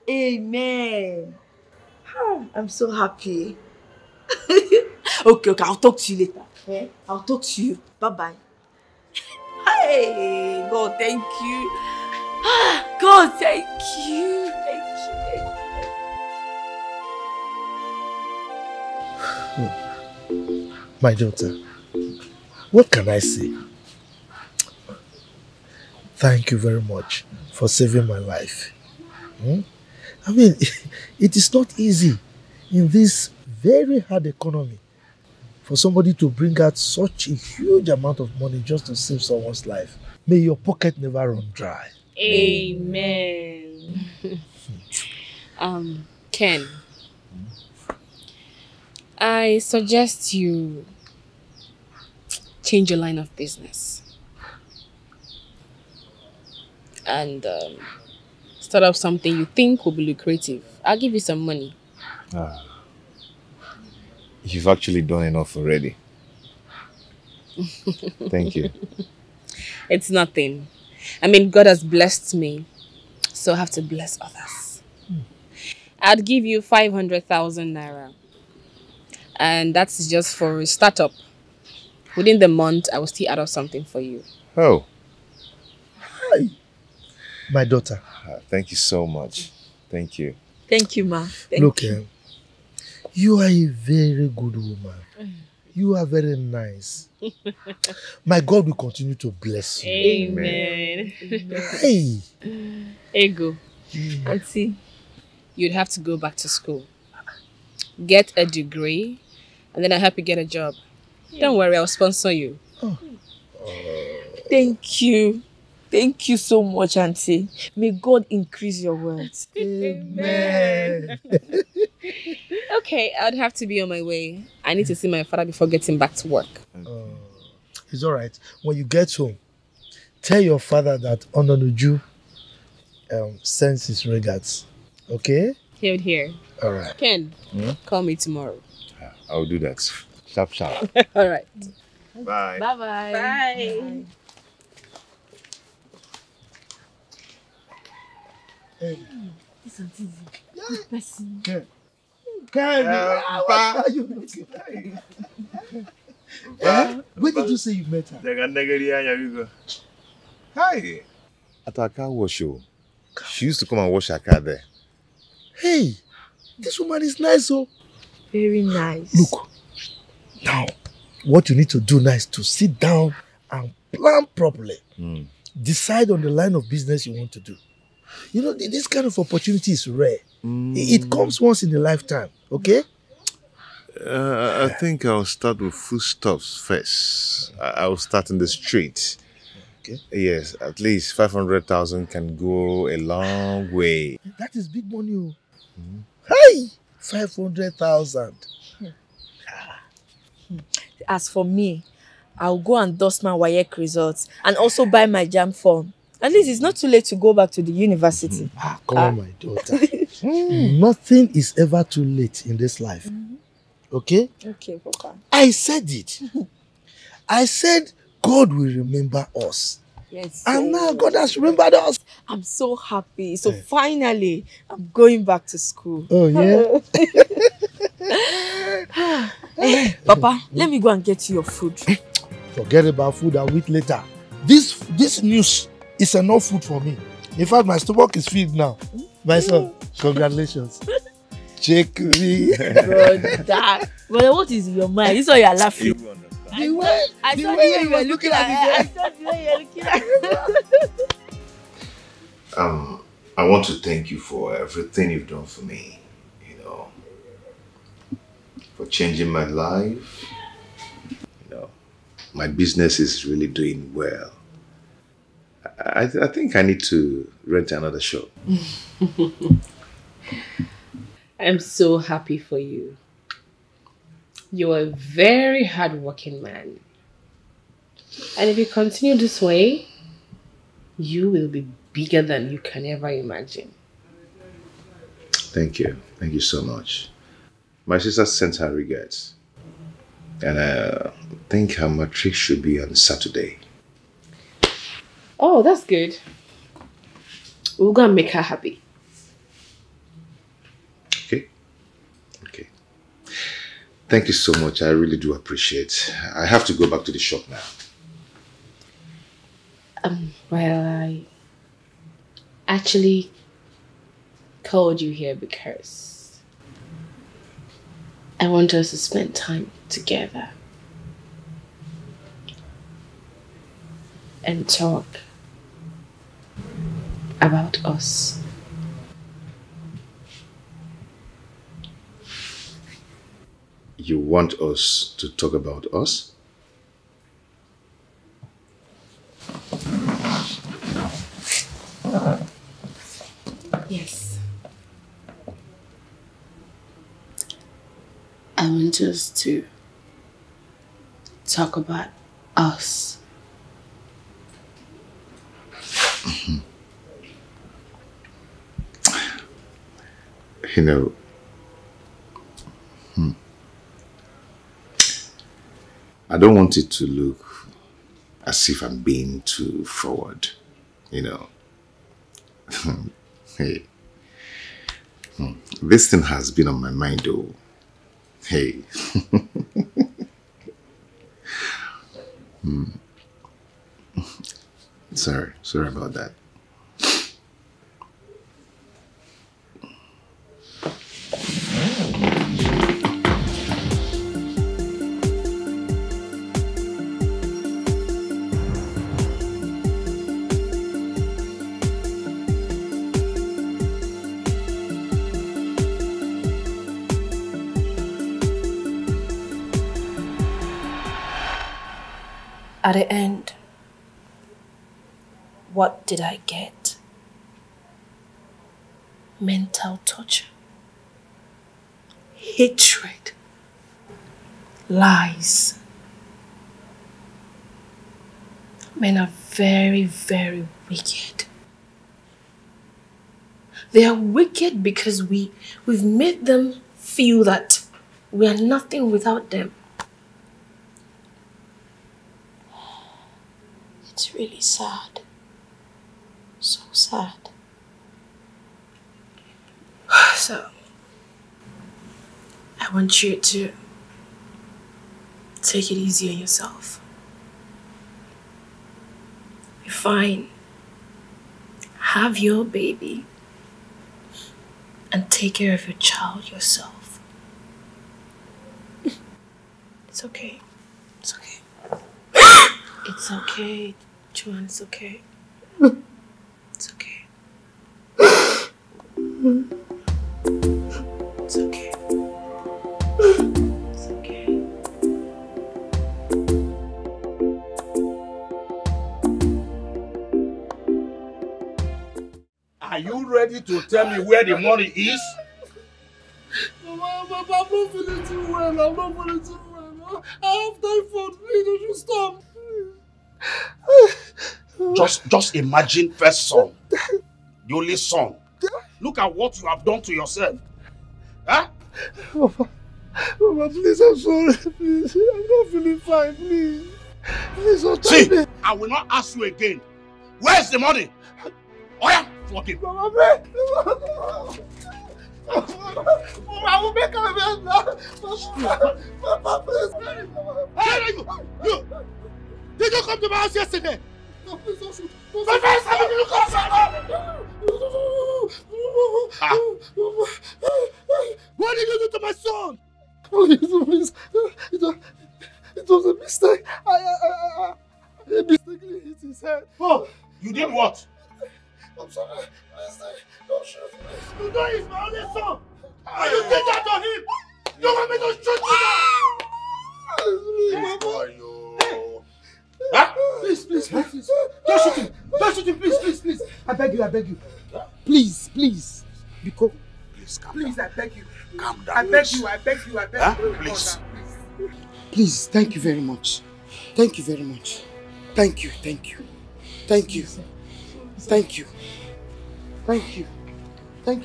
Speaker 21: Amen. I'm so happy. Okay, I'll talk to you later. Okay? I'll talk to you. Bye-bye. Hey, God, thank you. God, thank you.
Speaker 11: My daughter, what can I say? Thank you very much for saving my life. I mean, it is not easy in this very hard economy for somebody to bring out such a huge amount of money just to save someone's life. May your pocket never run dry.
Speaker 14: Amen. Ken, I suggest you change your line of business and start up something you think will be lucrative. I'll give you some money.
Speaker 3: You've actually done enough already. Thank you.
Speaker 14: It's nothing. I mean, God has blessed me, so I have to bless others. I'd give you 500,000 naira. And that's just for a startup. Within the month, I will still add up something for you.
Speaker 3: Oh.
Speaker 11: Hi. My daughter.
Speaker 3: Thank you so much. Thank you.
Speaker 21: Thank you, ma.
Speaker 11: Look, you are a very good woman. You are very nice. My God will continue to bless you.
Speaker 14: Amen.
Speaker 11: Hey.
Speaker 14: Ego.
Speaker 21: Auntie.
Speaker 14: You'd have to go back to school. Get a degree, and then I'll help you get a job. Don't worry, I'll sponsor you.
Speaker 21: Thank you. Thank you so much, Auntie. May God increase your words.
Speaker 11: Amen.
Speaker 14: Okay, I'd have to be on my way. I need to see my father before getting back to work.
Speaker 11: It's all right. When you get home, tell your father that Ononuju sends his regards. Okay?
Speaker 14: Here.
Speaker 11: All right.
Speaker 14: Ken, call me tomorrow.
Speaker 3: I'll do that. Sharp.
Speaker 14: All right.
Speaker 3: Bye.
Speaker 14: Bye-bye.
Speaker 21: Bye.
Speaker 11: Hey.
Speaker 21: This is easy. Good person.
Speaker 11: Where did you say you met her?
Speaker 3: Hi. At our car wash. She used to come and wash her car there.
Speaker 11: Hey, this woman is nice, oh.
Speaker 21: Very nice.
Speaker 11: Look, now, what you need to do now is to sit down and plan properly. Decide on the line of business you want to do. You know, this kind of opportunity is rare. It comes once in a lifetime, okay?
Speaker 3: I think I'll start with foodstuffs first. I'll start in the street.
Speaker 11: Okay.
Speaker 3: Yes, at least 500,000 can go a long way.
Speaker 11: That is big money, oh. Hey, 500,000.
Speaker 21: As for me, I'll go and dust my WAEC results and also buy my JAM form. At least it's not too late to go back to the university.
Speaker 11: Come on, my daughter. Nothing is ever too late in this life. Okay?
Speaker 21: Okay, Papa.
Speaker 11: I said it. I said God will remember us.
Speaker 21: Yes.
Speaker 11: And now God has remembered us.
Speaker 21: I'm so happy. So finally, I'm going back to school.
Speaker 11: Oh, yeah?
Speaker 21: Papa, let me go and get you your food.
Speaker 11: Forget about food, I'll eat later. This news is enough food for me. In fact, my stomach is filled now. My son, congratulations. Check me.
Speaker 21: Brother, what is in your mind? This is why you are laughing.
Speaker 11: The way you were looking at me.
Speaker 21: I saw the way you were looking at me.
Speaker 2: I want to thank you for everything you've done for me. You know, for changing my life. You know, my business is really doing well. I think I need to rent another shop.
Speaker 1: I'm so happy for you. You're a very hardworking man. And if you continue this way, you will be bigger than you can ever imagine.
Speaker 2: Thank you. Thank you so much. My sister sent her regards. And I think her matric should be on Saturday.
Speaker 1: Oh, that's good. We're gonna make her happy.
Speaker 2: Okay. Thank you so much. I really do appreciate. I have to go back to the shop now.
Speaker 1: Well, I actually called you here because I want us to spend time together and talk about us.
Speaker 2: You want us to talk about us?
Speaker 1: Yes. I want us to talk about us.
Speaker 2: You know, I don't want it to look as if I'm being too forward, you know. Hey, this thing has been on my mind though. Hey. Sorry about that.
Speaker 14: At the end, what did I get? Mental torture, hatred, lies. Men are very, very wicked. They are wicked because we've made them feel that we are nothing without them. It's really sad. So sad. So, I want you to take it easy on yourself. Be fine. Have your baby. And take care of your child yourself. It's okay. It's okay. It's okay, Joanne, it's okay. It's okay. It's okay. It's okay.
Speaker 9: Are you ready to tell me where the money is?
Speaker 11: Mama, I'm not feeling too well. I have typhoid. Please, don't you stop.
Speaker 9: Just imagine first son, the only son. Look at what you have done to yourself. Huh?
Speaker 11: Mama, please, I'm sorry. Please, I'm not feeling fine. Please.
Speaker 9: See, I will not ask you again. Where's the money? Oh yeah, flog him.
Speaker 11: I will make amends now. Papa, please.
Speaker 9: Where are you? You! Did you come to my house yesterday?
Speaker 11: No, please don't shoot.
Speaker 9: My friends, how did you come to my What did you do to my son?
Speaker 11: Please. It was a mistake. I mistakenly hit his head.
Speaker 9: Oh, you did what?
Speaker 11: I'm sorry. Please, don't shoot me.
Speaker 9: You know he's my only son. And you did that on him. You want me to shoot you now? Huh?
Speaker 11: Please. Don't shoot him. Don't shoot him, please. I beg you. Please. Because... Please, I beg you.
Speaker 9: Calm down.
Speaker 11: I beg you.
Speaker 9: Huh? Please.
Speaker 11: Please, thank you very much. Thank you. Thank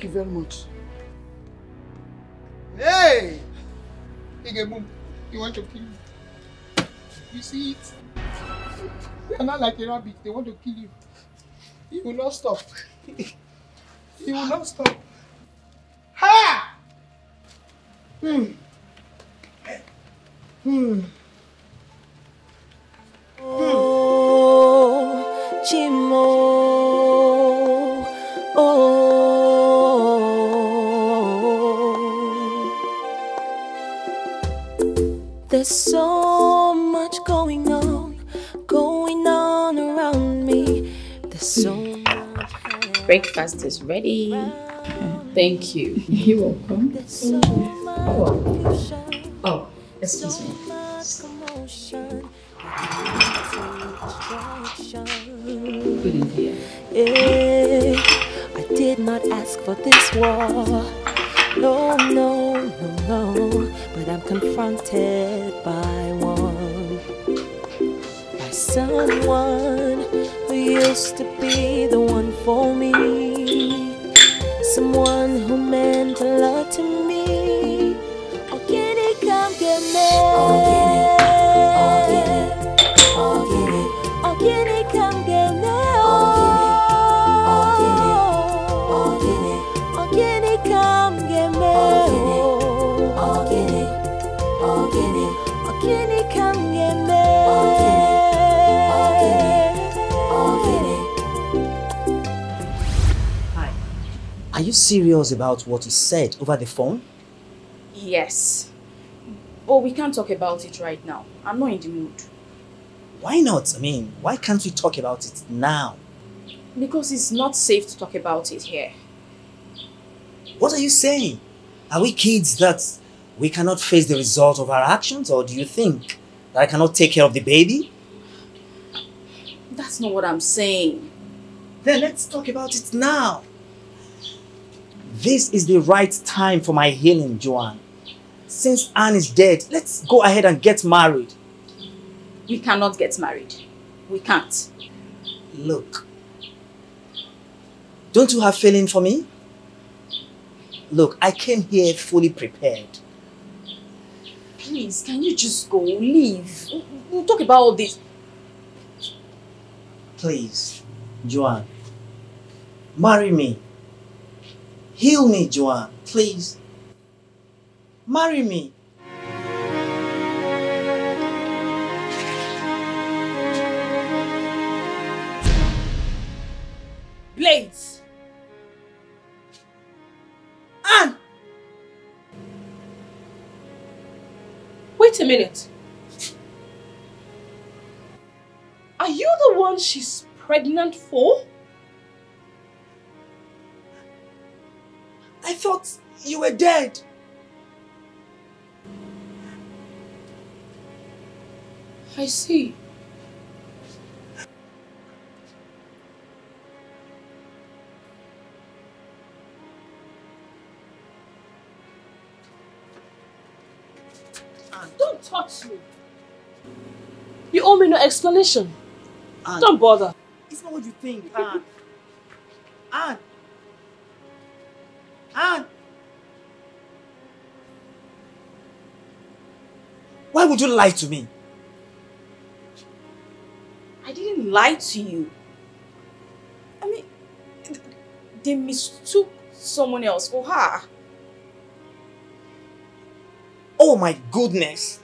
Speaker 11: you very much. Hey! Igeboom, you want to kill me? You see it? They are not like a rabbit, they want to kill you. You will not stop. Ha!
Speaker 17: Oh, Chimo. There's so much going on around me. There's so much.
Speaker 19: Breakfast is ready. Thank you. You're welcome. Oh, excuse me. Good idea.
Speaker 17: I did not ask for this war. No, but I'm confronted by one. By someone who used to be the one for me. Someone who meant a lot to me. Oh, can he come get me? Oh, can he come get me? Can he come get me? Can he come get me?
Speaker 6: Hi. Are you serious about what you said over the phone?
Speaker 19: Yes. But we can't talk about it right now. I'm not in the mood.
Speaker 6: Why not? I mean, why can't we talk about it now?
Speaker 19: Because it's not safe to talk about it here.
Speaker 6: What are you saying? Are we kids that we cannot face the result of our actions, or do you think that I cannot take care of the baby?
Speaker 19: That's not what I'm saying.
Speaker 6: Then let's talk about it now. This is the right time for my healing, Joanne. Since Anne is dead, let's go ahead and get married.
Speaker 19: We cannot get married. We can't.
Speaker 6: Look. Don't you have feeling for me? Look, I came here fully prepared.
Speaker 19: Please, can you just go? Leave. We'll talk about all this.
Speaker 6: Please, Joanne. Marry me. Heal me, Joanne. Please. Marry me.
Speaker 14: Blades! Anne! Wait a minute. Are you the one she's pregnant for?
Speaker 6: I thought you were dead.
Speaker 14: I see. Don't touch me. You owe me no explanation.
Speaker 6: Anne,
Speaker 14: don't bother.
Speaker 6: It's not what you think, Anne. Anne. Anne. Why would you lie to me?
Speaker 4: didn't lie to you. I mean, they mistook someone else for her.
Speaker 18: Oh my goodness.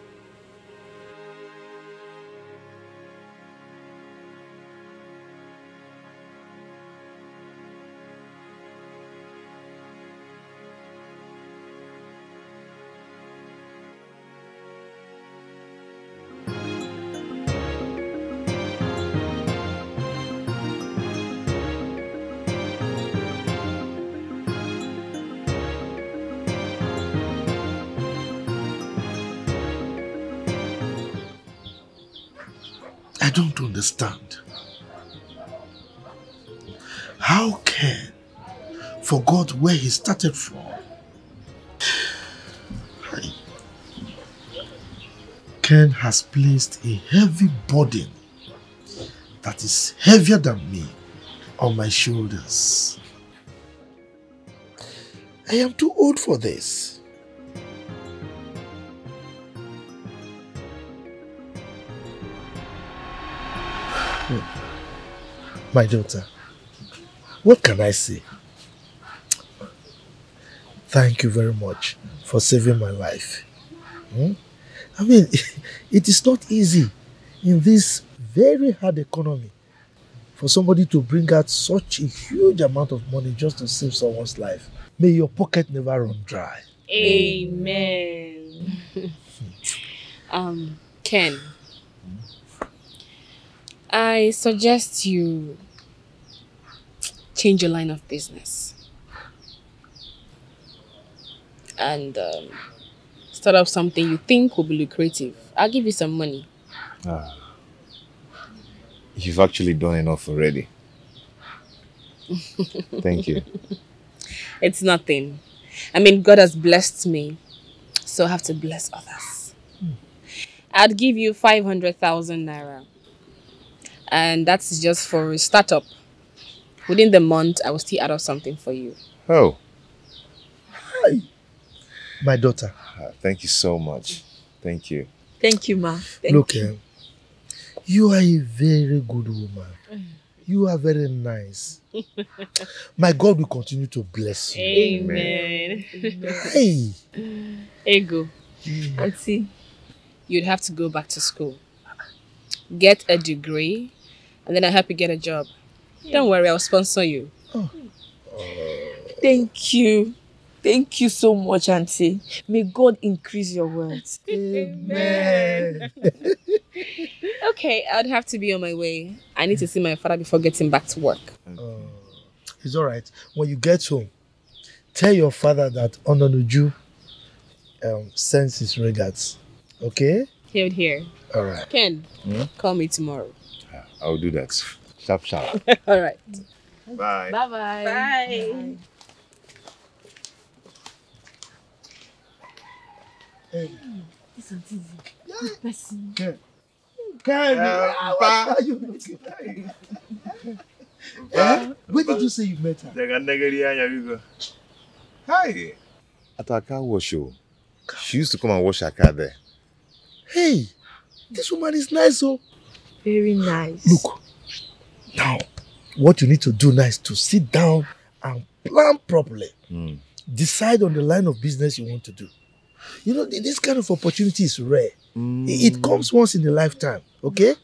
Speaker 11: I don't understand. How Ken forgot where he started from? Ken has placed a heavy burden that is heavier than me on my shoulders. I am too old for this. My daughter, what can I say? Thank you very much for saving my life. I mean, it is not easy in this very hard economy for somebody to bring out such a huge amount of money just to save someone's life. May your pocket never run dry.
Speaker 14: Amen. Ken, I suggest you change your line of business and start up something you think will be lucrative. I'll give you some money.
Speaker 3: You've actually done enough already. Thank you.
Speaker 14: It's nothing. I mean, God has blessed me, so I have to bless others. I'd give you 500,000 naira. And that's just for a startup. Within the month, I will still add up something for you.
Speaker 3: Oh.
Speaker 11: Hi. My daughter.
Speaker 3: Thank you so much. Thank you.
Speaker 18: Thank you, ma.
Speaker 11: Look, you are a very good woman. You are very nice. My God will continue to bless you.
Speaker 14: Amen.
Speaker 11: Hey.
Speaker 14: Ego.
Speaker 18: Auntie.
Speaker 14: You'd have to go back to school. Get a degree, and then I'll help you get a job. Don't worry, I'll sponsor you.
Speaker 18: Thank you. Thank you so much, Auntie. May God increase your words.
Speaker 11: Amen.
Speaker 14: Okay, I'd have to be on my way. I need to see my father before getting back to work.
Speaker 11: It's all right. When you get home, tell your father that Ononuju sends his regards. Okay?
Speaker 14: Here.
Speaker 11: All right.
Speaker 14: Ken, call me tomorrow.
Speaker 3: I'll do that. Sharp.
Speaker 14: All right.
Speaker 3: Bye.
Speaker 14: Bye-bye.
Speaker 18: Bye.
Speaker 11: Hey.
Speaker 18: This is easy. Good person.
Speaker 11: Ken, what are you looking at? Where did you say you met her?
Speaker 3: Hi. At our car wash show. She used to come and wash her car there.
Speaker 11: Hey, this woman is nice, oh.
Speaker 18: Very nice.
Speaker 11: Look, now, what you need to do now is to sit down and plan properly. Decide on the line of business you want to do. You know, this kind of opportunity is rare. It comes once in a lifetime, okay?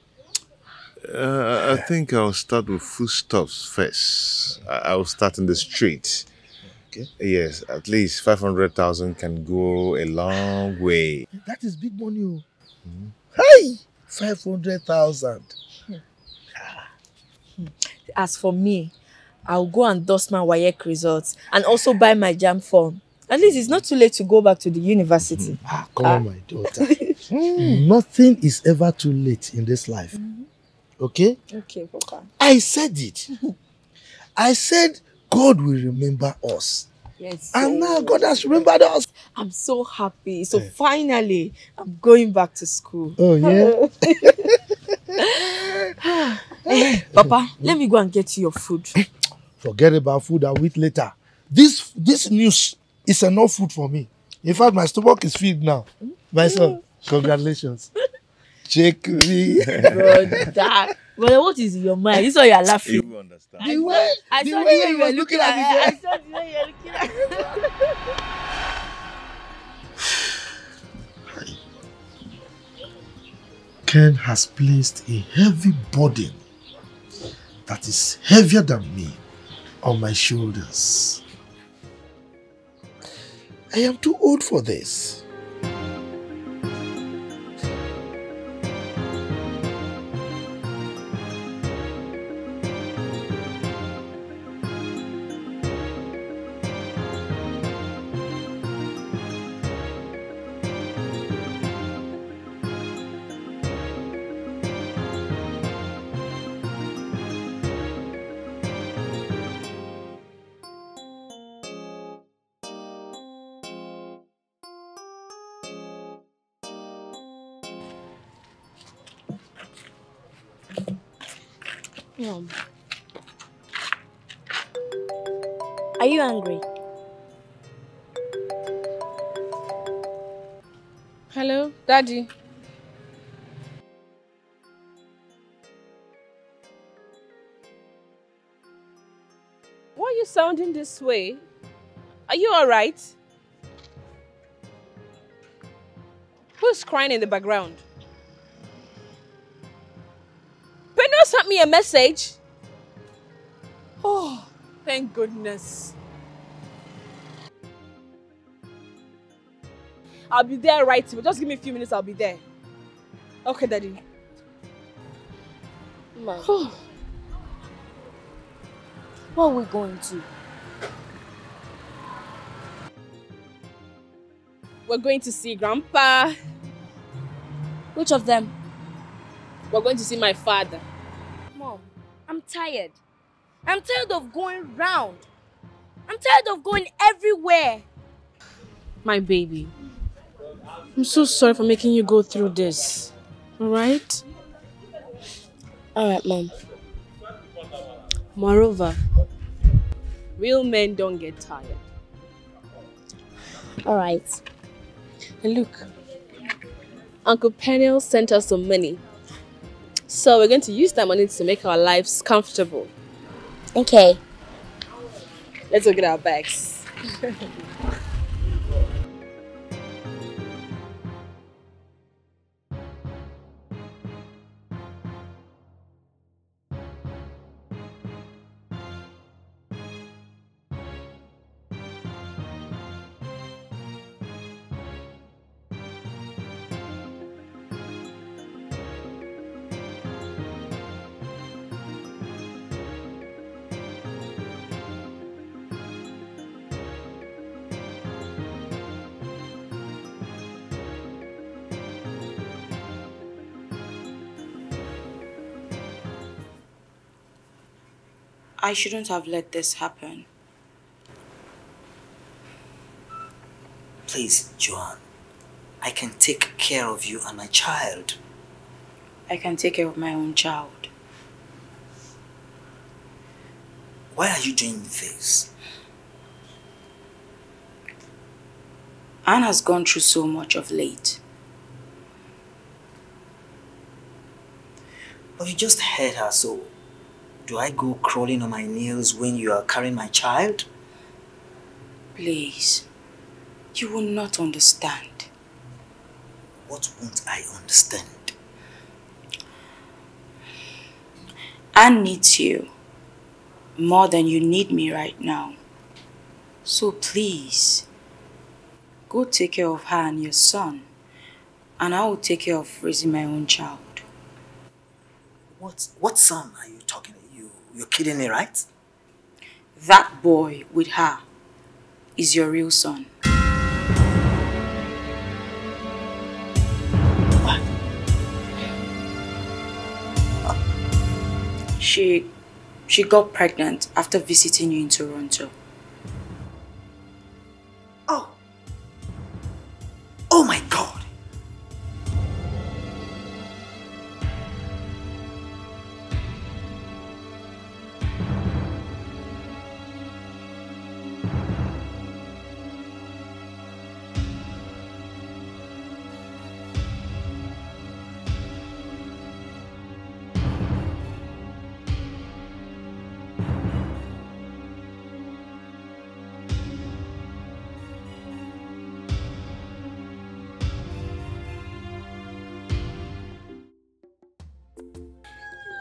Speaker 3: I think I'll start with foodstuffs first. I'll start in the street.
Speaker 11: Okay.
Speaker 3: Yes, at least 500,000 can go a long way.
Speaker 11: That is big money, oh. Hey, 500,000.
Speaker 18: As for me, I'll go and dust my WAEC results and also buy my JAM form. At least it's not too late to go back to the university.
Speaker 11: Come on, my daughter. Nothing is ever too late in this life. Okay?
Speaker 18: Okay, Papa.
Speaker 11: I said it. I said God will remember us.
Speaker 18: Yes.
Speaker 11: And now God has remembered us.
Speaker 18: I'm so happy. So finally, I'm going back to school.
Speaker 11: Oh, yeah?
Speaker 18: Papa, let me go and get you your food.
Speaker 11: Forget about food, I'll eat later. This news is enough food for me. In fact, my stomach is filled now. My son, congratulations. check me.
Speaker 18: Brother, what is in your mind? This is why you are laughing.
Speaker 3: You will understand.
Speaker 18: I saw the way you were looking at me. I saw the way you were looking at me.
Speaker 11: Ken has placed a heavy burden that is heavier than me on my shoulders. I am too old for this.
Speaker 13: Mom. Are you angry?
Speaker 14: Hello, Daddy. Why are you sounding this way? Are you alright? Who's crying in the background? Benno sent me a message. Oh, thank goodness. I'll be there right away. Just give me a few minutes, I'll be there. Okay, Daddy.
Speaker 13: Mom. What are we going to?
Speaker 14: We're going to see Grandpa.
Speaker 13: Which of them?
Speaker 14: We're going to see my father.
Speaker 13: Mom, I'm tired. I'm tired of going round. I'm tired of going everywhere.
Speaker 14: My baby. I'm so sorry for making you go through this. Alright?
Speaker 13: Alright, Mom.
Speaker 14: Moreover, real men don't get tired.
Speaker 13: Alright.
Speaker 14: And look, Uncle Peniel sent us some money. So we're going to use that money to make our lives comfortable.
Speaker 13: Okay.
Speaker 14: Let's go get our bags.
Speaker 19: I shouldn't have let this happen.
Speaker 6: Please, Joanne, I can take care of you and my child.
Speaker 19: I can take care of my own child.
Speaker 6: Why are you doing this?
Speaker 19: Anne has gone through so much of late.
Speaker 6: But you just heard her, so do I go crawling on my nails when you are carrying my child?
Speaker 19: Please, you will not understand.
Speaker 6: What won't I understand?
Speaker 19: Anne needs you more than you need me right now. So please, go take care of her and your son, and I will take care of raising my own child.
Speaker 6: What son are you talking about? You're kidding me, right?
Speaker 19: That boy with her is your real son.
Speaker 6: What?
Speaker 19: She got pregnant after visiting you in Toronto.
Speaker 6: Oh my God!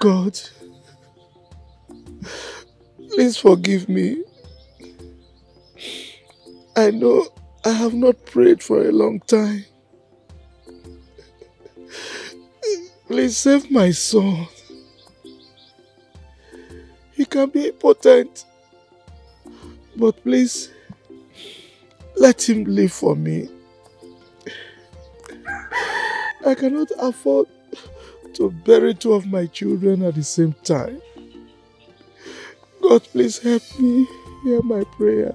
Speaker 11: God, please forgive me. I know I have not prayed for a long time. Please save my son. He can be impotent, but please let him live for me. I cannot afford to bury two of my children at the same time. God, please help me. Hear my prayer.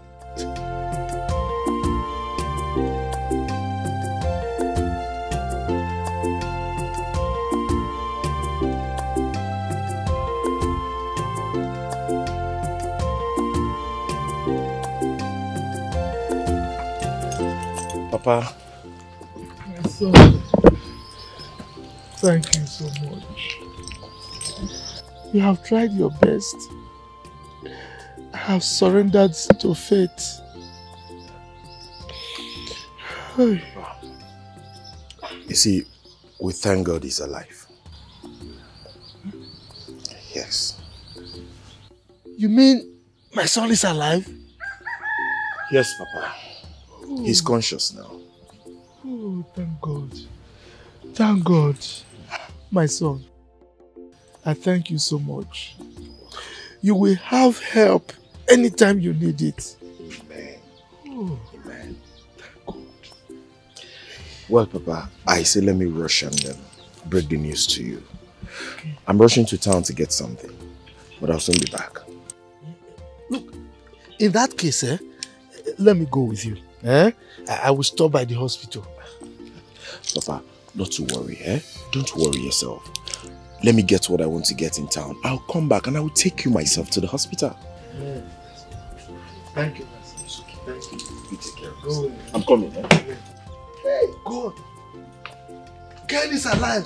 Speaker 3: Papa.
Speaker 11: My son, thank you so much. You have tried your best. I have surrendered to fate.
Speaker 2: You see, we thank God he's alive. Yes.
Speaker 11: You mean my son is alive?
Speaker 2: Yes, Papa. He's conscious now.
Speaker 11: Oh, thank God. Thank God. My son, I thank you so much. You will have help anytime you need it.
Speaker 2: Amen.
Speaker 11: Oh.
Speaker 2: Amen. Thank God. Well, Papa, I say let me rush and break the news to you. Okay. I'm rushing to town to get something, but I'll soon be back.
Speaker 11: Look, in that case, let me go with you. I will stop by the hospital.
Speaker 2: Papa, not to worry, Don't worry yourself. Let me get what I want to get in town. I'll come back and I will take you myself to the hospital.
Speaker 11: Yeah. Thank you, my son. Thank you.
Speaker 2: You take care of yourself. I'm coming,
Speaker 11: Hey, God. Ken is alive.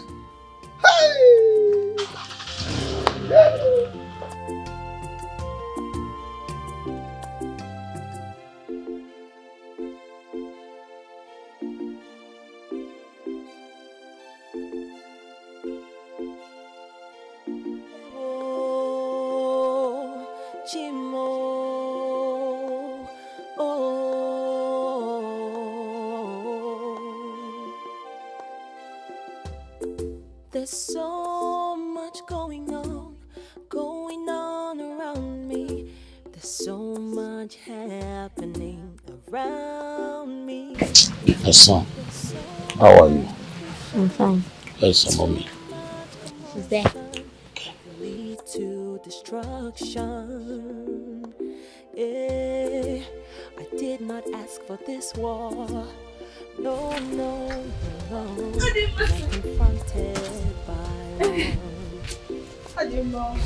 Speaker 11: Hey! Yeah.
Speaker 17: There's so much going on around me. There's so much happening around me.
Speaker 9: Hassan, how are you?
Speaker 1: I'm fine.
Speaker 9: Where's your mommy?
Speaker 1: She's there.
Speaker 17: Lead to destruction. I did not ask for this war. No. I'm confronted by someone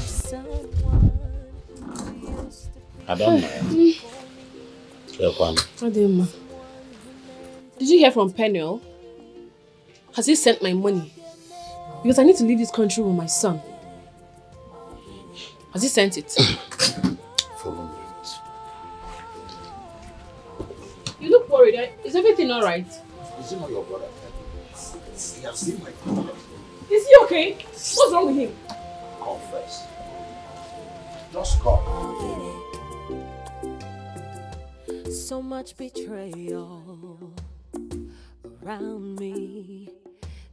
Speaker 17: who used to
Speaker 9: I don't know.
Speaker 14: Adema, did you hear from Penuel? Has he sent my money? Because I need to leave this country with my son. Has he sent it?
Speaker 9: For 1 minute.
Speaker 14: You look worried. Is everything alright?
Speaker 9: Is it not your brother? He has seen my brother.
Speaker 14: Is he okay? What's wrong with him?
Speaker 9: Come first. Just come.
Speaker 17: So much betrayal around me.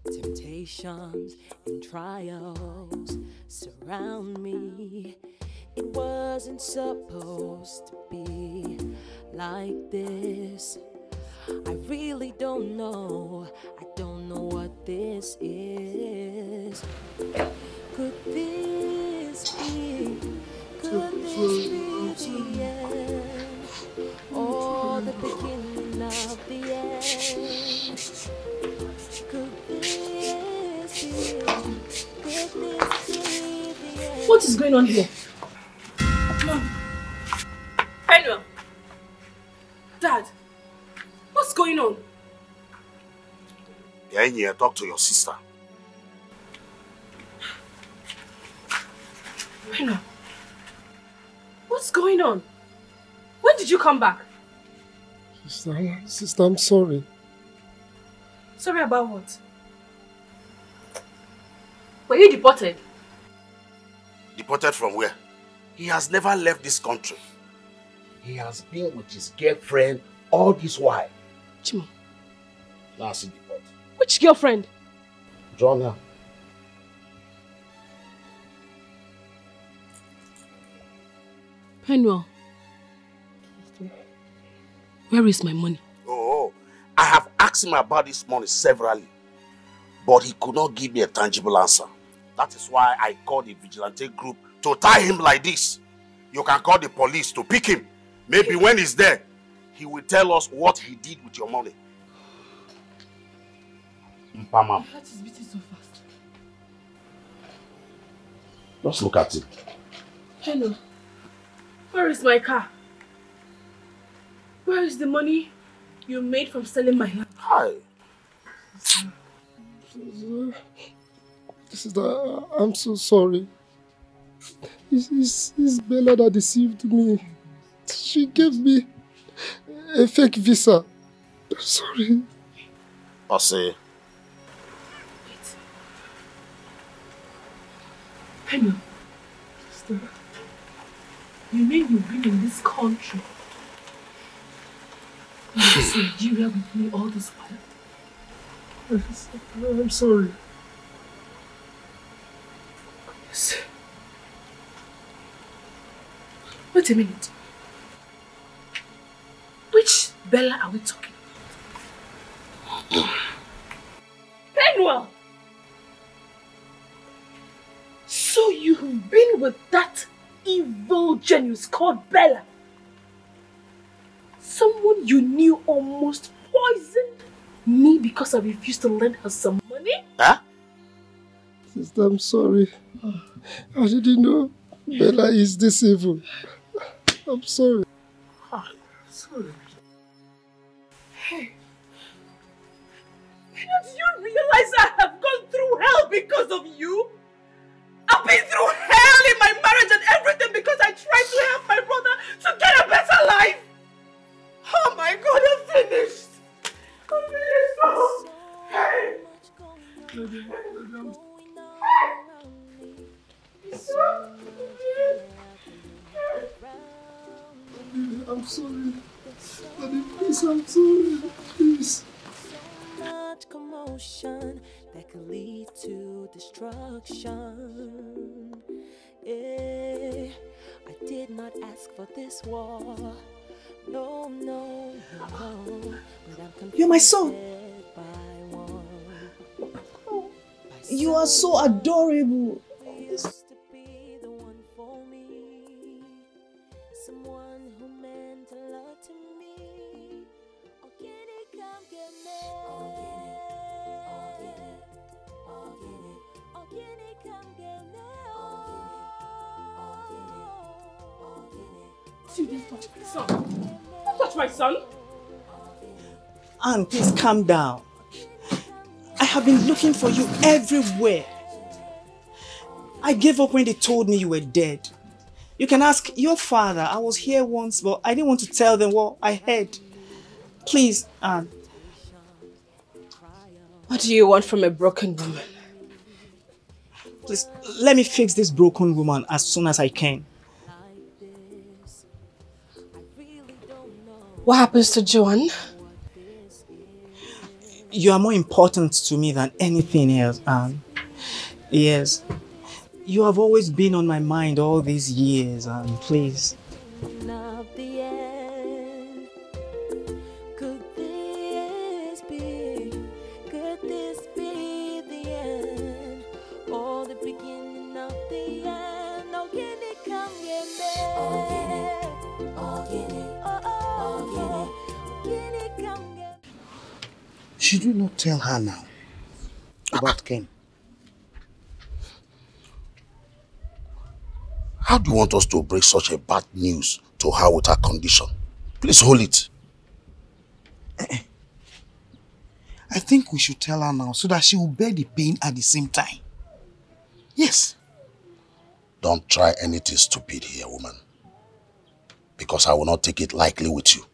Speaker 17: Temptations and trials surround me. It wasn't supposed to be like this. I really don't know. I don't know what this is. Could this be? Could this be the end? Or the beginning of the end? Could this be? Could this be the end?
Speaker 14: What is going on here? Mom. Penuel. Dad. What's going on?
Speaker 9: Yeah, in here, talk to your sister.
Speaker 14: Penuel. What's going on? When did you come back?
Speaker 11: Sister, I'm sorry.
Speaker 14: Sorry about what? Were you deported?
Speaker 9: Deported from where? He has never left this country. He has been with his girlfriend all this while.
Speaker 14: Chimo.
Speaker 9: Now see deport.
Speaker 14: Which girlfriend?
Speaker 9: Joanna.
Speaker 14: Penwell. Where is my money?
Speaker 9: Oh, I have asked him about this money severally, but he could not give me a tangible answer. That is why I called the vigilante group to tie him like this. You can call the police to pick him. Maybe when he's there, he will tell us what he did with your money. Mpamam.
Speaker 14: That is beating so fast.
Speaker 9: Just look at it.
Speaker 14: Hello. Where is my car? Where is the money you made from selling my land?
Speaker 9: Hi.
Speaker 11: Sister, I'm so sorry. It's Bella that deceived me. She gave me a fake visa. I'm sorry.
Speaker 9: I say.
Speaker 14: Hello. Sister. You mean you've been in this country? In this Nigeria with me all this while?
Speaker 11: I'm sorry.
Speaker 14: Yes. Wait a minute. Which Bella are we talking about? Penwell! So you've been with that evil genius called Bella? Someone you knew almost poisoned me because I refused to lend her some money?
Speaker 9: Huh?
Speaker 11: Sister, I'm sorry. I didn't know Bella is this evil. I'm sorry.
Speaker 14: Sorry. Hey. Do you realize I have gone through hell because of you? I've been through hell in my marriage and everything because I tried to help my brother to get a better life. Oh my God, I'm finished. I'm finished. Oh. Hey.
Speaker 11: I'm sorry. Daddy, please, I'm sorry. Please.
Speaker 17: Much commotion that could lead to destruction. I did not ask for this war. No, no, no. But I'm
Speaker 8: You're my son.
Speaker 17: by one.
Speaker 8: You are so adorable.
Speaker 17: Used to be the one for me. Someone who meant a lot to me. Oh, can it come get me? Oh, get it. Oh, get it. Oh, get it. Oh, can it come get me? Oh, get it.
Speaker 14: You didn't touch my son. Don't touch my son.
Speaker 8: Anne, please calm down. I have been looking for you everywhere. I gave up when they told me you were dead. You can ask your father. I was here once, but I didn't want to tell them what I heard. Please, Anne.
Speaker 14: What do you want from a broken woman?
Speaker 8: Please, let me fix this broken woman as soon as I can.
Speaker 14: What happens to Joanne?
Speaker 8: You are more important to me than anything else, Anne. Yes. You have always been on my mind all these years, Anne. Please.
Speaker 17: Not the end. Could this be? Could this be the end? Or the beginning of the end? Oh, can it come get me? Oh, get it. Oh, get it. Oh, get it. Can it come get me?
Speaker 8: Should you not tell her now about Ken?
Speaker 9: How do you want us to break such a bad news to her with her condition? Please hold it.
Speaker 8: I think we should tell her now so that she will bear the pain at the same time. Yes.
Speaker 9: Don't try anything stupid here, woman. Because I will not take it lightly with you.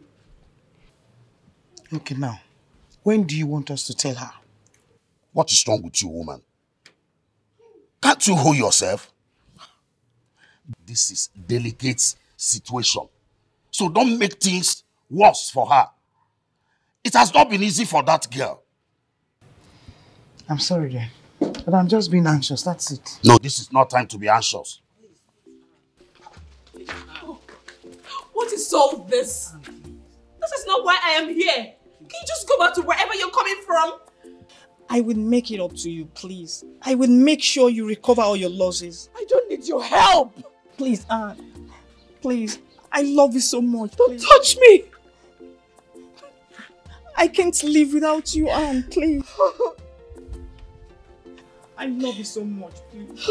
Speaker 8: Okay, now. When do you want us to tell her?
Speaker 9: What is wrong with you, woman? Can't you hold yourself? this is a delicate situation. So don't make things worse for her. It has not been easy for that girl.
Speaker 8: I'm sorry, dear. But I'm just being anxious, that's it.
Speaker 9: No, this is not time to be anxious.
Speaker 14: What is all this? This is not why I am here. Can you just go back to wherever you're coming from?
Speaker 5: I will make it up to you, please. I will make sure you recover all your losses.
Speaker 14: I don't need your help.
Speaker 5: Please, Anne. Please. I love you so much.
Speaker 14: Don't touch me.
Speaker 5: I can't live without you, Anne. Please. I love you so much, please.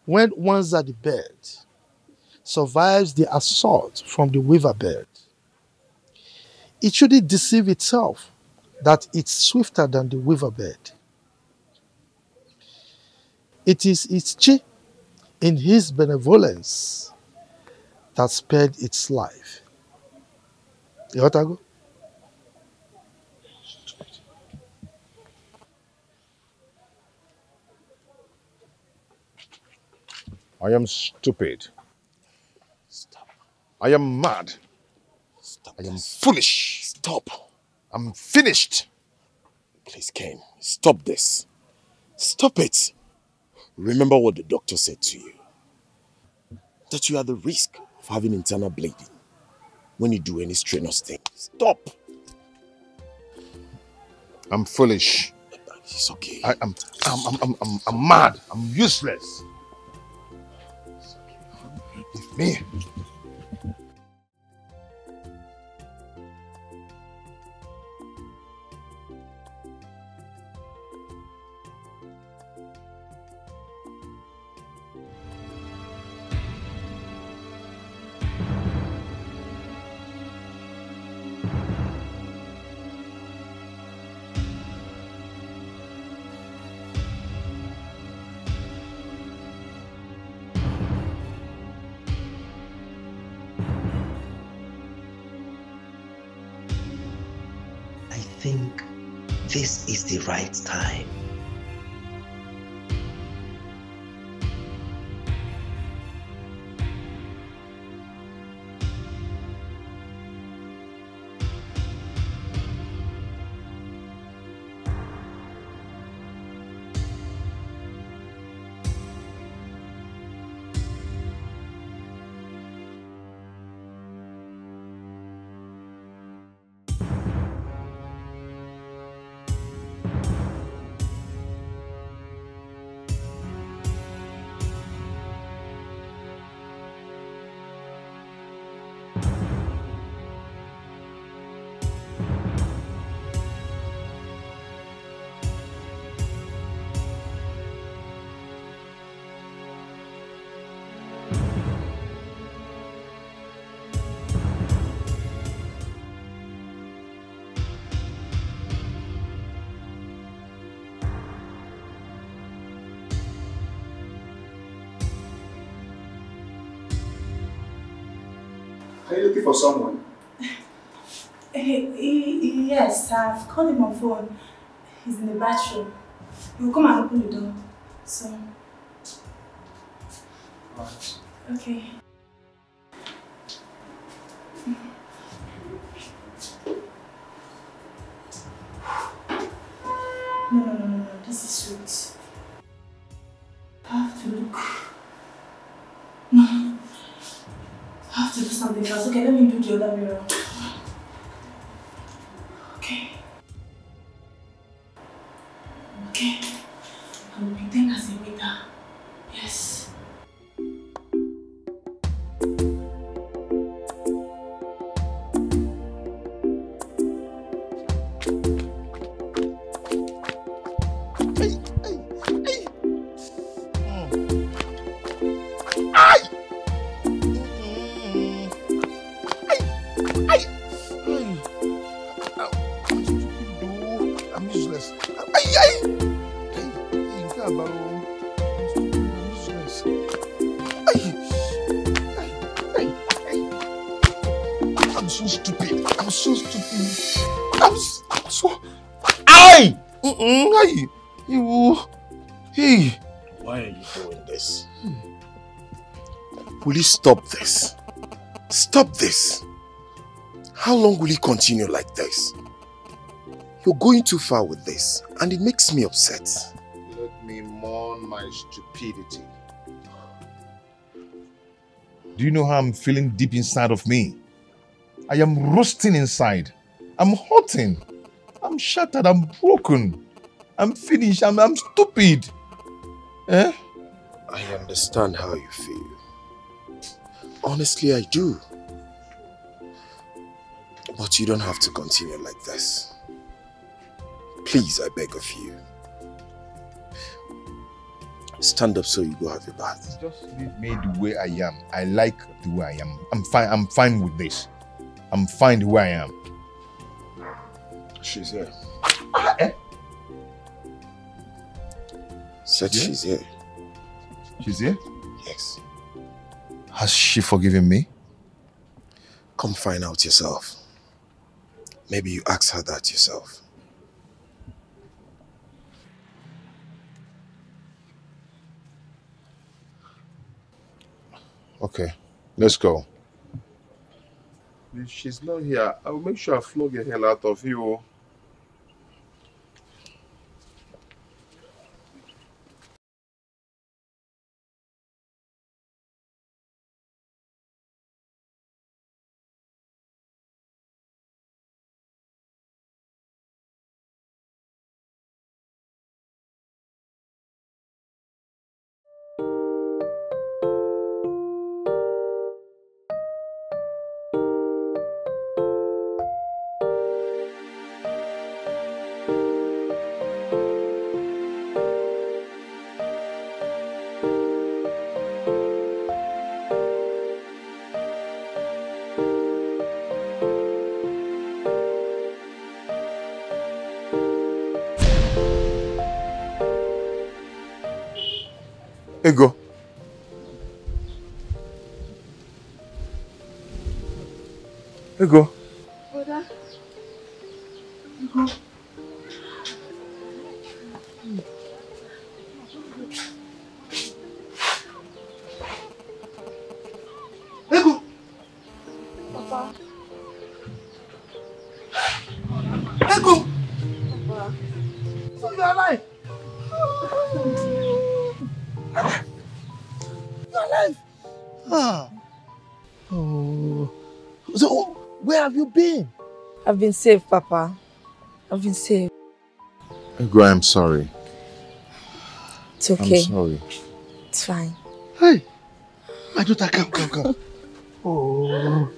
Speaker 11: When one's at the bed survives the assault from the weaver bird, it shouldn't deceive itself that it's swifter than the weaver bird. It is its chi in his benevolence that spared its life. You want to go?
Speaker 3: I am stupid. Stop. I am mad.
Speaker 20: Stop.
Speaker 3: I am foolish.
Speaker 20: Stop.
Speaker 3: I'm finished.
Speaker 20: Please, Ken, stop this. Stop it. Remember what the doctor said to you. That you are the risk of having internal bleeding when you do any strenuous thing. Stop.
Speaker 3: I'm foolish.
Speaker 20: It's okay.
Speaker 3: I'm mad. I'm useless. Leave me.
Speaker 6: I think this is the right time.
Speaker 23: Are you looking for someone?
Speaker 21: Yes, I've called him on phone. He's in the bathroom. He will come and open the door. So.
Speaker 23: Alright.
Speaker 21: Okay. No. This is sweet. I have to look. No. I have to do something else. Okay, let me do the other mirror. Okay. I will pretend as a waiter. Yes.
Speaker 3: so stupid. I'm so stupid. I'm so... Aye! Aye! You... Hey!
Speaker 9: Why are you doing this? Will you stop this? Stop this! How long will you continue like this? You're going too far with this, and it makes me upset.
Speaker 3: Let me mourn my stupidity. Do you know how I'm feeling deep inside of me? I am roasting inside. I'm hurting. I'm shattered. I'm broken. I'm finished. I'm stupid. Eh?
Speaker 9: I understand how you feel. Honestly, I do. But you don't have to continue like this. Please, I beg of you. Stand up so you go have a bath.
Speaker 3: Just leave me the way I am. I like the way I am. I'm fine with this. I'm fine the way I am.
Speaker 9: She's here. Said she's here.
Speaker 3: She's here?
Speaker 9: Yes.
Speaker 3: Has she forgiven me?
Speaker 9: Come find out yourself. Maybe you ask her that yourself.
Speaker 3: Okay, let's go.
Speaker 20: If she's not here, I'll make sure I flog the hell out of you.
Speaker 3: Ego. Ego.
Speaker 21: Brother.
Speaker 3: Ego. Ego.
Speaker 21: Papa.
Speaker 11: Ego.
Speaker 21: Papa.
Speaker 11: So you're alive. You're alive. Ah. Oh. So, where have you been?
Speaker 18: I've been saved, Papa. I've been saved.
Speaker 3: Ego, I'm sorry.
Speaker 18: It's okay.
Speaker 3: I'm sorry.
Speaker 18: It's fine.
Speaker 11: Hey. My daughter, come. Oh.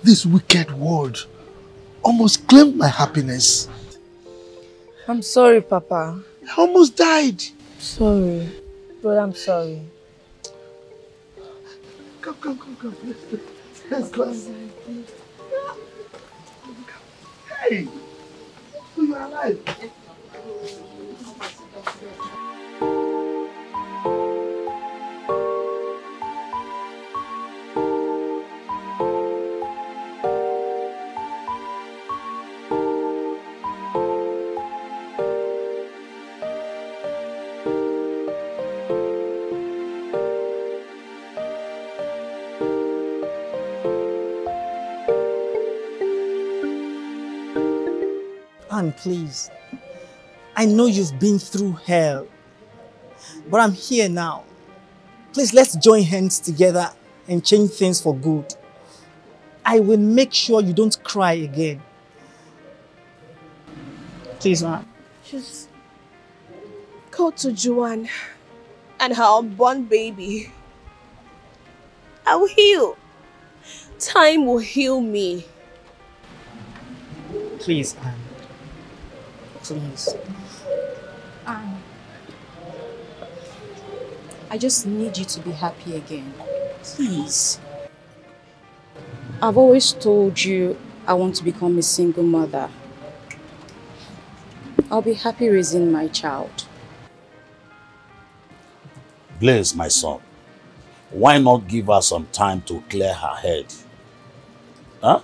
Speaker 11: This wicked world almost claimed my happiness.
Speaker 18: I'm sorry, Papa.
Speaker 11: I almost died.
Speaker 18: Sorry. But I'm sorry.
Speaker 11: Come. Let's go. Hey! So you're alive.
Speaker 5: Anne, please. I know you've been through hell, but I'm here now. Please, let's join hands together and change things for good. I will make sure you don't cry again. Please, Anne.
Speaker 14: Just go to Joanne and her unborn baby. I will heal. Time will heal me.
Speaker 5: Please, Anne. Please.
Speaker 19: I just need you to be happy again. Please. I've always told you I want to become a single mother. I'll be happy raising my child.
Speaker 9: Blaze, my son, why not give her some time to clear her head? Huh?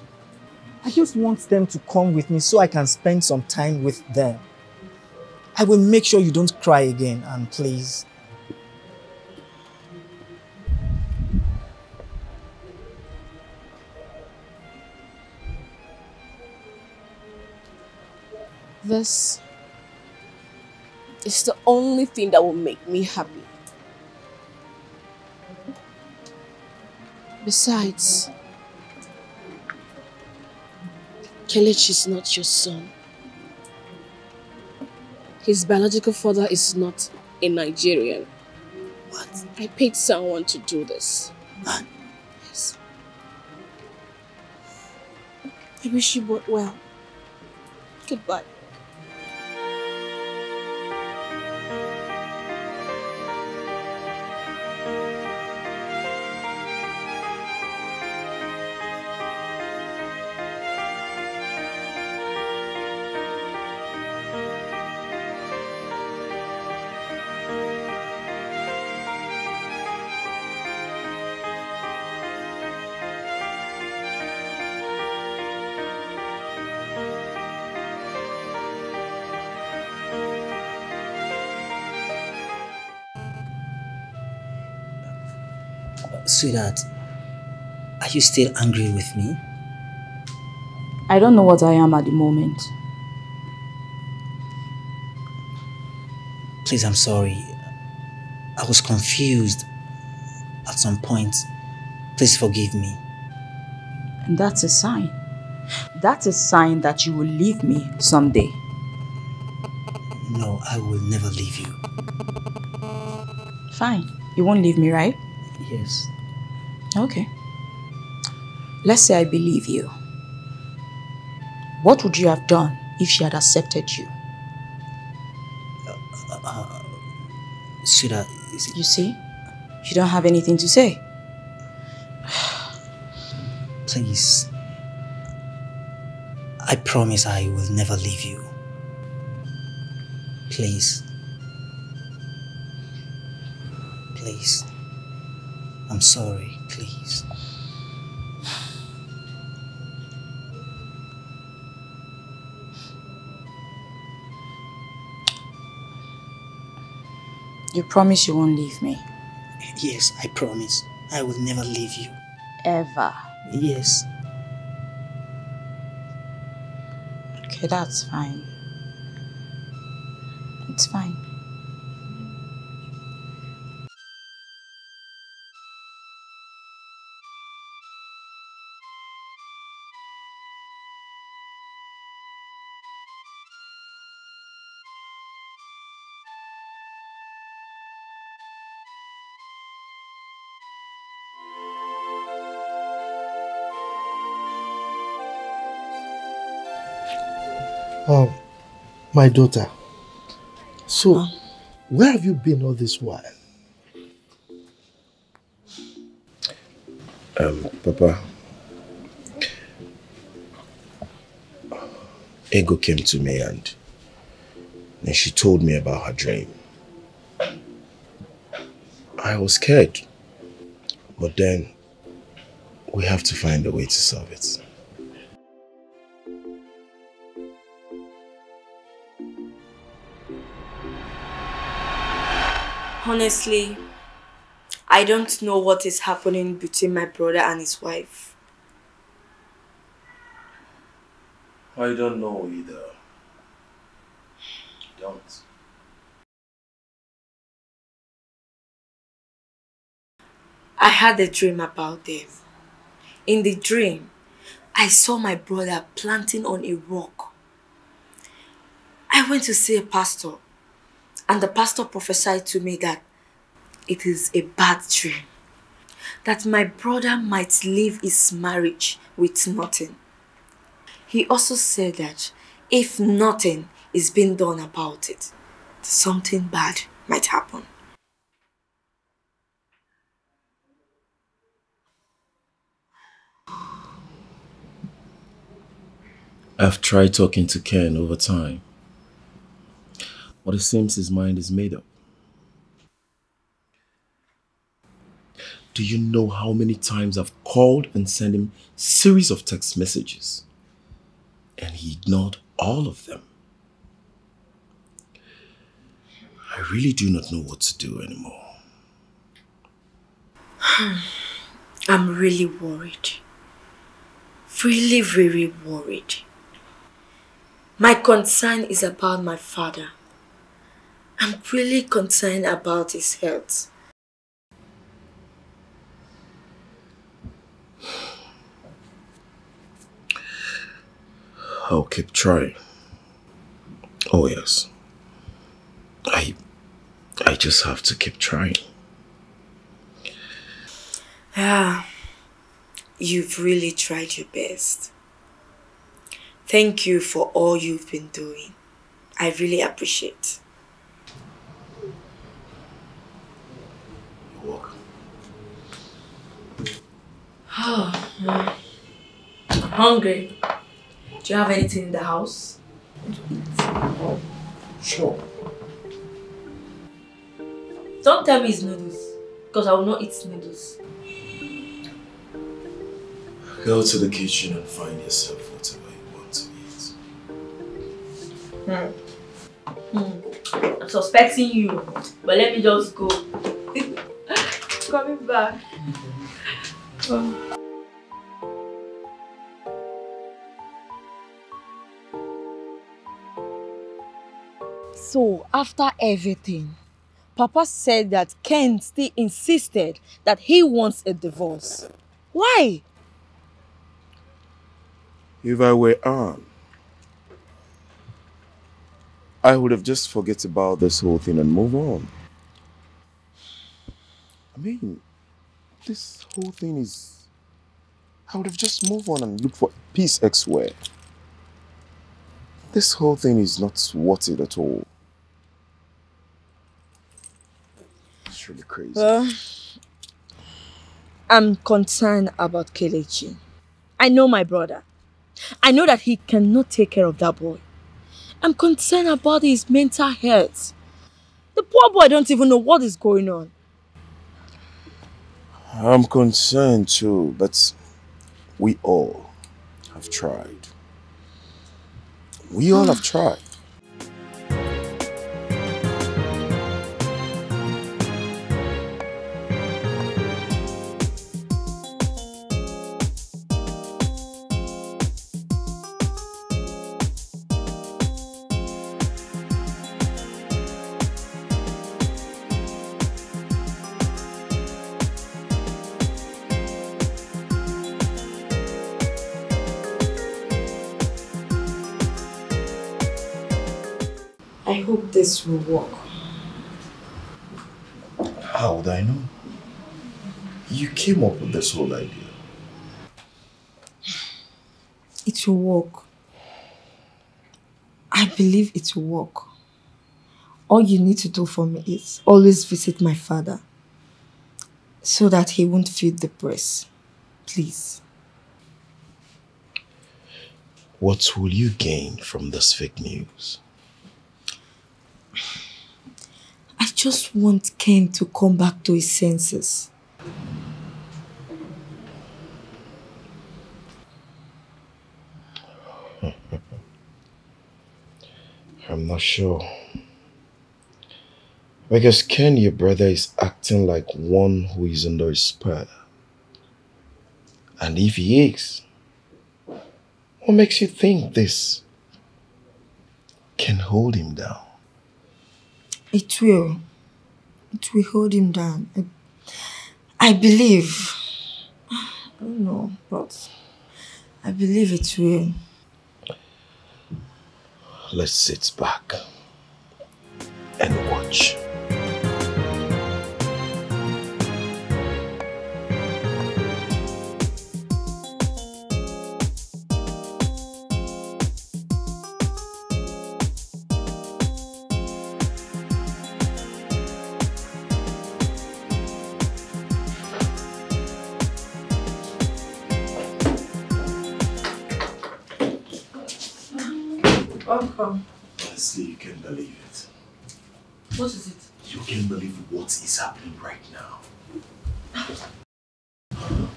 Speaker 5: I just want them to come with me so I can spend some time with them. I will make sure you don't cry again, and please.
Speaker 14: This is the only thing that will make me happy. Besides, Kelechi is not your son. His biological father is not a Nigerian. What? I paid someone to do this.
Speaker 6: What?
Speaker 14: Yes. I wish you both well. Goodbye.
Speaker 6: Sweetheart, are you still angry with me?
Speaker 19: I don't know what I am at the moment.
Speaker 6: Please, I'm sorry. I was confused at some point. Please forgive me.
Speaker 19: And that's a sign. That's a sign that you will leave me someday.
Speaker 6: No, I will never leave you.
Speaker 19: Fine. You won't leave me, right?
Speaker 6: Yes.
Speaker 19: Okay. Let's say I believe you. What would you have done if she had accepted you?
Speaker 6: Sweetheart,
Speaker 19: you see? You don't have anything to say.
Speaker 6: Please. I promise I will never leave you. Please. Please. I'm sorry, please.
Speaker 19: You promise you won't leave me?
Speaker 6: Yes, I promise. I will never leave you.
Speaker 19: Ever?
Speaker 6: Yes.
Speaker 19: Okay, that's fine. It's fine.
Speaker 11: Oh, my daughter. So, where have you been all this while?
Speaker 20: Papa, Ego came to me and then she told me about her dream. I was scared, but then we have to find a way to solve it.
Speaker 4: Honestly, I don't know what is happening between my brother and his wife.
Speaker 20: I don't know either. Don't.
Speaker 4: I had a dream about them. In the dream, I saw my brother planting on a rock. I went to see a pastor, and the pastor prophesied to me that it is a bad dream. That my brother might leave his marriage with nothing. He also said that if nothing is being done about it, something bad might happen.
Speaker 20: I've tried talking to Ken over time, but it seems his mind is made up. Do you know how many times I've called and sent him series of text messages? And he ignored all of them. I really do not know what to do anymore.
Speaker 4: I'm really worried. Really, very worried. My concern is about my father. I'm really concerned about his health.
Speaker 20: I'll keep trying. Oh yes. I just have to keep trying.
Speaker 4: Yeah, you've really tried your best. Thank you for all you've been doing. I really appreciate.
Speaker 20: You're welcome.
Speaker 4: Oh, I'm hungry. Do you have anything in the house to eat?
Speaker 20: Sure.
Speaker 4: Don't tell me it's noodles, because I will not eat noodles.
Speaker 20: Go to the kitchen and find yourself whatever you want to eat.
Speaker 4: I'm suspecting you, but let me just go. Coming back.
Speaker 18: So, after everything, Papa said that Ken still insisted that he wants a divorce. Why?
Speaker 20: If I were Anne, I would have just forget about this whole thing and move on. I mean, this whole thing is... I would have just moved on and looked for peace elsewhere. This whole thing is not worth it at all. It's really crazy.
Speaker 18: Well, I'm concerned about Kelechi. I know my brother. I know that he cannot take care of that boy. I'm concerned about his mental health. The poor boy don't even know what is going on.
Speaker 20: I'm concerned too, but we all have tried. We all have tried.
Speaker 4: I hope this will work.
Speaker 20: How would I know? You came up with this whole idea.
Speaker 4: It will work. I believe it will work. All you need to do for me is always visit my father so that he won't feel depressed. Please.
Speaker 20: What will you gain from this fake news?
Speaker 4: I just want Ken to come back to his senses.
Speaker 20: I'm not sure. Because Ken, your brother, is acting like one who is under a spell. And if he is, what makes you think this can hold him down?
Speaker 4: It will. It will hold him down. I believe. I don't know, but I believe it will.
Speaker 20: Let's sit back and watch.
Speaker 4: Welcome.
Speaker 20: Honestly, you can't believe it.
Speaker 4: What is it?
Speaker 20: You can't believe what is happening right now.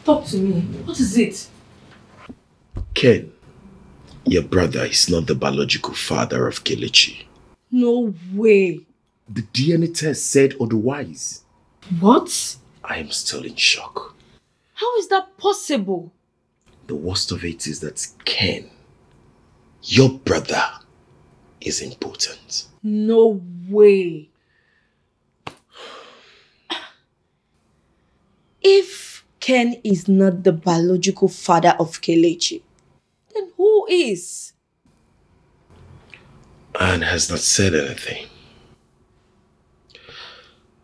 Speaker 18: Talk to me. What is it?
Speaker 20: Ken, your brother is not the biological father of Kelechi.
Speaker 18: No way.
Speaker 20: The DNA test said otherwise.
Speaker 18: What?
Speaker 20: I am still in shock.
Speaker 18: How is that possible?
Speaker 20: The worst of it is that Ken, your brother, is important.
Speaker 18: No way. If Ken is not the biological father of Kelechi, then who is?
Speaker 20: Anne has not said anything.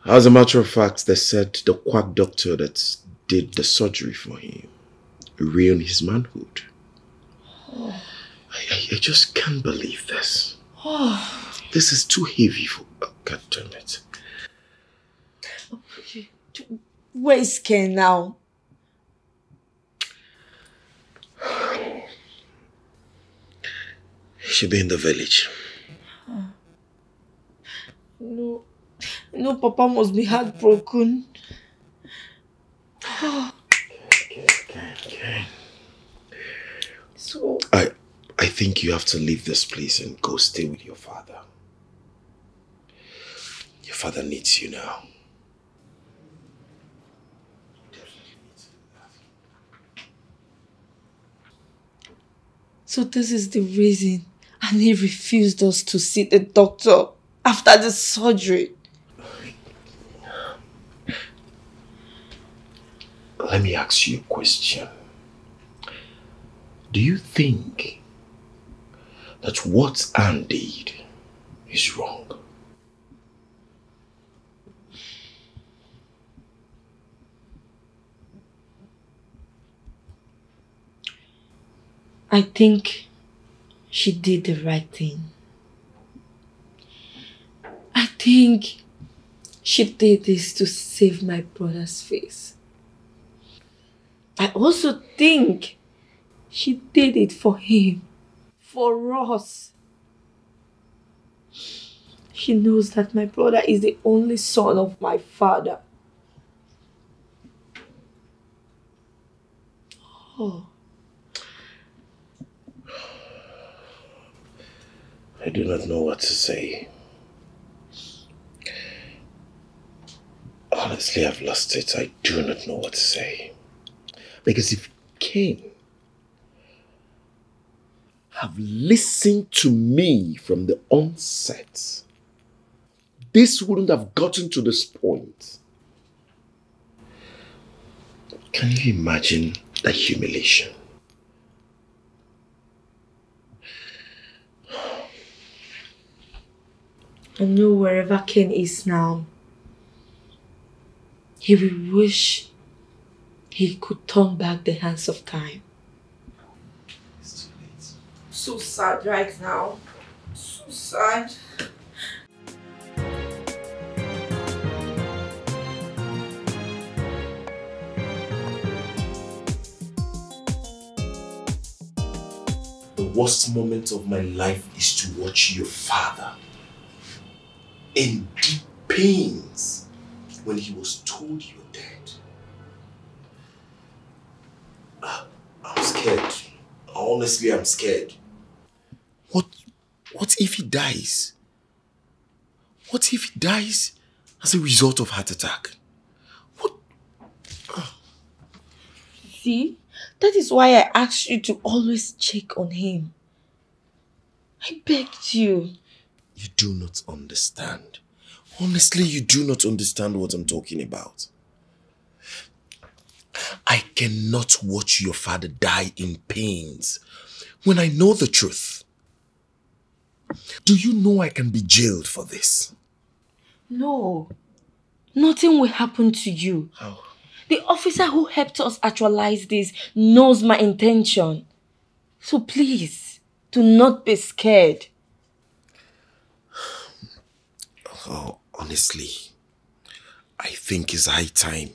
Speaker 20: As a matter of fact, they said the quack doctor that did the surgery for him ruined his manhood.
Speaker 18: Oh.
Speaker 20: I just can't believe this.
Speaker 18: Oh.
Speaker 20: This is too heavy for... Oh, God damn it.
Speaker 18: Where is Ken now?
Speaker 20: He should be in the village.
Speaker 18: No, Papa must be heartbroken.
Speaker 20: Okay.
Speaker 18: So...
Speaker 20: I think you have to leave this place and go stay with your father. Your father needs you now.
Speaker 18: So this is the reason and he refused us to see the doctor after the surgery.
Speaker 20: Let me ask you a question. Do you think that what Anne did is wrong?
Speaker 18: I think she did the right thing. I think she did this to save my brother's face. I also think she did it for him, for us. She knows that my brother is the only son of my father. Oh.
Speaker 20: I do not know what to say. Honestly, I've lost it. I do not know what to say. Because if Cain have listened to me from the onset, this wouldn't have gotten to this point. Can you imagine the humiliation?
Speaker 18: I know wherever Ken is now, he will wish he could turn back the hands of time.
Speaker 20: It's too late.
Speaker 18: So sad right now. So sad.
Speaker 20: The worst moment of my life is to watch your father in deep pains when he was told you're dead. I'm scared. Honestly, I'm scared. What if he dies? What if he dies as a result of heart attack?
Speaker 18: See, that is why I asked you to always check on him. I begged you.
Speaker 20: You do not understand. Honestly, you do not understand what I'm talking about. I cannot watch your father die in pains when I know the truth. Do you know I can be jailed for this?
Speaker 18: No, nothing will happen to you.
Speaker 20: How?
Speaker 18: The officer who helped us actualize this knows my intention. So please, do not be scared.
Speaker 20: Oh, honestly, I think it's high time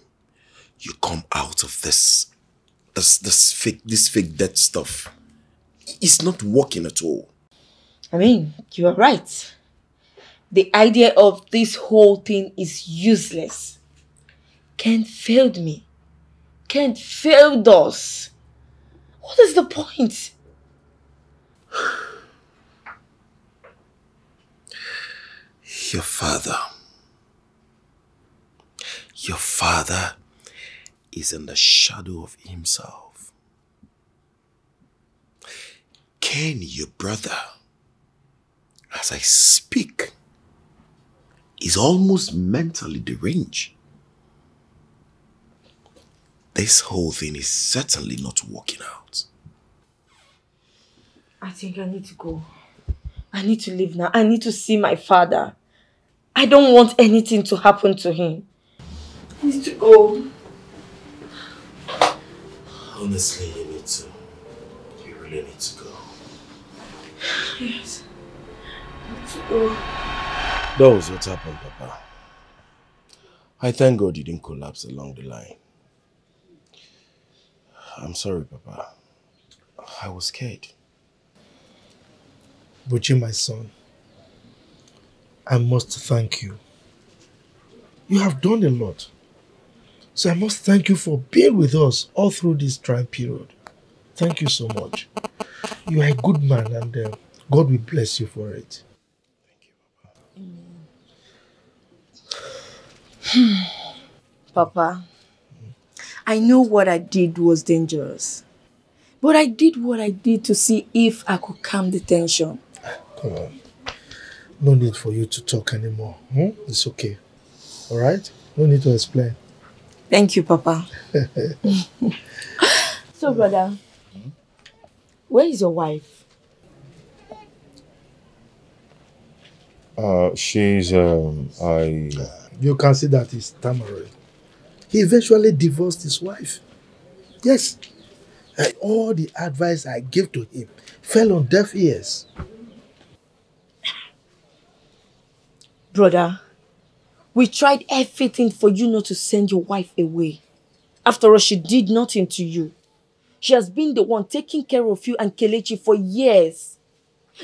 Speaker 20: you come out of this fake death stuff. It's not working at all.
Speaker 18: I mean, you are right. The idea of this whole thing is useless. Ken failed me. Ken failed us. What is the point?
Speaker 20: Your father is in the shadow of himself. Ken, your brother, as I speak, is almost mentally deranged. This whole thing is certainly not working out.
Speaker 18: I think I need to go. I need to leave now. I need to see my father. I don't want anything to happen to him. I need to go.
Speaker 20: Honestly, you need to. You really need to go.
Speaker 18: Yes. I need to go.
Speaker 20: That was what happened, Papa. I thank God you didn't collapse along the line. I'm sorry, Papa. I was scared.
Speaker 11: Buchi, my son, I must thank you. You have done a lot. So I must thank you for being with us all through this trying period. Thank you so much. You are a good man, and God will bless you for it.
Speaker 18: Papa, I know what I did was dangerous. But I did what I did to see if I could calm the tension.
Speaker 11: Come on. No need for you to talk anymore. It's okay. Alright? No need to explain.
Speaker 18: Thank you, Papa. So, brother, where is your wife?
Speaker 3: She's,
Speaker 11: You can see that he's stammering. He eventually divorced his wife. Yes. And all the advice I gave to him fell on deaf ears.
Speaker 18: Brother, we tried everything for you not to send your wife away. After all, she did nothing to you. She has been the one taking care of you and Kelechi for years.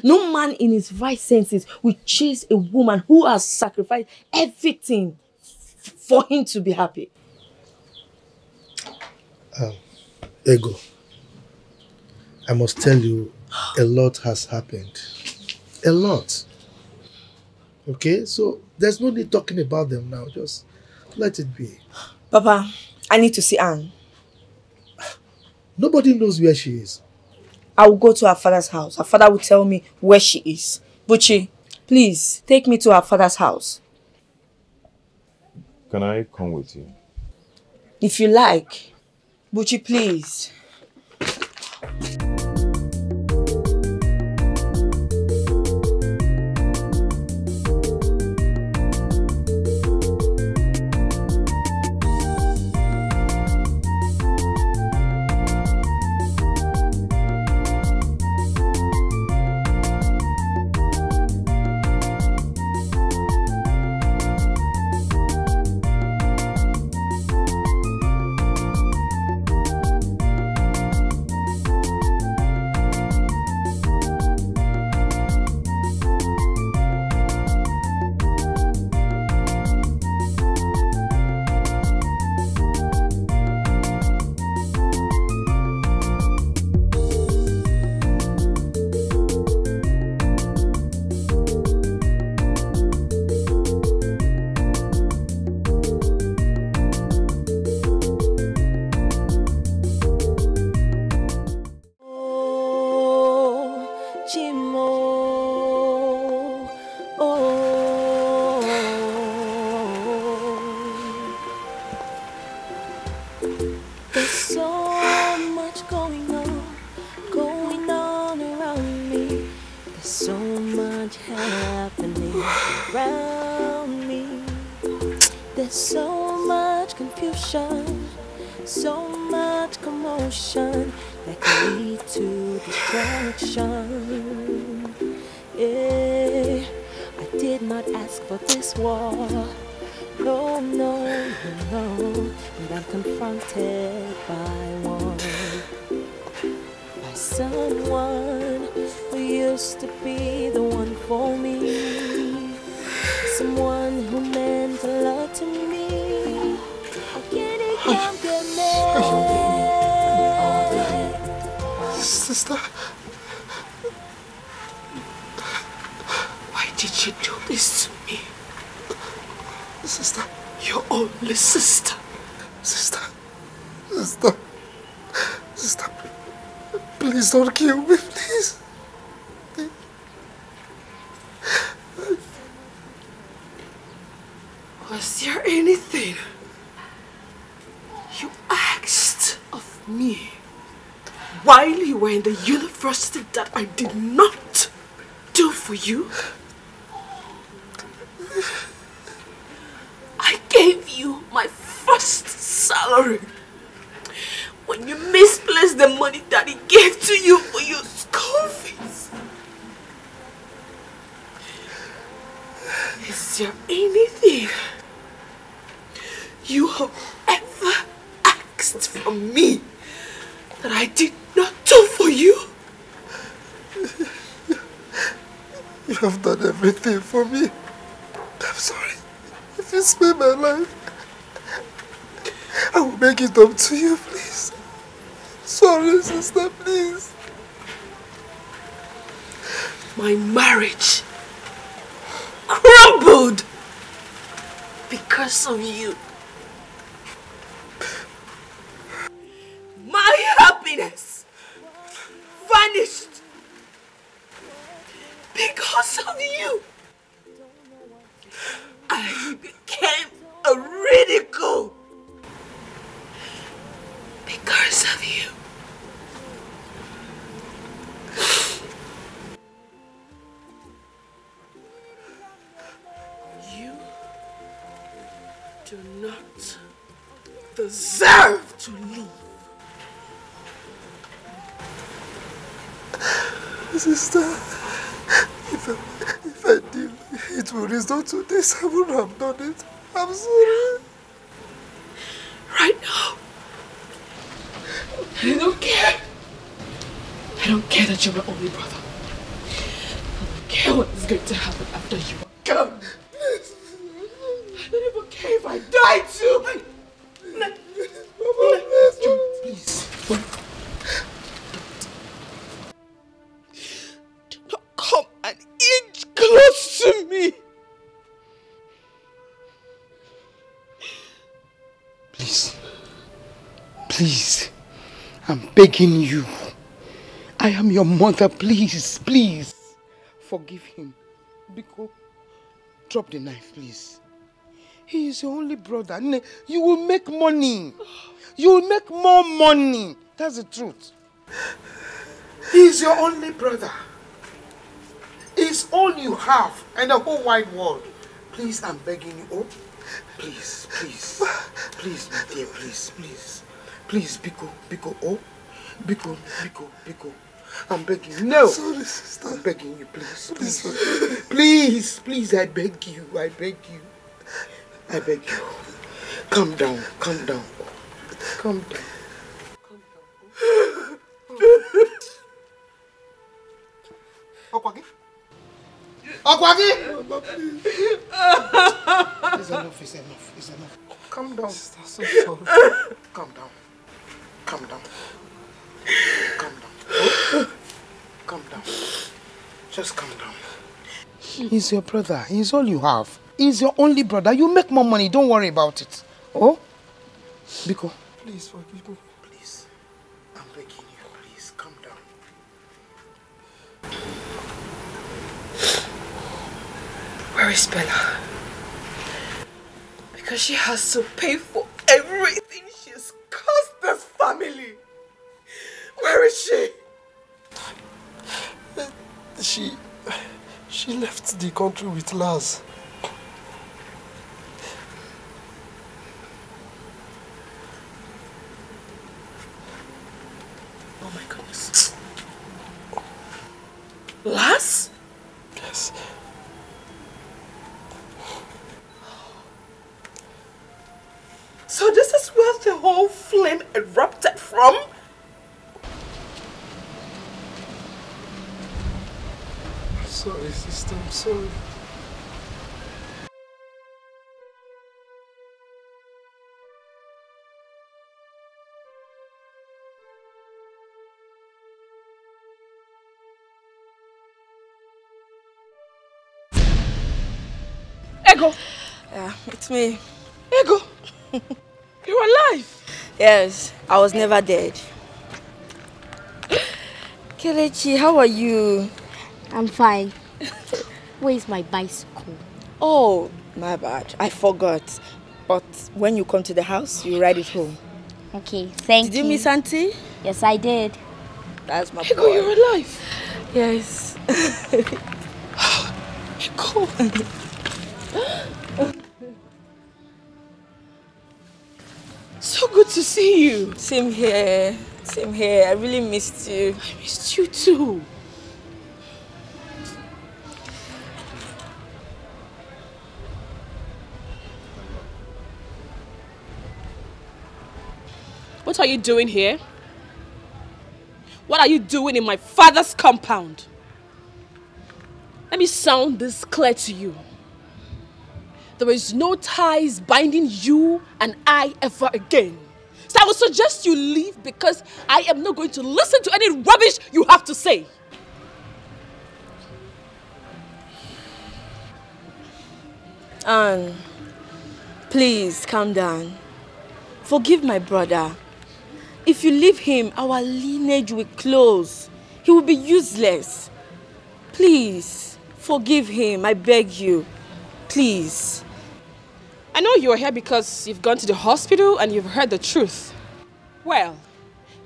Speaker 18: No man in his right senses will chase a woman who has sacrificed everything for him to be happy.
Speaker 11: Ego, I must tell you, a lot has happened. A lot. Okay, so there's no need talking about them now. Just let it be.
Speaker 18: Papa, I need to see Anne.
Speaker 11: Nobody knows where she is.
Speaker 18: I will go to her father's house. Her father will tell me where she is. Buchi, please, take me to her father's house.
Speaker 3: Can I come with you?
Speaker 18: If you like. Buchi, please.
Speaker 17: Someone who meant a lot to me. Can it come, get me?
Speaker 11: Sister.
Speaker 21: Why did you do this to me?
Speaker 11: Sister.
Speaker 21: Your only sister.
Speaker 11: Sister. Sister. Sister. Please don't kill me, please.
Speaker 21: Was there anything you asked of me while you were in the university that I did not do for you? I gave you my first salary when you misplaced the money Daddy gave to you for your school fees. Is there anything you have ever asked from me that I did not do for you?
Speaker 11: You have done everything for me. I'm sorry. If you spare my life, I will make it up to you, please. Sorry, sister, please.
Speaker 21: My marriage crumbled because of you. My happiness vanished because of you. I became a ridicule because of you. You do not deserve to live.
Speaker 11: Sister, if I did, it will result to this. I would have done it. I'm sorry.
Speaker 21: Right now, I don't care. I don't care that you're my only brother. I don't care what is going to happen after you are gone. I don't even care if I die too. Please. Do not come an inch close to me.
Speaker 8: Please. Please. I'm begging you. I am your mother. Please, please. Forgive him. Biko, drop the knife, please. He is your only brother. You will make money. You will make more money. That's the truth. He is your only brother. It's all you have in the whole wide world. Please, I'm begging you. Oh, please, please. Please, my dear, please, please. Please, Biko, Biko, oh. Biko, Biko, Biko. I'm begging you. No. Sorry, sister. I'm begging you, please. Please, please, please, I beg you. I beg you. I beg you. Calm down, calm down. Calm down. Okwagi? Okwagi! Mama, please. It's enough, it's enough, it's enough. Calm down. Sister, so sorry. Calm down. Calm down. Calm down. Oh. Calm down. Just calm down. He's your brother. He's all you have. He's your only brother. You make more money. Don't worry about it. Oh? Biko. Please forgive me. Please. I'm begging you. Please, calm down.
Speaker 21: Where is Bella? Because she has to pay for everything she's caused this family. Where is she?
Speaker 11: She left the country with Lars.
Speaker 21: Oh my goodness. Lars?
Speaker 11: Yes.
Speaker 21: So this is where the whole flame erupted from?
Speaker 11: Sorry, sister, I'm sorry.
Speaker 14: Ego!
Speaker 18: Yeah, it's me.
Speaker 14: Ego! You're alive!
Speaker 18: Yes, I was never dead. Kelechi, how are you?
Speaker 13: I'm fine. Where's my bicycle?
Speaker 18: Oh, my bad. I forgot. But when you come to the house, you ride it home.
Speaker 13: Okay, thank you.
Speaker 18: Did you miss Auntie?
Speaker 13: Yes, I did.
Speaker 18: That's my
Speaker 14: Ego,
Speaker 18: boy.
Speaker 14: you're alive!
Speaker 18: Yes.
Speaker 14: Ego! So good to see you.
Speaker 18: Same here. Same here. I really missed you.
Speaker 14: I missed you too. What are you doing here? What are you doing in my father's compound? Let me sound this clear to you. There is no ties binding you and I ever again. So I would suggest you leave because I am not going to listen to any rubbish you have to say.
Speaker 18: Anne, please calm down. Forgive my brother. If you leave him, our lineage will close. He will be useless. Please, forgive him. I beg you. Please.
Speaker 14: I know you are here because you've gone to the hospital and you've heard the truth. Well,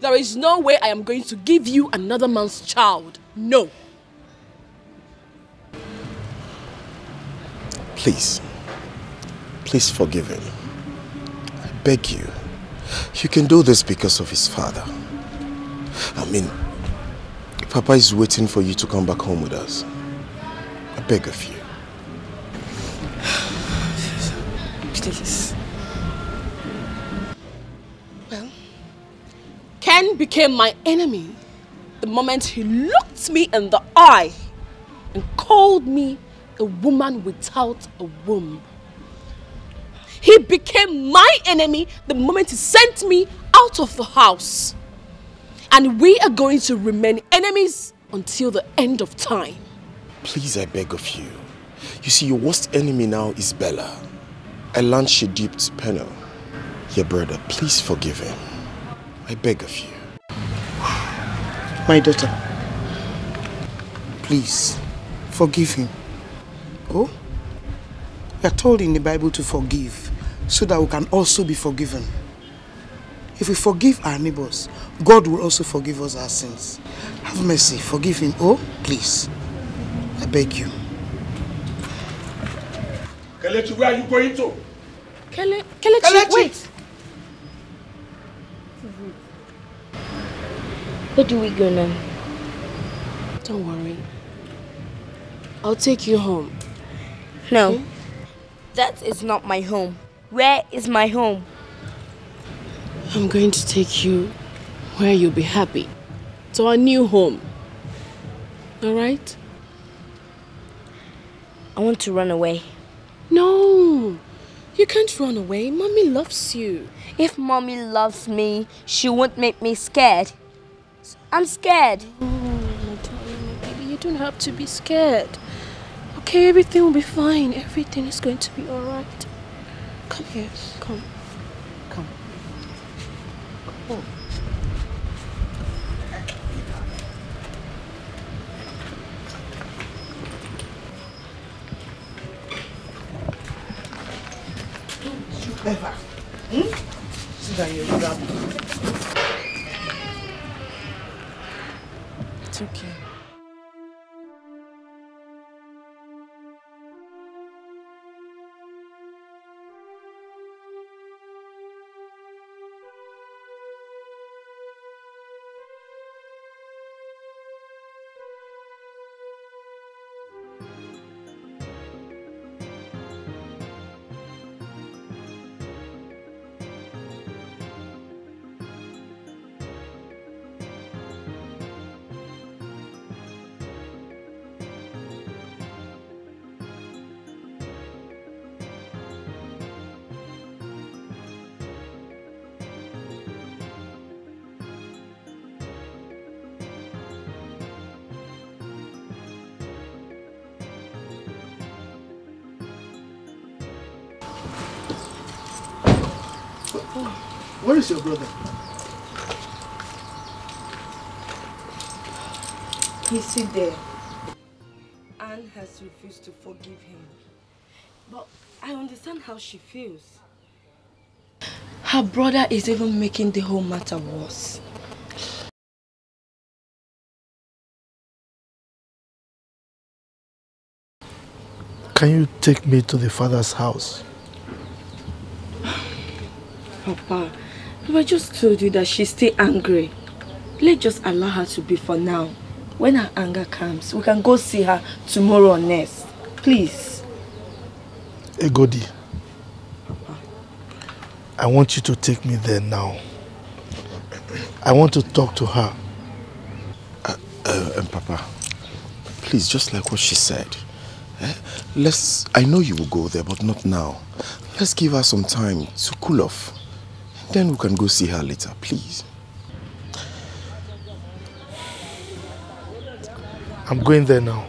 Speaker 14: there is no way I am going to give you another man's child. No.
Speaker 20: Please. Please forgive him. I beg you. You can do this because of his father. I mean, Papa is waiting for you to come back home with us. I beg of you.
Speaker 18: Please.
Speaker 14: Well, Ken became my enemy the moment he looked me in the eye and called me a woman without a womb. He became my enemy the moment he sent me out of the house. And we are going to remain enemies until the end of time.
Speaker 20: Please, I beg of you. You see, your worst enemy now is Bella. I learned she duped Penel. Your brother, please forgive him. I beg of you.
Speaker 8: My daughter, please, forgive him. Oh? We are told in the Bible to forgive, so that we can also be forgiven. If we forgive our neighbors, God will also forgive us our sins. Have mercy, forgive him. Oh, please. I beg you.
Speaker 10: Kelechi, where are you going to?
Speaker 14: Kelechi, wait.
Speaker 13: Where do we go now?
Speaker 14: Don't worry. I'll take you home.
Speaker 18: No. Okay? That is not my home. Where is my home?
Speaker 14: I'm going to take you where you'll be happy. To our new home. Alright?
Speaker 18: I want to run away.
Speaker 14: No. You can't run away. Mommy loves you.
Speaker 18: If Mommy loves me, she won't make me scared. I'm scared.
Speaker 14: Oh, my darling, my baby, you don't have to be scared. Okay, everything will be fine. Everything is going to be alright. Come here. Come. Come. Come on.
Speaker 8: Ever. Sit down here, grab me.
Speaker 14: It's okay.
Speaker 11: Where is your brother?
Speaker 18: He's still there. Anne has refused to forgive him. But I understand how she feels. Her brother is even making the whole matter worse.
Speaker 11: Can you take me to the father's house?
Speaker 18: Papa, I just told you that she's still angry. Let's just allow her to be for now. When her anger comes, we can go see her tomorrow or next. Please.
Speaker 11: Egodi, I want you to take me there now. I want to talk to her.
Speaker 20: Papa, please, just like what she said. I know you will go there, but not now. Let's give her some time to cool off. Then we can go see her later, please.
Speaker 11: I'm going there now.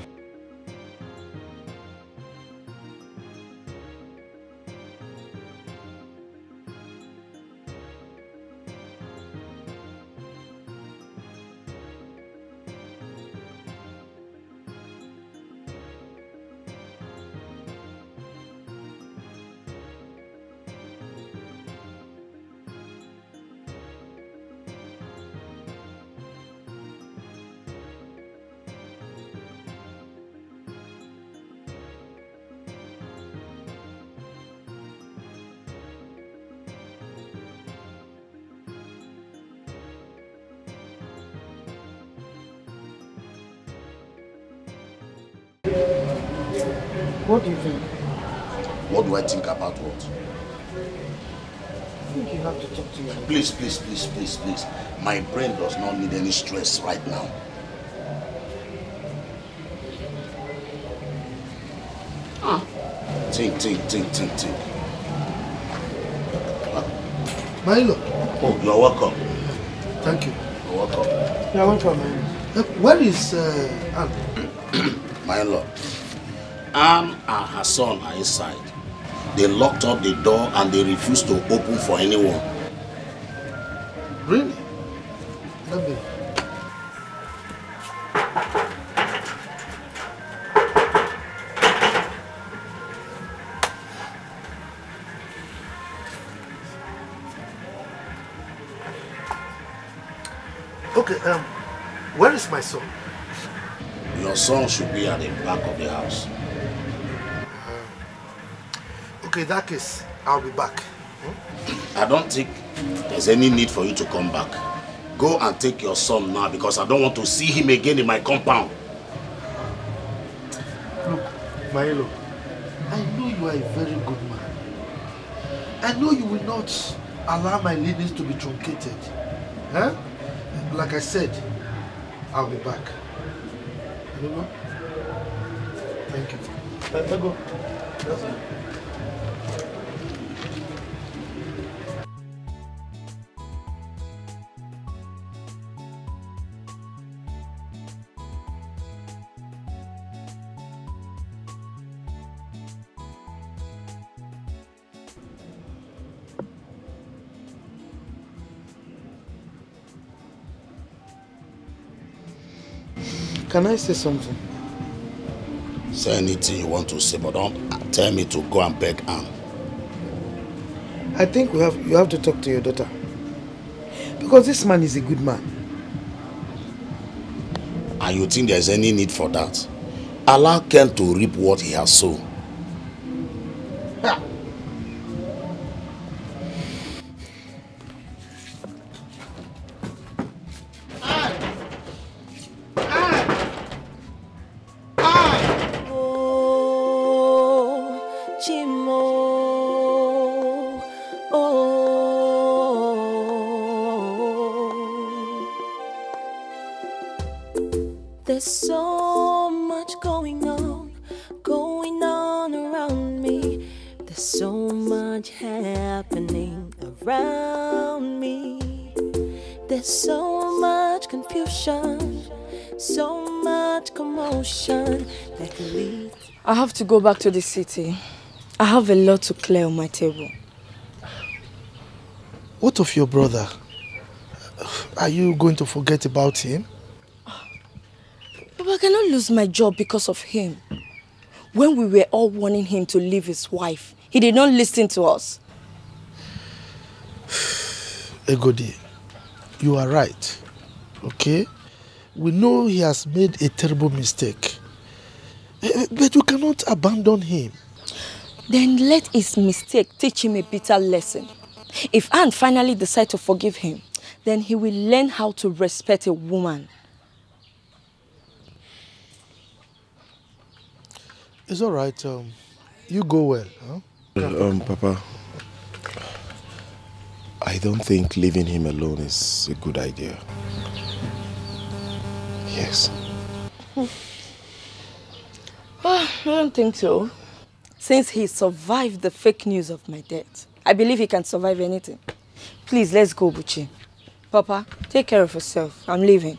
Speaker 11: What do you think?
Speaker 9: What do I think about what?
Speaker 11: I think you have to talk to your mother.
Speaker 9: Please. My brain does not need any stress right now. Think.
Speaker 11: Milo.
Speaker 9: Oh, you're welcome.
Speaker 11: Thank you.
Speaker 9: You're welcome.
Speaker 11: You're welcome, Milo. Where is Anne?
Speaker 9: My lord, Anne and her son are inside. They locked up the door and they refused to open for anyone.
Speaker 11: Really? Let me. Okay, where is my son?
Speaker 9: Your son should be at the back of the house.
Speaker 11: Okay, in that case, I'll be back.
Speaker 9: I don't think there's any need for you to come back. Go and take your son now because I don't want to see him again in my compound.
Speaker 11: Look, Milo, I know you are a very good man. I know you will not allow my leanings to be truncated. Huh? Like I said, I'll be back. You know? Thank you. Let go. That's it. Can I say something?
Speaker 9: Say anything you want to say, but don't tell me to go and beg Anne.
Speaker 8: I think you have to talk to your daughter. Because this man is a good man.
Speaker 9: And you think there's any need for that? Allow Ken to reap what he has sown.
Speaker 17: There's so much going on around me. There's so much happening around me. There's so much confusion, so much commotion that can lead.
Speaker 18: I have to go back to the city. I have a lot to clear on my table.
Speaker 11: What of your brother? Are you going to forget about him?
Speaker 18: Papa, I cannot lose my job because of him. When we were all warning him to leave his wife, he did not listen to us.
Speaker 11: Egodi, you are right. Okay? We know he has made a terrible mistake. But we cannot abandon him.
Speaker 18: Then let his mistake teach him a bitter lesson. If Anne finally decides to forgive him, then he will learn how to respect a woman.
Speaker 11: It's all right. You go well. Huh?
Speaker 20: Papa, I don't think leaving him alone is a good idea. Yes.
Speaker 18: I don't think so. Since he survived the fake news of my death, I believe he can survive anything. Please, let's go, Buchi. Papa, take care of yourself. I'm leaving.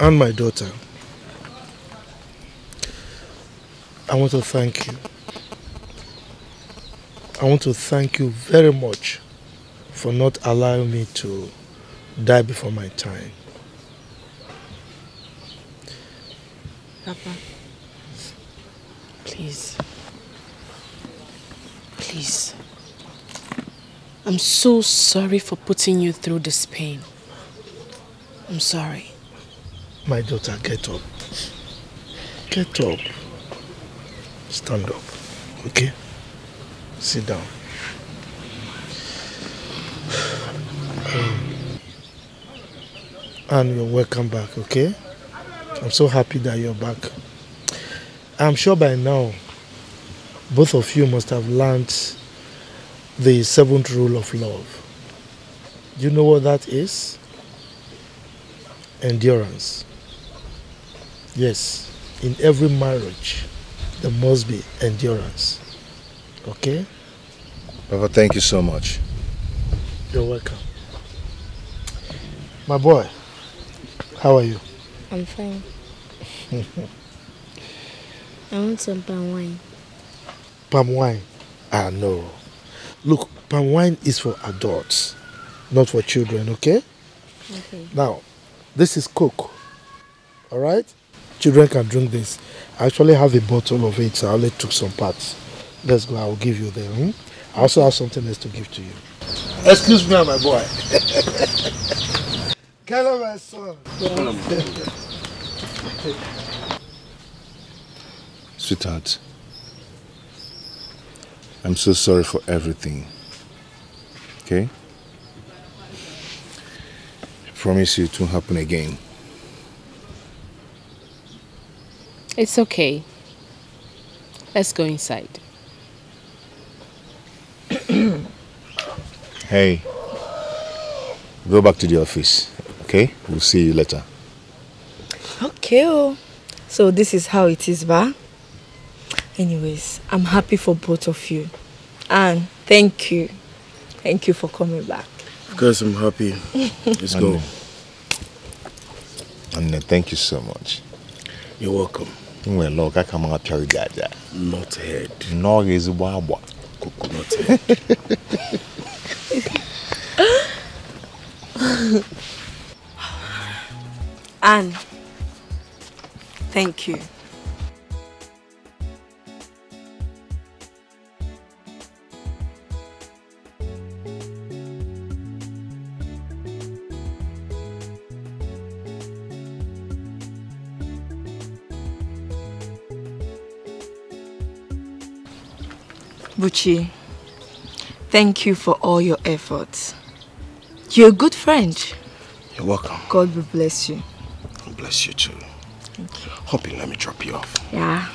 Speaker 11: And my daughter, I want to thank you. I want to thank you very much for not allowing me to die before my time.
Speaker 1: Papa, please. Please. I'm so sorry for putting you through this pain. I'm sorry.
Speaker 11: My daughter, get up. Get up. Stand up, okay? Sit down. And you're welcome back, okay? I'm so happy that you're back. I'm sure by now, both of you must have learned the 7th rule of love. Do you know what that is? Endurance. Yes, in every marriage, there must be endurance. Okay?
Speaker 2: Papa, thank you so much.
Speaker 11: You're welcome. My boy, how are you?
Speaker 13: I'm fine. I want some palm wine.
Speaker 11: Palm wine? Ah, no. Look, palm wine is for adults, not for children, okay?
Speaker 13: Okay.
Speaker 11: Now, this is Coke, all right? Children can drink this. I actually have a bottle of it, so I only took some parts. Let's go, I'll give you them. I also have something else to give to you. Excuse me, my boy. Hello, my son.
Speaker 2: Sweetheart, I'm so sorry for everything. Okay? I promise you it won't happen again.
Speaker 1: It's okay. Let's go inside.
Speaker 3: Hey, go back to the office, okay? We'll see you later.
Speaker 18: Okay, oh. So this is how it is, ba? Anyways, I'm happy for both of you. And thank you. Thank you for coming back.
Speaker 11: Of course, I'm happy. Let's go.
Speaker 3: And thank you so much.
Speaker 11: You're welcome.
Speaker 3: Well, look, I come out carry that.
Speaker 11: Not head.
Speaker 3: No is wabwa.
Speaker 11: Coconut head.
Speaker 18: Anne, thank you. Buchi, thank you for all your efforts. You're a good friend.
Speaker 11: You're welcome.
Speaker 18: God will bless you.
Speaker 11: God bless you too.
Speaker 18: Thank you.
Speaker 11: Hope you let me drop you off.
Speaker 18: Yeah.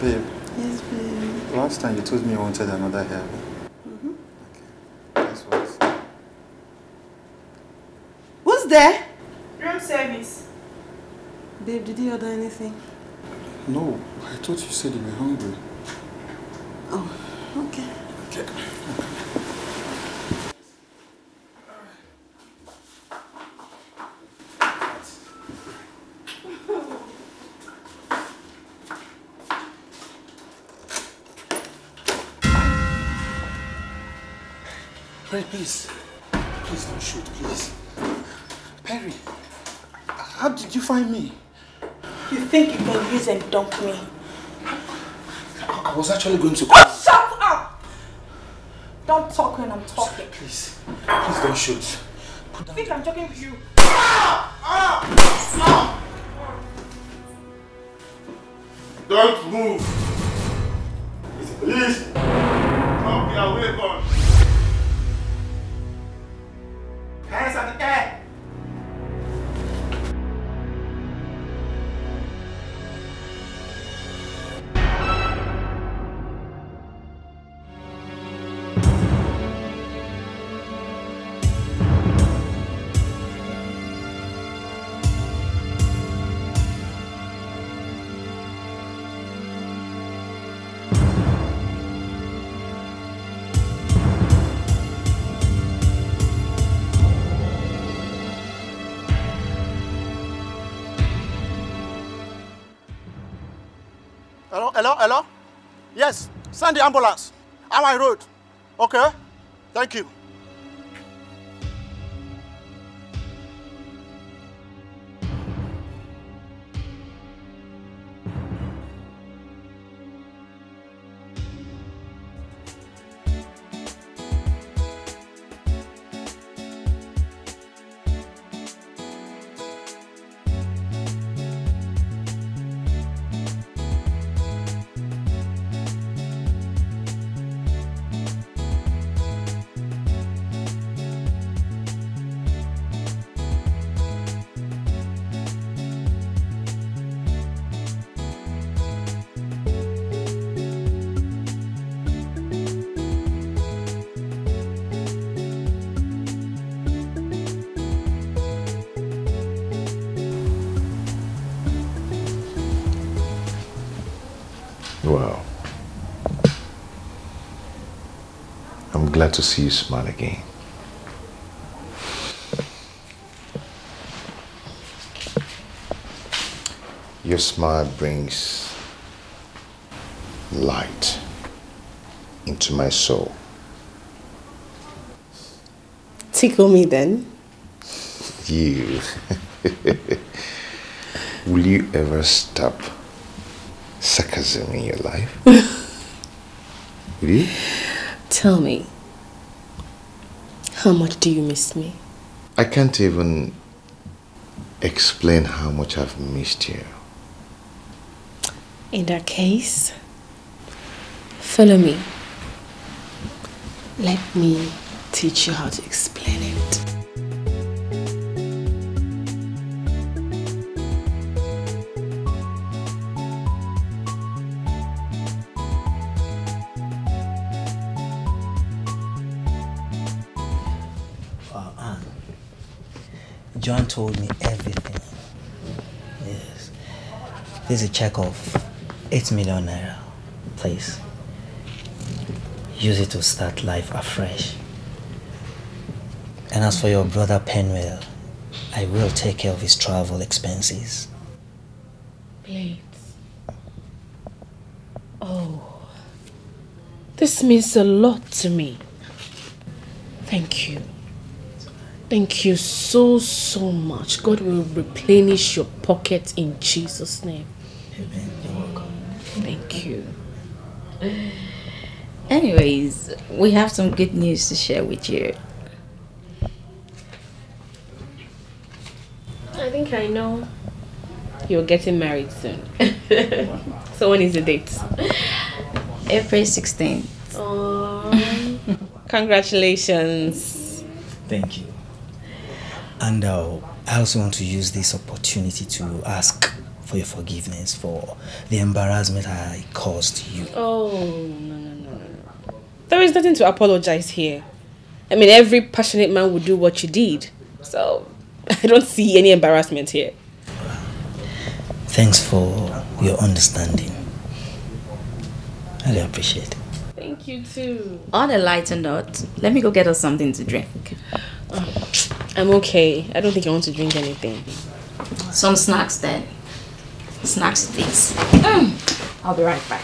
Speaker 12: Babe.
Speaker 21: Yes, babe.
Speaker 12: Last time you told me you wanted another hair.
Speaker 21: Mm-hmm.
Speaker 12: Okay. This was.
Speaker 21: Who's there? Room service. Babe, did you order anything?
Speaker 12: No, I thought you said you were hungry.
Speaker 21: Oh, okay.
Speaker 12: Okay. Perry, please. Please don't shoot, please. Perry, how did you find me?
Speaker 21: You think you can use and dump me?
Speaker 12: I was actually going to...
Speaker 21: Oh, shut up! Don't talk when I'm talking.
Speaker 12: Please. Please don't shoot.
Speaker 21: I think I'm talking to you.
Speaker 9: Don't move. Please. Drop your weapon. Hands at the air.
Speaker 15: Hello? Yes, send the ambulance. I'm on road. Okay? Thank you.
Speaker 3: Wow. I'm glad to see you smile again. Your smile brings light into my soul.
Speaker 1: Tickle me then.
Speaker 2: You. Will you ever stop sarcasm in your life? Will you?
Speaker 1: Tell me, how much do you miss me?
Speaker 2: I can't even explain how much I've missed you.
Speaker 1: In that case, follow me. Let me teach you how to explain it.
Speaker 6: Anne, John told me everything. Yes. This is a check of 8 million naira. Please. Use it to start life afresh. And as for your brother Penwell, I will take care of his travel expenses.
Speaker 1: Blades. Oh, this means a lot to me. Thank you. Thank you so, so much. God will replenish your pocket in Jesus' name.
Speaker 6: Amen. You're welcome.
Speaker 1: Thank you.
Speaker 19: Anyways, we have some good news to share with you.
Speaker 1: I think I know. You're getting married soon. So when is the date?
Speaker 19: April 16th.
Speaker 1: Oh, congratulations.
Speaker 6: Thank you. And I also want to use this opportunity to ask for your forgiveness for the embarrassment I caused you.
Speaker 1: Oh, no. There is nothing to apologize here. I mean, every passionate man would do what you did. So, I don't see any embarrassment here.
Speaker 6: Thanks for your understanding. I really appreciate it.
Speaker 1: Thank you too.
Speaker 19: On a lighter note, let me go get us something to drink.
Speaker 1: I'm okay. I don't think I want to drink anything.
Speaker 19: Some snacks then. Snacks please. I'll be right back.